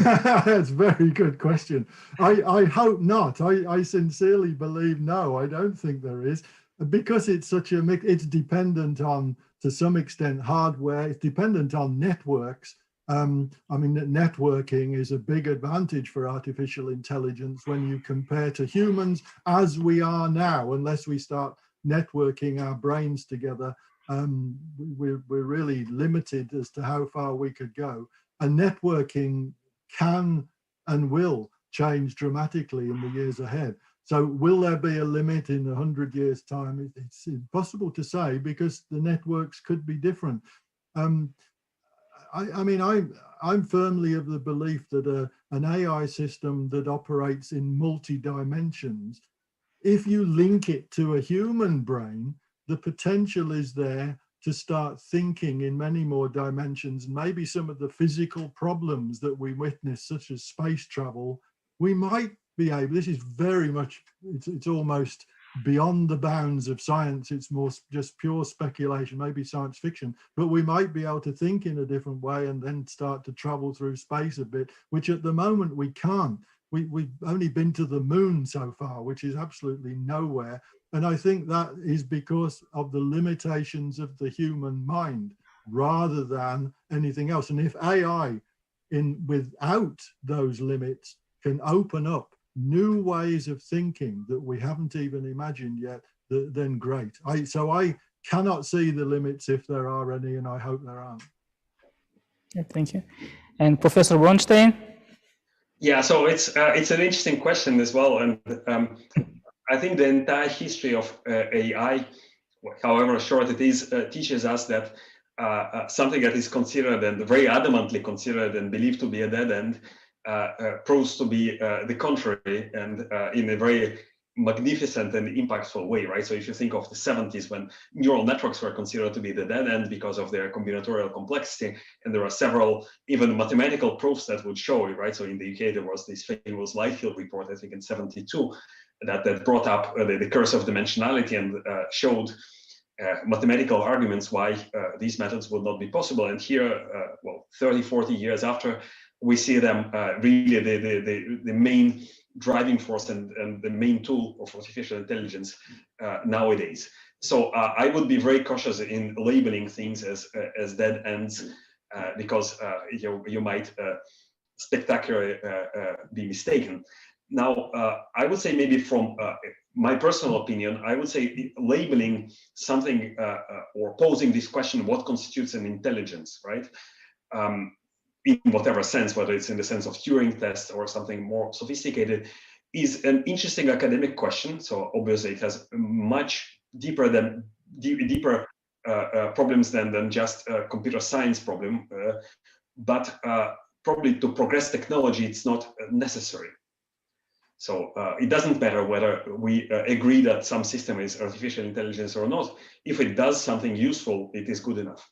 That's a very good question. I hope not. I sincerely believe no, I don't think there is, because it's such a mix. It's dependent on, to some extent, hardware. It's dependent on networks. I mean, networking is a big advantage for artificial intelligence when you compare to humans as we are now. Unless we start networking our brains together, we're really limited as to how far we could go. And networking can and will change dramatically in the years ahead. So will there be a limit in 100 years' time? It's impossible to say, because the networks could be different. I'm firmly of the belief that an AI system that operates in multi-dimensions, if you link it to a human brain, the potential is there to start thinking in many more dimensions. Maybe some of the physical problems that we witness, such as space travel, we might be able, this is very much, it's almost beyond the bounds of science. It's more just pure speculation, maybe science fiction, but we might be able to think in a different way and then start to travel through space a bit, which at the moment we can't. We've only been to the moon so far, which is absolutely nowhere. And I think that is because of the limitations of the human mind rather than anything else. And if AI, without those limits, can open up new ways of thinking that we haven't even imagined yet, then great. So I cannot see the limits, if there are any, and I hope there aren't. Yeah, thank you. And Professor Bronstein? Yeah, so it's an interesting question as well, and I think the entire history of AI, however short it is, teaches us that something that is considered and very adamantly considered and believed to be a dead end proves to be the contrary, and in a very magnificent and impactful way, right? So if you think of the 70s, when neural networks were considered to be the dead end because of their combinatorial complexity, and there are several even mathematical proofs that would show it, right? So in the UK, there was this famous Lightfield report, I think in 72, that brought up the curse of dimensionality and showed mathematical arguments why these methods would not be possible. And here, 30, 40 years after, we see them really the main driving force and the main tool of artificial intelligence nowadays. So I would be very cautious in labeling things as dead ends, because you might spectacularly be mistaken. Now, I would say, maybe from my personal opinion, I would say labeling something or posing this question, what constitutes an intelligence, right? In whatever sense, whether it's in the sense of Turing test or something more sophisticated, is an interesting academic question. So obviously it has much deeper problems than just a computer science problem, but probably to progress technology, it's not necessary. So it doesn't matter whether we agree that some system is artificial intelligence or not. If it does something useful, it is good enough.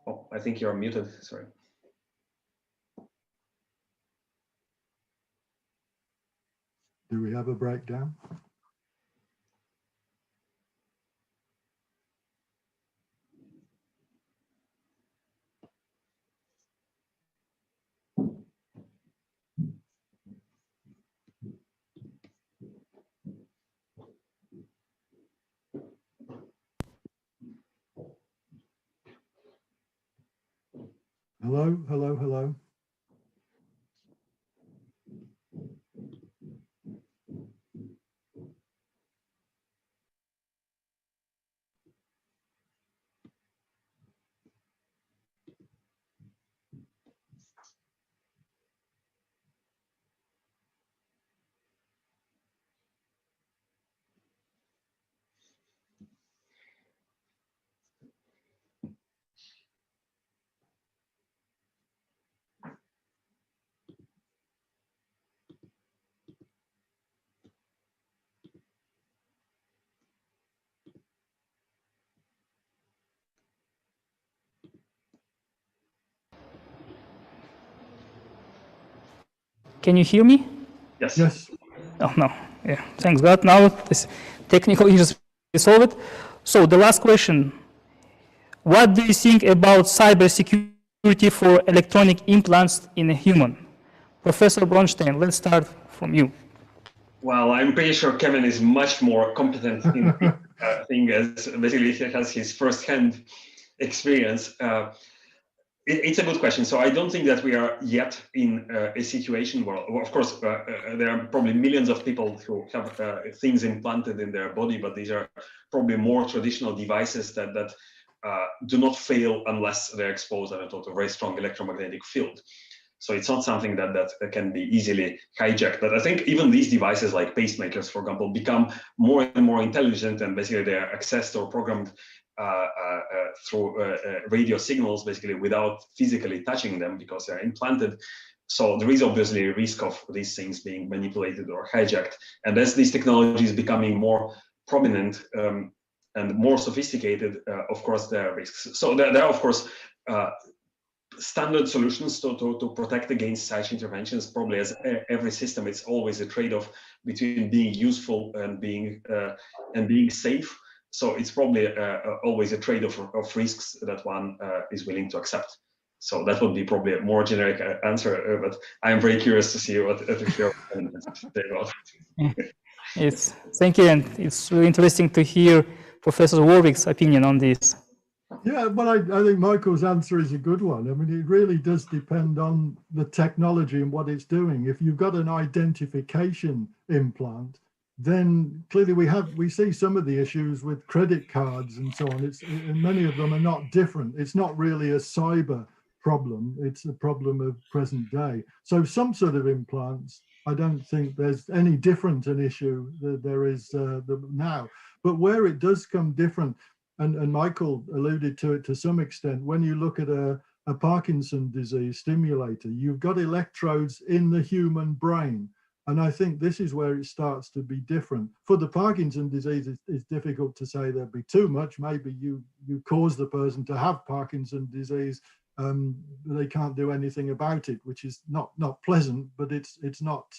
Oh, I think you're muted, sorry. Do we have a breakdown? Hello, hello, hello. Can you hear me? Yes. Yes. Oh, no. Yeah. Thanks God. Now this technical issues resolved. So the last question. What do you think about cybersecurity for electronic implants in a human? Professor Bronstein, let's start from you. Well, I'm pretty sure Kevin is much more competent in this thing, as basically he has his first-hand experience. It's a good question. So I don't think that we are yet in a situation where, well, of course, there are probably millions of people who have things implanted in their body, but these are probably more traditional devices that do not fail unless they're exposed to a very strong electromagnetic field. So it's not something that can be easily hijacked. But I think even these devices like pacemakers, for example, become more and more intelligent, and basically they're accessed or programmed through radio signals, basically without physically touching them because they're implanted. So there is obviously a risk of these things being manipulated or hijacked. And as these technologies becoming more prominent and more sophisticated, of course, there are risks. So there are, of course, standard solutions to protect against such interventions. Probably as every system, it's always a trade-off between being useful and being safe. So it's probably always a trade-off of risks that one is willing to accept. So that would be probably a more generic answer, but I'm very curious to see what your say about it. Thank you, and it's really interesting to hear Professor Warwick's opinion on this. Yeah, well, I think Michael's answer is a good one. I mean, it really does depend on the technology and what it's doing. If you've got an identification implant, then clearly we see some of the issues with credit cards and so on. And many of them are not different. It's not really a cyber problem. It's a problem of present day. So some sort of implants, I don't think there's any different an issue that there is now. But where it does come different, and Michael alluded to it to some extent, when you look at a Parkinson's disease stimulator, you've got electrodes in the human brain. And I think this is where it starts to be different. For the Parkinson's disease, it's difficult to say there'd be too much. Maybe you cause the person to have Parkinson's disease. They can't do anything about it, which is not pleasant, but it's not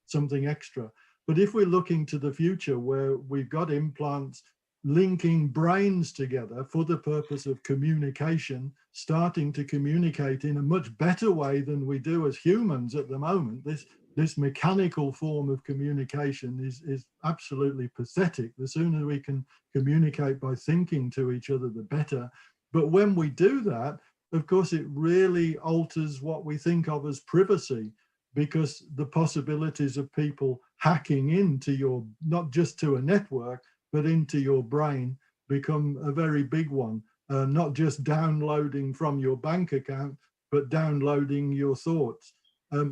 something extra. But if we're looking to the future where we've got implants linking brains together for the purpose of communication, starting to communicate in a much better way than we do as humans at the moment. This mechanical form of communication is absolutely pathetic. The sooner we can communicate by thinking to each other, the better. But when we do that, of course, it really alters what we think of as privacy, because the possibilities of people hacking into your, not just to a network, but into your brain become a very big one. Not just downloading from your bank account, but downloading your thoughts,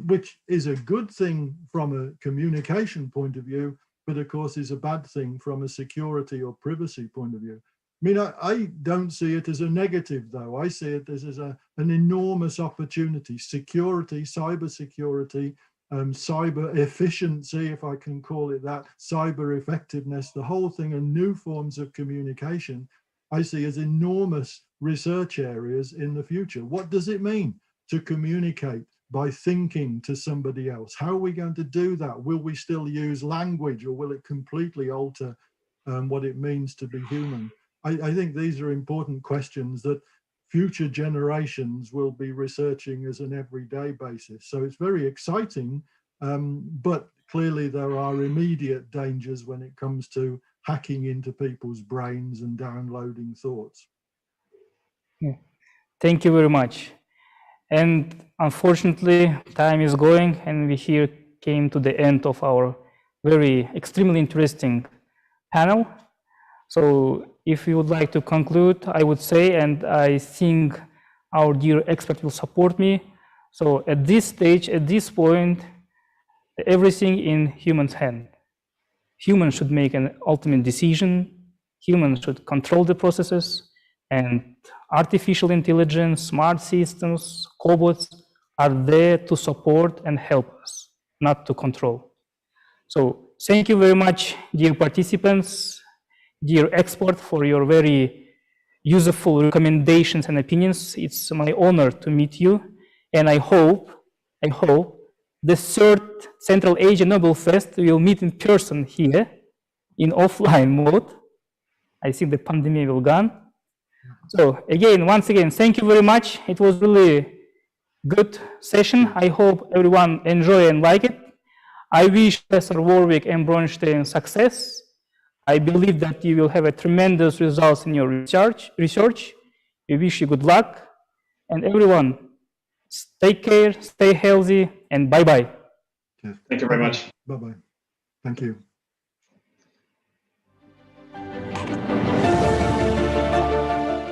which is a good thing from a communication point of view, but of course is a bad thing from a security or privacy point of view. I mean, I don't see it as a negative, though. I see it as an enormous opportunity. Security, cyber security, cyber efficiency, if I can call it that, cyber effectiveness, the whole thing, and new forms of communication, I see as enormous research areas in the future. What does it mean to communicate by thinking to somebody else? How are we going to do that? Will we still use language, or will it completely alter what it means to be human? I think these are important questions that future generations will be researching as an everyday basis. So it's very exciting, but clearly there are immediate dangers when it comes to hacking into people's brains and downloading thoughts. Yeah. Thank you very much. And unfortunately, time is going, and we here came to the end of our very extremely interesting panel. So if you would like to conclude, I would say, and I think our dear expert will support me. So at this stage, at this point, everything in humans' hand. Humans should make an ultimate decision. Humans should control the processes, and artificial intelligence, smart systems, cobots are there to support and help us, not to control. So thank you very much, dear participants, dear expert, for your very useful recommendations and opinions. It's my honor to meet you, and I hope the third Central Asia Nobel Fest will meet in person here in offline mode. I think the pandemic will gone. So again, once again, thank you very much. It was really good session. I hope everyone enjoy and like it. I wish Professor Warwick and Bronstein success. I believe that you will have a tremendous results in your research. We wish you good luck. And everyone, take care, stay healthy, and bye-bye. Thank you very much. Bye-bye. Thank you.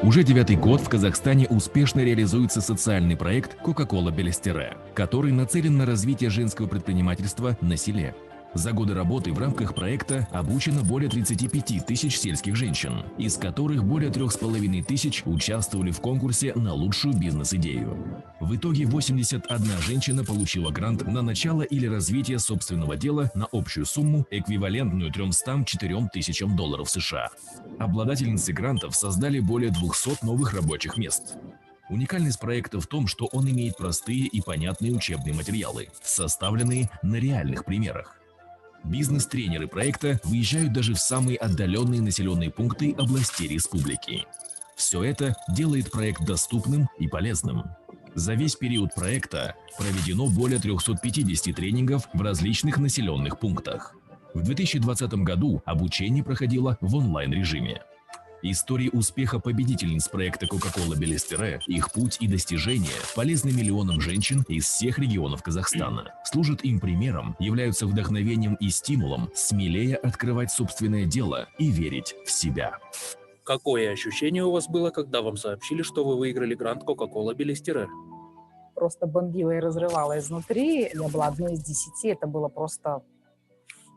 Уже 9-й год в Казахстане успешно реализуется социальный проект «Кока-кола Белестере», который нацелен на развитие женского предпринимательства на селе. За годы работы в рамках проекта обучено более 35 тысяч сельских женщин, из которых более 3,5 тысяч участвовали в конкурсе на лучшую бизнес-идею. В итоге 81 женщина получила грант на начало или развитие собственного дела на общую сумму, эквивалентную 304 тысячам долларов США. Обладательницы грантов создали более 200 новых рабочих мест. Уникальность проекта в том, что он имеет простые и понятные учебные материалы, составленные на реальных примерах. Бизнес-тренеры проекта выезжают даже в самые отдаленные населенные пункты областей республики. Все это делает проект доступным и полезным. За весь период проекта проведено более 350 тренингов в различных населенных пунктах. В 2020 году обучение проходило в онлайн-режиме. Истории успеха победительниц проекта «Кока-кола Белестере», их путь и достижения полезны миллионам женщин из всех регионов Казахстана. Служат им примером, являются вдохновением и стимулом смелее открывать собственное дело и верить в себя. Какое ощущение у вас было, когда вам сообщили, что вы выиграли грант «Кока-кола Белестере»? Просто бомбила и разрывала изнутри. Я была одной из 10, это было просто...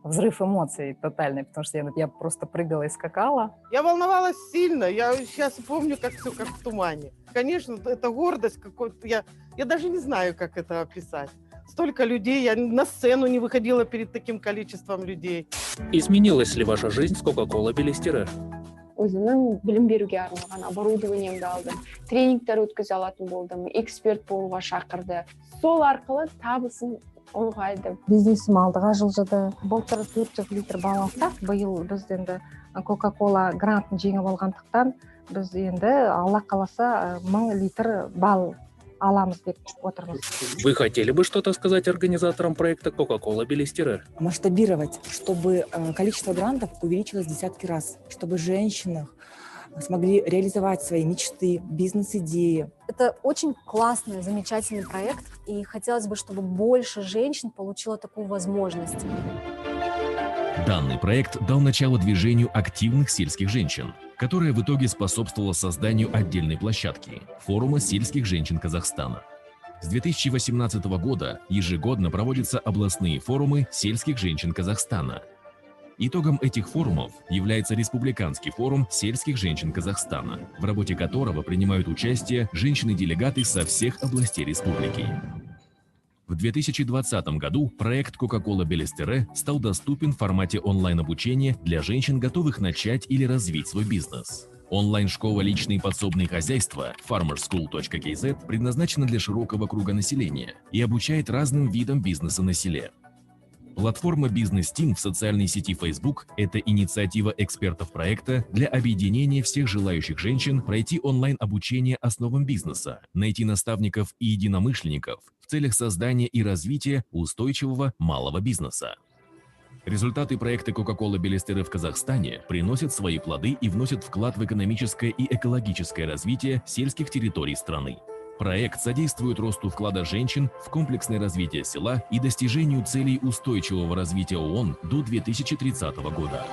взрыв эмоций тотальный, потому что я просто прыгала и скакала. Я волновалась сильно, я сейчас помню, как все как в тумане. Конечно, это гордость какой-то, я даже не знаю, как это описать. Столько людей, я на сцену не выходила перед таким количеством людей. Изменилась ли ваша жизнь с «Кока-кола Белестере»? Өзімнің білім беруге арналған оборудованиемді алдым. Тренингтер өткізе алатын болдым, эксперт болуға шақырды. Сол арқылы табысым ұлғайды. Бизнесім алдыға жылжыды. Былтыр 400 литр бал алсақ, биыл біз енді Кока-кола грантын жеңіп алғандықтан біз енді Алла қаласа 1000 литр бал аламыз деп отырмыз. Вы хотели бы что-то сказать организаторам проекта «Кока-кола Белестере»? Масштабировать, чтобы количество грантов увеличилось в десятки раз, чтобы женщины смогли реализовать свои мечты, бизнес-идеи. Это очень классный, замечательный проект, и хотелось бы, чтобы больше женщин получило такую возможность. Данный проект дал начало движению активных сельских женщин, которое в итоге способствовало созданию отдельной площадки – форума сельских женщин Казахстана. С 2018 года ежегодно проводятся областные форумы сельских женщин Казахстана. Итогом этих форумов является Республиканский форум сельских женщин Казахстана, в работе которого принимают участие женщины-делегаты со всех областей республики. В 2020 году проект «Кока-кола Белестере» стал доступен в формате онлайн-обучения для женщин, готовых начать или развить свой бизнес. Онлайн-школа «Личные подсобные хозяйства» farmerschool.kz предназначена для широкого круга населения и обучает разным видам бизнеса на селе. Платформа «Бизнес Тим» в социальной сети Facebook – это инициатива экспертов проекта для объединения всех желающих женщин пройти онлайн-обучение основам бизнеса, найти наставников и единомышленников в целях создания и развития устойчивого малого бизнеса. Результаты проекта «Кока-кола Белестере» в Казахстане приносят свои плоды и вносят вклад в экономическое и экологическое развитие сельских территорий страны. Проект содействует росту вклада женщин в комплексное развитие села и достижению целей устойчивого развития ООН до 2030 года.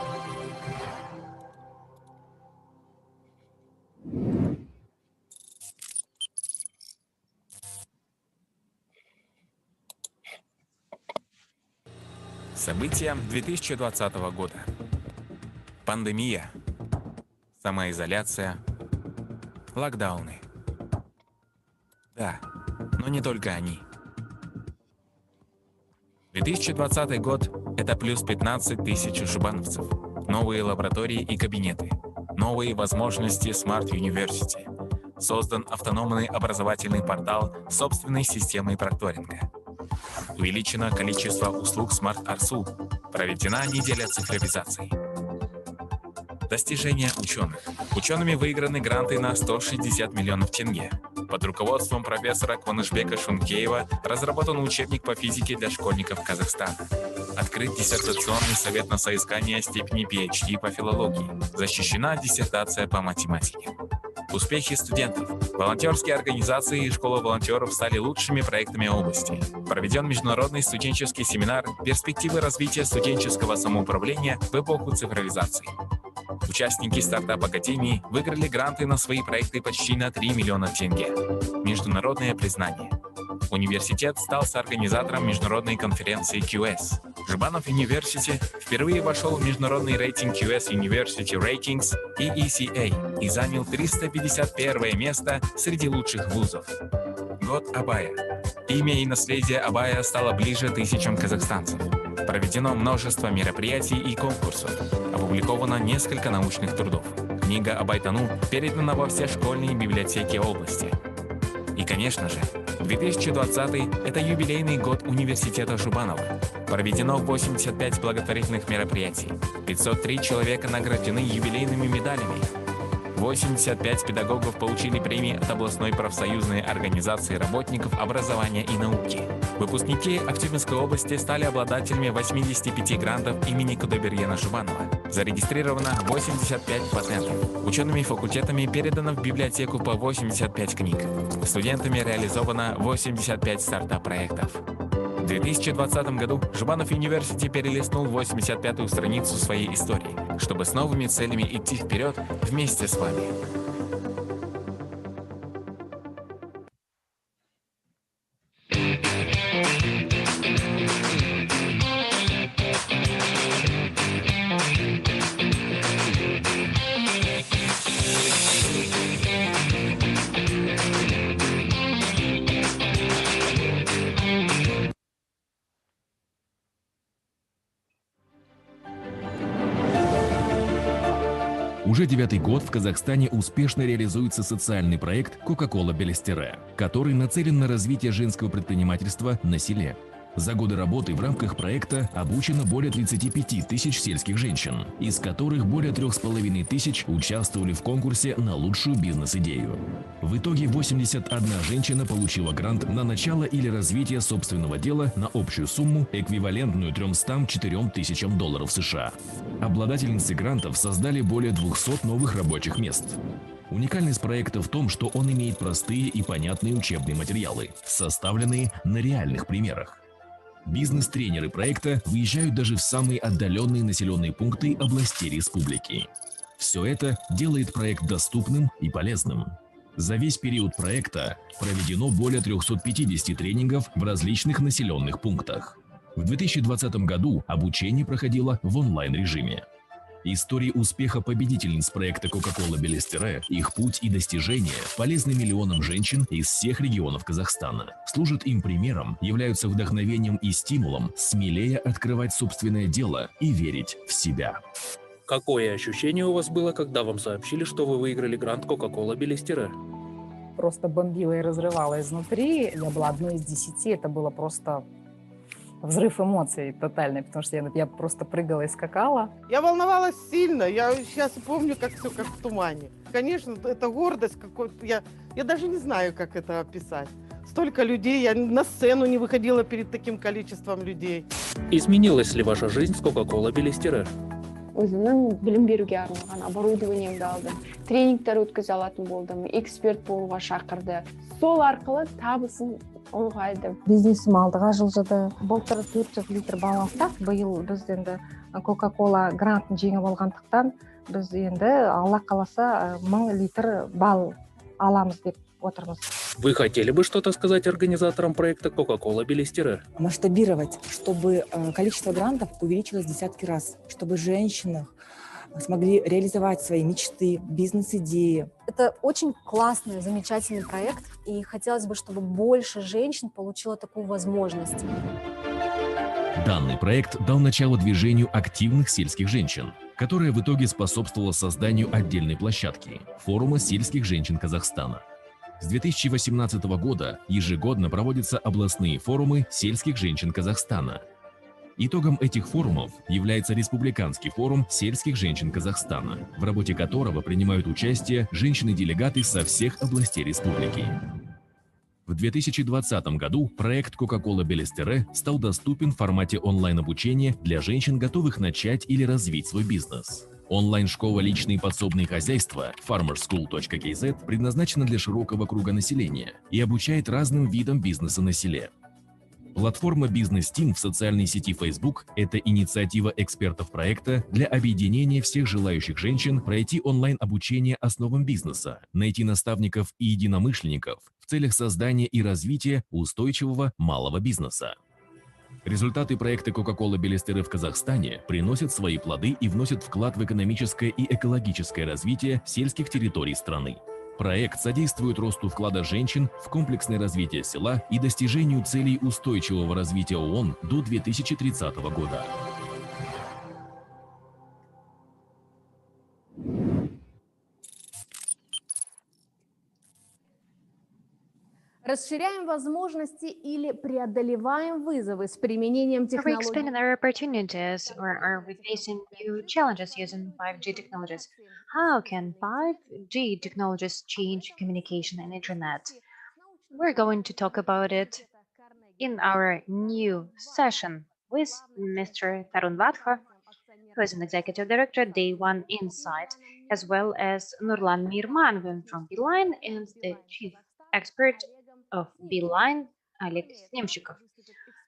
События 2020 года. Пандемия, самоизоляция, локдауны. Да, но не только они. 2020 год – это плюс 15 тысяч жбановцев, новые лаборатории и кабинеты, новые возможности Smart University, создан автономный образовательный портал с собственной системой прокторинга. Увеличено количество услуг Smart Arsu, проведена неделя цифровизации. Достижения ученых. Учеными выиграны гранты на 160 миллионов тенге. Под руководством профессора Кванышбека Шункеева разработан учебник по физике для школьников Казахстана. Открыт диссертационный совет на соискание степени PhD по филологии. Защищена диссертация по математике. Успехи студентов. Волонтерские организации и школа волонтеров стали лучшими проектами области. Проведен международный студенческий семинар «Перспективы развития студенческого самоуправления в эпоху цифровизации». Участники стартап-академии выиграли гранты на свои проекты почти на 3 миллиона тенге. Международное признание. Университет стал соорганизатором международной конференции QS. Жбанов University впервые вошел в международный рейтинг QS University Ratings EECA и занял 351 место среди лучших вузов. Год Абая. Имя и наследие Абая стало ближе тысячам казахстанцев. Проведено множество мероприятий и конкурсов. Опубликовано несколько научных трудов. Книга Абайтану передана во все школьные библиотеки области. И, конечно же, 2020 – это юбилейный год университета Жбанова. Проведено 85 благотворительных мероприятий. 503 человека награждены юбилейными медалями. 85 педагогов получили премии от областной профсоюзной организации работников образования и науки. Выпускники Актюбинской области стали обладателями 85 грантов имени Кудайбергена Жбанова. Зарегистрировано 85 патентов. Учеными факультетами передано в библиотеку по 85 книг. Студентами реализовано 85 стартап-проектов. В 2020 году Жбанов University перелистнул 85-ю страницу своей истории, чтобы с новыми целями идти вперед вместе с вами. Уже 9-й год в Казахстане успешно реализуется социальный проект «Кока-кола Белестере», который нацелен на развитие женского предпринимательства на селе. За годы работы в рамках проекта обучено более 35 тысяч сельских женщин, из которых более 3,5 тысяч участвовали в конкурсе на лучшую бизнес-идею. В итоге 81 женщина получила грант на начало или развитие собственного дела на общую сумму, эквивалентную 304 тысячам долларов США. Обладательницы грантов создали более 200 новых рабочих мест. Уникальность проекта в том, что он имеет простые и понятные учебные материалы, составленные на реальных примерах. Бизнес-тренеры проекта выезжают даже в самые отдаленные населенные пункты областей республики. Все это делает проект доступным и полезным. За весь период проекта проведено более 350 тренингов в различных населенных пунктах. В 2020 году обучение проходило в онлайн-режиме. Истории успеха победительниц проекта «Кока-кола Белестере», их путь и достижения полезны миллионам женщин из всех регионов Казахстана. Служат им примером, являются вдохновением и стимулом смелее открывать собственное дело и верить в себя. Какое ощущение у вас было, когда вам сообщили, что вы выиграли грант «Кока-кола Белестере»? Просто бомбила и разрывала изнутри. Я была одной из 10, это было просто взрыв эмоций тотальный, потому что я просто прыгала и скакала. Я волновалась сильно, я сейчас помню, как все как в тумане. Конечно, это гордость какой-то, я даже не знаю, как это описать. Столько людей, я на сцену не выходила перед таким количеством людей. Изменилась ли ваша жизнь с «Кока-кола Белестере»? өзімнің білім беруге арналған оборудованиемді алдым, тренингтер өткізе алатын болдым, эксперт болуға шақырды. Сол арқылы табысым ұлғайды. Бизнесім алдыға жылжыды. Былтыр 400 литр бал алсақ, биыл біз енді Кока-Кола грантын жеңіп алғандықтан біз енді Алла қаласа 1000 литр бал аламыз деп отырмыз. Вы хотели бы что-то сказать организаторам проекта Coca-Cola Белестере? Масштабировать, чтобы количество грантов увеличилось в десятки раз, чтобы женщины смогли реализовать свои мечты, бизнес-идеи. Это очень классный, замечательный проект, и хотелось бы, чтобы больше женщин получило такую возможность. Данный проект дал начало движению активных сельских женщин, которое в итоге способствовало созданию отдельной площадки – форума сельских женщин Казахстана. С 2018 года ежегодно проводятся областные форумы сельских женщин Казахстана. Итогом этих форумов является Республиканский форум сельских женщин Казахстана, в работе которого принимают участие женщины-делегаты со всех областей республики. В 2020 году проект Coca-Cola Белестере стал доступен в формате онлайн-обучения для женщин, готовых начать или развить свой бизнес. Онлайн-школа «Личные подсобные хозяйства» farmerschool.kz предназначена для широкого круга населения и обучает разным видам бизнеса на селе. Платформа «Бизнес Тим» в социальной сети Facebook – это инициатива экспертов проекта для объединения всех желающих женщин пройти онлайн-обучение основам бизнеса, найти наставников и единомышленников в целях создания и развития устойчивого малого бизнеса. Результаты проекта Coca-Cola Белестере в Казахстане приносят свои плоды и вносят вклад в экономическое и экологическое развитие сельских территорий страны. Проект содействует росту вклада женщин в комплексное развитие села и достижению целей устойчивого развития ООН до 2030 года. Расширяем возможности или преодолеваем вызовы с применением Are we технологий. expanding our opportunities, or are we facing new challenges using 5G technologies? How can 5G technologies change communication and internet? We're going to talk about it in our new session with Mr. Tarun Vadha, who is an executive director, Day One Insight, as well as Nurlan Mirmanov from Beeline and the chief expert of Beeline, Oleg Snemchikov.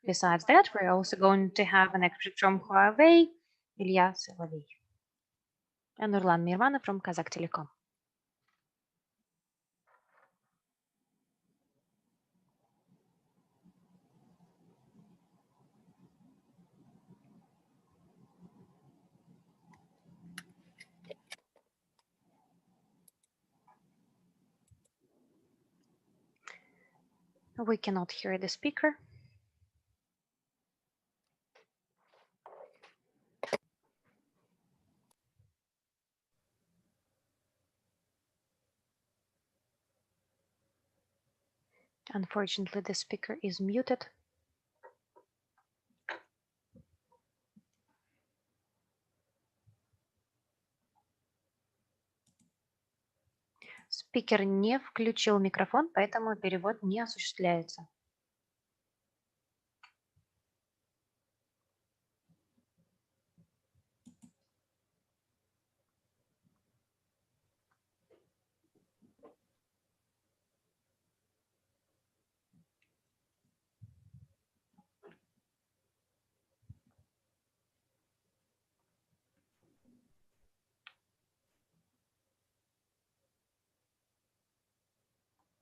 Besides that, we're also going to have an expert from Huawei, Ilya Solovey, and Nurlan Mirmanov from Kazakh Telecom. We cannot hear the speaker. Unfortunately, the speaker is muted. Спикер не включил микрофон, поэтому перевод не осуществляется.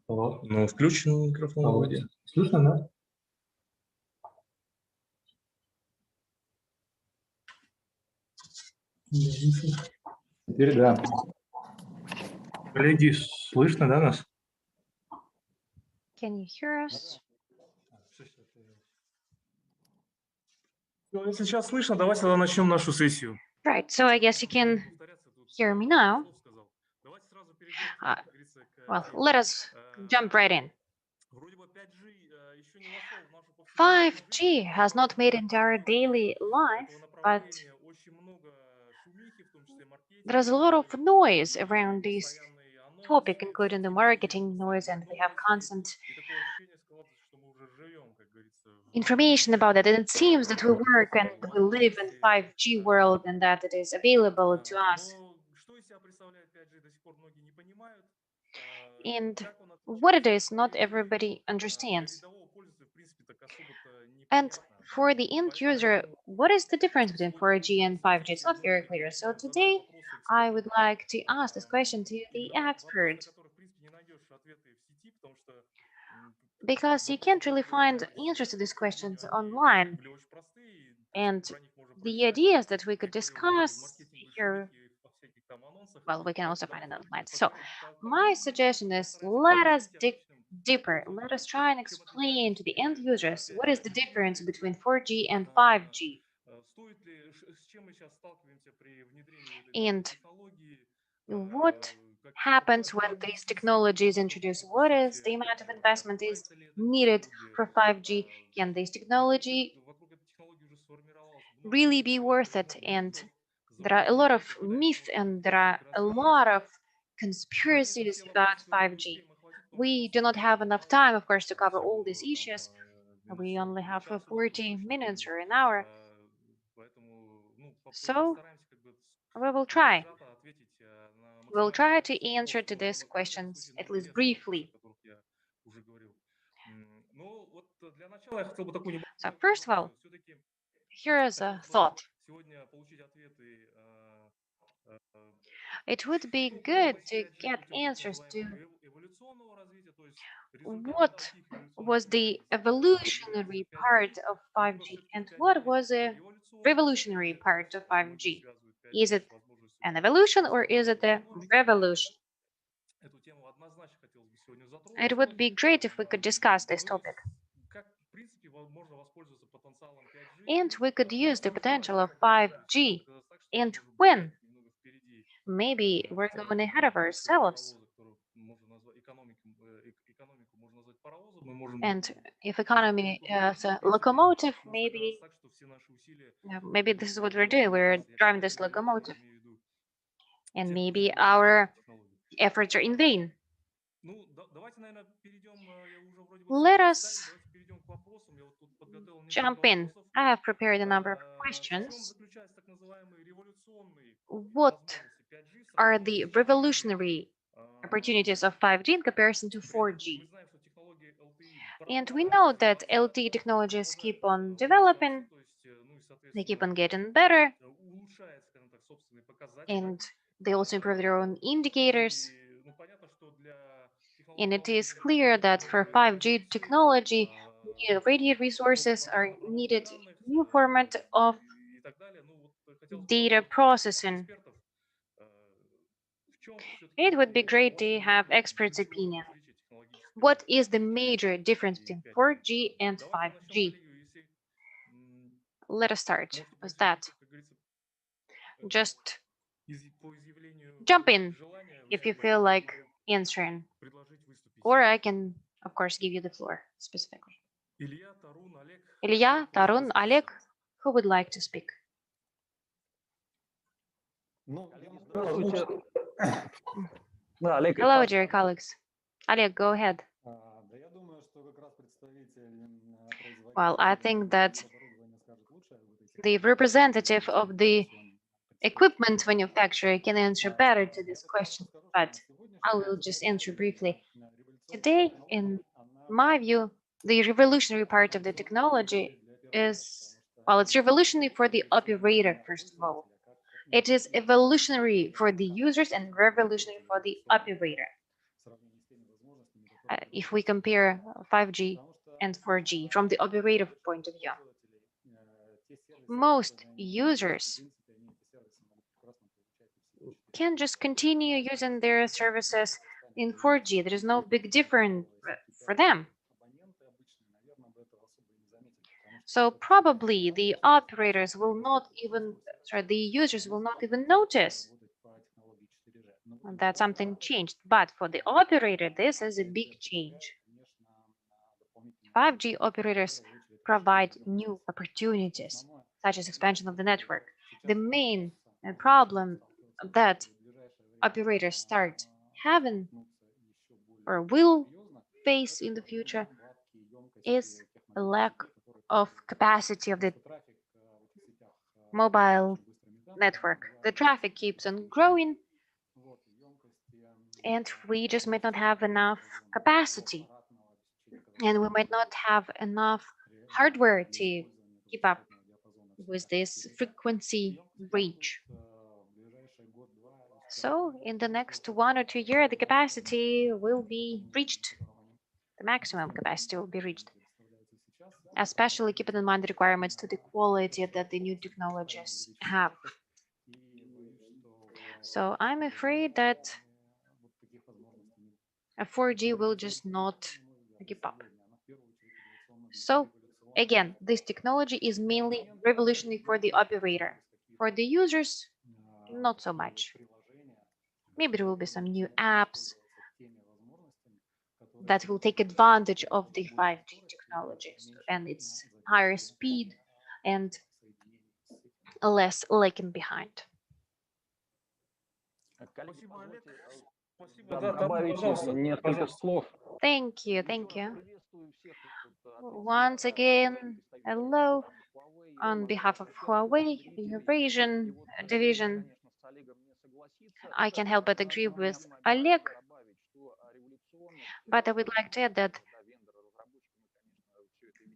Алло. Ну, включен микрофон вроде. Слышно, да? Теперь да. Коллеги, слышно, да, нас? Can you hear us? Ну, если сейчас слышно, давайте тогда начнем нашу сессию. Right, so I guess you can hear me now. Well, let us jump right in. 5G has not made into our daily life, but there's a lot of noise around this topic, including the marketing noise, and we have constant information about it, and it seems that we work and we live in 5G world and that it is available to us. And what it is, not everybody understands. And for the end user, what is the difference between 4G and 5G? It's not very clear. So today, I would like to ask this question to the expert, because you can't really find answers to these questions online. And the ideas that we could discuss here, well, we can also find it online. So my suggestion is, let us dig deeper. Let us try and explain to the end users what is the difference between 4G and 5G. And what happens when these technologies introduced? What is the amount of investment is needed for 5G? Can this technology really be worth it? And there are a lot of myths and there are a lot of conspiracies about 5G. We do not have enough time, of course, to cover all these issues. We only have 40 minutes or an hour. So we will try. We'll try to answer to these questions, at least briefly. So first of all, here is a thought. It would be good to get answers to what was the evolutionary part of 5G and what was a revolutionary part of 5G. Is it an evolution or is it a revolution? It would be great if we could discuss this topic. And we could use the potential of 5G. And when? Maybe we're going ahead of ourselves. And if economy is a locomotive, maybe this is what we're doing. We're driving this locomotive. And maybe our efforts are in vain. Let us jump in. I have prepared a number of questions. What are the revolutionary opportunities of 5G in comparison to 4G? And we know that LTE technologies keep on developing, they keep on getting better, and they also improve their own indicators. And it is clear that for 5G technology, new radio resources are needed, new format of data processing. It would be great to have experts' opinion. What is the major difference between 4G and 5G? Let us start with that. Just jump in if you feel like answering, or I can, of course, give you the floor specifically. Ilya, Tarun, Oleg, who would like to speak? Hello, dear colleagues. Oleg, go ahead. Well, I think that the representative of the equipment manufacturer can answer better to this question, but I will just answer briefly. Today, in my view, the revolutionary part of the technology is, well, it's revolutionary for the operator, first of all. It is evolutionary for the users and revolutionary for the operator. If we compare 5G and 4G from the operator point of view, most users can just continue using their services in 4G. There is no big difference for them. So probably the operators will not even, sorry, the users will not even notice that something changed. But for the operator, this is a big change. 5G operators provide new opportunities, such as expansion of the network. The main problem that operators start having or will face in the future is a lack of capacity of the mobile network. The traffic keeps on growing, and we just might not have enough capacity, and we might not have enough hardware to keep up with this frequency range. So in the next 1 or 2 years, the capacity will be reached. The maximum capacity will be reached, especially keeping in mind the requirements to the quality that the new technologies have. So I'm afraid that a 4G will just not keep up. So again, this technology is mainly revolutionary for the operator. For the users, not so much. Maybe there will be some new apps that will take advantage of the 5G technologies and its higher speed and less lagging behind. Thank you, thank you. Once again, hello. On behalf of Huawei Eurasian division, I can help but agree with Oleg, but I would like to add that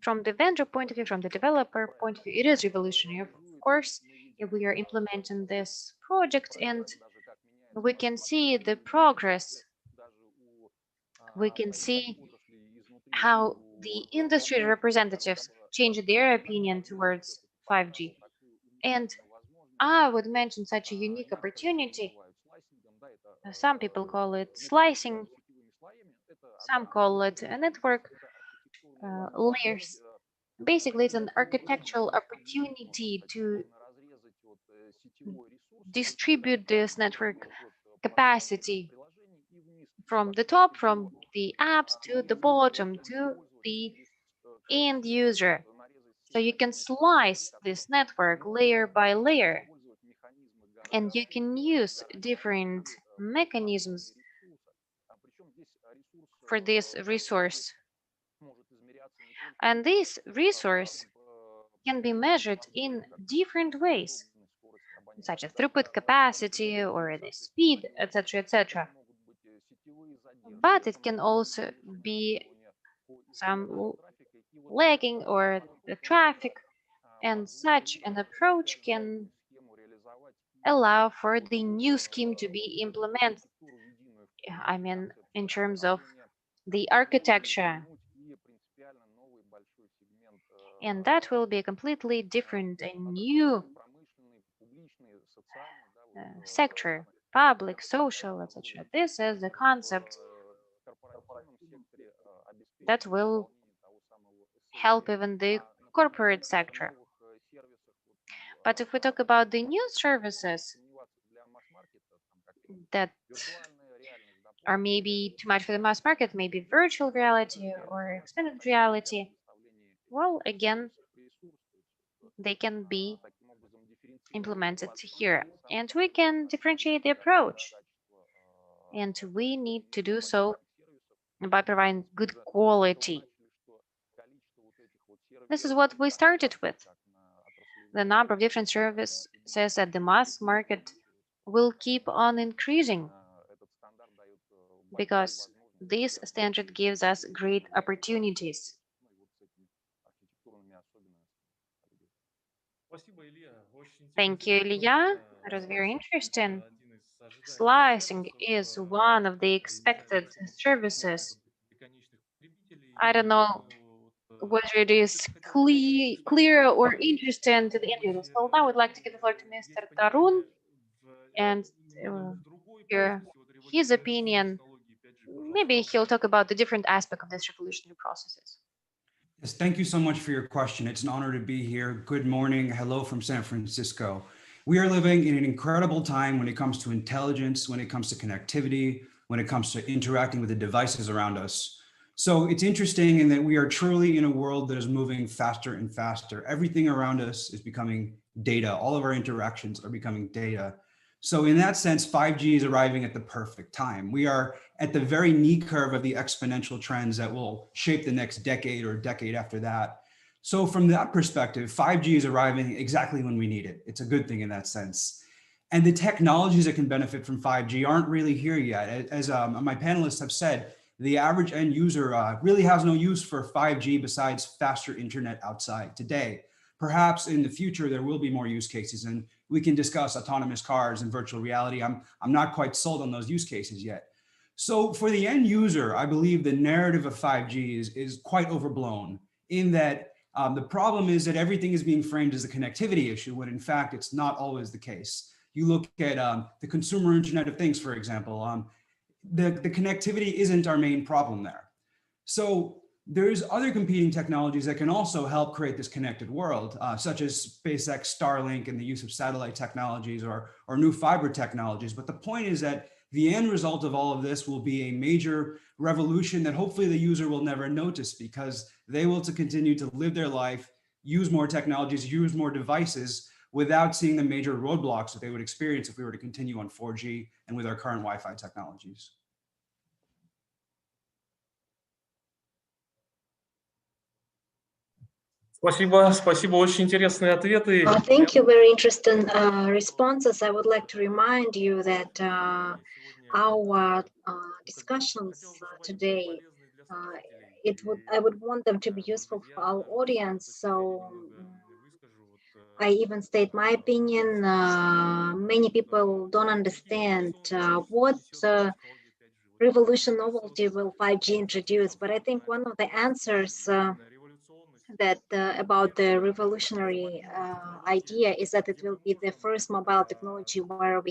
from the vendor point of view, from the developer point of view, it is revolutionary. Of course, if we are implementing this project and we can see the progress, we can see how the industry representatives change their opinion towards 5G. And I would mention such a unique opportunity. Some people call it slicing, some call it a network layers. Basically, it's an architectural opportunity to distribute this network capacity from the top, from the apps to the bottom, to the end user. So you can slice this network layer by layer, and you can use different mechanisms for this resource. And this resource can be measured in different ways, such as throughput capacity or the speed, etc., etc. But it can also be some lagging or the traffic, and such an approach can allow for the new scheme to be implemented. I mean, in terms of the architecture. And that will be a completely different and new sector, public, social, etc. This is the concept that will help even the corporate sector. But if we talk about the new services that are maybe too much for the mass market, maybe virtual reality or extended reality, well, again, they can be implemented here. And we can differentiate the approach. And we need to do so by providing good quality. This is what we started with. The number of different services at the mass market will keep on increasing because this standard gives us great opportunities. Thank you, Ilya. It was very interesting. Slicing is one of the expected services. I don't know whether it is clear or interesting to the end users. So now I would like to give the floor to Mr. Tarun and hear his opinion. Maybe he'll talk about the different aspect of this revolutionary processes. Yes, thank you so much for your question. It's an honor to be here. Good morning. Hello from San Francisco. We are living in an incredible time when it comes to intelligence, when it comes to connectivity, when it comes to interacting with the devices around us. So it's interesting in that we are truly in a world that is moving faster and faster. Everything around us is becoming data. All of our interactions are becoming data. So in that sense, 5G is arriving at the perfect time. We are at the very knee curve of the exponential trends that will shape the next decade or decade after that. So from that perspective, 5G is arriving exactly when we need it. It's a good thing in that sense. And the technologies that can benefit from 5G aren't really here yet. As my panelists have said, the average end user really has no use for 5G besides faster internet outside today. Perhaps in the future, there will be more use cases, and we can discuss autonomous cars and virtual reality. I'm not quite sold on those use cases yet. So for the end user, I believe the narrative of 5G is quite overblown in that the problem is that everything is being framed as a connectivity issue, when in fact, it's not always the case. You look at the consumer Internet of Things, for example, the connectivity isn't our main problem there. So there's other competing technologies that can also help create this connected world, such as SpaceX, Starlink, and the use of satellite technologies or new fiber technologies. But the point is that the end result of all of this will be a major revolution that hopefully the user will never notice, because they will continue to live their life, use more technologies, use more devices without seeing the major roadblocks that they would experience if we were to continue on 4G and with our current Wi-Fi technologies. Спасибо, спасибо, очень интересные ответы. Thank you, very interesting responses. I would like to remind you that our discussions today, I would want them to be useful for our audience. So I even state my opinion. Many people don't understand what revolution novelty will 5G introduce, but I think one of the answers that about the revolutionary idea is that it will be the first mobile technology where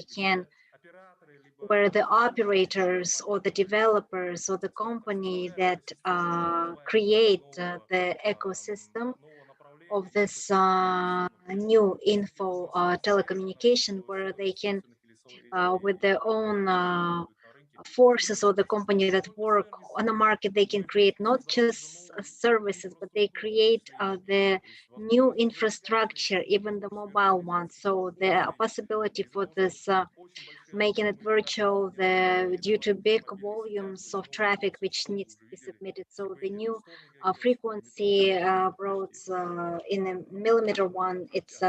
the operators or the developers or the company that create the ecosystem of this new info telecommunication, where they can with their own forces or the company that work on the market, they can create not just services, but they create the new infrastructure, even the mobile one. So the possibility for this making it virtual due to big volumes of traffic which needs to be submitted. So the new frequency roads in a millimeter one, it's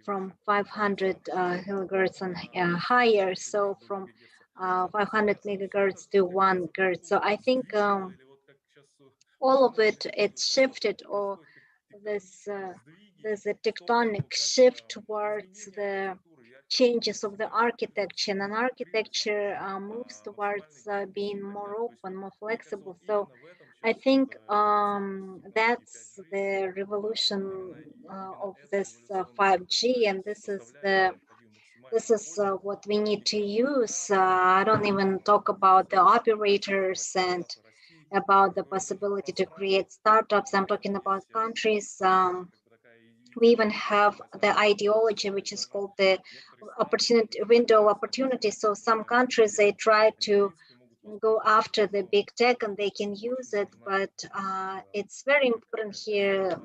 from 500 kilohertz and higher, so from 500 megahertz to 1 gigahertz. So I think all of it's shifted, or there's a tectonic shift towards the changes of the architecture, and an architecture moves towards being more open, more flexible. So I think that's the revolution of this 5G, and this is what we need to use. I don't even talk about the operators and about the possibility to create startups. I'm talking about countries. We even have the ideology which is called the window of opportunity. So some countries, they try to go after the big tech and they can use it, but it's very important here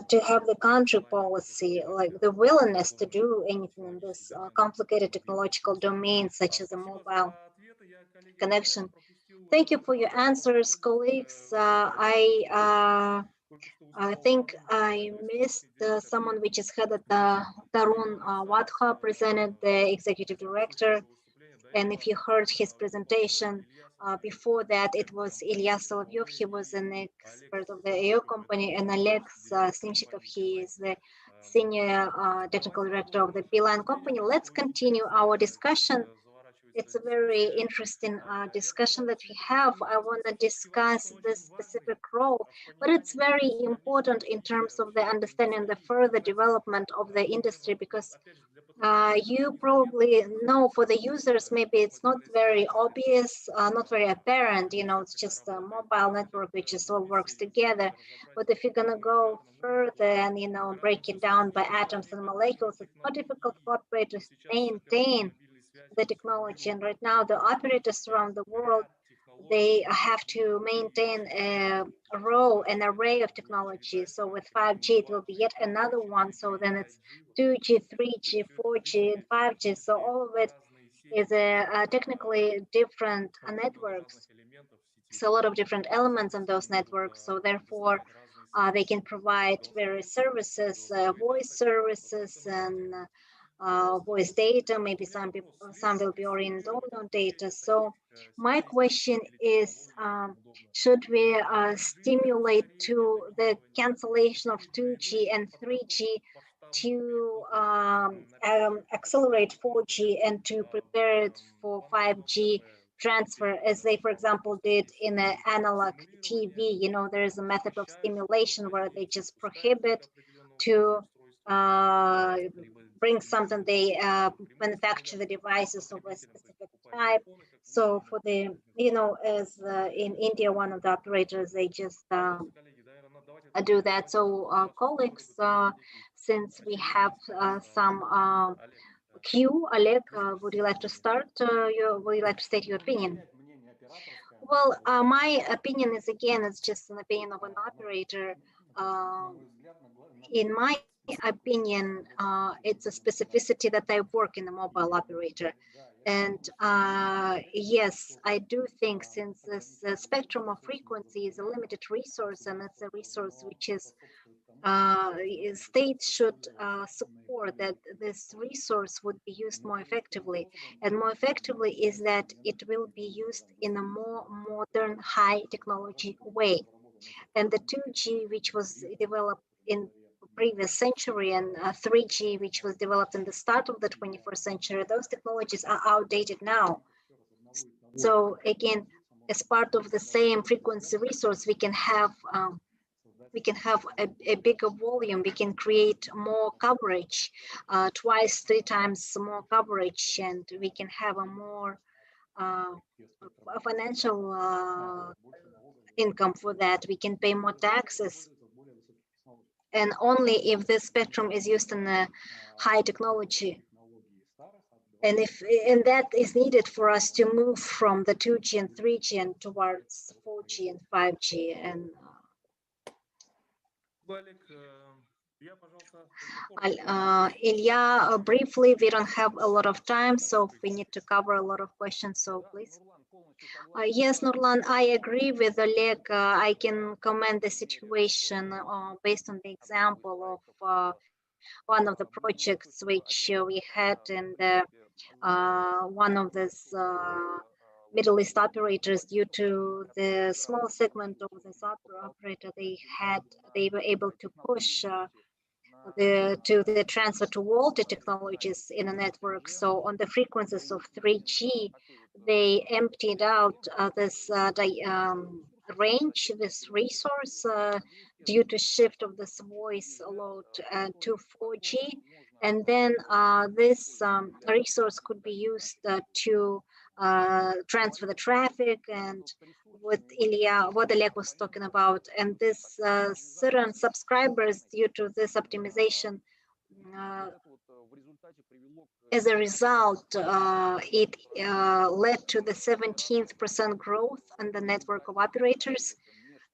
to have the country policy, like the willingness to do anything in this complicated technological domain, such as a mobile connection. Thank you for your answers, colleagues. I think I missed someone which is headed Tarun Wadha presented, the executive director. And if you heard his presentation before that, it was Ilya Solovyov. He was an expert of the AO company, and Alex Slimchikov, he is the senior technical director of the Beeline company. Let's continue our discussion. It's a very interesting discussion that we have. I want to discuss this specific role, but it's very important in terms of the understanding the further development of the industry, because you probably know for the users, maybe it's not very obvious, not very apparent, it's just a mobile network which just all works together. But if you're going to go further and, break it down by atoms and molecules, it's more difficult for operators to maintain the technology. And right now, the operators around the world, they have to maintain a row, an array of technologies. So with 5G, it will be yet another one. So then it's 2G, 3G, 4G, and 5G. So all of it is a technically different networks. So a lot of different elements on those networks. So therefore, They can provide various services, voice services and voice data. Maybe some will be oriented on data. So my question is, should we stimulate to the cancellation of 2G and 3G to accelerate 4G and to prepare it for 5G transfer, as they, for example, did in the analog TV? You know, there is a method of stimulation where they just prohibit to bring something, they manufacture the devices of a specific type. So for the, you know, as in India, one of the operators, they just do that. So colleagues, since we have some queue, Oleg, would you like to start? Would you like to state your opinion? Well, my opinion is, again, it's just an opinion of an operator. In my opinion, it's a specificity that I work in a mobile operator. And yes, I do think, since this spectrum of frequency is a limited resource, and it's a resource which is states should support that this resource would be used more effectively. And more effectively is that it will be used in a more modern, high technology way. And the 2G, which was developed in previous century, and 3G, which was developed in the start of the 21st century, those technologies are outdated now. So again, as part of the same frequency resource, we can have a bigger volume. We can create more coverage, twice, 3 times more coverage, and we can have a more financial income for that. We can pay more taxes. And only if this spectrum is used in a high technology. And that is needed for us to move from the 2G and 3G and towards 4G and 5G. And Ilya, briefly, we don't have a lot of time, so we need to cover a lot of questions, so please. Yes, Nurlan, I agree with Oleg. I can comment the situation based on the example of one of the projects which we had in the one of these Middle East operators. Due to the small segment of this operator, they were able to push to the transfer to VoLTE technologies in a network. So on the frequencies of 3G, they emptied out this range, this resource, due to shift of this voice load to 4G. And then this resource could be used to transfer the traffic, and what Oleg was talking about. And this certain subscribers, due to this optimization, as a result, it led to the 17% growth in the network of operators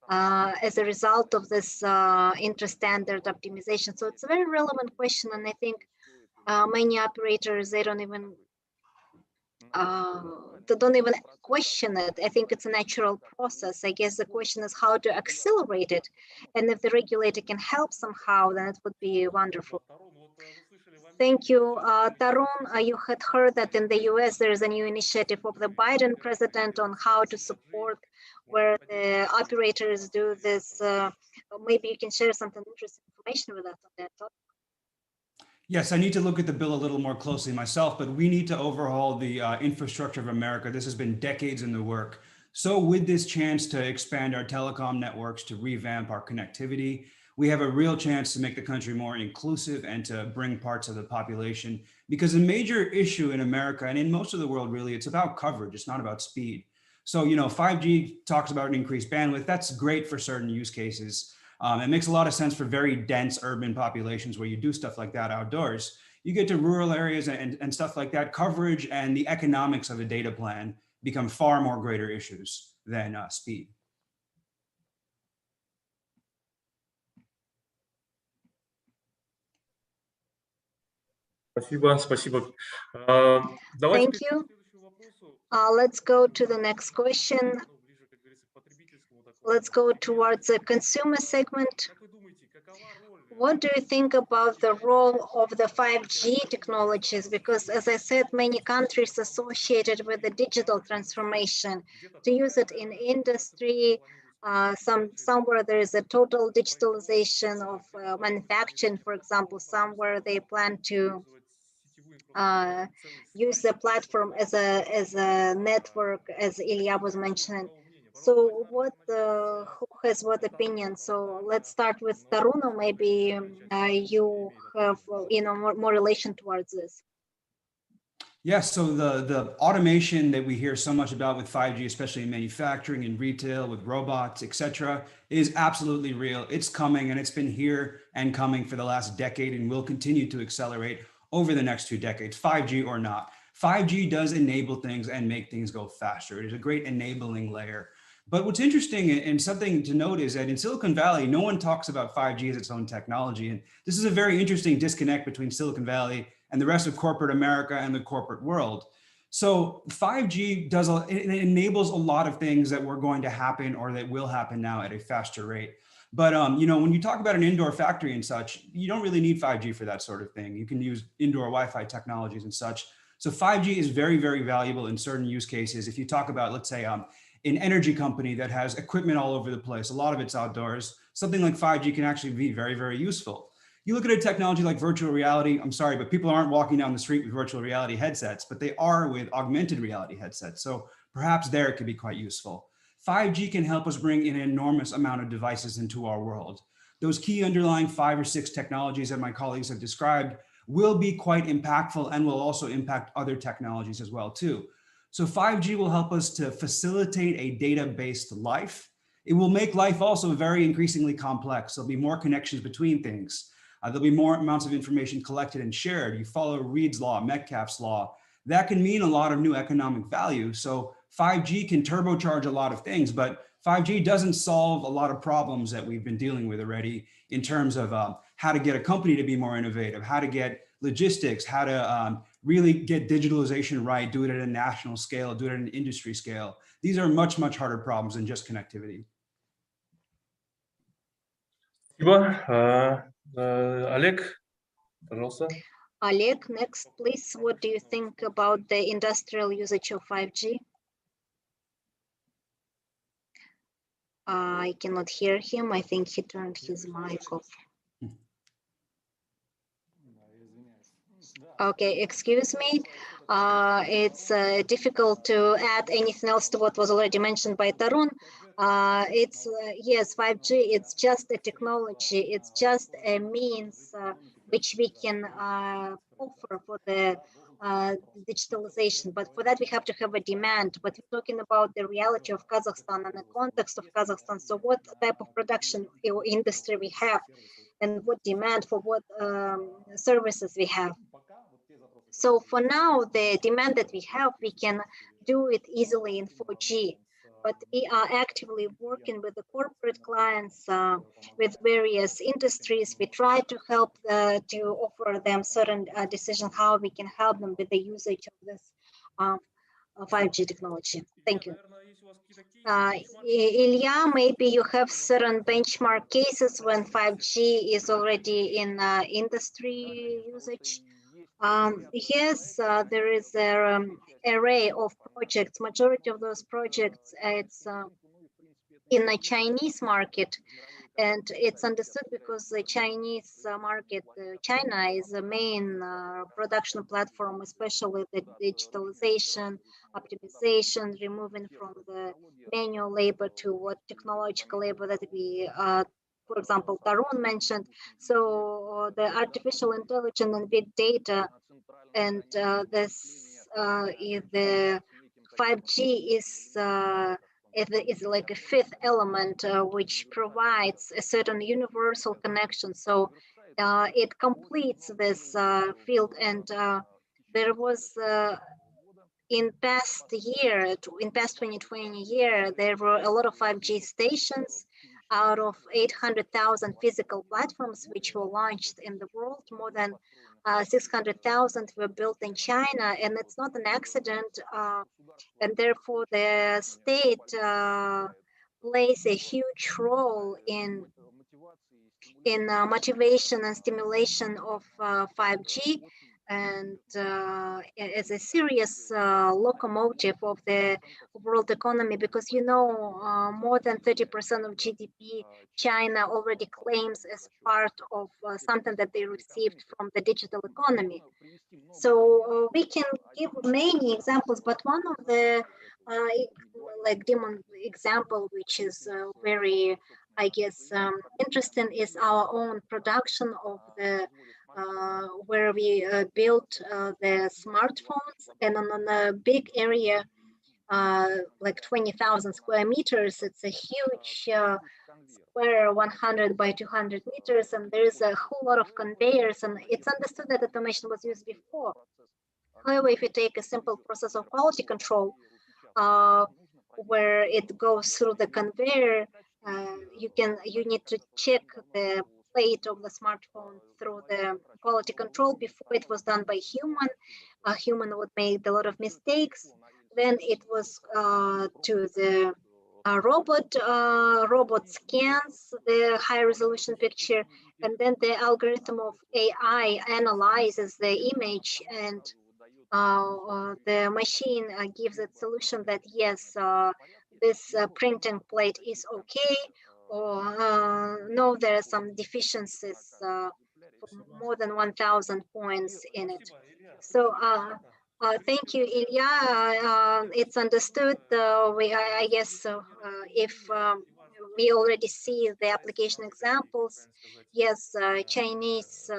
as a result of this inter-standard optimization. So it's a very relevant question, and I think many operators, they don't even question it. I think it's a natural process. I guess the question is how to accelerate it, and if the regulator can help somehow, then it would be wonderful. Thank you. Tarun, you had heard that in the US there is a new initiative of the Biden president on how to support where the operators do this. Maybe you can share something interesting information with us on that topic. Yes, I need to look at the bill a little more closely myself, but we need to overhaul the infrastructure of America. This has been decades in the work. So with this chance to expand our telecom networks, to revamp our connectivity, we have a real chance to make the country more inclusive and to bring parts of the population, because a major issue in America and in most of the world, really, it's about coverage. It's not about speed. So, you know, 5G talks about an increased bandwidth. That's great for certain use cases. It makes a lot of sense for very dense urban populations where you do stuff like that outdoors. You get to rural areas and stuff like that, coverage and the economics of a data plan become far more greater issues than speed. Спасибо. Thank you. Let's go to the next question. let's go towards the consumer segment. What do you think about the role of the 5G technologies? Because as I said, many countries associated with the digital transformation to use it in industry. Somewhere there is a total digitalization of manufacturing, for example, somewhere they plan to use the platform as a network, as Ilya was mentioning. So who has what opinion? So let's start with Taruna. Maybe you have more relation towards this. Yes, so the automation that we hear so much about with 5G, especially in manufacturing and retail with robots, et cetera, is absolutely real. It's coming, and it's been here and coming for the last decade and will continue to accelerate over the next 2 decades, 5G or not. 5G does enable things and make things go faster. It is a great enabling layer. But what's interesting and something to note is that in Silicon Valley, no one talks about 5G as its own technology. And this is a very interesting disconnect between Silicon Valley and the rest of corporate America and the corporate world. So 5G it enables a lot of things that were going to happen or that will happen now at a faster rate. But when you talk about an indoor factory and such, you don't really need 5G for that sort of thing. You can use indoor Wi-Fi technologies and such. So 5G is very, very valuable in certain use cases. If you talk about, let's say, an energy company that has equipment all over the place, a lot of it's outdoors, something like 5G can actually be very, very useful. You look at a technology like virtual reality, I'm sorry, but people aren't walking down the street with virtual reality headsets, but they are with augmented reality headsets. So perhaps there it could be quite useful. 5G can help us bring in an enormous amount of devices into our world. Those key underlying 5 or 6 technologies that my colleagues have described will be quite impactful and will also impact other technologies as well too. So 5G will help us to facilitate a data-based life. It will make life also very increasingly complex. There'll be more connections between things. There'll be more amounts of information collected and shared. You follow Reed's law, Metcalfe's law. That can mean a lot of new economic value. So 5G can turbocharge a lot of things, but 5G doesn't solve a lot of problems that we've been dealing with already in terms of how to get a company to be more innovative, how to get logistics, how to really get digitalization right, do it at a national scale, do it at an industry scale. These are much, much harder problems than just connectivity. Спасибо. Олег, пожалуйста. Oleg, next, please. What do you think about the industrial usage of 5G? I cannot hear him. I think he turned his mic off. Okay, excuse me. It's difficult to add anything else to what was already mentioned by Tarun. Yes, 5G, it's just a technology. It's just a means which we can offer for the digitalization. But for that, we have to have a demand. But we're talking about the reality of Kazakhstan and the context of Kazakhstan. So what type of production or industry we have and what demand for what services we have. So for now, the demand that we have, we can do it easily in 4G, but we are actively working with the corporate clients, with various industries. We try to help to offer them certain decisions how we can help them with the usage of this 5G technology. Thank you. Ilya, maybe you have certain benchmark cases when 5G is already in industry usage. Yes, there is an array of projects. Majority of those projects, it's in the Chinese market, and it's understood because the Chinese market, China is the main production platform, especially the digitalization, optimization, removing from the manual labor to what technological labor that we for example, Tarun mentioned. So the artificial intelligence and big data, and the 5G is like a fifth element which provides a certain universal connection. So it completes this field, and there was in past 2020 year, there were a lot of 5G stations. Out of 800,000 physical platforms which were launched in the world, more than 600,000 were built in China, and it's not an accident. And therefore, the state plays a huge role in motivation and stimulation of 5G, and as a serious locomotive of the world economy, because more than 30% of GDP China already claims as part of something that they received from the digital economy. So we can give many examples, but one of the example which is very, I guess, interesting is our own production of the where we built the smartphones, and on a big area like 20,000 square meters. It's a huge square, 100 by 200 meters, and there's a whole lot of conveyors, and it's understood that automation was used before. However, if you take a simple process of quality control, where it goes through the conveyor, you need to check the plate of the smartphone through the quality control. Before it was done by human. A human would make a lot of mistakes. Then it was to the robot. Robot scans the high resolution picture, and then the algorithm of AI analyzes the image, and the machine gives a solution that yes, this printing plate is okay, or no, there are some deficiencies more than 1,000 points in it. So thank you, Ilya. It's understood. I guess if we already see the application examples, yes, Chinese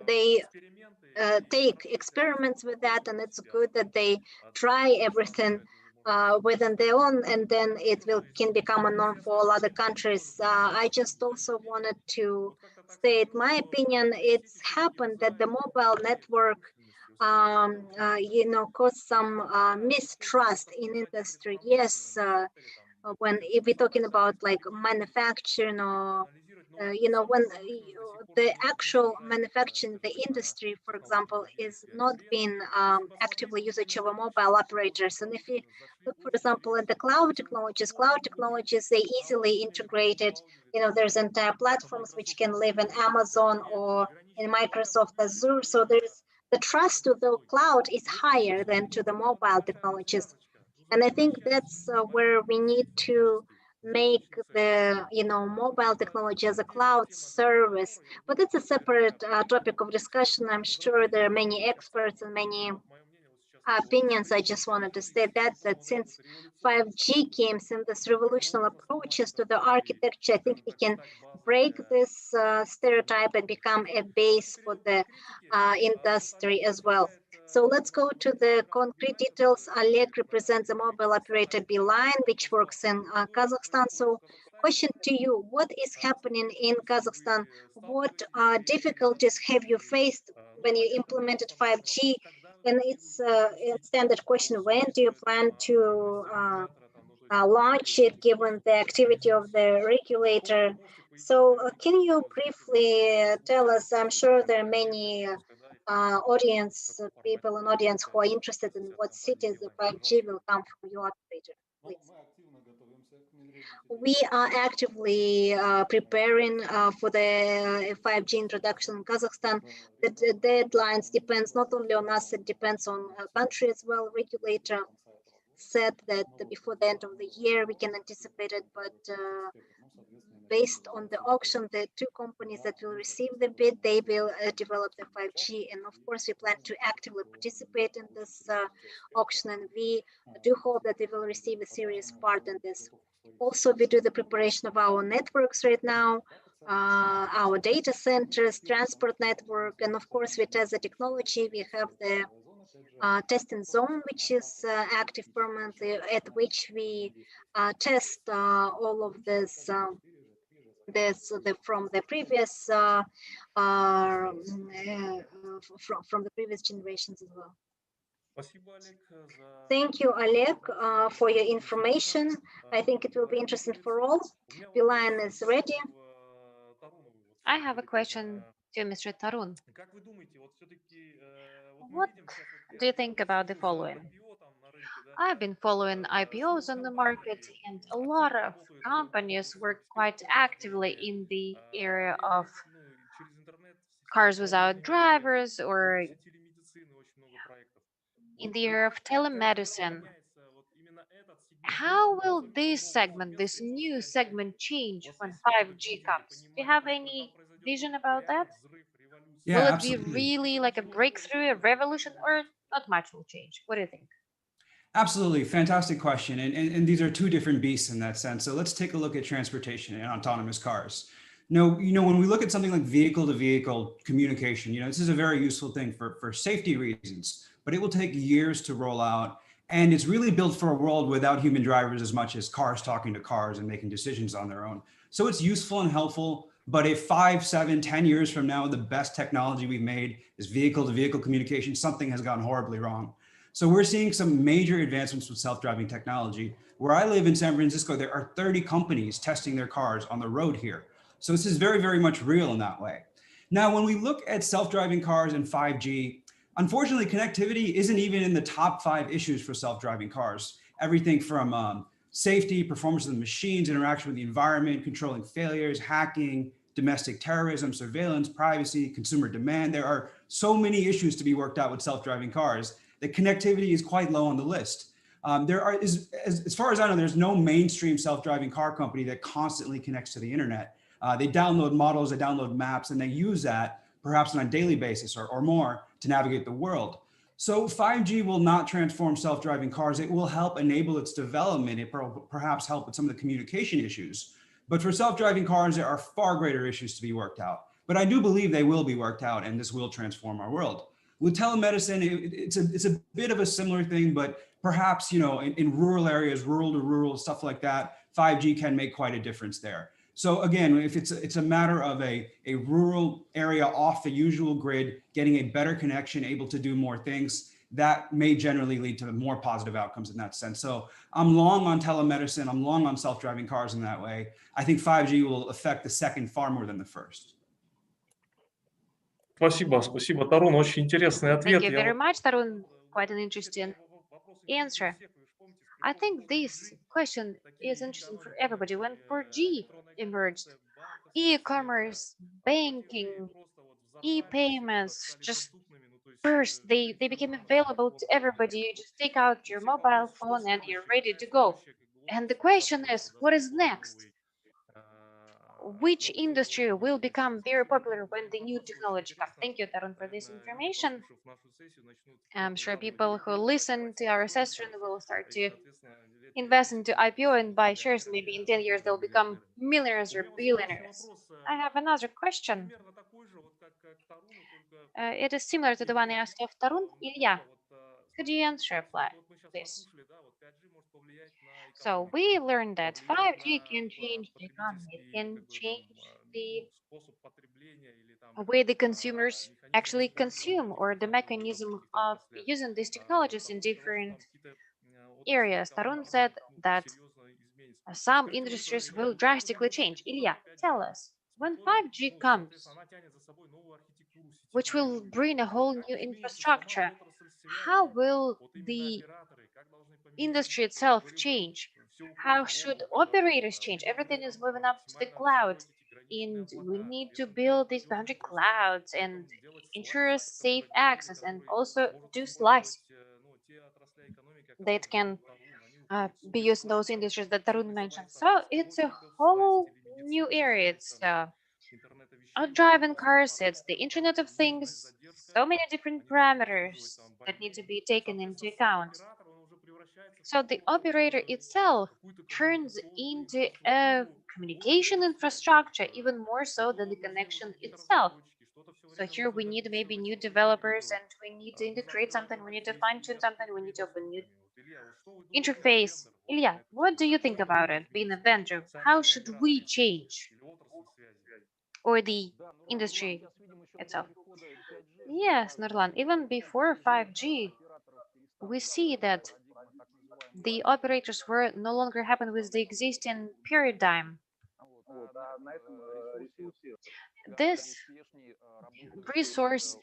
they take experiments with that, and it's good that they try everything within their own, and then it can become a norm for all other countries. I just also wanted to state my opinion. It's happened that the mobile network caused some mistrust in industry. Yes, if we're talking about like manufacturing or when the actual manufacturing, the industry, for example, is not being actively usage of a mobile operators. And if you look, for example, at the cloud technologies, they easily integrated. There's entire platforms which can live in Amazon or in Microsoft Azure. So there's the trust to the cloud is higher than to the mobile technologies. And I think that's where we need to make the mobile technology as a cloud service. But it's a separate topic of discussion. I'm sure there are many experts and many opinions. I just wanted to state that since 5G came in this revolutionary approaches to the architecture, I think we can break this stereotype and become a base for the industry as well. So let's go to the concrete details. Oleg represents a mobile operator Beeline, which works in Kazakhstan. So question to you, what is happening in Kazakhstan? What difficulties have you faced when you implemented 5G? And it's a standard question, when do you plan to launch it, given the activity of the regulator? So can you briefly tell us, I'm sure there are many people in audience who are interested in what cities the 5G will come from your operator, please. We are actively preparing for the 5G introduction in Kazakhstan. The deadlines depends not only on us, it depends on country as well. Regulator said that before the end of the year we can anticipate it, but based on the auction, the two companies that will receive the bid, they will develop the 5G. And of course, we plan to actively participate in this auction, and we do hope that we will receive a serious part in this. Also, we do the preparation of our networks right now, our data centers, transport network, and of course, we test the technology. We have the testing zone, which is active permanently, at which we test all of this from the previous from the previous generations as well. Thank you, Oleg, for your information. I think it will be interesting for all. Beeline is ready. I have a question to Mr. Tarun. What do you think about the following? I've been following IPOs on the market, and a lot of companies work quite actively in the area of cars without drivers or in the area of telemedicine. How will this new segment change when 5G comes? Do you have any vision about that? Yeah, Will it be absolutely. really like a breakthrough, a revolution, or not much will change? What do you think? Absolutely. Fantastic question. And these are two different beasts in that sense. So let's take a look at transportation and autonomous cars. No, when we look at something like vehicle to vehicle communication, this is a very useful thing for safety reasons, but it will take years to roll out. And it's really built for a world without human drivers as much as cars talking to cars and making decisions on their own. So it's useful and helpful. But if 5, 7, 10 years from now, the best technology we've made is vehicle to vehicle communication, something has gone horribly wrong. So we're seeing some major advancements with self-driving technology. Where I live in San Francisco, there are 30 companies testing their cars on the road here. So this is very, very much real in that way. Now, when we look at self-driving cars and 5G, unfortunately, connectivity isn't even in the top 5 issues for self-driving cars. Everything from safety, performance of the machines, interaction with the environment, controlling failures, hacking, domestic terrorism, surveillance, privacy, consumer demand. There are so many issues to be worked out with self-driving cars. The connectivity is quite low on the list. As far as I know, there's no mainstream self-driving car company that constantly connects to the internet. They download models, they download maps, and they use that perhaps on a daily basis or more to navigate the world. So 5G will not transform self-driving cars. It will help enable its development. It perhaps help with some of the communication issues. But for self-driving cars, there are far greater issues to be worked out. But I do believe they will be worked out, and this will transform our world. With telemedicine, it's a bit of a similar thing, but perhaps in rural areas, rural to rural, stuff like that, 5G can make quite a difference there. So again, if it's a matter of a rural area off the usual grid, getting a better connection, able to do more things, that may generally lead to more positive outcomes in that sense. So I'm long on telemedicine, I'm long on self-driving cars in that way. I think 5G will affect the second far more than the first. Спасибо, Тарун, очень интересный Thank ответ. you very much, Tarun. Quite an interesting answer. I think this question is interesting for everybody. When 4G emerged, e-commerce, banking, e-payments just burst. They became available to everybody. You just take out your mobile phone and you're ready to go. And the question is, what is next? Which industry will become very popular when the new technology comes? Thank you, Tarun, for this information. I'm sure people who listen to our session will start to invest into IPO and buy shares. Maybe in 10 years they'll become millionaires or billionaires. I have another question. It is similar to the one I asked of Tarun. Ilya, could you answer please? So we learned that 5G can change the economy. It can change the way the consumers actually consume or the mechanism of using these technologies in different areas. Tarun said that some industries will drastically change. Ilya, tell us, when 5G comes, which will bring a whole new infrastructure, how will the industry itself change? How should operators change? Everything is moving up to the cloud, and we need to build these boundary clouds and ensure safe access and also do slicing that can be used in those industries that Tarun mentioned. So it's a whole new area. It's driving cars, it's the Internet of Things, so many different parameters that need to be taken into account. So the operator itself turns into a communication infrastructure, even more so than the connection itself. So here we need maybe new developers and we need to integrate something, we need to fine tune something, we need to open new interface. Ilya, what do you think about it, being a vendor? How should we change? Or the industry itself? Yes, Nurlan, even before 5G, we see that the operators were no longer happy with the existing paradigm. This resource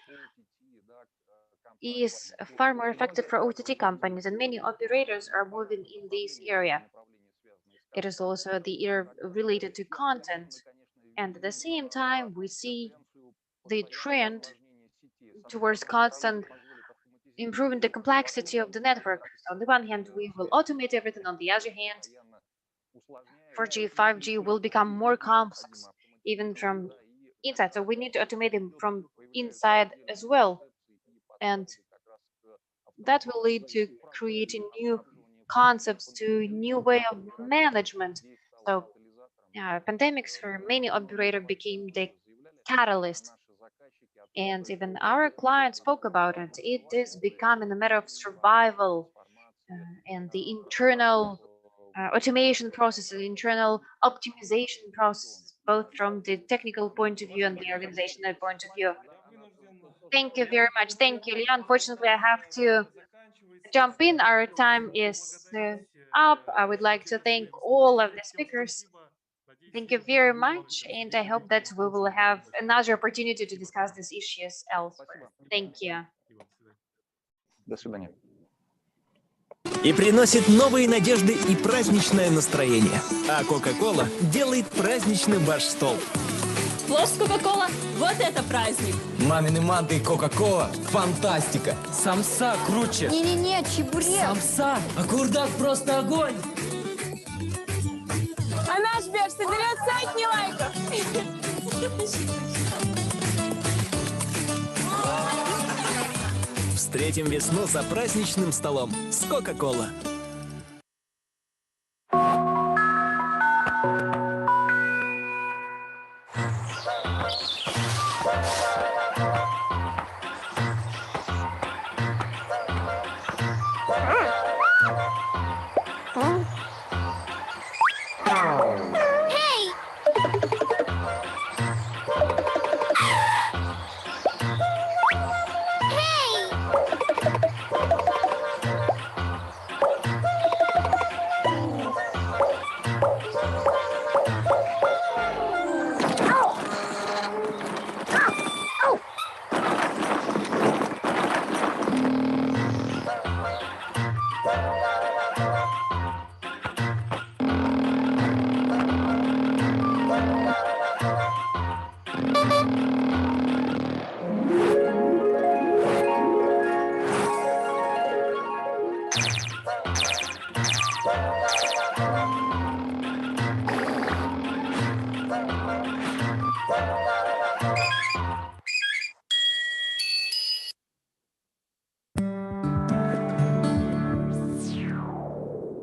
is far more effective for OTT companies, and many operators are moving in this area. It is also the area related to content, and at the same time, we see the trend towards constant improving the complexity of the network. So on the one hand, we will automate everything. On the other hand, 4G, 5G will become more complex, even from inside. So we need to automate them from inside as well. And that will lead to creating new concepts, to new way of management. So pandemics for many operators became the catalyst. And even our client spoke about it. It is becoming a matter of survival and the internal automation process and internal optimization process, both from the technical point of view and the organizational point of view. Thank you very much. Thank you, Leon. Unfortunately, I have to jump in. Our time is up. I would like to thank all of the speakers. Thank you very much, and I hope that we will have another opportunity to discuss these issues elsewhere. Thank you. До свидания. И приносит новые надежды и праздничное настроение. А Кока-Кола делает праздничным ваш стол. Плов Кока-Кола – вот это праздник! Мамины манты и Кока-Кола – фантастика! Самса круче! Не-не-не, чебурек! Самса! А курдак просто огонь! А наш Беж соберет сотни лайков! Встретим весну за праздничным столом с Кока-Кола.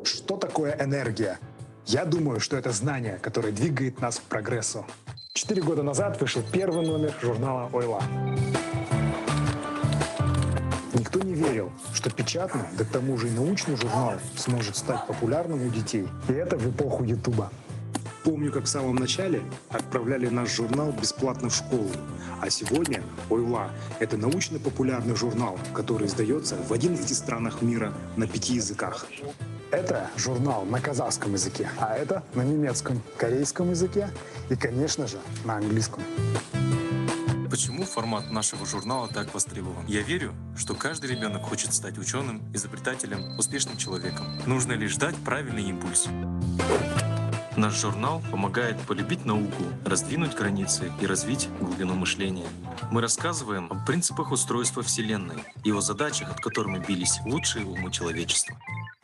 Что такое энергия? Я думаю, что это знание, которое двигает нас к прогрессу. 4 года назад вышел первый номер журнала «Ойла». Никто не верил, что печатный, да к тому же и научный журнал сможет стать популярным у детей. И это в эпоху Ютуба. Помню, как в самом начале отправляли наш журнал бесплатно в школу. А сегодня «Ойла» — это научно-популярный журнал, который издается в 11 странах мира на 5 языках. Это журнал на казахском языке, а это на немецком, корейском языке и, конечно же, на английском. Почему формат нашего журнала так востребован? Я верю, что каждый ребенок хочет стать ученым, изобретателем, успешным человеком. Нужно лишь дать правильный импульс. Наш журнал помогает полюбить науку, раздвинуть границы и развить глубину мышления. Мы рассказываем о принципах устройства Вселенной и о задачах, от которых мы бились лучшие умы человечества.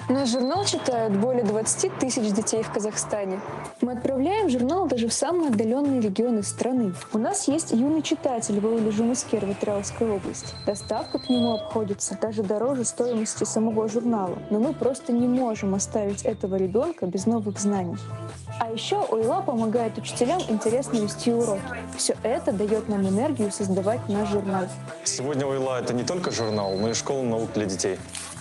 Наш журнал читают более 20 тысяч детей в Казахстане. Мы отправляем журнал даже в самые отдаленные регионы страны. У нас есть юный читатель в ауле Жумыскер в Атырауской области. Доставка к нему обходится даже дороже стоимости самого журнала. Но мы просто не можем оставить этого ребенка без новых знаний. А еще Ойла помогает учителям интересно вести уроки. Все это дает нам энергию создавать наш журнал. Сегодня Ойла — это не только журнал, но и школа наук для детей.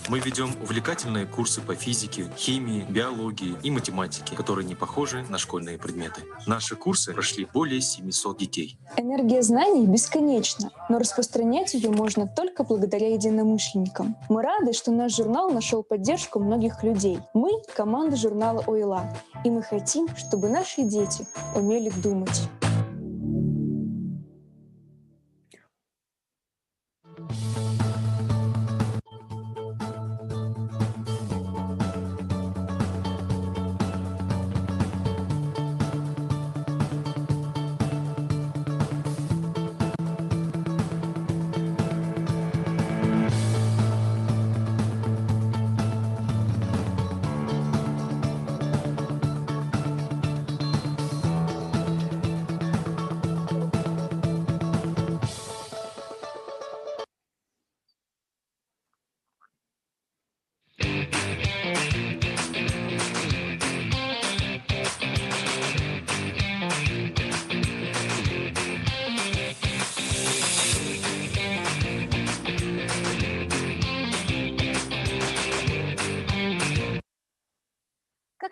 Мы ведем увлекательные курсы по физике, химии, биологии и математике, которые не похожи на школьные предметы. Наши курсы прошли более 700 детей. Энергия знаний бесконечна, но распространять ее можно только благодаря единомышленникам. Мы рады, что наш журнал нашел поддержку многих людей. Мы — команда журнала «Ойла», и мы хотим, чтобы наши дети умели думать.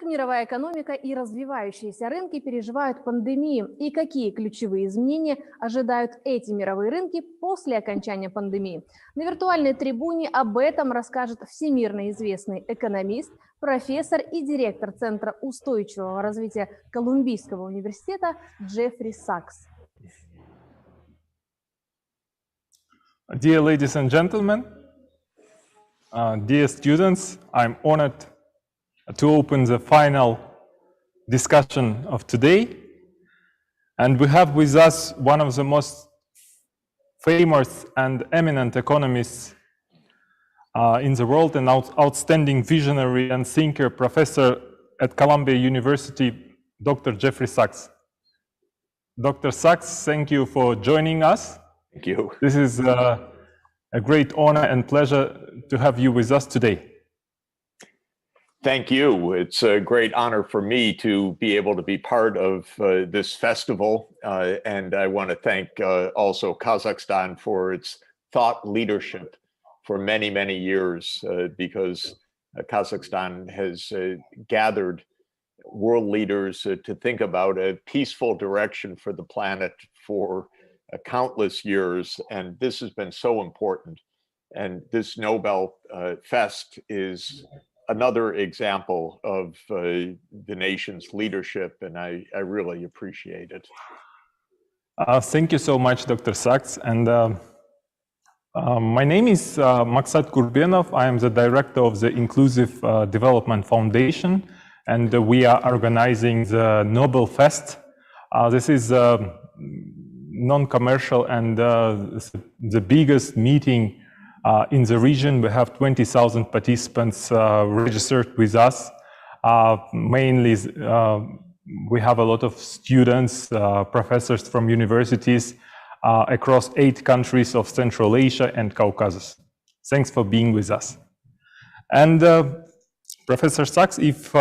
Как мировая экономика и развивающиеся рынки переживают пандемию и какие ключевые изменения ожидают эти мировые рынки после окончания пандемии? На виртуальной трибуне об этом расскажет всемирно известный экономист, профессор и директор Центра устойчивого развития Колумбийского университета Джеффри Сакс. Dear ladies and gentlemen, dear students, I'm honored to open the final discussion of today. And we have with us one of the most famous and eminent economists in the world, an outstanding visionary and thinker, professor at Columbia University, Dr. Jeffrey Sachs. Dr. Sachs, thank you for joining us. Thank you. This is a great honor and pleasure to have you with us today. Thank you. It's a great honor for me to be able to be part of this festival. And I want to thank also Kazakhstan for its thought leadership for many, many years, because Kazakhstan has gathered world leaders to think about a peaceful direction for the planet for countless years. And this has been so important. And this Nobel Fest is another example of the nation's leadership, and I really appreciate it. Thank you so much, Dr. Sachs. And my name is Maksat Kurbenov. I am the director of the Inclusive Development Foundation, and we are organizing the Nobel Fest. This is non-commercial and the biggest meeting in the region. We have 20,000 participants registered with us. Mainly, we have a lot of students, professors from universities across 8 countries of Central Asia and Caucasus. Thanks for being with us. And Professor Sachs, if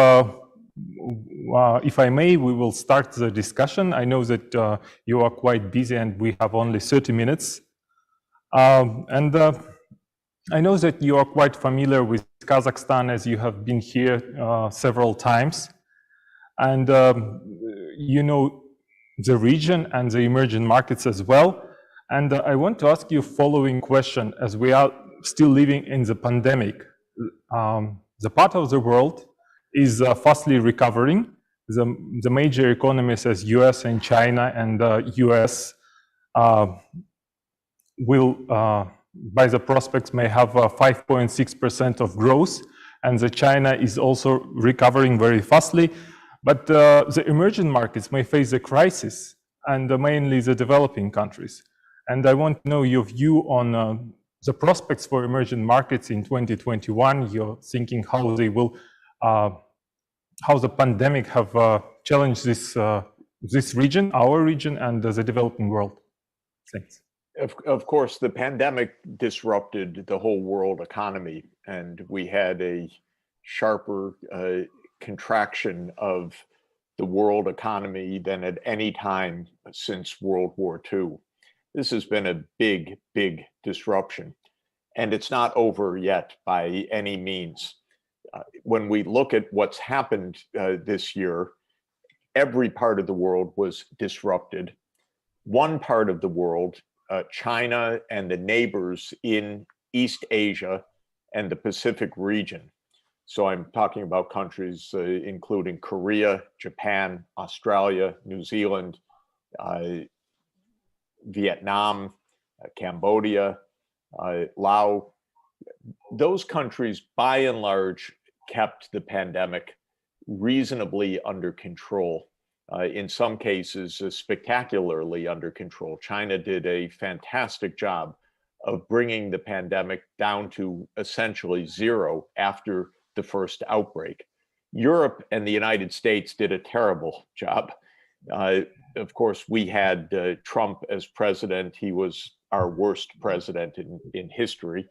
I may, we will start the discussion. I know that you are quite busy and we have only 30 minutes. I know that you are quite familiar with Kazakhstan as you have been here several times. And you know the region and the emerging markets as well. And I want to ask you following question, as we are still living in the pandemic. The part of the world is fastly recovering. The major economies as US and China and US will, by the prospects, may have 5.6% of growth, and the China is also recovering very fastly. But the emerging markets may face a crisis, and mainly the developing countries. And I want to know your view on the prospects for emerging markets in 2021. You're thinking how they will, how the pandemic have challenged this region, our region, and the developing world. Thanks. Of course, the pandemic disrupted the whole world economy, and we had a sharper contraction of the world economy than at any time since World War II. This has been a big, big disruption, and it's not over yet by any means. When we look at what's happened this year, every part of the world was disrupted. One part of the world, China and the neighbors in East Asia and the Pacific region. So I'm talking about countries including Korea, Japan, Australia, New Zealand, Vietnam, Cambodia, Laos. Those countries, by and large, kept the pandemic reasonably under control. In some cases, spectacularly under control. China did a fantastic job of bringing the pandemic down to essentially zero after the first outbreak. Europe and the United States did a terrible job. Of course, we had Trump as president. He was our worst president in history.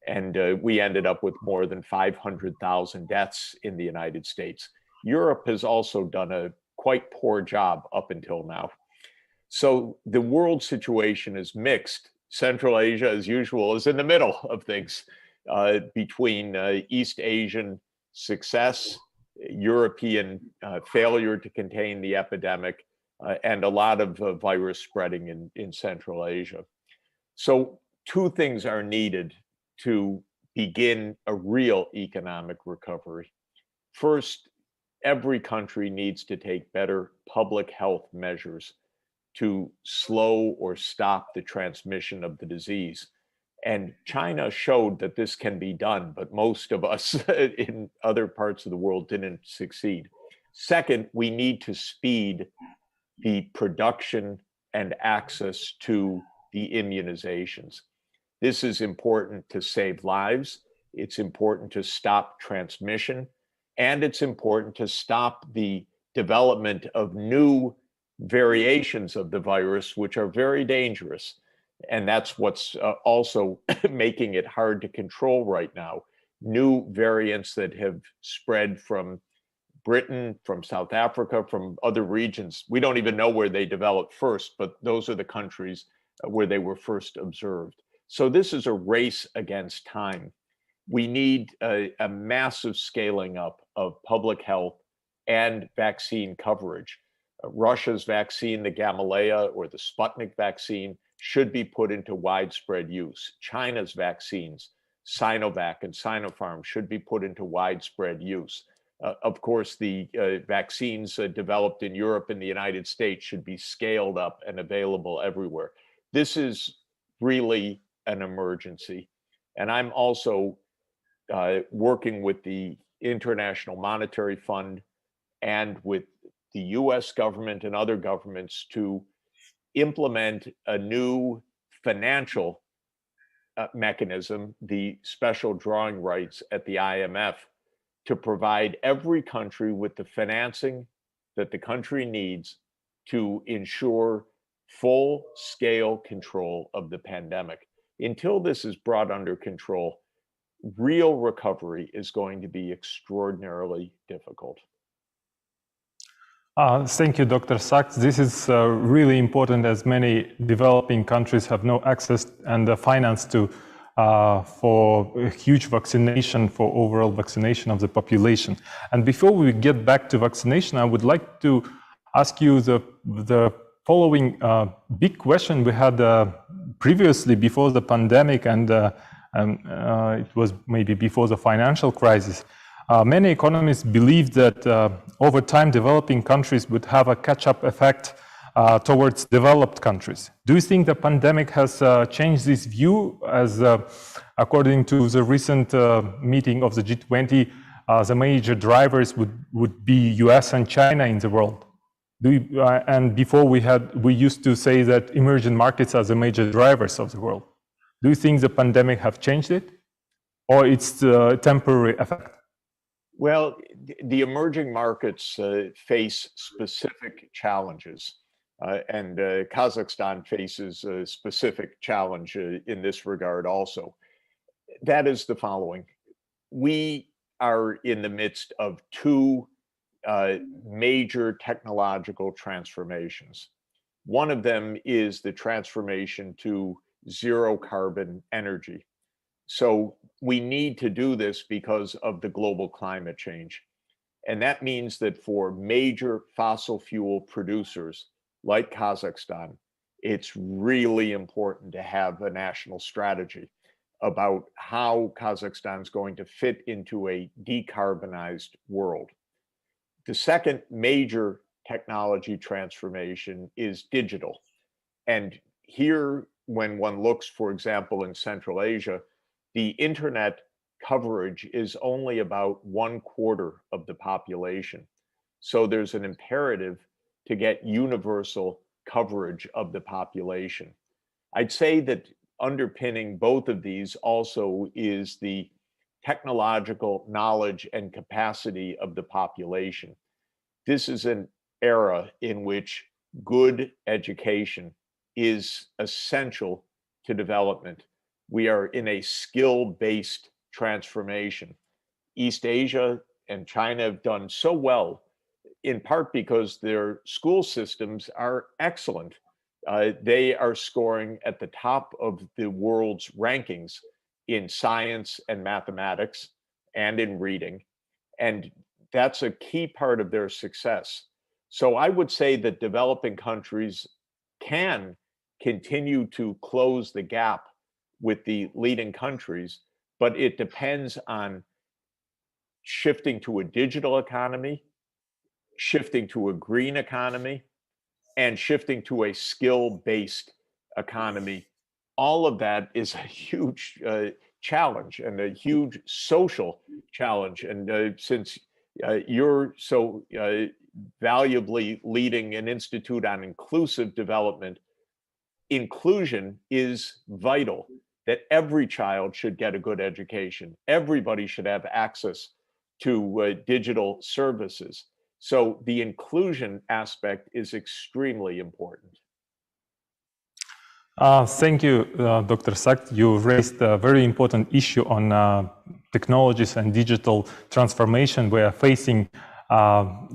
And we ended up with more than 500,000 deaths in the United States. Europe has also done a quite poor job up until now. So the world situation is mixed. Central Asia, as usual, is in the middle of things between East Asian success European failure to contain the epidemic, and a lot of virus spreading in Central Asia. So two things are needed to begin a real economic recovery. First, every country needs to take better public health measures to slow or stop the transmission of the disease. And China showed that this can be done, but most of us in other parts of the world didn't succeed. Second, we need to speed the production and access to the immunizations. This is important to save lives. It's important to stop transmission, and it's important to stop the development of new variations of the virus, which are very dangerous. And that's what's also making it hard to control right now. New variants that have spread from Britain, from South Africa, from other regions. We don't even know where they developed first, but those are the countries where they were first observed. So this is a race against time. We need a massive scaling up of public health and vaccine coverage. Russia's vaccine, the Gamaleya or the Sputnik vaccine, should be put into widespread use. China's vaccines, Sinovac and Sinopharm, should be put into widespread use. Of course, the vaccines developed in Europe and the United States should be scaled up and available everywhere. This is really an emergency. And I'm also working with the International Monetary Fund and with the US government and other governments to implement a new financial mechanism, the special drawing rights at the IMF, to provide every country with the financing that the country needs to ensure full-scale control of the pandemic. Until this is brought under control, real recovery is going to be extraordinarily difficult. Thank you, Dr. Sachs. This is really important, as many developing countries have no access and the finance to for a huge vaccination, for overall vaccination of the population. And before we get back to vaccination, I would like to ask you the following big question we had previously before the pandemic, and it was maybe before the financial crisis. Many economists believe that over time, developing countries would have a catch-up effect towards developed countries. Do you think the pandemic has changed this view, as according to the recent meeting of the G20, the major drivers would be US and China in the world? And before we used to say that emerging markets are the major drivers of the world. Do you think the pandemic have changed it, or it's a temporary effect? Well, the emerging markets face specific challenges, and Kazakhstan faces a specific challenge in this regard also. That is the following. We are in the midst of two major technological transformations. One of them is the transformation to zero carbon energy. So we need to do this because of the global climate change. And that means that for major fossil fuel producers like Kazakhstan, it's really important to have a national strategy about how Kazakhstan is going to fit into a decarbonized world. The second major technology transformation is digital. And here, when one looks, for example, in Central Asia, the internet coverage is only about 1/4 of the population. So there's an imperative to get universal coverage of the population. I'd say that underpinning both of these also is the technological knowledge and capacity of the population. This is an era in which good education is essential to development. We are in a skill-based transformation. East Asia and China have done so well, in part because their school systems are excellent. They are scoring at the top of the world's rankings in science and mathematics and in reading. And that's a key part of their success. So I would say that developing countries can continue to close the gap with the leading countries, but it depends on shifting to a digital economy, shifting to a green economy, and shifting to a skill-based economy. All of that is a huge challenge and a huge social challenge. And since you're so valuably leading an institute on inclusive development, inclusion is vital, that every child should get a good education. Everybody should have access to digital services. So the inclusion aspect is extremely important. Thank you, Dr. Sakt. You raised a very important issue on technologies and digital transformation we are facing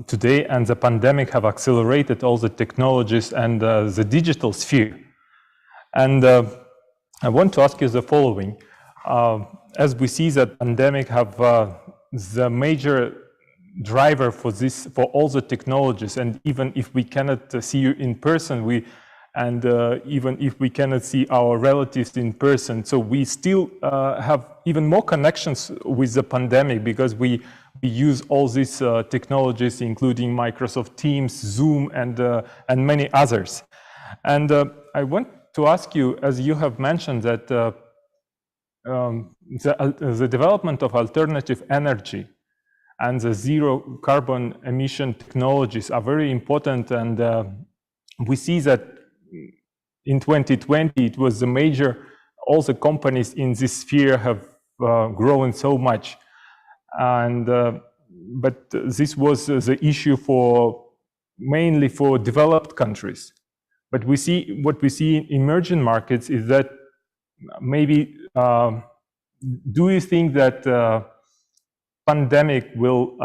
today, and the pandemic have accelerated all the technologies and the digital sphere. And I want to ask you the following. As we see that pandemic have the major driver for this, for all the technologies, and even if we cannot see you in person, even if we cannot see our relatives in person, so we still have even more connections with the pandemic because we use all these technologies, including Microsoft Teams, Zoom, and many others. And I want to ask you, as you have mentioned, that the development of alternative energy and the zero carbon emission technologies are very important, and we see that in 2020 it was the major, all the companies in this sphere have grown so much, and but this was the issue mainly for developed countries. But what we see in emerging markets is that maybe do you think that pandemic will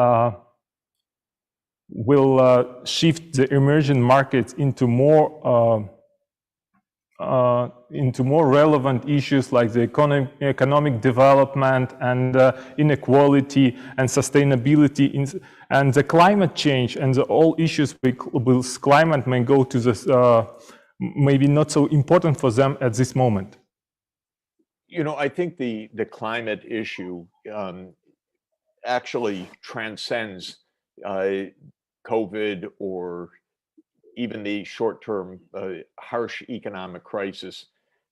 shift the emerging markets into more relevant issues like the economic development and inequality and sustainability and the climate change and all issues with climate may go to this maybe not so important for them at this moment? You know, I think the climate issue actually transcends COVID or even the short-term harsh economic crisis,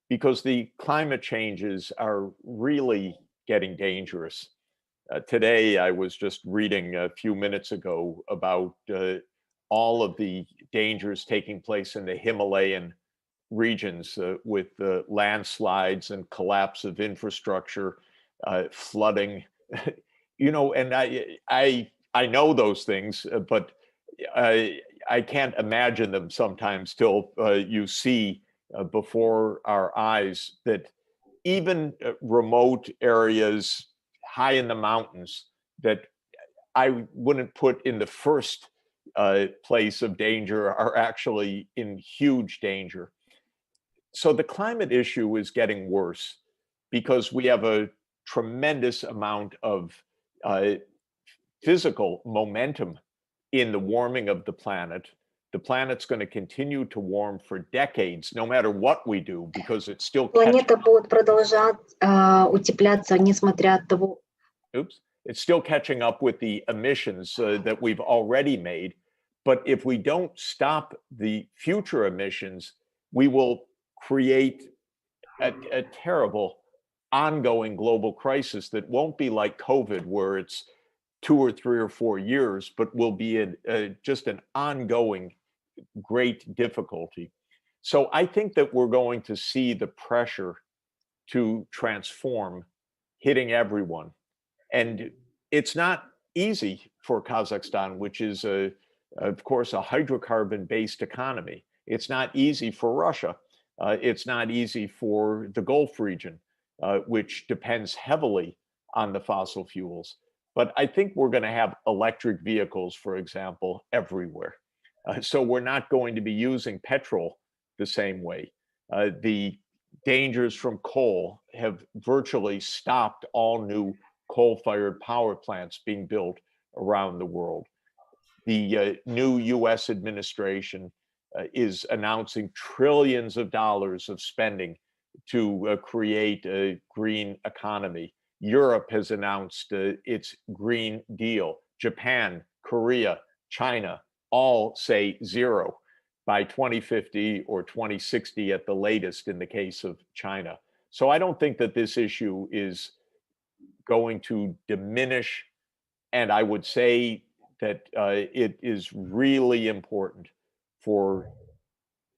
because the climate changes are really getting dangerous. Today, I was just reading a few minutes ago about all of the dangers taking place in the Himalayan regions with landslides and collapse of infrastructure, flooding. You know, and I know those things, but I can't imagine them sometimes till you see before our eyes that even remote areas high in the mountains that I wouldn't put in the first place of danger are actually in huge danger. So the climate issue is getting worse because we have a tremendous amount of physical momentum in the warming of the planet. The planet's going to continue to warm for decades, no matter what we do, because it's still Планета будет продолжать утепляться, несмотря от того. It's still catching up with the emissions that we've already made. But if we don't stop the future emissions, we will create a terrible ongoing global crisis that won't be like COVID, where it's 2 or 3 or 4 years, but will be just an ongoing great difficulty. So I think that we're going to see the pressure to transform hitting everyone. And it's not easy for Kazakhstan, which is, of course, a hydrocarbon-based economy. It's not easy for Russia. It's not easy for the Gulf region, which depends heavily on the fossil fuels. But I think we're going to have electric vehicles, for example, everywhere. So we're not going to be using petrol the same way. The dangers from coal have virtually stopped all new coal-fired power plants being built around the world. The new US administration is announcing trillions of dollars of spending to create a green economy. Europe has announced its Green Deal. Japan, Korea, China all say zero by 2050 or 2060 at the latest in the case of China. So I don't think that this issue is going to diminish. And I would say that it is really important for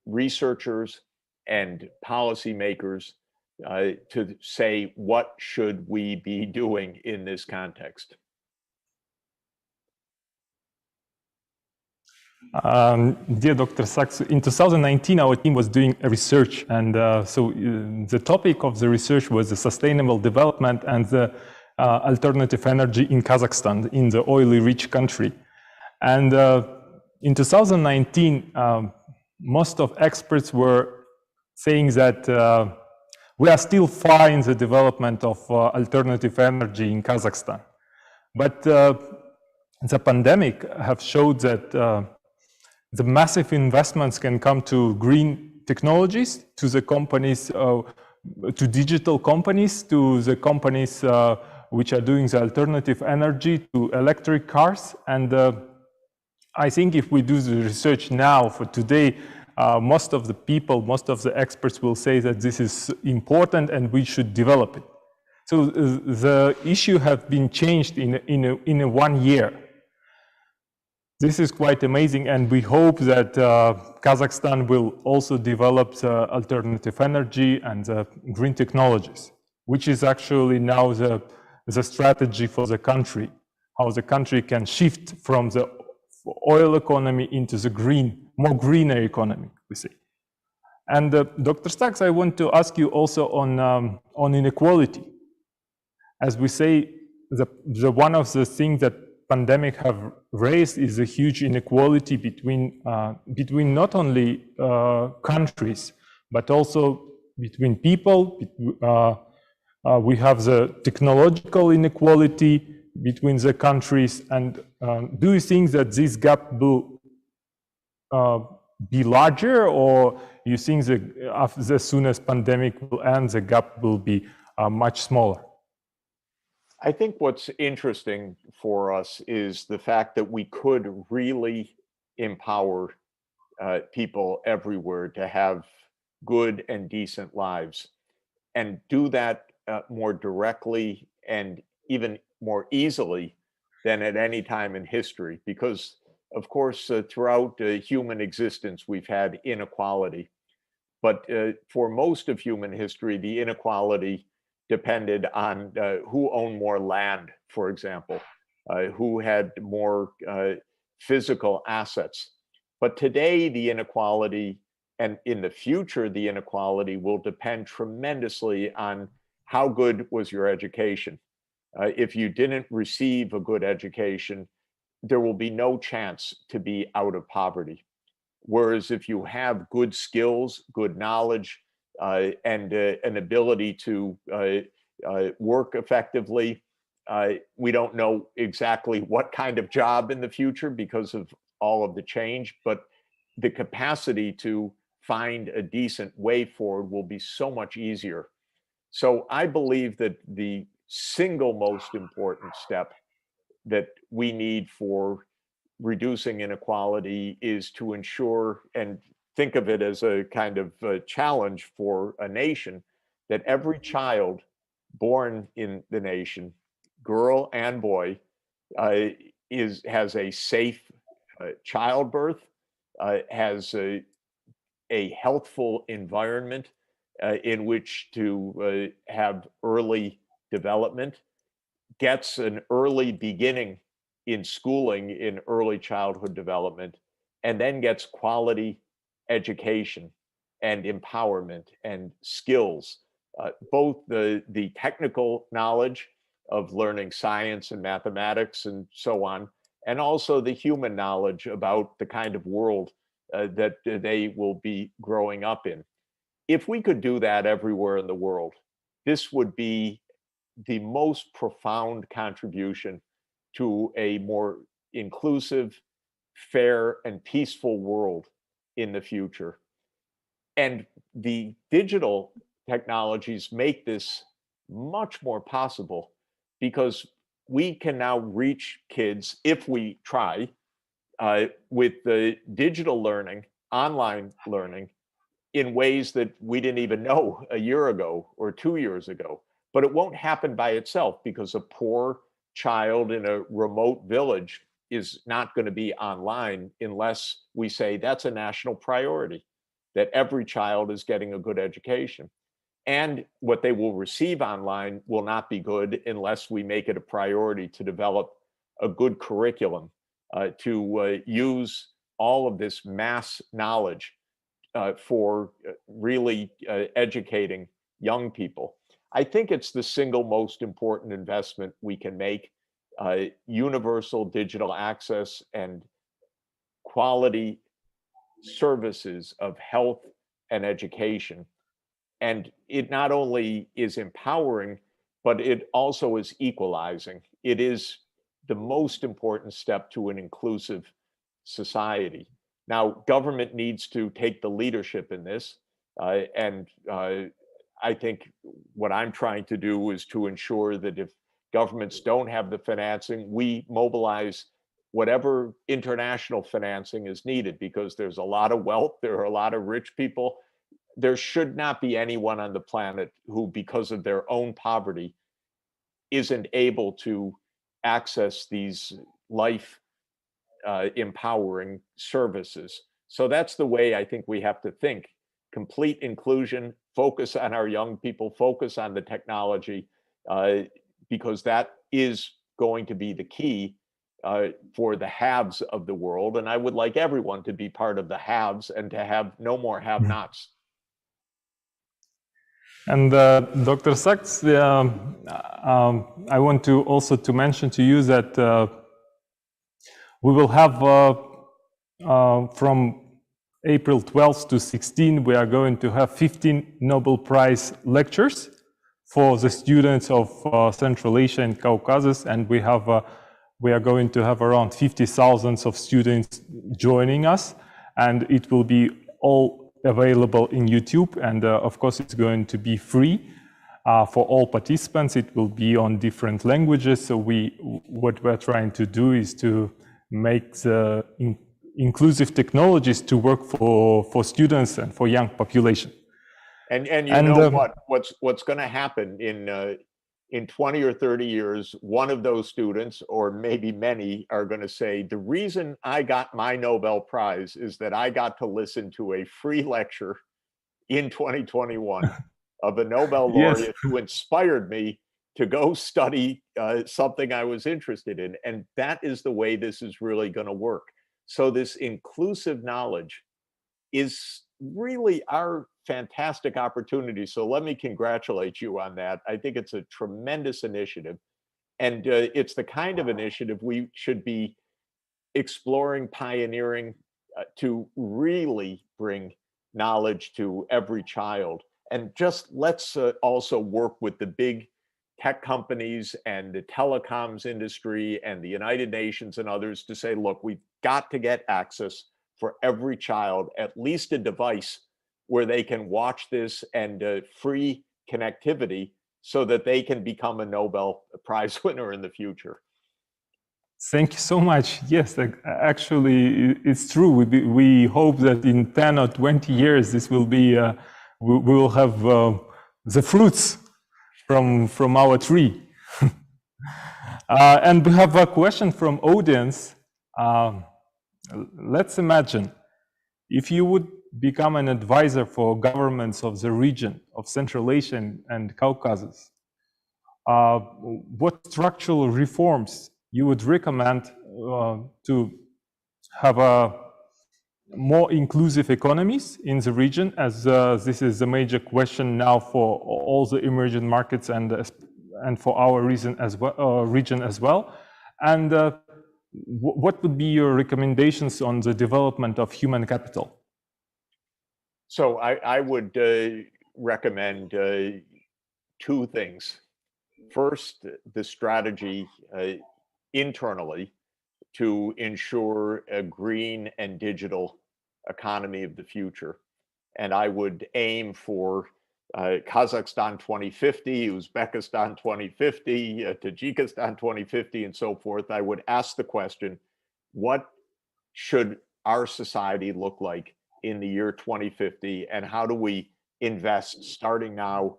researchers and policymakers to say, what should we be doing in this context? Dear Dr. Sachs, in 2019, our team was doing a research, and the topic of the research was the sustainable development and the alternative energy in Kazakhstan, in the oil-rich country. And in 2019, most of experts were saying that we are still far in the development of alternative energy in Kazakhstan. But the pandemic have showed that the massive investments can come to green technologies, to the companies, to digital companies, to the companies which are doing the alternative energy, to electric cars. And I think if we do the research now for today, most of the people, most of the experts will say that this is important and we should develop it. So the issue has been changed in 1 year. This is quite amazing, and we hope that Kazakhstan will also develop the alternative energy and the green technologies, which is actually now the strategy for the country, how the country can shift from the oil economy into the more greener economy, we say. And Dr. Sachs, I want to ask you also on inequality. As we say, the one of the things that pandemic have raised is a huge inequality between not only countries, but also between people. We have the technological inequality between the countries. And do you think that this gap will be larger, or you think that as soon as pandemic will end, the gap will be much smaller? I think what's interesting for us is the fact that we could really empower people everywhere to have good and decent lives, and do that more directly and even more easily than at any time in history. Because, of course, throughout human existence, we've had inequality. But for most of human history, the inequality depended on who owned more land, for example, who had more physical assets. But today, the inequality, and in the future, the inequality will depend tremendously on how good was your education. If you didn't receive a good education, there will be no chance to be out of poverty. Whereas if you have good skills, good knowledge, and an ability to work effectively, we don't know exactly what kind of job in the future because of all of the change, but the capacity to find a decent way forward will be so much easier. So I believe that the single most important step that we need for reducing inequality is to ensure, and think of it as a kind of a challenge for a nation, that every child born in the nation, girl and boy, has a safe childbirth, has a healthful environment in which to have early development, gets an early beginning in schooling in early childhood development, and then gets quality education and empowerment and skills, both the technical knowledge of learning science and mathematics and so on, and also the human knowledge about the kind of world that they will be growing up in. If we could do that everywhere in the world, this would be the most profound contribution to a more inclusive, fair, and peaceful world in the future. And the digital technologies make this much more possible because we can now reach kids, if we try, with the digital learning, online learning, in ways that we didn't even know a year ago or 2 years ago. But it won't happen by itself because a poor child in a remote village is not going to be online unless we say that's a national priority, that every child is getting a good education. And what they will receive online will not be good unless we make it a priority to develop a good curriculum, to use all of this mass knowledge for really educating young people. I think it's the single most important investment we can make, universal digital access and quality services of health and education. And it not only is empowering, but it also is equalizing. It is the most important step to an inclusive society. Now, government needs to take the leadership in this. I think what I'm trying to do is to ensure that if governments don't have the financing, we mobilize whatever international financing is needed, because there's a lot of wealth, there are a lot of rich people. There should not be anyone on the planet who, because of their own poverty, isn't able to access these life empowering services. So that's the way I think we have to think. Complete inclusion, focus on our young people, focus on the technology, because that is going to be the key for the haves of the world. And I would like everyone to be part of the haves and to have no more have-nots. And Dr. Sachs, I want to also to mention to you that we will have from April 12th to 16, we are going to have 15 Nobel Prize lectures for the students of Central Asia and Caucasus, and we are going to have around 50,000 of students joining us, and it will be all available in YouTube, and of course it's going to be free for all participants. It will be on different languages. So what we're trying to do is to make the inclusive technologies to work for students and for young population. And you know what's going to happen in 20 or 30 years, one of those students, or maybe many, are going to say, the reason I got my Nobel Prize is that I got to listen to a free lecture in 2021 of a Nobel laureate who inspired me to go study something I was interested in. And that is the way this is really going to work. So this inclusive knowledge is really our fantastic opportunity. So let me congratulate you on that. I think it's a tremendous initiative. And it's the kind of initiative we should be exploring, pioneering, to really bring knowledge to every child. And just let's also work with the big tech companies and the telecoms industry and the United Nations and others to say, look, we've got to get access for every child, at least a device where they can watch this, and free connectivity so that they can become a Nobel Prize winner in the future. Thank you so much. Yes, actually, it's true. We hope that in 10 or 20 years, this will be, we will have the fruits from our tree. And we have a question from audience. Let's imagine if you would become an advisor for governments of the region of Central Asia and Caucasus, what structural reforms you would recommend to have a more inclusive economies in the region, as this is the major question now for all the emerging markets and for our region as well. And what would be your recommendations on the development of human capital? So I would recommend two things. First, the strategy internally to ensure a green and digital economy of the future. And I would aim for Kazakhstan 2050, Uzbekistan 2050, Tajikistan 2050, and so forth. I would ask the question, what should our society look like in the year 2050, and how do we invest starting now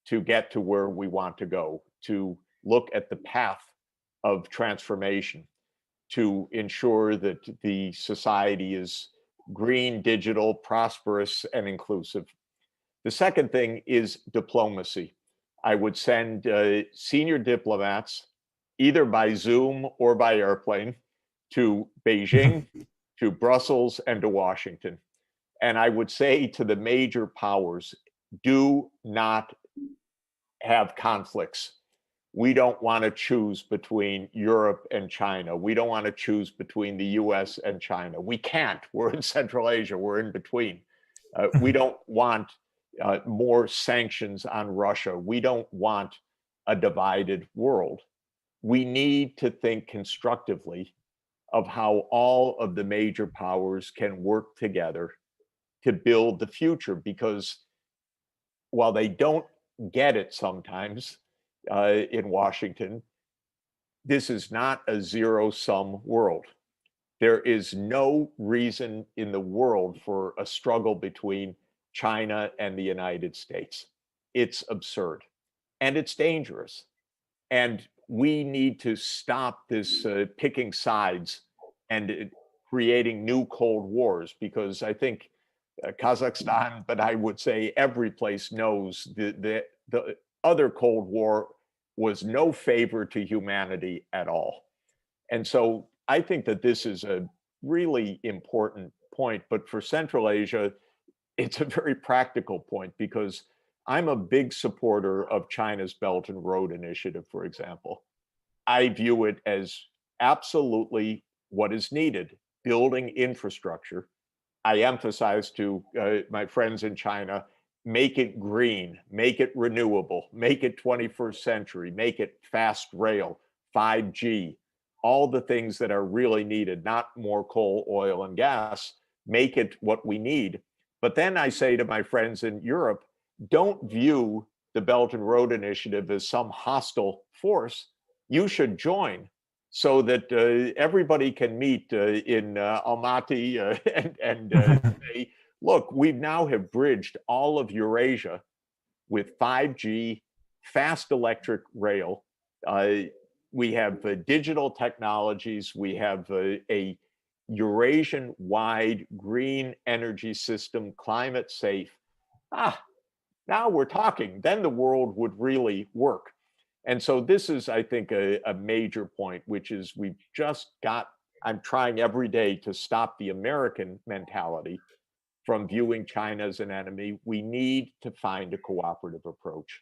to get to where we want to go, to look at the path of transformation, to ensure that the society is green, digital, prosperous, and inclusive. The second thing is diplomacy. I would send senior diplomats, either by Zoom or by airplane, to Beijing, to Brussels, and to Washington. And I would say to the major powers, do not have conflicts. We don't want to choose between Europe and China. We don't want to choose between the US and China. We can't. We're in Central Asia. We're in between. We don't want more sanctions on Russia. We don't want a divided world. We need to think constructively of how all of the major powers can work together to build the future, because while they don't get it sometimes in Washington, this is not a zero-sum world. There is no reason in the world for a struggle between China and the United States. It's absurd and it's dangerous. And we need to stop this picking sides and creating new Cold Wars, because I think Kazakhstan, but I would say every place knows the other Cold War was no favor to humanity at all. And so I think that this is a really important point, but for Central Asia, it's a very practical point, because I'm a big supporter of China's Belt and Road Initiative, for example. I view it as absolutely what is needed, building infrastructure. I emphasize to my friends in China, make it green, make it renewable, make it 21st century, make it fast rail, 5G, all the things that are really needed, not more coal, oil, and gas, make it what we need. But then I say to my friends in Europe, don't view the Belt and Road Initiative as some hostile force. You should join so that everybody can meet in Almaty and say, look, we now have bridged all of Eurasia with 5G, fast electric rail. We have digital technologies. We have a Eurasian-wide green energy system, climate safe. Now we're talking. Then the world would really work. And so this is, I think, a major point, which is we've just got, I'm trying every day to stop the American mentality from viewing China as an enemy. We need to find a cooperative approach.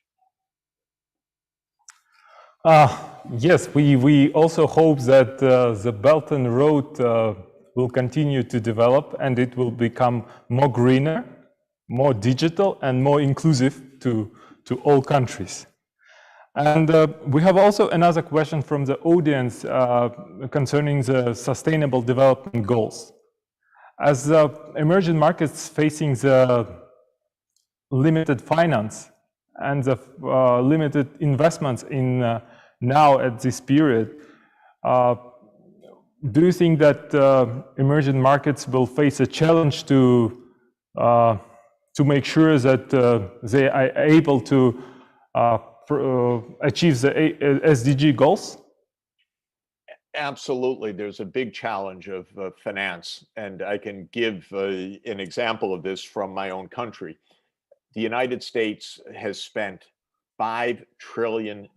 Yes, we also hope that the Belt and Road will continue to develop, and it will become more greener, more digital, and more inclusive to all countries. And we have also another question from the audience concerning the Sustainable Development Goals. As emerging markets facing the limited finance and the limited investments in now at this period, do you think that emerging markets will face a challenge to make sure that they are able to achieve the SDG goals? Absolutely. There's a big challenge of finance, and I can give an example of this from my own country. The United States has spent $5 trillion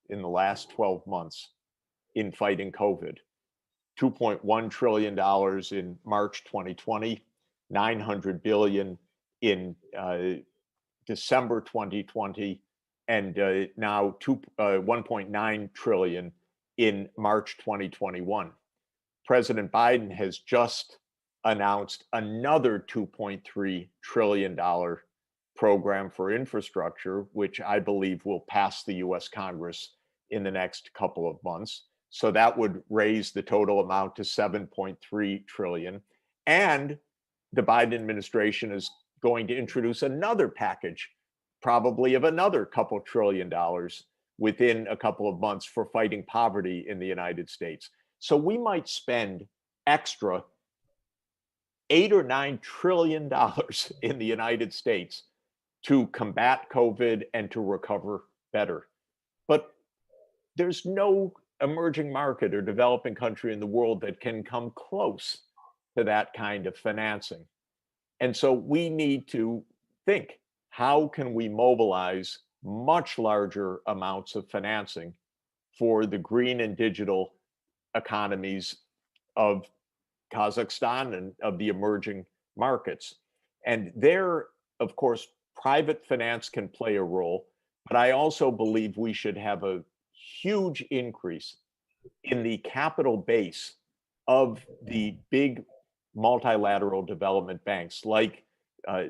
in the last 12 months in fighting COVID. $2.1 trillion in March 2020, $900 billion in December 2020, and now 1.9 trillion in March 2021. President Biden has just announced another $2.3 trillion program for infrastructure, which I believe will pass the US Congress in the next couple of months. So that would raise the total amount to 7.3 trillion. And the Biden administration is going to introduce another package, probably of another couple $1 trillion within a couple of months for fighting poverty in the United States. So we might spend extra $8 or $9 trillion in the United States to combat COVID and to recover better. But there's no emerging market or developing country in the world that can come close to that kind of financing. And so we need to think, how can we mobilize much larger amounts of financing for the green and digital economies of Kazakhstan and of the emerging markets? And there, of course, private finance can play a role, but I also believe we should have a huge increase in the capital base of the big multilateral development banks, like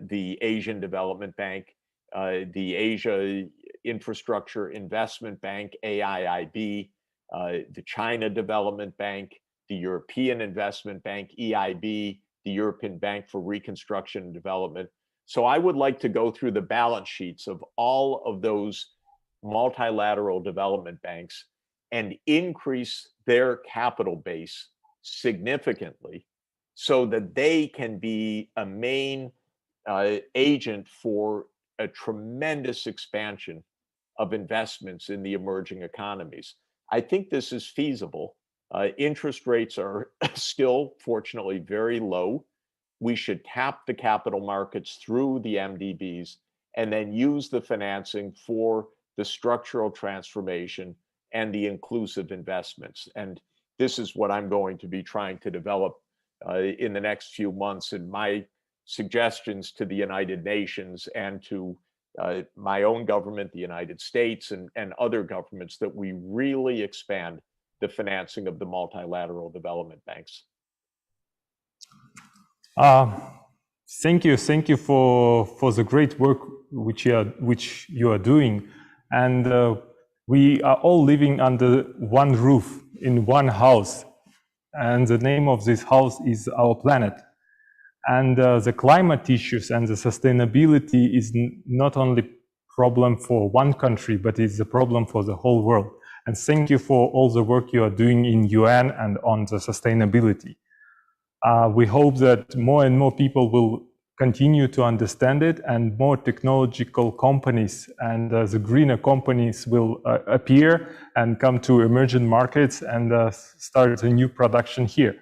the Asian Development Bank, the Asia Infrastructure Investment Bank, AIIB, the China Development Bank, the European Investment Bank, EIB, the European Bank for Reconstruction and Development. So I would like to go through the balance sheets of all of those multilateral development banks and increase their capital base significantly so that they can be a main agent for a tremendous expansion of investments in the emerging economies. I think this is feasible. Interest rates are still, fortunately, very low. We should tap the capital markets through the MDBs and then use the financing for the structural transformation and the inclusive investments. And this is what I'm going to be trying to develop in the next few months in my suggestions to the United Nations and to my own government, the United States, and other governments, that we really expand the financing of the multilateral development banks. Thank you for the great work which you are doing. And we are all living under one roof in one house, and the name of this house is our planet. And the climate issues and the sustainability is not only problem for one country, but it's a problem for the whole world. And thank you for all the work you are doing in UN and on the sustainability. We hope that more and more people will continue to understand it, and more technological companies and the greener companies will appear and come to emerging markets and start a new production here.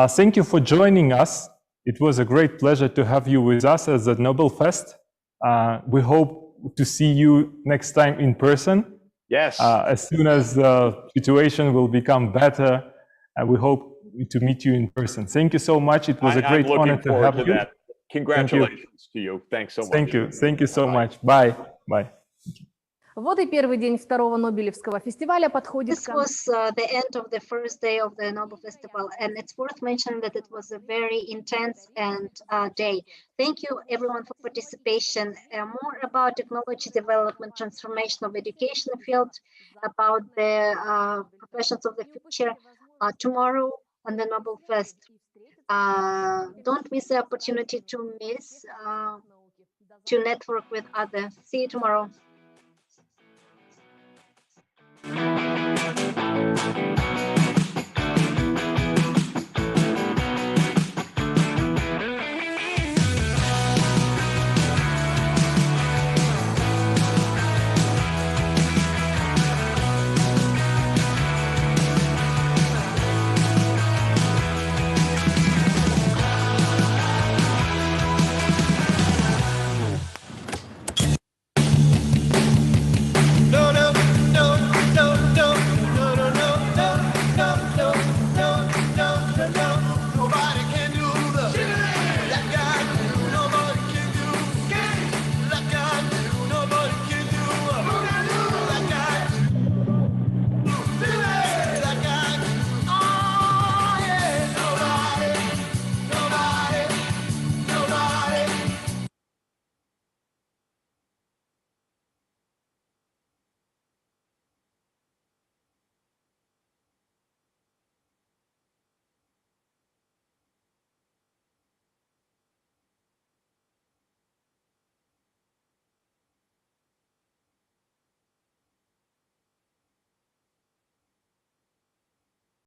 Thank you for joining us. It was a great pleasure to have you with us at the Nobel Fest. We hope to see you next time in person. Yes. As soon as the situation will become better, we hope to meet you in person. Thank you so much. It was a great honor to have you. That. Congratulations to you. Thanks so much. Thank you. Thank you so much. Bye. Bye. Вот и первый день второго Нобелевского фестиваля подходит к концу. This was the end of the first day of the Nobel Festival, and it's worth mentioning that it was a very intense day. Thank you everyone for participation. More about technology development, transformation of education field, about the professions of the future tomorrow on the Nobel Fest. Don't miss the opportunity to network with others. See you tomorrow.